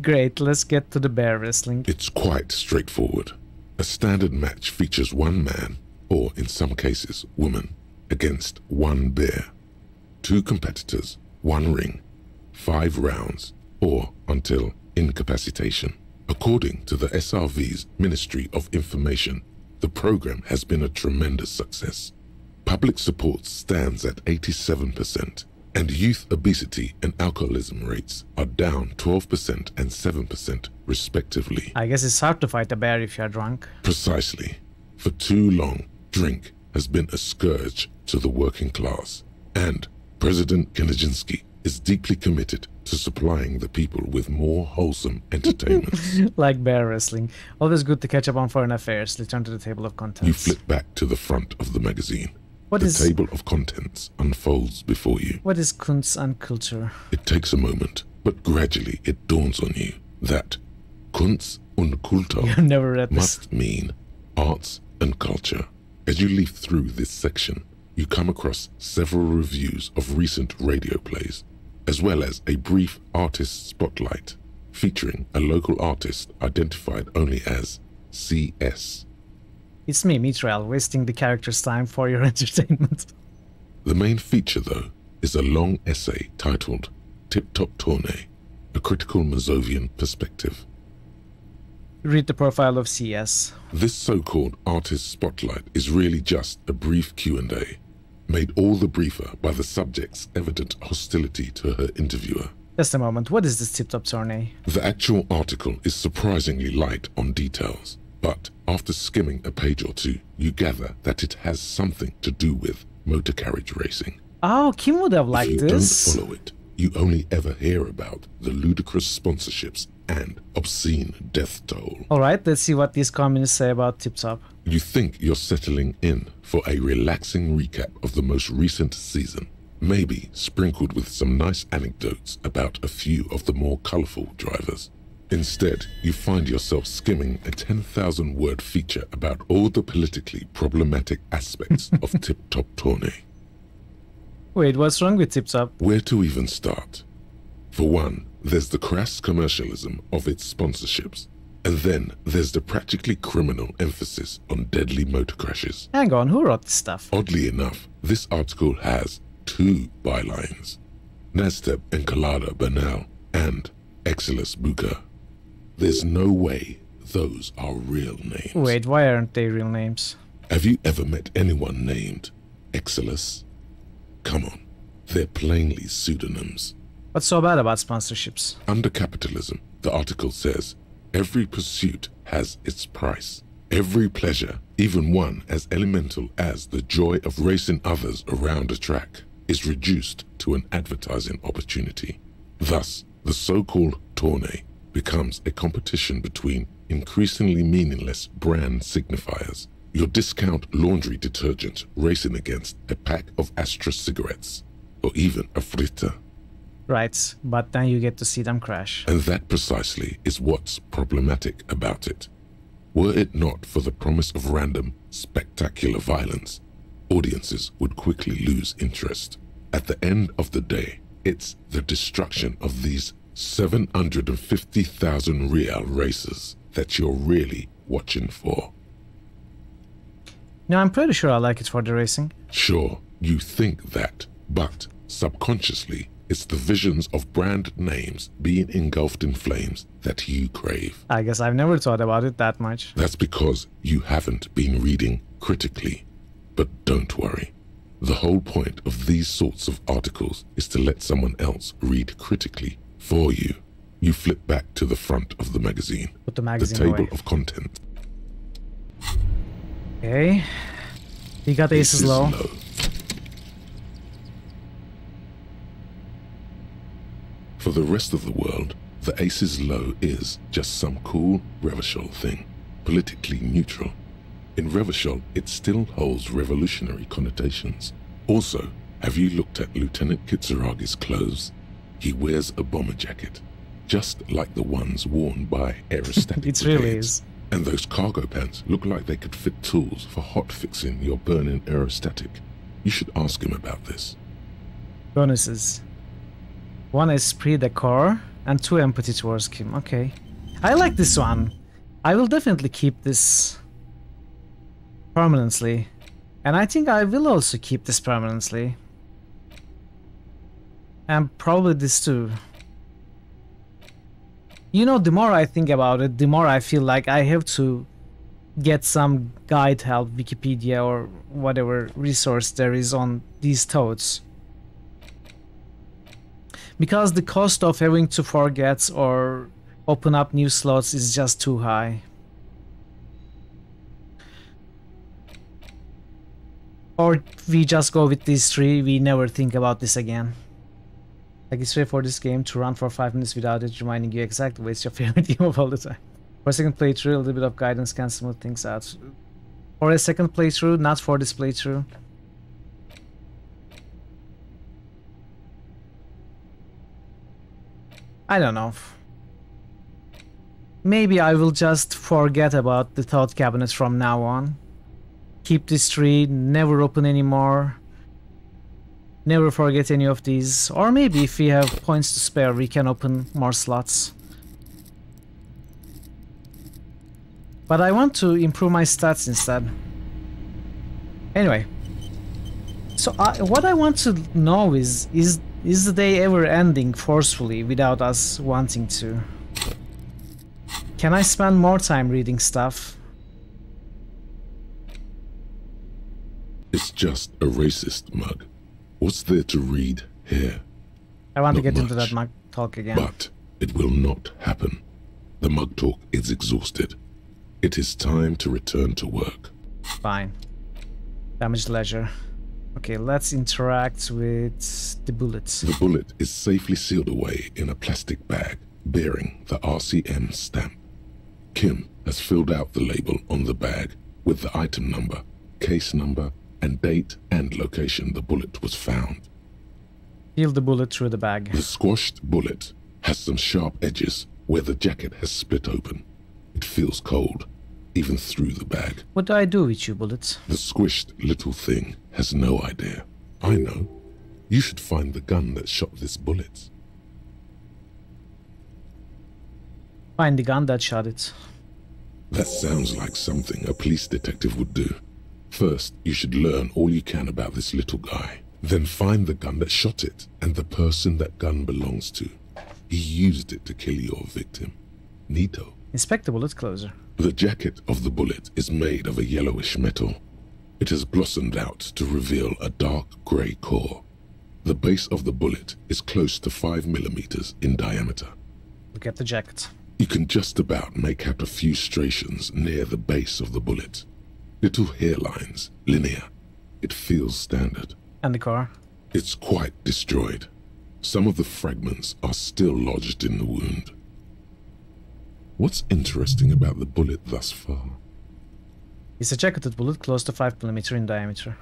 Great, let's get to the bear wrestling. It's quite straightforward. A standard match features one man, or in some cases woman, against one bear. 2 competitors, 1 ring, 5 rounds, or until incapacitation. According to the SRV's Ministry of Information, the program has been a tremendous success. Public support stands at 87%, and youth obesity and alcoholism rates are down 12% and 7% respectively. I guess it's hard to fight a bear if you're drunk. Precisely. For too long, drink has been a scourge to the working class, and President Kanajinsky is deeply committed to supplying the people with more wholesome entertainment. Like bear wrestling. Always good to catch up on foreign affairs. Let's turn to the table of contents. You flip back to the front of the magazine. The table of contents unfolds before you. What is Kunst and Kultur? It takes a moment, but gradually it dawns on you that Kunst und Kultur You've never read this. must mean arts and culture. As you leaf through this section, you come across several reviews of recent radio plays, as well as a brief artist spotlight featuring a local artist identified only as CS. It's me, Mithril, wasting the character's time for your entertainment. The main feature, though, is a long essay titled Tip Top Tourney, a critical Mazovian perspective. Read the profile of CS. This so-called artist spotlight is really just a brief Q&A, made all the briefer by the subject's evident hostility to her interviewer. Just a moment, what is this tip-top tourney? The actual article is surprisingly light on details, but after skimming a page or two, you gather that it has something to do with motor carriage racing. Oh, Kim would have liked this. If you don't follow it, you only ever hear about the ludicrous sponsorships and obscene death toll. Alright, let's see what these communists say about tip-top. You think you're settling in for a relaxing recap of the most recent season, maybe sprinkled with some nice anecdotes about a few of the more colorful drivers. Instead, you find yourself skimming a 10,000-word feature about all the politically problematic aspects of Tip Top Tourney. Wait, what's wrong with Tip Top? Where to even start? For one, there's the crass commercialism of its sponsorships. And then there's the practically criminal emphasis on deadly motor crashes. Hang on, who wrote this stuff? Oddly enough, this article has 2 bylines. Nasteb Encolada Bernal and Exilus Buka. There's no way those are real names. Wait, why aren't they real names? Have you ever met anyone named Exilus? Come on, they're plainly pseudonyms. What's so bad about sponsorships? Under capitalism, the article says, every pursuit has its price. Every pleasure, even one as elemental as the joy of racing others around a track, is reduced to an advertising opportunity. Thus, the so-called tourney becomes a competition between increasingly meaningless brand signifiers. Your discount laundry detergent racing against a pack of Astra cigarettes, or even a Frita. Right, but then you get to see them crash. And that precisely is what's problematic about it. Were it not for the promise of random, spectacular violence, audiences would quickly lose interest. At the end of the day, it's the destruction of these 750,000 real races that you're really watching for. No, I'm pretty sure I like it for the racing. Sure, you think that, but subconsciously, it's the visions of brand names being engulfed in flames that you crave. I guess I've never thought about it that much. That's because you haven't been reading critically. But don't worry. The whole point of these sorts of articles is to let someone else read critically for you. You flip back to the front of the magazine. Put the magazine table away. of contents. Okay. You got aces low. For the rest of the world, the Aces Low is just some cool Revachol thing, politically neutral. In Revachol, it still holds revolutionary connotations. Also, have you looked at Lieutenant Kitsuragi's clothes? He wears a bomber jacket, just like the ones worn by aerostatic It really is. And those cargo pants look like they could fit tools for hot fixing your burning aerostatic. You should ask him about this. Bonuses. 1 esprit de corps and 2 empathy towards Kim. Okay. I like this one. I will definitely keep this permanently. And I think I will also keep this permanently. And probably this too. You know, the more I think about it, the more I feel like I have to get some guide help, Wikipedia or whatever resource there is on these toads. Because the cost of having to forget or open up new slots is just too high. Or we just go with these 3, we never think about this again. Like it's rare for this game to run for 5 minutes without it reminding you exactly what's your favorite game of all the time. For a second playthrough, a little bit of guidance can smooth things out. For a second playthrough, not for this playthrough. I don't know. Maybe I will just forget about the thought cabinet from now on. Keep this 3, never open anymore. Never forget any of these. Or maybe if we have points to spare, we can open more slots. But I want to improve my stats instead. Anyway. So what I want to know is the day ever ending forcefully without us wanting to? Can I spend more time reading stuff? It's just a racist mug. What's there to read here? I want to Not get into much. that mug talk again. But it will not happen. The mug talk is exhausted. It is time to return to work. Fine. Damaged leisure. Okay, let's interact with the bullets. The bullet is safely sealed away in a plastic bag bearing the RCM stamp. Kim has filled out the label on the bag with the item number, case number, and date and location the bullet was found. Feel the bullet through the bag. The squashed bullet has some sharp edges where the jacket has split open. It feels cold, even through the bag. What do I do with you, bullets? The squished little thing has no idea. I know. You should find the gun that shot this bullet. Find the gun that shot it. That sounds like something a police detective would do. First, you should learn all you can about this little guy. Then find the gun that shot it and the person that gun belongs to. He used it to kill your victim. Neato. Inspect the bullet closer. The jacket of the bullet is made of a yellowish metal. It has blossomed out to reveal a dark grey core. The base of the bullet is close to 5 millimeters in diameter. Look at the jacket. You can just about make out a few striations near the base of the bullet. Little hairlines, linear. It feels standard. And the car? It's quite destroyed. Some of the fragments are still lodged in the wound. What's interesting about the bullet thus far? It's a jacketed bullet close to 5 millimeters in diameter.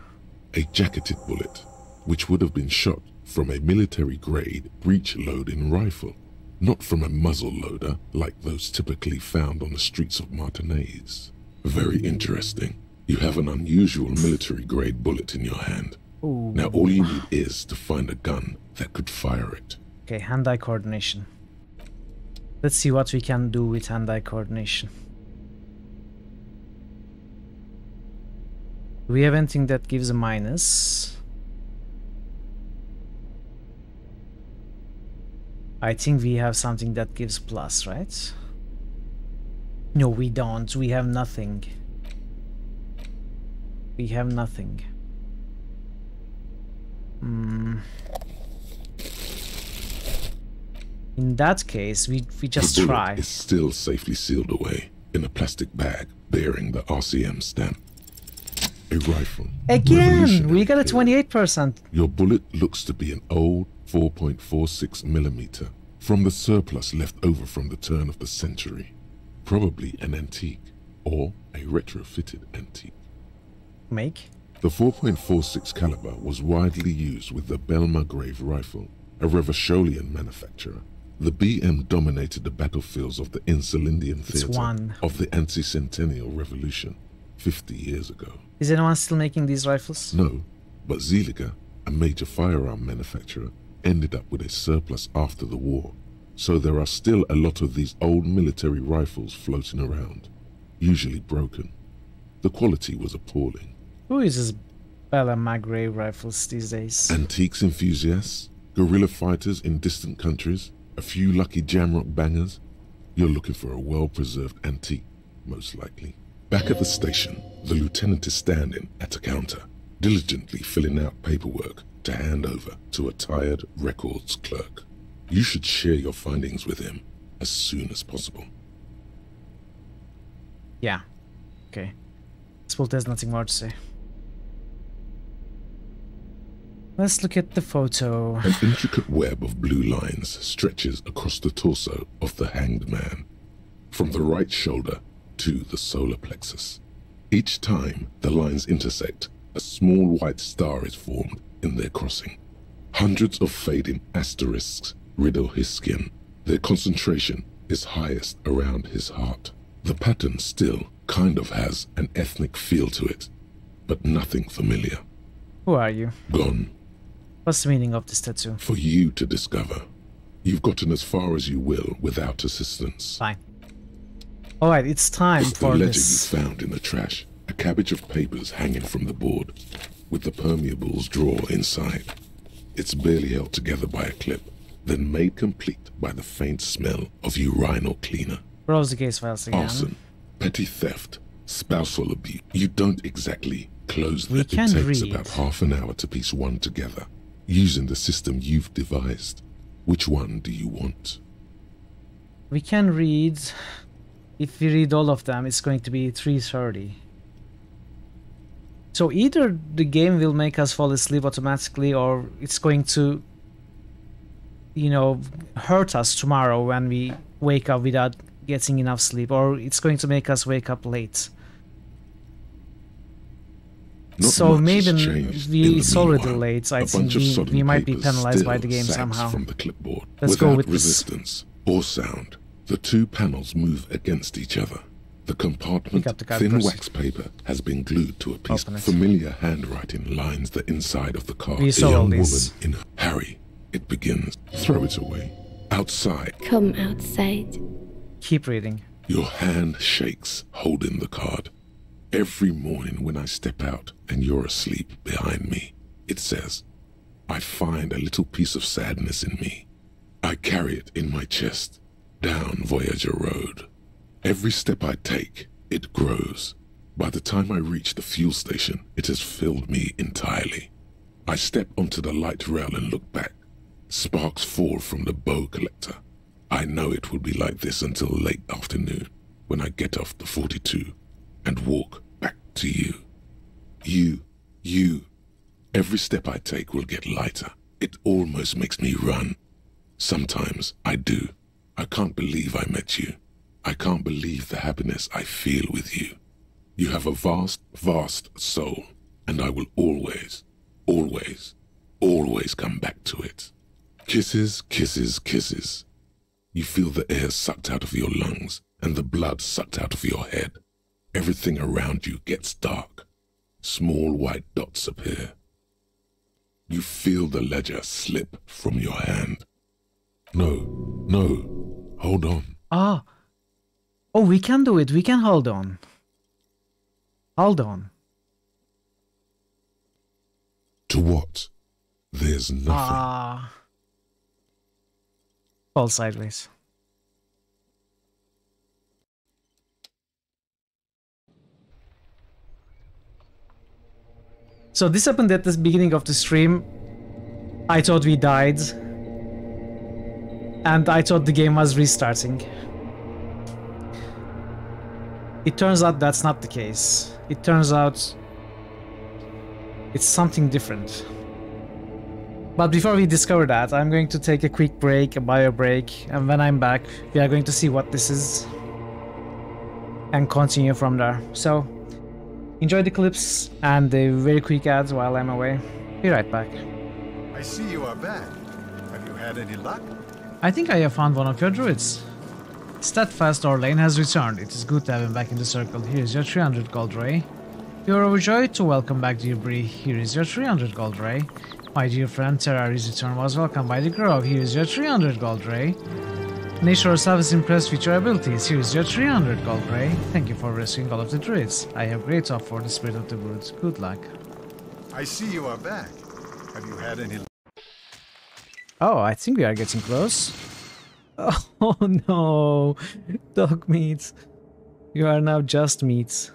A jacketed bullet, which would have been shot from a military-grade breech-loading rifle, not from a muzzle loader like those typically found on the streets of Martinez. Very interesting. You have an unusual military-grade bullet in your hand. Ooh. Now all you need is to find a gun that could fire it. Okay, hand-eye coordination. Let's see what we can do with hand-eye coordination. Do we have anything that gives a minus? I think we have something that gives plus, right? No, we don't. We have nothing. We have nothing. In that case, we just the bullet try. is still safely sealed away in a plastic bag bearing the RCM stamp. A rifle. Again, we got a 28%. Your bullet looks to be an old 4.46 millimeter from the surplus left over from the turn of the century. Probably an antique or a retrofitted antique. Make? The 4.46 caliber was widely used with the Belmargrave rifle, a Revacholian manufacturer. The BM dominated the battlefields of the Insulindian theater of the anti-centennial revolution 50 years ago. Is anyone still making these rifles? No, but Zeliger, a major firearm manufacturer, ended up with a surplus after the war, so there are still a lot of these old military rifles floating around, usually broken. The quality was appalling. Who uses Belmargrave rifles these days? Antiques enthusiasts, guerrilla fighters in distant countries, a few lucky jamrock bangers. You're looking for a well-preserved antique, most likely. Back at the station, the lieutenant is standing at a counter, diligently filling out paperwork to hand over to a tired records clerk. You should share your findings with him as soon as possible. Yeah. Okay. Spool has nothing more to say. Let's look at the photo. An intricate web of blue lines stretches across the torso of the hanged man, from the right shoulder to the solar plexus. Each time the lines intersect, a small white star is formed in their crossing. Hundreds of fading asterisks riddle his skin. Their concentration is highest around his heart. The pattern still kind of has an ethnic feel to it, but nothing familiar. Who are you? Gone. What's the meaning of this tattoo? For you to discover. You've gotten as far as you will without assistance. Fine. Alright, it's time for the ledger this. you found in the trash. A cabbage of papers hanging from the board, with the permeables drawer inside. It's barely held together by a clip, then made complete by the faint smell of urinal cleaner. Browse the case files again. Arson, petty theft, spousal abuse. You don't exactly close them. It can takes read. about half an hour to piece one together, using the system you've devised. Which one do you want? We can read. If we read all of them, it's going to be 3:30. So either the game will make us fall asleep automatically, or it's going to, you know, hurt us tomorrow when we wake up without getting enough sleep, or it's going to make us wake up late. Not so much maybe has changed. it's already Meanwhile, late. I a think bunch of sodden we might be papers penalized by still the game sags somehow. from the clipboard. Let's Without go with resistance or sound, the two panels move against each other. The compartment, thin wax paper, has been glued to a piece of familiar handwriting lines the inside of the card. We A saw all young woman this. in Harry. It begins. Throw it away. Outside. Come outside. Keep reading. Your hand shakes, holding the card. Every morning when I step out and you're asleep behind me, it says, I find a little piece of sadness in me. I carry it in my chest, down Voyager Road. Every step I take, it grows. By the time I reach the fuel station, it has filled me entirely. I step onto the light rail and look back. Sparks fall from the bow collector. I know it will be like this until late afternoon, when I get off the 42 and walk back to you. You. Every step I take will get lighter. It almost makes me run. Sometimes I do. I can't believe I met you. I can't believe the happiness I feel with you. You have a vast, vast soul, and I will always, always, always come back to it. Kisses, kisses, kisses. You feel the air sucked out of your lungs and the blood sucked out of your head. Everything around you gets dark. Small white dots appear. You feel the ledger slip from your hand. No, hold on. Ah. Oh, we can do it. We can hold on. Hold on. To what? There's nothing. Ah. Fall sideways. So this happened at the beginning of the stream. I thought we died. And I thought the game was restarting. It turns out that's not the case. It turns out it's something different. But before we discover that, I'm going to take a quick break, a bio break, and when I'm back, we are going to see what this is and continue from there. So, enjoy the clips and the very quick ads while I'm away. Be right back. I see you are back. Have you had any luck? I think I have found one of your druids. Steadfast Orlane has returned. It is good to have him back in the circle. Here is your 300 gold ray. You are overjoyed to welcome back dear Bree. Here is your 300 gold ray. My dear friend Terrari's return was welcomed by the Grove. Here is your 300 gold ray. Nature herself is impressed with your abilities. Here is your 300 gold ray. Thank you for rescuing all of the druids. I have great hope for the spirit of the woods. Good luck. I see you are back. Have you had any luck? Oh, I think we are getting close. Oh no, dog meat. You are now just meat.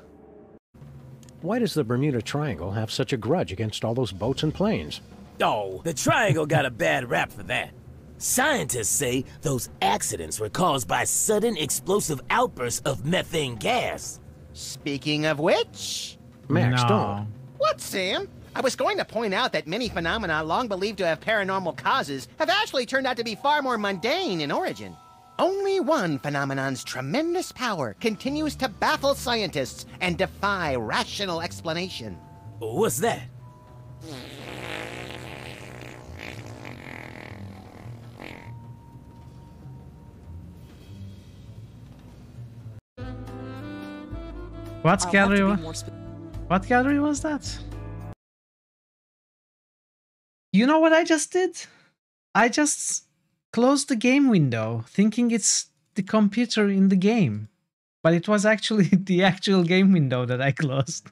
Why does the Bermuda Triangle have such a grudge against all those boats and planes? Oh, the Triangle got a bad rap for that. Scientists say those accidents were caused by sudden explosive outbursts of methane gas. Speaking of which... Max, don't. What, Sam? I was going to point out that many phenomena long believed to have paranormal causes have actually turned out to be far more mundane in origin. Only one phenomenon's tremendous power continues to baffle scientists and defy rational explanation. What's that? What gallery was that? You know what I just did? I just closed the game window, thinking it's the computer in the game. But it was actually the actual game window that I closed.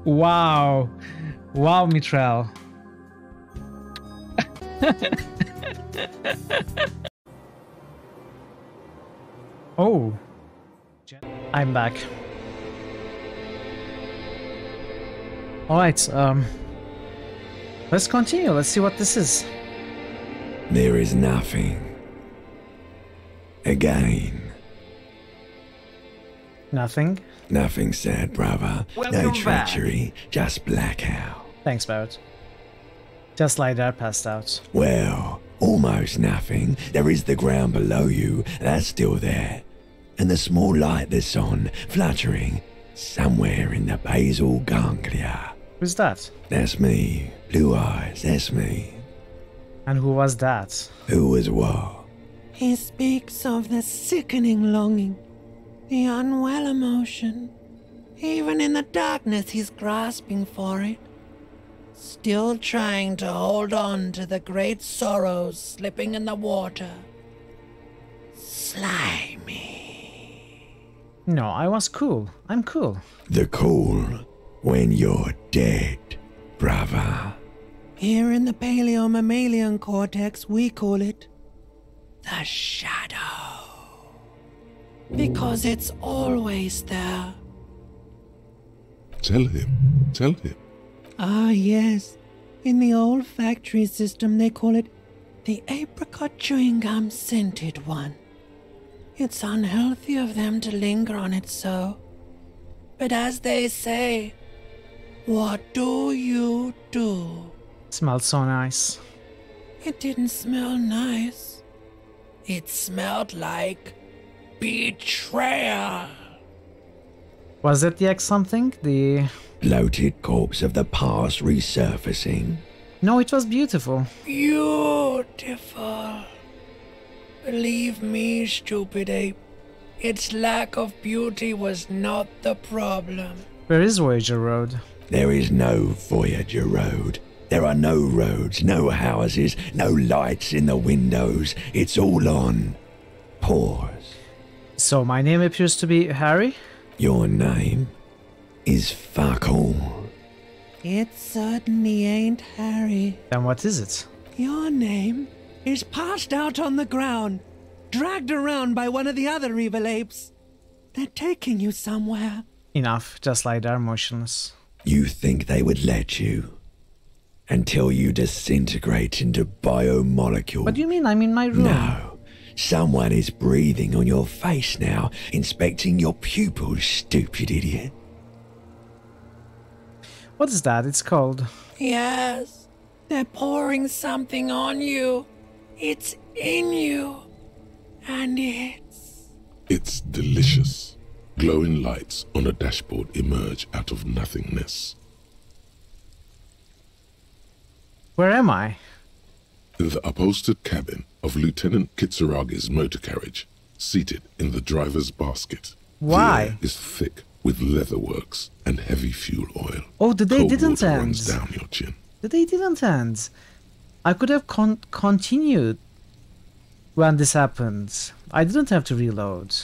Wow. Wow, Mithril. Oh. I'm back. Alright, let's continue. Let's see what this is. There is nothing. Again. Nothing? Nothing sad, brother. No treachery, just blackout. Thanks, Barrett. Just lie there, passed out. Well, almost nothing. There is the ground below you. That's still there. and the small light that's on, fluttering, somewhere in the basal ganglia. Who's that? That's me. Blue eyes, that's me. And who was that? Who was what? He speaks of the sickening longing, the unwell emotion. Even in the darkness, he's grasping for it. Still trying to hold on to the great sorrows slipping in the water. Slimy. No, I was cool. I'm cool. The cool when you're dead, brother. Here in the paleo-mammalian cortex, we call it the shadow. Because it's always there. Tell him. Tell him. Ah, yes. In the olfactory system, they call it the apricot chewing gum scented one. It's unhealthy of them to linger on it so. But as they say, what do you do? Smells so nice. It didn't smell nice. It smelled like betrayal. Was that the X something? The bloated corpse of the past resurfacing? No, it was beautiful. Beautiful. Believe me, stupid ape. Its lack of beauty was not the problem. Where is Voyager Road? There is no Voyager Road. There are no roads, no houses, no lights in the windows. It's all on pause. So my name appears to be Harry? Your name is fuck all. It certainly ain't Harry. Then what is it? Your name is passed out on the ground, dragged around by one of the other evil apes. They're taking you somewhere. Enough, just lie there motionless. You think they would let you? Until you disintegrate into biomolecules. What do you mean? I'm in my room. No. Someone is breathing on your face now, inspecting your pupils, stupid idiot. What is that? It's cold. Yes. They're pouring something on you. It's in you. And It's delicious. Glowing lights on a dashboard emerge out of nothingness. Where am I? In the upholstered cabin of Lieutenant Kitsuragi's motor carriage, seated in the driver's basket. Why? The air is thick with leatherworks and heavy fuel oil. Oh, the day Cold didn't water end. runs down your chin. The day didn't end. I could have continued when this happened. I didn't have to reload.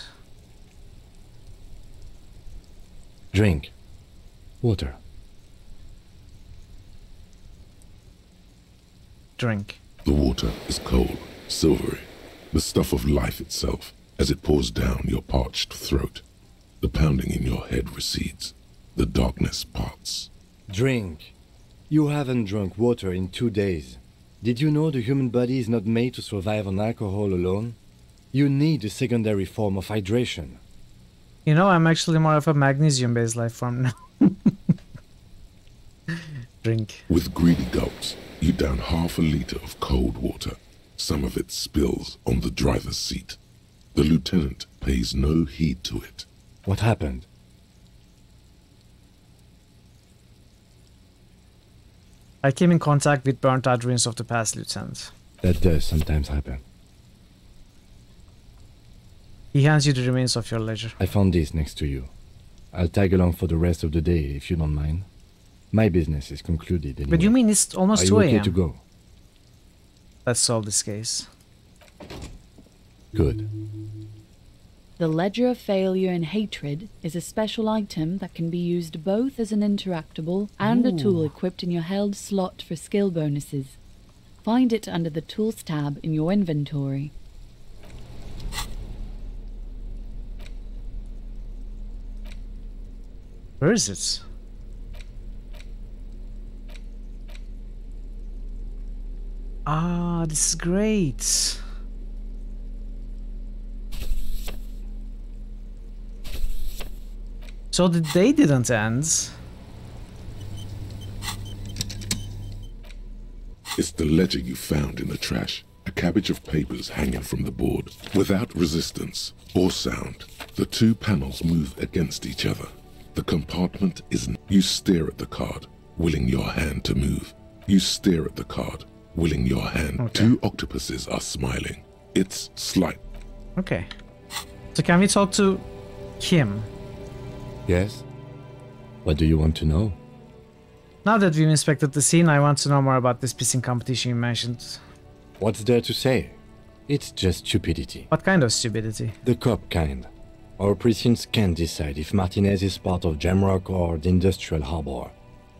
Drink. Water. Drink. The water is cold, silvery, the stuff of life itself, as it pours down your parched throat. The pounding in your head recedes. The darkness parts. Drink. You haven't drunk water in 2 days. Did you know the human body is not made to survive on alcohol alone? You need a secondary form of hydration. You know, I'm actually more of a magnesium-based life form now. Drink. With greedy gulps, you down half a liter of cold water. Some of it spills on the driver's seat. The lieutenant pays no heed to it. What happened? I came in contact with burnt-out ruins of the past, Lieutenant. That does sometimes happen. He hands you the remains of your ledger. I found this next to you. I'll tag along for the rest of the day, if you don't mind. My business is concluded anyway. But you mean it's almost 2 Are a.m.? you okay to go? Let's solve this case. Good. The Ledger of Failure and Hatred is a special item that can be used both as an interactable and a tool equipped in your held slot for skill bonuses. Find it under the Tools tab in your inventory. Where is it? Ah, this is great. So the day didn't end. It's the ledger you found in the trash. I cabbage of papers hanging from the board. Without resistance or sound, the two panels move against each other. The compartment isn't. You stare at the card, willing your hand to move. You stare at the card, willing your hand. Okay. Two octopuses are smiling. It's slight. Okay. So can we talk to Kim? Yes? What do you want to know? Now that we've inspected the scene, I want to know more about this pissing competition you mentioned. What's there to say? It's just stupidity. What kind of stupidity? The cop kind. Our precincts can't decide if Martinez is part of Jamrock or the Industrial Harbor.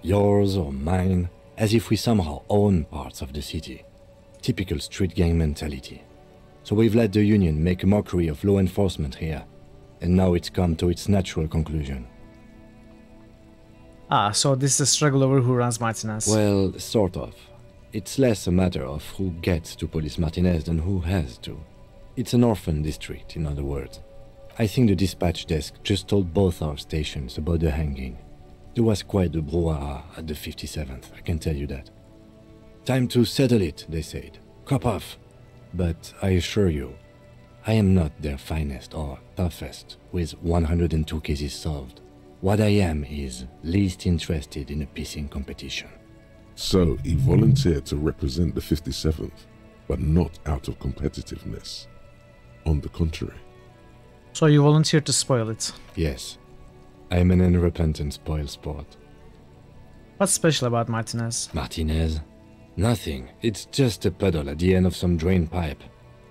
Yours or mine, as if we somehow own parts of the city. Typical street gang mentality. So we've let the Union make a mockery of law enforcement here, and now it's come to its natural conclusion. Ah, so this is a struggle over who runs Martinez. Well, sort of. It's less a matter of who gets to police Martinez than who has to. It's an orphan district, in other words. I think the dispatch desk just told both our stations about the hanging. There was quite the brouhaha at the 57th, I can tell you that. Time to settle it, they said. Cop off. But I assure you, I am not their finest or toughest with 102 cases solved. What I am is least interested in a pissing competition. So he volunteered to represent the 57th, but not out of competitiveness. On the contrary. So you volunteered to spoil it? Yes. I am an unrepentant spoil sport. What's special about Martinez? Martinez? Nothing. It's just a puddle at the end of some drain pipe.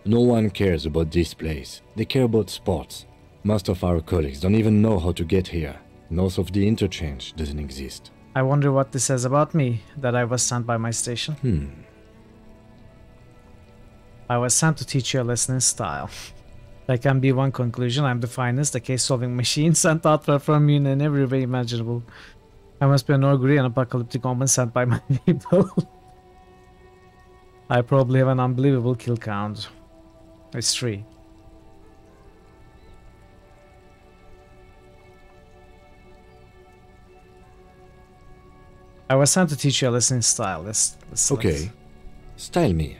No one cares about this place. They care about sports. Most of our colleagues don't even know how to get here. North of the interchange doesn't exist. I wonder what this says about me, that I was sent by my station. I was sent to teach you a lesson in style. There can be one conclusion: I'm the finest, a case-solving machine sent out from you in every way imaginable. I must be an augury and apocalyptic omen sent by my people. I probably have an unbelievable kill count. It's 3. I was sent to teach you a lesson in style. Let's okay. Style me.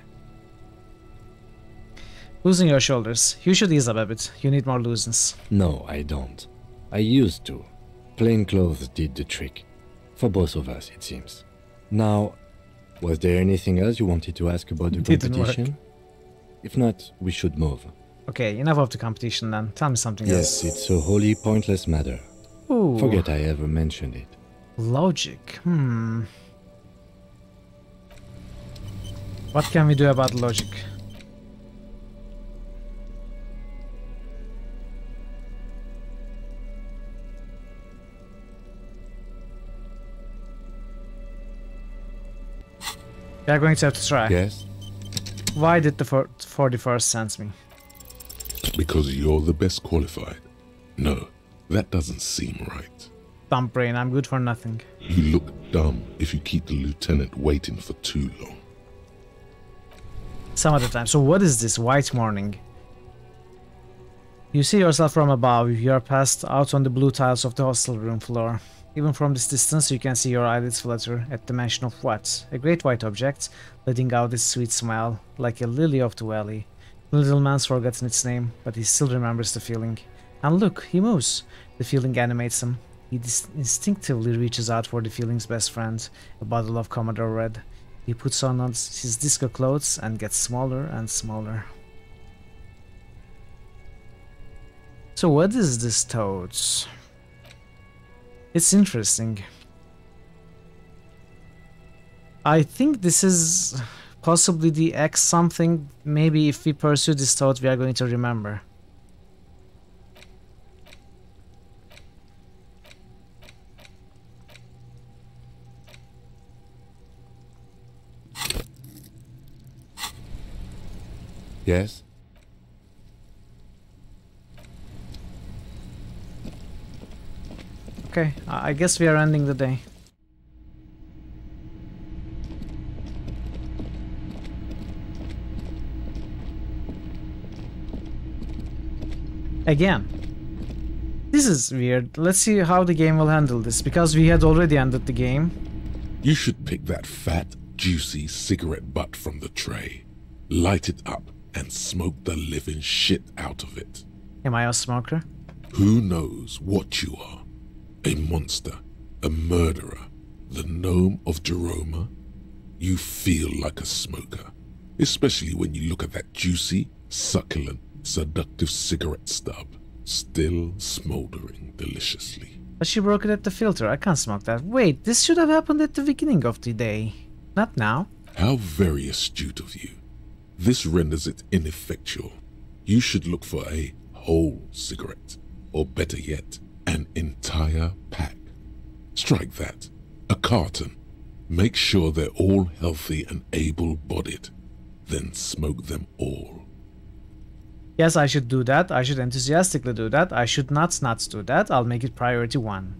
Losing your shoulders. You should ease up a bit. You need more looseness. No, I don't. I used to. Plain clothes did the trick. For both of us, it seems. Now, was there anything else you wanted to ask about the competition? If not, we should move. Okay, enough of the competition then. Tell me something Yes, else. it's a wholly pointless matter. Ooh. Forget I ever mentioned it. Logic. What can we do about logic? We are going to have to try. Yes. Why did the 41st send me? Because you're the best qualified. No, that doesn't seem right. Dumb brain, I'm good for nothing. You look dumb if you keep the lieutenant waiting for too long. Some other time. So what is this white morning? You see yourself from above. You are passed out on the blue tiles of the hostel room floor. Even from this distance you can see your eyelids flutter at the mention of what? A great white object, letting out its sweet smile, like a lily of the valley. The little man's forgotten its name, but he still remembers the feeling. And look, he moves. The feeling animates him. He instinctively reaches out for the feeling's best friend, a bottle of Commodore Red. He puts on his disco clothes and gets smaller and smaller. So what is this toads? It's interesting. I think this is possibly the X something. Maybe if we pursue this toad we are going to remember. Yes? Okay, I guess we are ending the day. Again. This is weird. Let's see how the game will handle this, because we had already ended the game. You should pick that fat, juicy cigarette butt from the tray. Light it up and smoke the living shit out of it. Am I a smoker? Who knows what you are? A monster, a murderer, the gnome of Jeroma? You feel like a smoker, especially when you look at that juicy, succulent, seductive cigarette stub, still smoldering deliciously. But she broke it at the filter. I can't smoke that. Wait, this should have happened at the beginning of the day. Not now. How very astute of you. This renders it ineffectual. You should look for a whole cigarette, or better yet, an entire pack. Strike that. A carton. Make sure they're all healthy and able-bodied. Then smoke them all. Yes, I should do that. I should enthusiastically do that. I should not do that. I'll make it priority 1.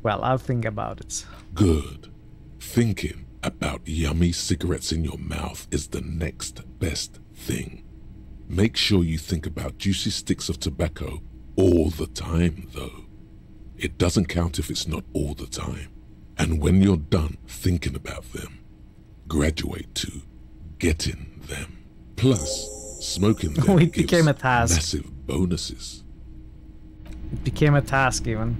Well, I'll think about it. Good. Thinking about yummy cigarettes in your mouth is the next best thing. Make sure you think about juicy sticks of tobacco all the time, though. It doesn't count if it's not all the time. And when you're done thinking about them, graduate to getting them. Plus, smoking them it became a task. Massive bonuses. It became a task even.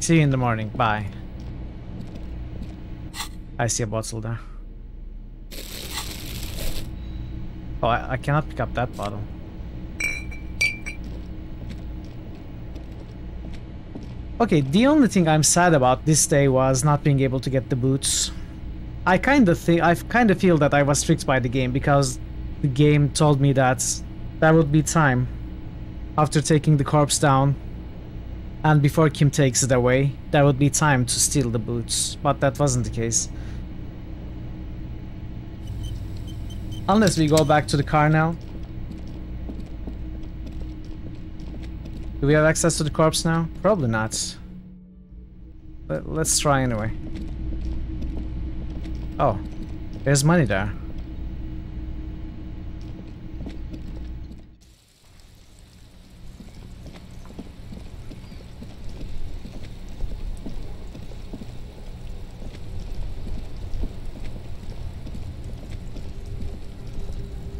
See you in the morning. Bye. I see a bottle there. Oh, I cannot pick up that bottle. Okay, the only thing I'm sad about this day was not being able to get the boots. I kind of feel that I was tricked by the game, because the game told me that there would be time after taking the corpse down and before Kim takes it away, there would be time to steal the boots, but that wasn't the case. Unless we go back to the car now. Do we have access to the corpse now? Probably not. But let's try anyway. Oh, there's money there.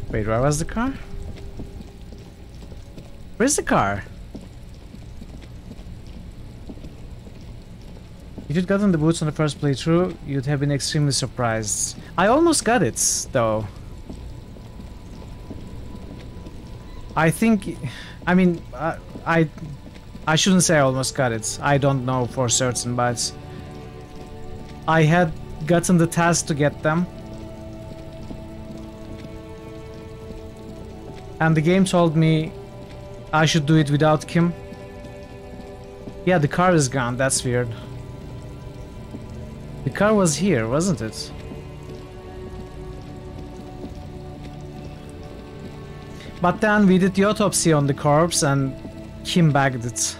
Wait, where was the car? Where's the car? If you'd gotten the boots on the first playthrough, you'd have been extremely surprised. I almost got it, though. I think... I mean, I shouldn't say I almost got it. I don't know for certain, but... I had gotten the task to get them. And the game told me I should do it without Kim. Yeah, the car is gone. That's weird. The car was here, wasn't it? But then we did the autopsy on the corpse and Kim bagged it.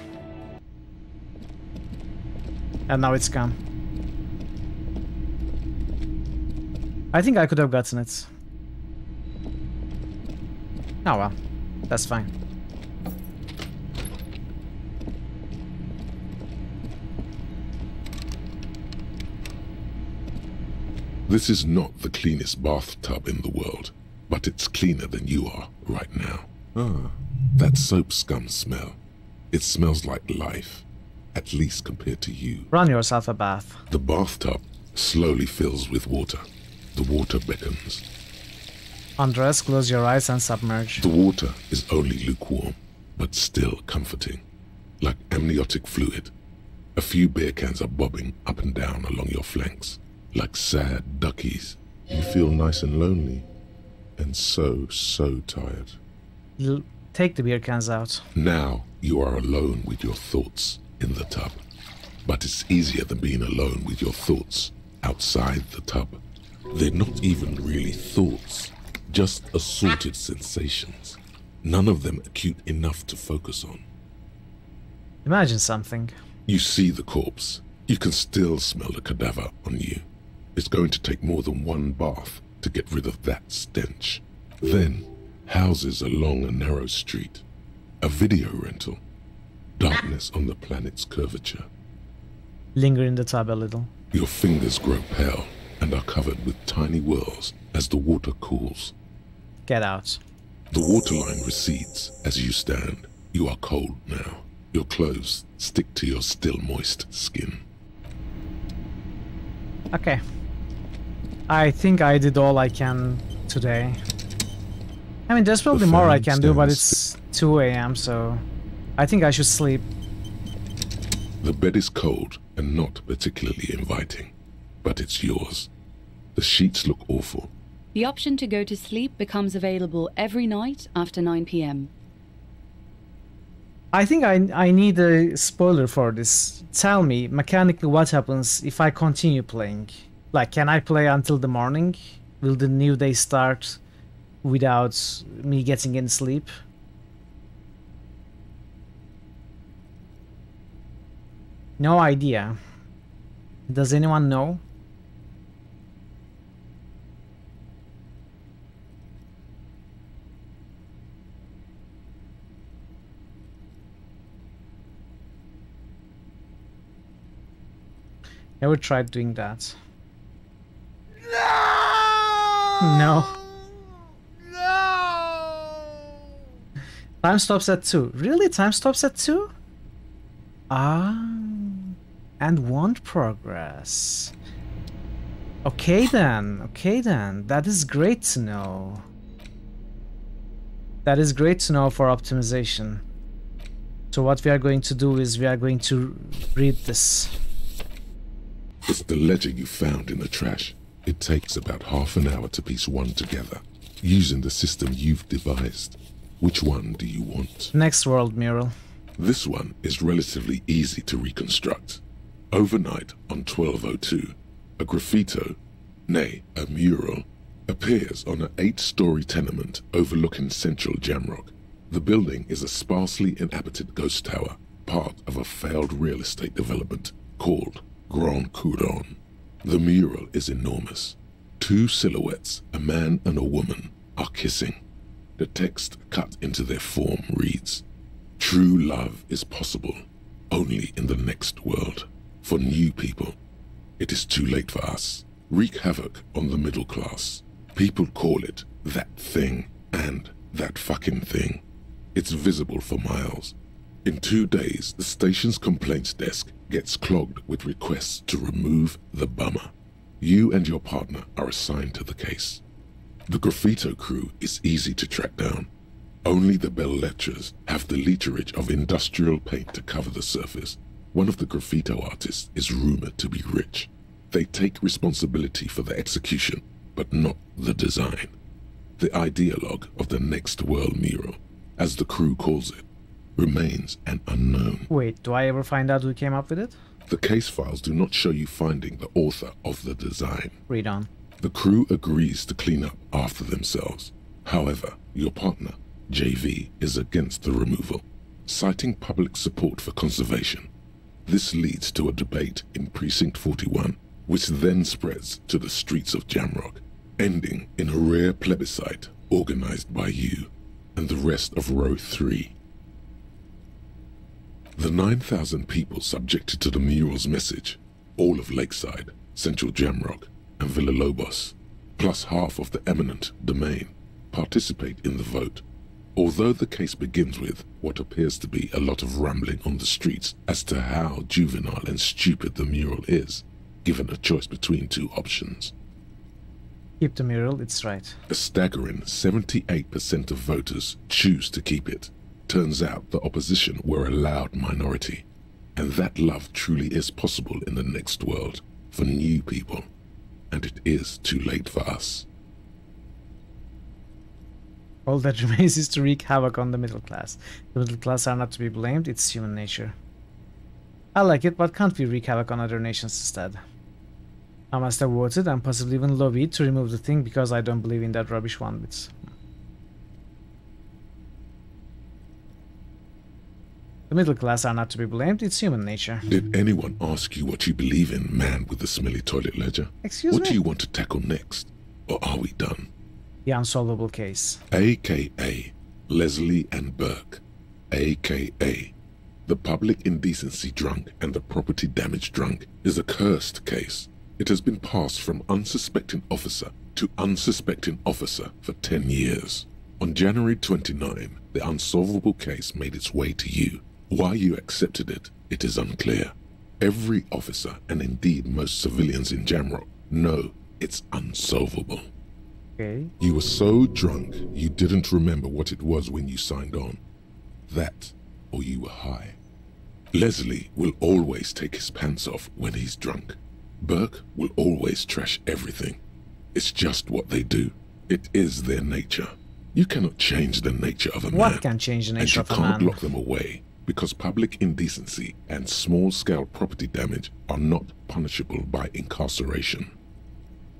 And now it's gone. I think I could have gotten it. Oh well, that's fine. This is not the cleanest bathtub in the world, but it's cleaner than you are right now. Ah, that soap scum smell. It smells like life, at least compared to you. Run yourself a bath. The bathtub slowly fills with water. The water beckons. Undress, close your eyes and submerge. The water is only lukewarm, but still comforting, like amniotic fluid. A few beer cans are bobbing up and down along your flanks, like sad duckies. You feel nice and lonely, and so tired. Take the beer cans out. Now you are alone with your thoughts in the tub. But it's easier than being alone with your thoughts outside the tub. They're not even really thoughts, just assorted sensations. None of them acute enough to focus on. Imagine something. You see the corpse. You can still smell the cadaver on you. It's going to take more than one bath to get rid of that stench. Then, houses along a narrow street. A video rental. Darkness on the planet's curvature. linger in the tub a little. Your fingers grow pale and are covered with tiny whirls as the water cools. Get out. The waterline recedes as you stand. You are cold now. Your clothes stick to your still moist skin. Okay. I think I did all I can today. I mean, there's probably more I can do, but it's 2 AM, so I think I should sleep. The bed is cold and not particularly inviting, but it's yours. The sheets look awful. The option to go to sleep becomes available every night after 9 PM. I think I need a spoiler for this. Tell me, mechanically, what happens if I continue playing? Like, can I play until the morning? Will the new day start without me getting any sleep? No idea. Does anyone know? Never tried doing that. No. Time stops at 2. Really? Time stops at 2? Ah. And won't progress. Okay then. Okay then. That is great to know. That is great to know for optimization. So what we are going to do is we are going to read this. It's the ledger you found in the trash. It takes about half an hour to piece one together, using the system you've devised. Which one do you want? Next world mural. This one is relatively easy to reconstruct. Overnight on 1202, a graffito, nay, a mural, appears on an 8-story tenement overlooking central Jamrock. The building is a sparsely inhabited ghost tower, part of a failed real estate development called Grand Couronne. The mural is enormous. 2 silhouettes, a man and a woman, are kissing. The text cut into their form reads, "True love is possible only in the next world. For new people, it is too late for us. Wreak havoc on the middle class. People call it that thing and that fucking thing. It's visible for miles. In 2 days, the station's complaints desk gets clogged with requests to remove the bummer. You and your partner are assigned to the case. The graffito crew is easy to track down. Only the bell lectures have the literage of industrial paint to cover the surface. One of the graffito artists is rumored to be rich. They take responsibility for the execution, but not the design. The ideologue of the next world mural, as the crew calls it, remains an unknown. Wait, do I ever find out who came up with it? The case files do not show you finding the author of the design. Read on. The crew agrees to clean up after themselves. However, your partner, JV, is against the removal, citing public support for conservation. This leads to a debate in Precinct 41, which then spreads to the streets of Jamrock, ending in a rare plebiscite organized by you and the rest of Row 3. The 9,000 people subjected to the mural's message, all of Lakeside, Central Jamrock, and Villalobos, plus half of the eminent domain, participate in the vote. Although the case begins with what appears to be a lot of rambling on the streets as to how juvenile and stupid the mural is, given a choice between 2 options. Keep the mural, it's right. A staggering 78% of voters choose to keep it. Turns out the opposition were a loud minority, and that love truly is possible in the next world for new people, and it is too late for us. All that remains is to wreak havoc on the middle class. The middle class are not to be blamed, it's human nature. I like it, but can't we wreak havoc on other nations instead? I must have voted and possibly even lobbied to remove the thing because I don't believe in that rubbish one bits. The middle class are not to be blamed, it's human nature. Did anyone ask you what you believe in, man with the smelly toilet ledger? Excuse me? What do you want to tackle next? Or are we done? The unsolvable case. AKA Leslie and Burke. AKA The public indecency drunk and the property damage drunk is a cursed case. It has been passed from unsuspecting officer to unsuspecting officer for 10 years. On January 29, the unsolvable case made its way to you. Why you accepted it, it is unclear. Every officer, and indeed most civilians in Jamrock, know it's unsolvable. Okay. You were so drunk you didn't remember what it was when you signed on. That, or you were high. Leslie will always take his pants off when he's drunk. Burke will always trash everything. It's just what they do. It is their nature. You cannot change the nature of a man. What can change the nature of a man? And you can't lock them away, because public indecency and small-scale property damage are not punishable by incarceration.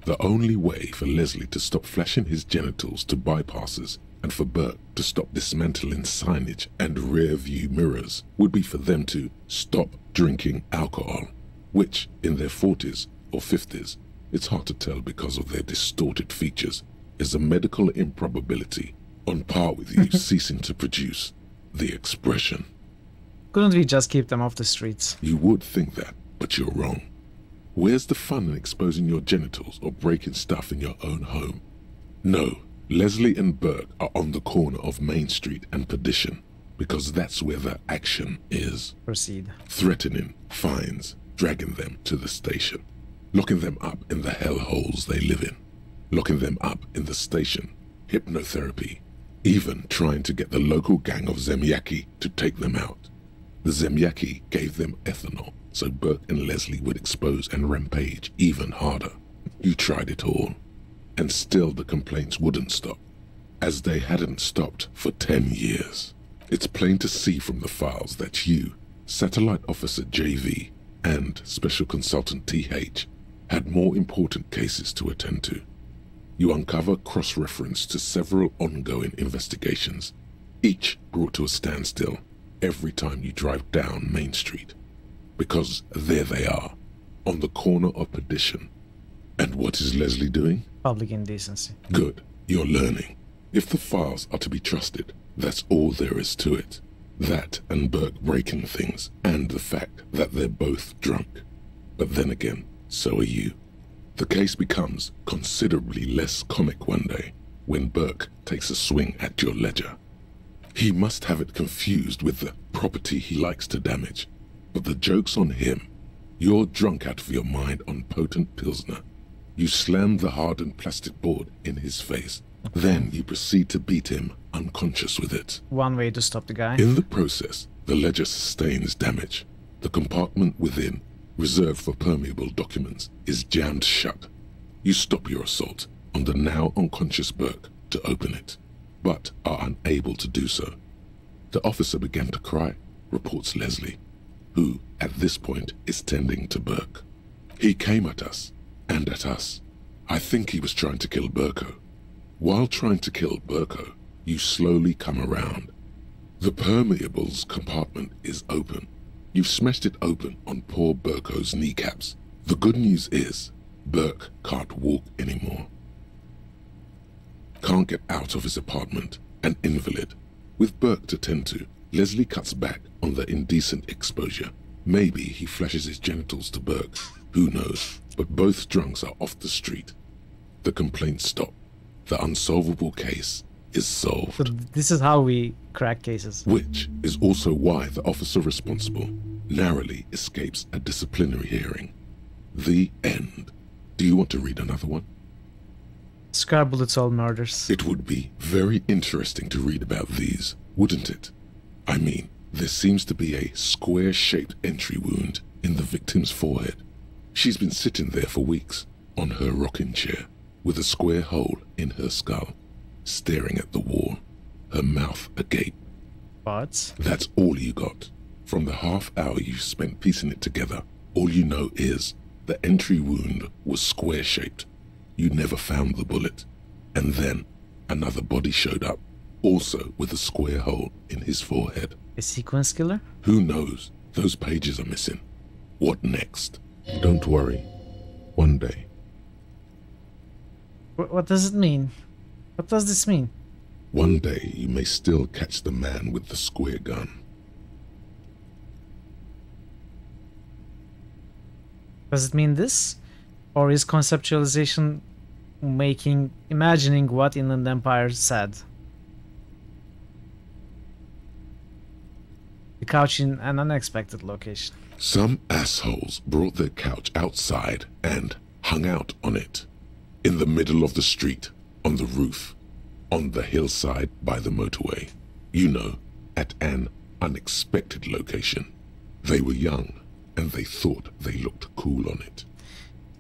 The only way for Leslie to stop flashing his genitals to bypassers and for Burke to stop dismantling signage and rear-view mirrors would be for them to stop drinking alcohol, which, in their 40s or 50s, it's hard to tell because of their distorted features, is a medical improbability on par with you ceasing to produce the expression. Couldn't we just keep them off the streets? You would think that, but you're wrong. Where's the fun in exposing your genitals or breaking stuff in your own home? No, Leslie and Burke are on the corner of Main Street and Perdition, because that's where the action is. Proceed. Threatening, fines, dragging them to the station, locking them up in the hellholes they live in, locking them up in the station, hypnotherapy, even trying to get the local gang of Zemyaki to take them out. The Zemyaki gave them ethanol, so Burke and Leslie would expose and rampage even harder. You tried it all, and still the complaints wouldn't stop, as they hadn't stopped for 10 years. It's plain to see from the files that you, Satellite Officer JV, and Special Consultant TH had more important cases to attend to. You uncover cross-reference to several ongoing investigations, each brought to a standstill every time you drive down Main Street. Because there they are, on the corner of Perdition. And what is Leslie doing? Public indecency. Good, you're learning. If the files are to be trusted, that's all there is to it. That and Burke breaking things, and the fact that they're both drunk. But then again, so are you. The case becomes considerably less comic one day, when Burke takes a swing at your ledger. He must have it confused with the property he likes to damage. But the joke's on him. You're drunk out of your mind on potent Pilsner. You slam the hardened plastic board in his face. Then you proceed to beat him unconscious with it. One way to stop the guy. In the process, the ledger sustains damage. The compartment within, reserved for permeable documents, is jammed shut. You stop your assault on the now unconscious Burke to open it, but are unable to do so. The officer began to cry, reports Leslie, who, at this point, is tending to Burke. He came at us, and at us. I think he was trying to kill Burko. While trying to kill Burko, you slowly come around. The permeables compartment is open. You've smashed it open on poor Burko's kneecaps. The good news is, Burke can't walk anymore. Can't get out of his apartment, an invalid. With Burke to tend to, Leslie cuts back on the indecent exposure. Maybe he flashes his genitals to Burke, who knows, but both drunks are off the street. The complaints stop. The unsolvable case is solved. So this is how we crack cases. Which is also why the officer responsible narrowly escapes a disciplinary hearing. The end. Do you want to read another one? Scar bullets all murders. It would be very interesting to read about these, wouldn't it? I mean, there seems to be a square-shaped entry wound in the victim's forehead. She's been sitting there for weeks, on her rocking chair, with a square hole in her skull, staring at the wall, her mouth agape. But that's all you got. From the half hour you spent piecing it together, all you know is the entry wound was square-shaped. You never found the bullet. And then another body showed up, also with a square hole in his forehead. A sequence killer? Who knows? Those pages are missing. What next? Don't worry. One day. What does it mean? What does this mean? One day you may still catch the man with the square gun. Does it mean this? Or is conceptualization imagining what Inland Empire said? The couch in an unexpected location. Some assholes brought their couch outside and hung out on it. In the middle of the street, on the roof, on the hillside by the motorway. You know, at an unexpected location. They were young, and they thought they looked cool on it.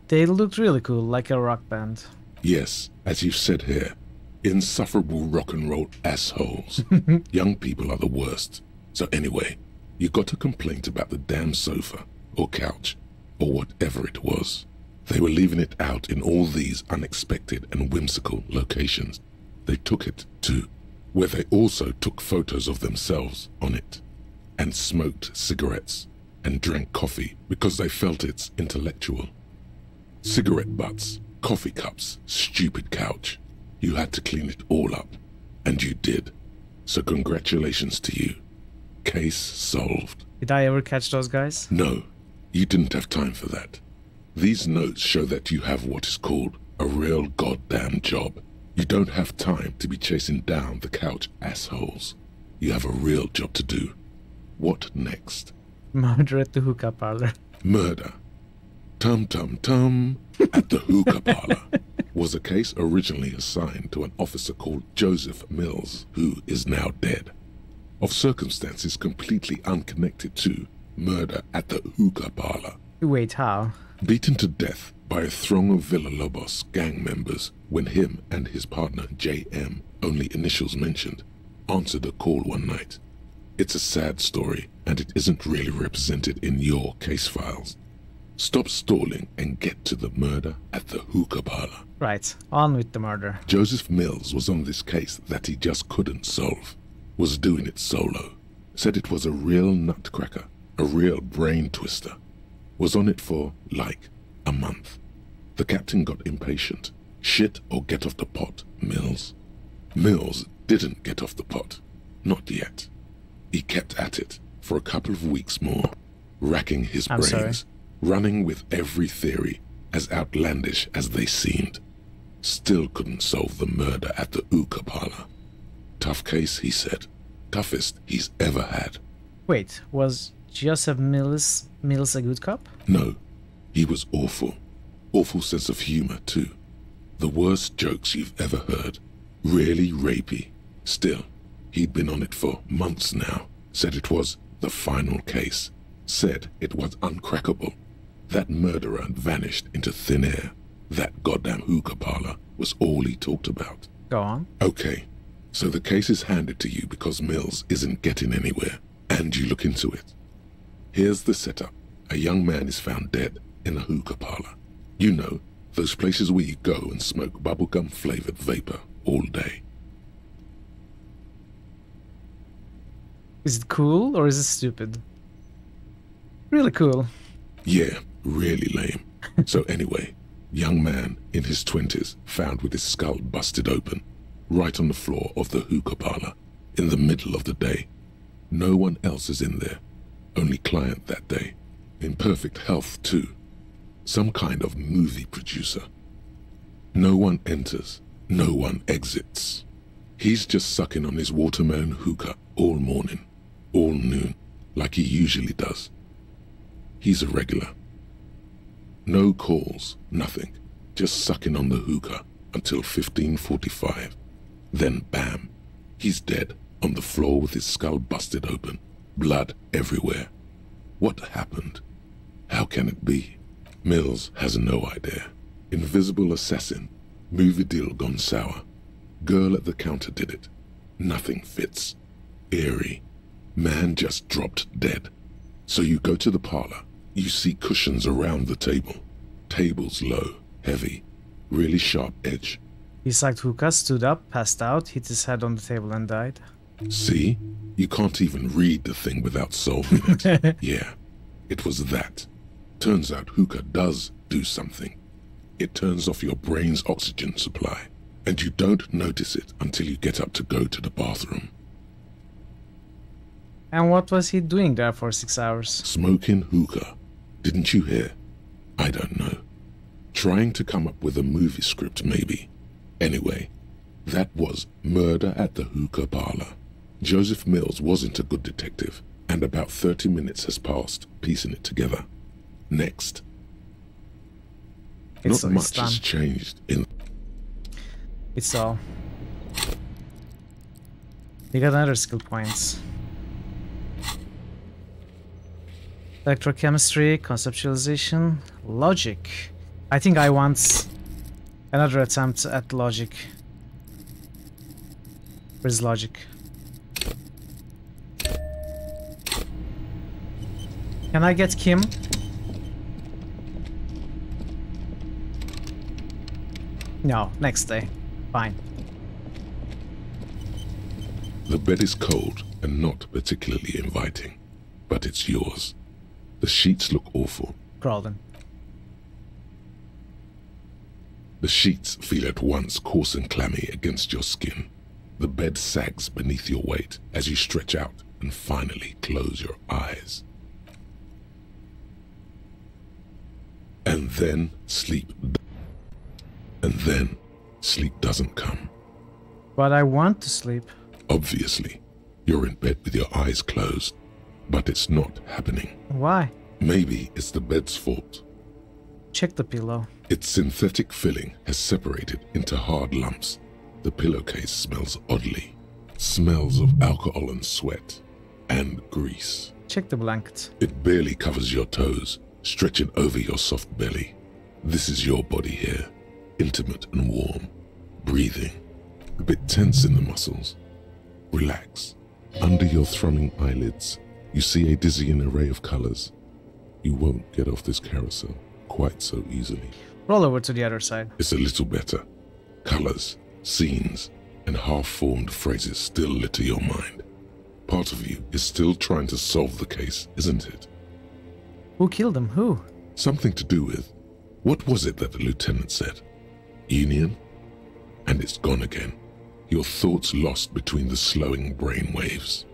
They looked really cool, like a rock band. Yes, as you said here, insufferable rock and roll assholes. Young people are the worst. So anyway, you got a complaint about the damn sofa, or couch, or whatever it was. They were leaving it out in all these unexpected and whimsical locations. They took it to where they also took photos of themselves on it, and smoked cigarettes, and drank coffee because they felt it's intellectual. Cigarette butts, coffee cups, stupid couch. You had to clean it all up, and you did. So congratulations to you. Case solved. Did I ever catch those guys? No, you didn't have time for that. These notes show that you have what is called a real goddamn job. You don't have time to be chasing down the couch assholes. You have a real job to do. What next? Murder at the hookah parlor. Murder. Tum-tum-tum at the hookah parlor was a case originally assigned to an officer called Joseph Mills, who is now dead, of circumstances completely unconnected to murder at the hookah parlor. Wait, how? Beaten to death by a throng of Villalobos gang members when him and his partner J.M., only initials mentioned, answered a call one night. It's a sad story, and it isn't really represented in your case files. Stop stalling and get to the murder at the hookah parlor. Right, on with the murder. Joseph Mills was on this case that he just couldn't solve. Was doing it solo. Said it was a real nutcracker, a real brain twister. Was on it for, like, a month. The captain got impatient. Shit or get off the pot, Mills. Mills didn't get off the pot. Not yet. He kept at it for a couple of weeks more, racking his brains, running with every theory, as outlandish as they seemed. Still couldn't solve the murder at the hookah parlor. Tough case, he said. Toughest he's ever had. Wait, was Joseph Mills a good cop? No, he was awful. Awful sense of humor, too. The worst jokes you've ever heard. Really rapey. Still, he'd been on it for months now. Said it was the final case. Said it was uncrackable. That murderer vanished into thin air. That goddamn hookah parlor was all he talked about. Go on. Okay, so the case is handed to you because Mills isn't getting anywhere, and you look into it. Here's the setup. A young man is found dead in a hookah parlor. You know, those places where you go and smoke bubblegum-flavored vapor all day. Is it cool or is it stupid? Really cool. Yeah, really lame. So anyway, young man in his 20s found with his skull busted open, right on the floor of the hookah parlor, in the middle of the day. No one else is in there. Only client that day. In perfect health, too. Some kind of movie producer. No one enters. No one exits. He's just sucking on his watermelon hookah all morning, all noon, like he usually does. He's a regular. No calls, nothing. Just sucking on the hookah until 15:45. Then bam, he's dead on the floor with his skull busted open, blood everywhere. What happened? How can it be? Mills has no idea. Invisible assassin, movie deal gone sour. Girl at the counter did it. Nothing fits. Eerie. Man just dropped dead. So you go to the parlor. You see cushions around the table. Tables low, heavy, really sharp edge. He sucked hookah, stood up, passed out, hit his head on the table and died. See? You can't even read the thing without solving it. Yeah, it was that. Turns out hookah does do something. It turns off your brain's oxygen supply, and you don't notice it until you get up to go to the bathroom. And what was he doing there for 6 hours? Smoking hookah. Didn't you hear? I don't know. Trying to come up with a movie script, maybe. Anyway, that was Murder at the Hookah Parlor. Joseph Mills wasn't a good detective, and about 30 minutes has passed, piecing it together. Next. Not much has changed in... It's all. You got another skill points. Electrochemistry, conceptualization, logic. I think I want another attempt at logic. Where's logic? Can I get Kim? No, next day. Fine. The bed is cold and not particularly inviting, but it's yours. The sheets look awful. Crawled. The sheets feel at once coarse and clammy against your skin. The bed sags beneath your weight as you stretch out and finally close your eyes. And then sleep doesn't come. But I want to sleep. Obviously, you're in bed with your eyes closed, but it's not happening. Why? Maybe it's the bed's fault. Check the pillow. Its synthetic filling has separated into hard lumps. The pillowcase smells oddly. Smells of alcohol and sweat. And grease. Check the blanket. It barely covers your toes, stretching over your soft belly. This is your body here. Intimate and warm. Breathing. A bit tense in the muscles. Relax. Under your thrumming eyelids, you see a dizzying array of colors. You won't get off this carousel quite so easily. Roll over to the other side. It's a little better. Colors, scenes, and half-formed phrases still litter your mind. Part of you is still trying to solve the case, isn't it? Who killed him? Who? Something to do with... What was it that the lieutenant said? Union? And it's gone again. Your thoughts lost between the slowing brain waves.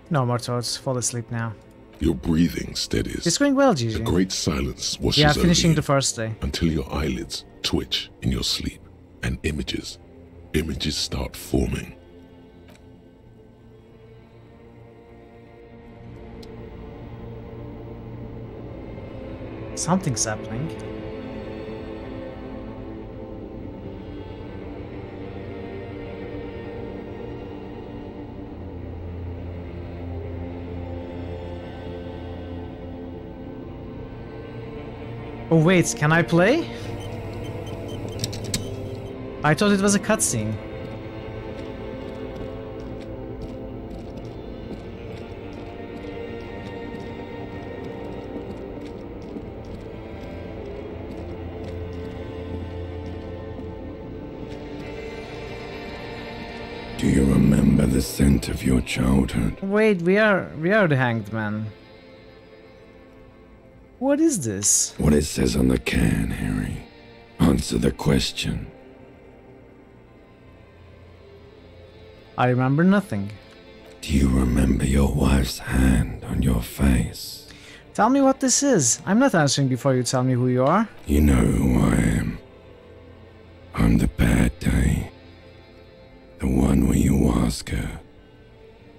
No more thoughts. Fall asleep now. Your breathing steadies. It's going well, Gigi. A great silence washes over finishing the first day. Until your eyelids twitch in your sleep, and images start forming. Something's happening. Oh wait, can I play? I thought it was a cutscene. Do you remember the scent of your childhood? Wait, we are the hanged man. What is this? What it says on the can, Harry. Answer the question. I remember nothing. Do you remember your wife's hand on your face? Tell me what this is. I'm not answering before you tell me who you are. You know who I am. I'm the bad day. The one where you ask her,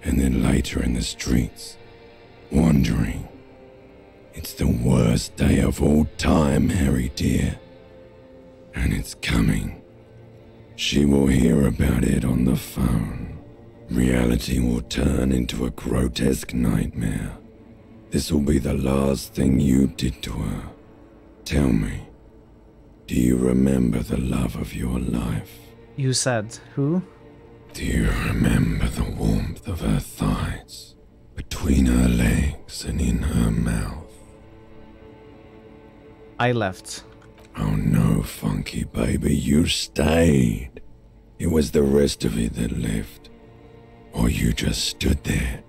and then later in the streets, wandering. It's the worst day of all time, Harry dear. And it's coming. She will hear about it on the phone. Reality will turn into a grotesque nightmare. This will be the last thing you did to her. Tell me, do you remember the love of your life? You said who? Do you remember the warmth of her thighs, between her legs and in her mouth? I left. Oh no, Funky baby, you stayed. It was the rest of it that left. Or you just stood there,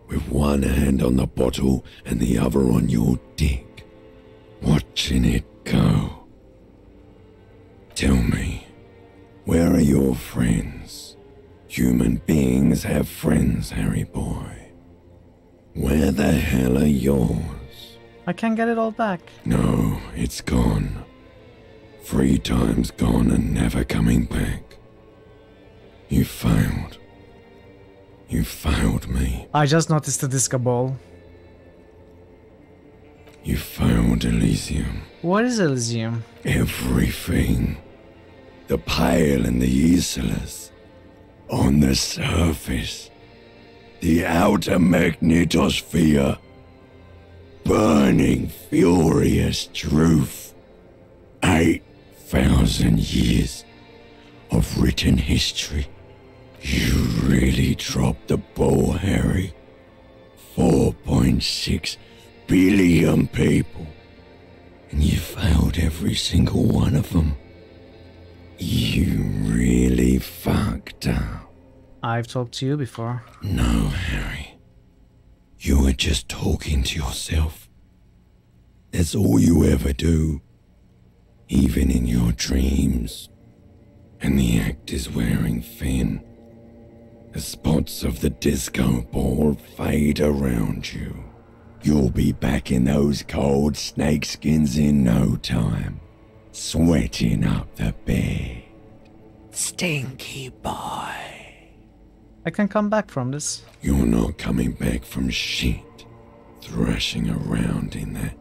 with one hand on the bottle and the other on your dick, watching it go. Tell me, where are your friends? Human beings have friends, Harry boy. Where the hell are yours? I can't get it all back. No, it's gone. 3 times gone and never coming back. You failed. You failed me. I just noticed the disco ball. You failed Elysium. What is Elysium? Everything. The pale and the useless. On the surface. The outer magnetosphere. Burning, furious truth. 8,000 years of written history. You really dropped the ball, Harry. 4.6 billion people. And you failed every single one of them. You really fucked up. I've talked to you before. No, Harry. You were just talking to yourself. That's all you ever do. Even in your dreams. And the act is wearing thin. The spots of the disco ball fade around you. You'll be back in those cold snakeskins in no time. Sweating up the bed. Stinky boy. I can come back from this. You're not coming back from shit. Thrashing around in that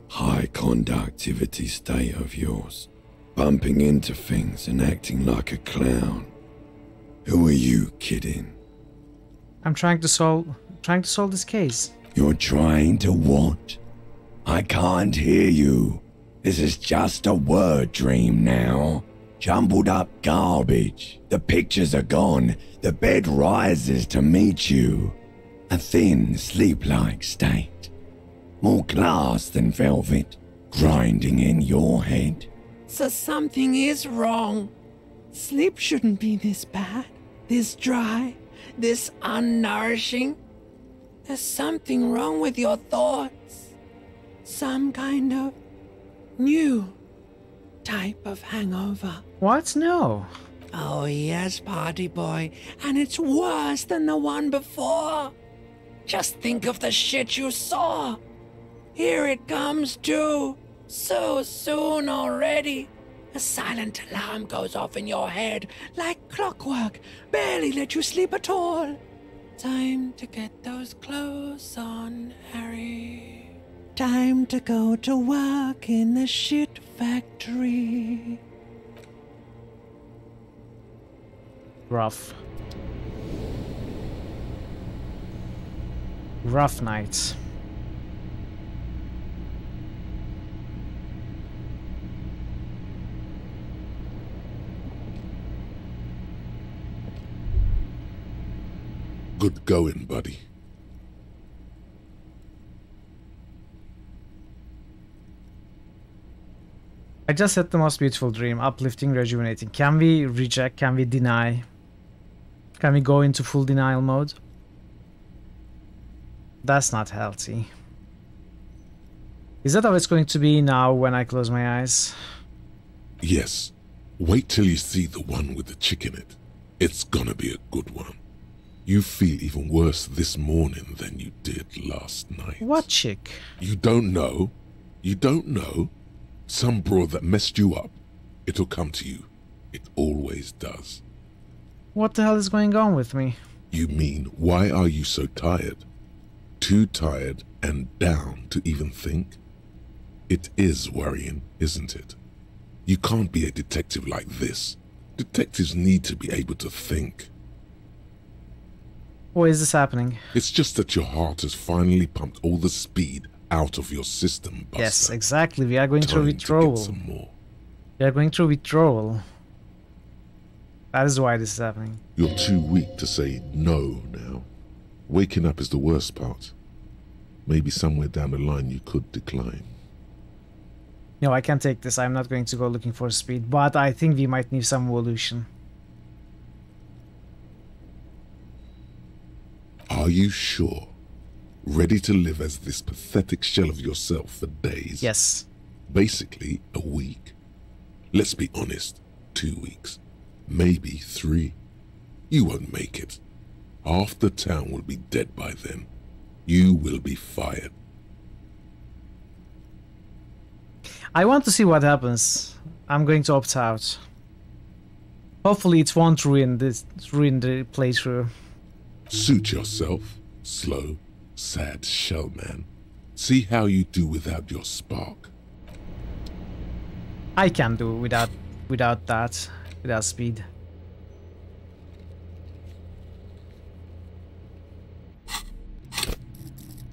high conductivity state of yours. Bumping into things and acting like a clown. Who are you kidding? I'm trying to solve this case. You're trying to what? I can't hear you. This is just a word dream now. Jumbled up garbage. The pictures are gone. The bed rises to meet you. A thin, sleep-like state. More glass than velvet. Grinding in your head. So something is wrong. Sleep shouldn't be this bad, this dry, this unnourishing. There's something wrong with your thoughts. Some kind of new type of hangover. What? No. Oh yes, party boy, and it's worse than the one before. Just think of the shit you saw. Here it comes too. So soon already. A silent alarm goes off in your head like clockwork. Barely let you sleep at all. Time to get those clothes on, Harry. Time to go to work in the shit factory. Rough. Rough nights. Good going, buddy. I just had the most beautiful dream, uplifting, rejuvenating. Can we reject? Can we deny? Can we go into full denial mode? That's not healthy. Is that how it's going to be now when I close my eyes? Yes. Wait till you see the one with the chick in it. It's gonna be a good one. You feel even worse this morning than you did last night. What chick? You don't know? You don't know? Some broad that messed you up. It'll come to you. It always does. What the hell is going on with me? You mean, why are you so tired? Too tired and down to even think? It is worrying, isn't it? You can't be a detective like this. Detectives need to be able to think. Why is this happening? It's just that your heart has finally pumped all the speed out of your system, Buster. Yes, exactly. We are going through Time to withdrawal. get some more. We are going through withdrawal. That is why this is happening. You're too weak to say no now. Waking up is the worst part. Maybe somewhere down the line you could decline. No, I can't take this. I'm not going to go looking for speed, but I think we might need some evolution. Are you sure? Ready to live as this pathetic shell of yourself for days? Yes. Basically, a week. Let's be honest, 2 weeks. Maybe 3. You won't make it. Half the town will be dead by then. You will be fired. I want to see what happens. I'm going to opt out. Hopefully it won't ruin the playthrough. Suit yourself, slow, sad shellman. See how you do without your spark. I can do without that, without speed.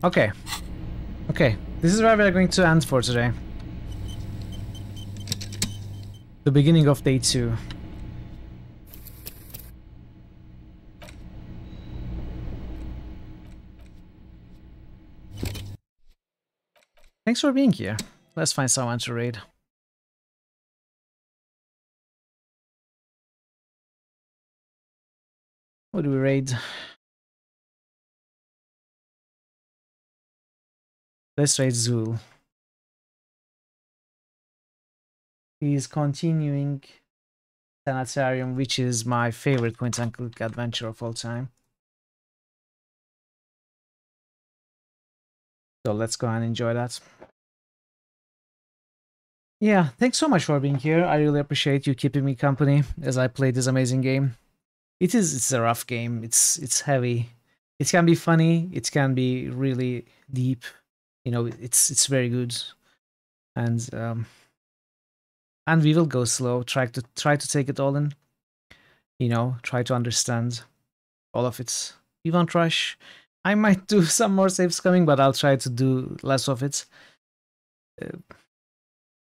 Okay. Okay, this is where we're going to end for today. The beginning of day 2. Thanks for being here. Let's find someone to raid. What do we raid? Let's raid Zul. He's continuing Sanitarium, which is my favorite point-and-click adventure of all time. So let's go and enjoy that. Yeah, thanks so much for being here. I really appreciate you keeping me company as I play this amazing game. It's a rough game. It's heavy. It can be funny. It can be really deep. You know, it's very good. And we will go slow. Try to take it all in. You know, try to understand all of it. We won't rush. I might do some more saves coming, but I'll try to do less of it.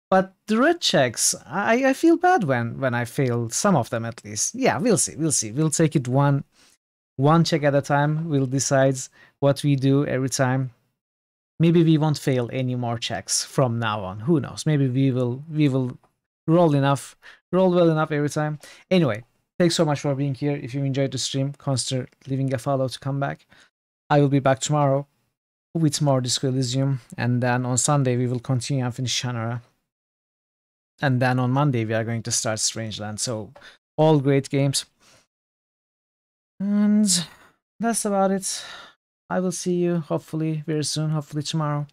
But the red checks, I feel bad when I fail some of them at least. Yeah, we'll see. We'll take it one check at a time. We'll decide what we do every time. Maybe we won't fail any more checks from now on. Who knows? Maybe we will roll well enough every time. Anyway, thanks so much for being here. If you enjoyed the stream, consider leaving a follow to come back. I will be back tomorrow with more Disco Elysium, and then on Sunday we will continue and finish Shannara. And then on Monday we are going to start Strangeland. So all great games. And that's about it. I will see you hopefully very soon, hopefully tomorrow.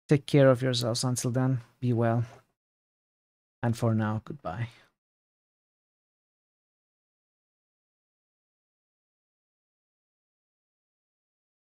Take care of yourselves until then. Be well. And for now, goodbye.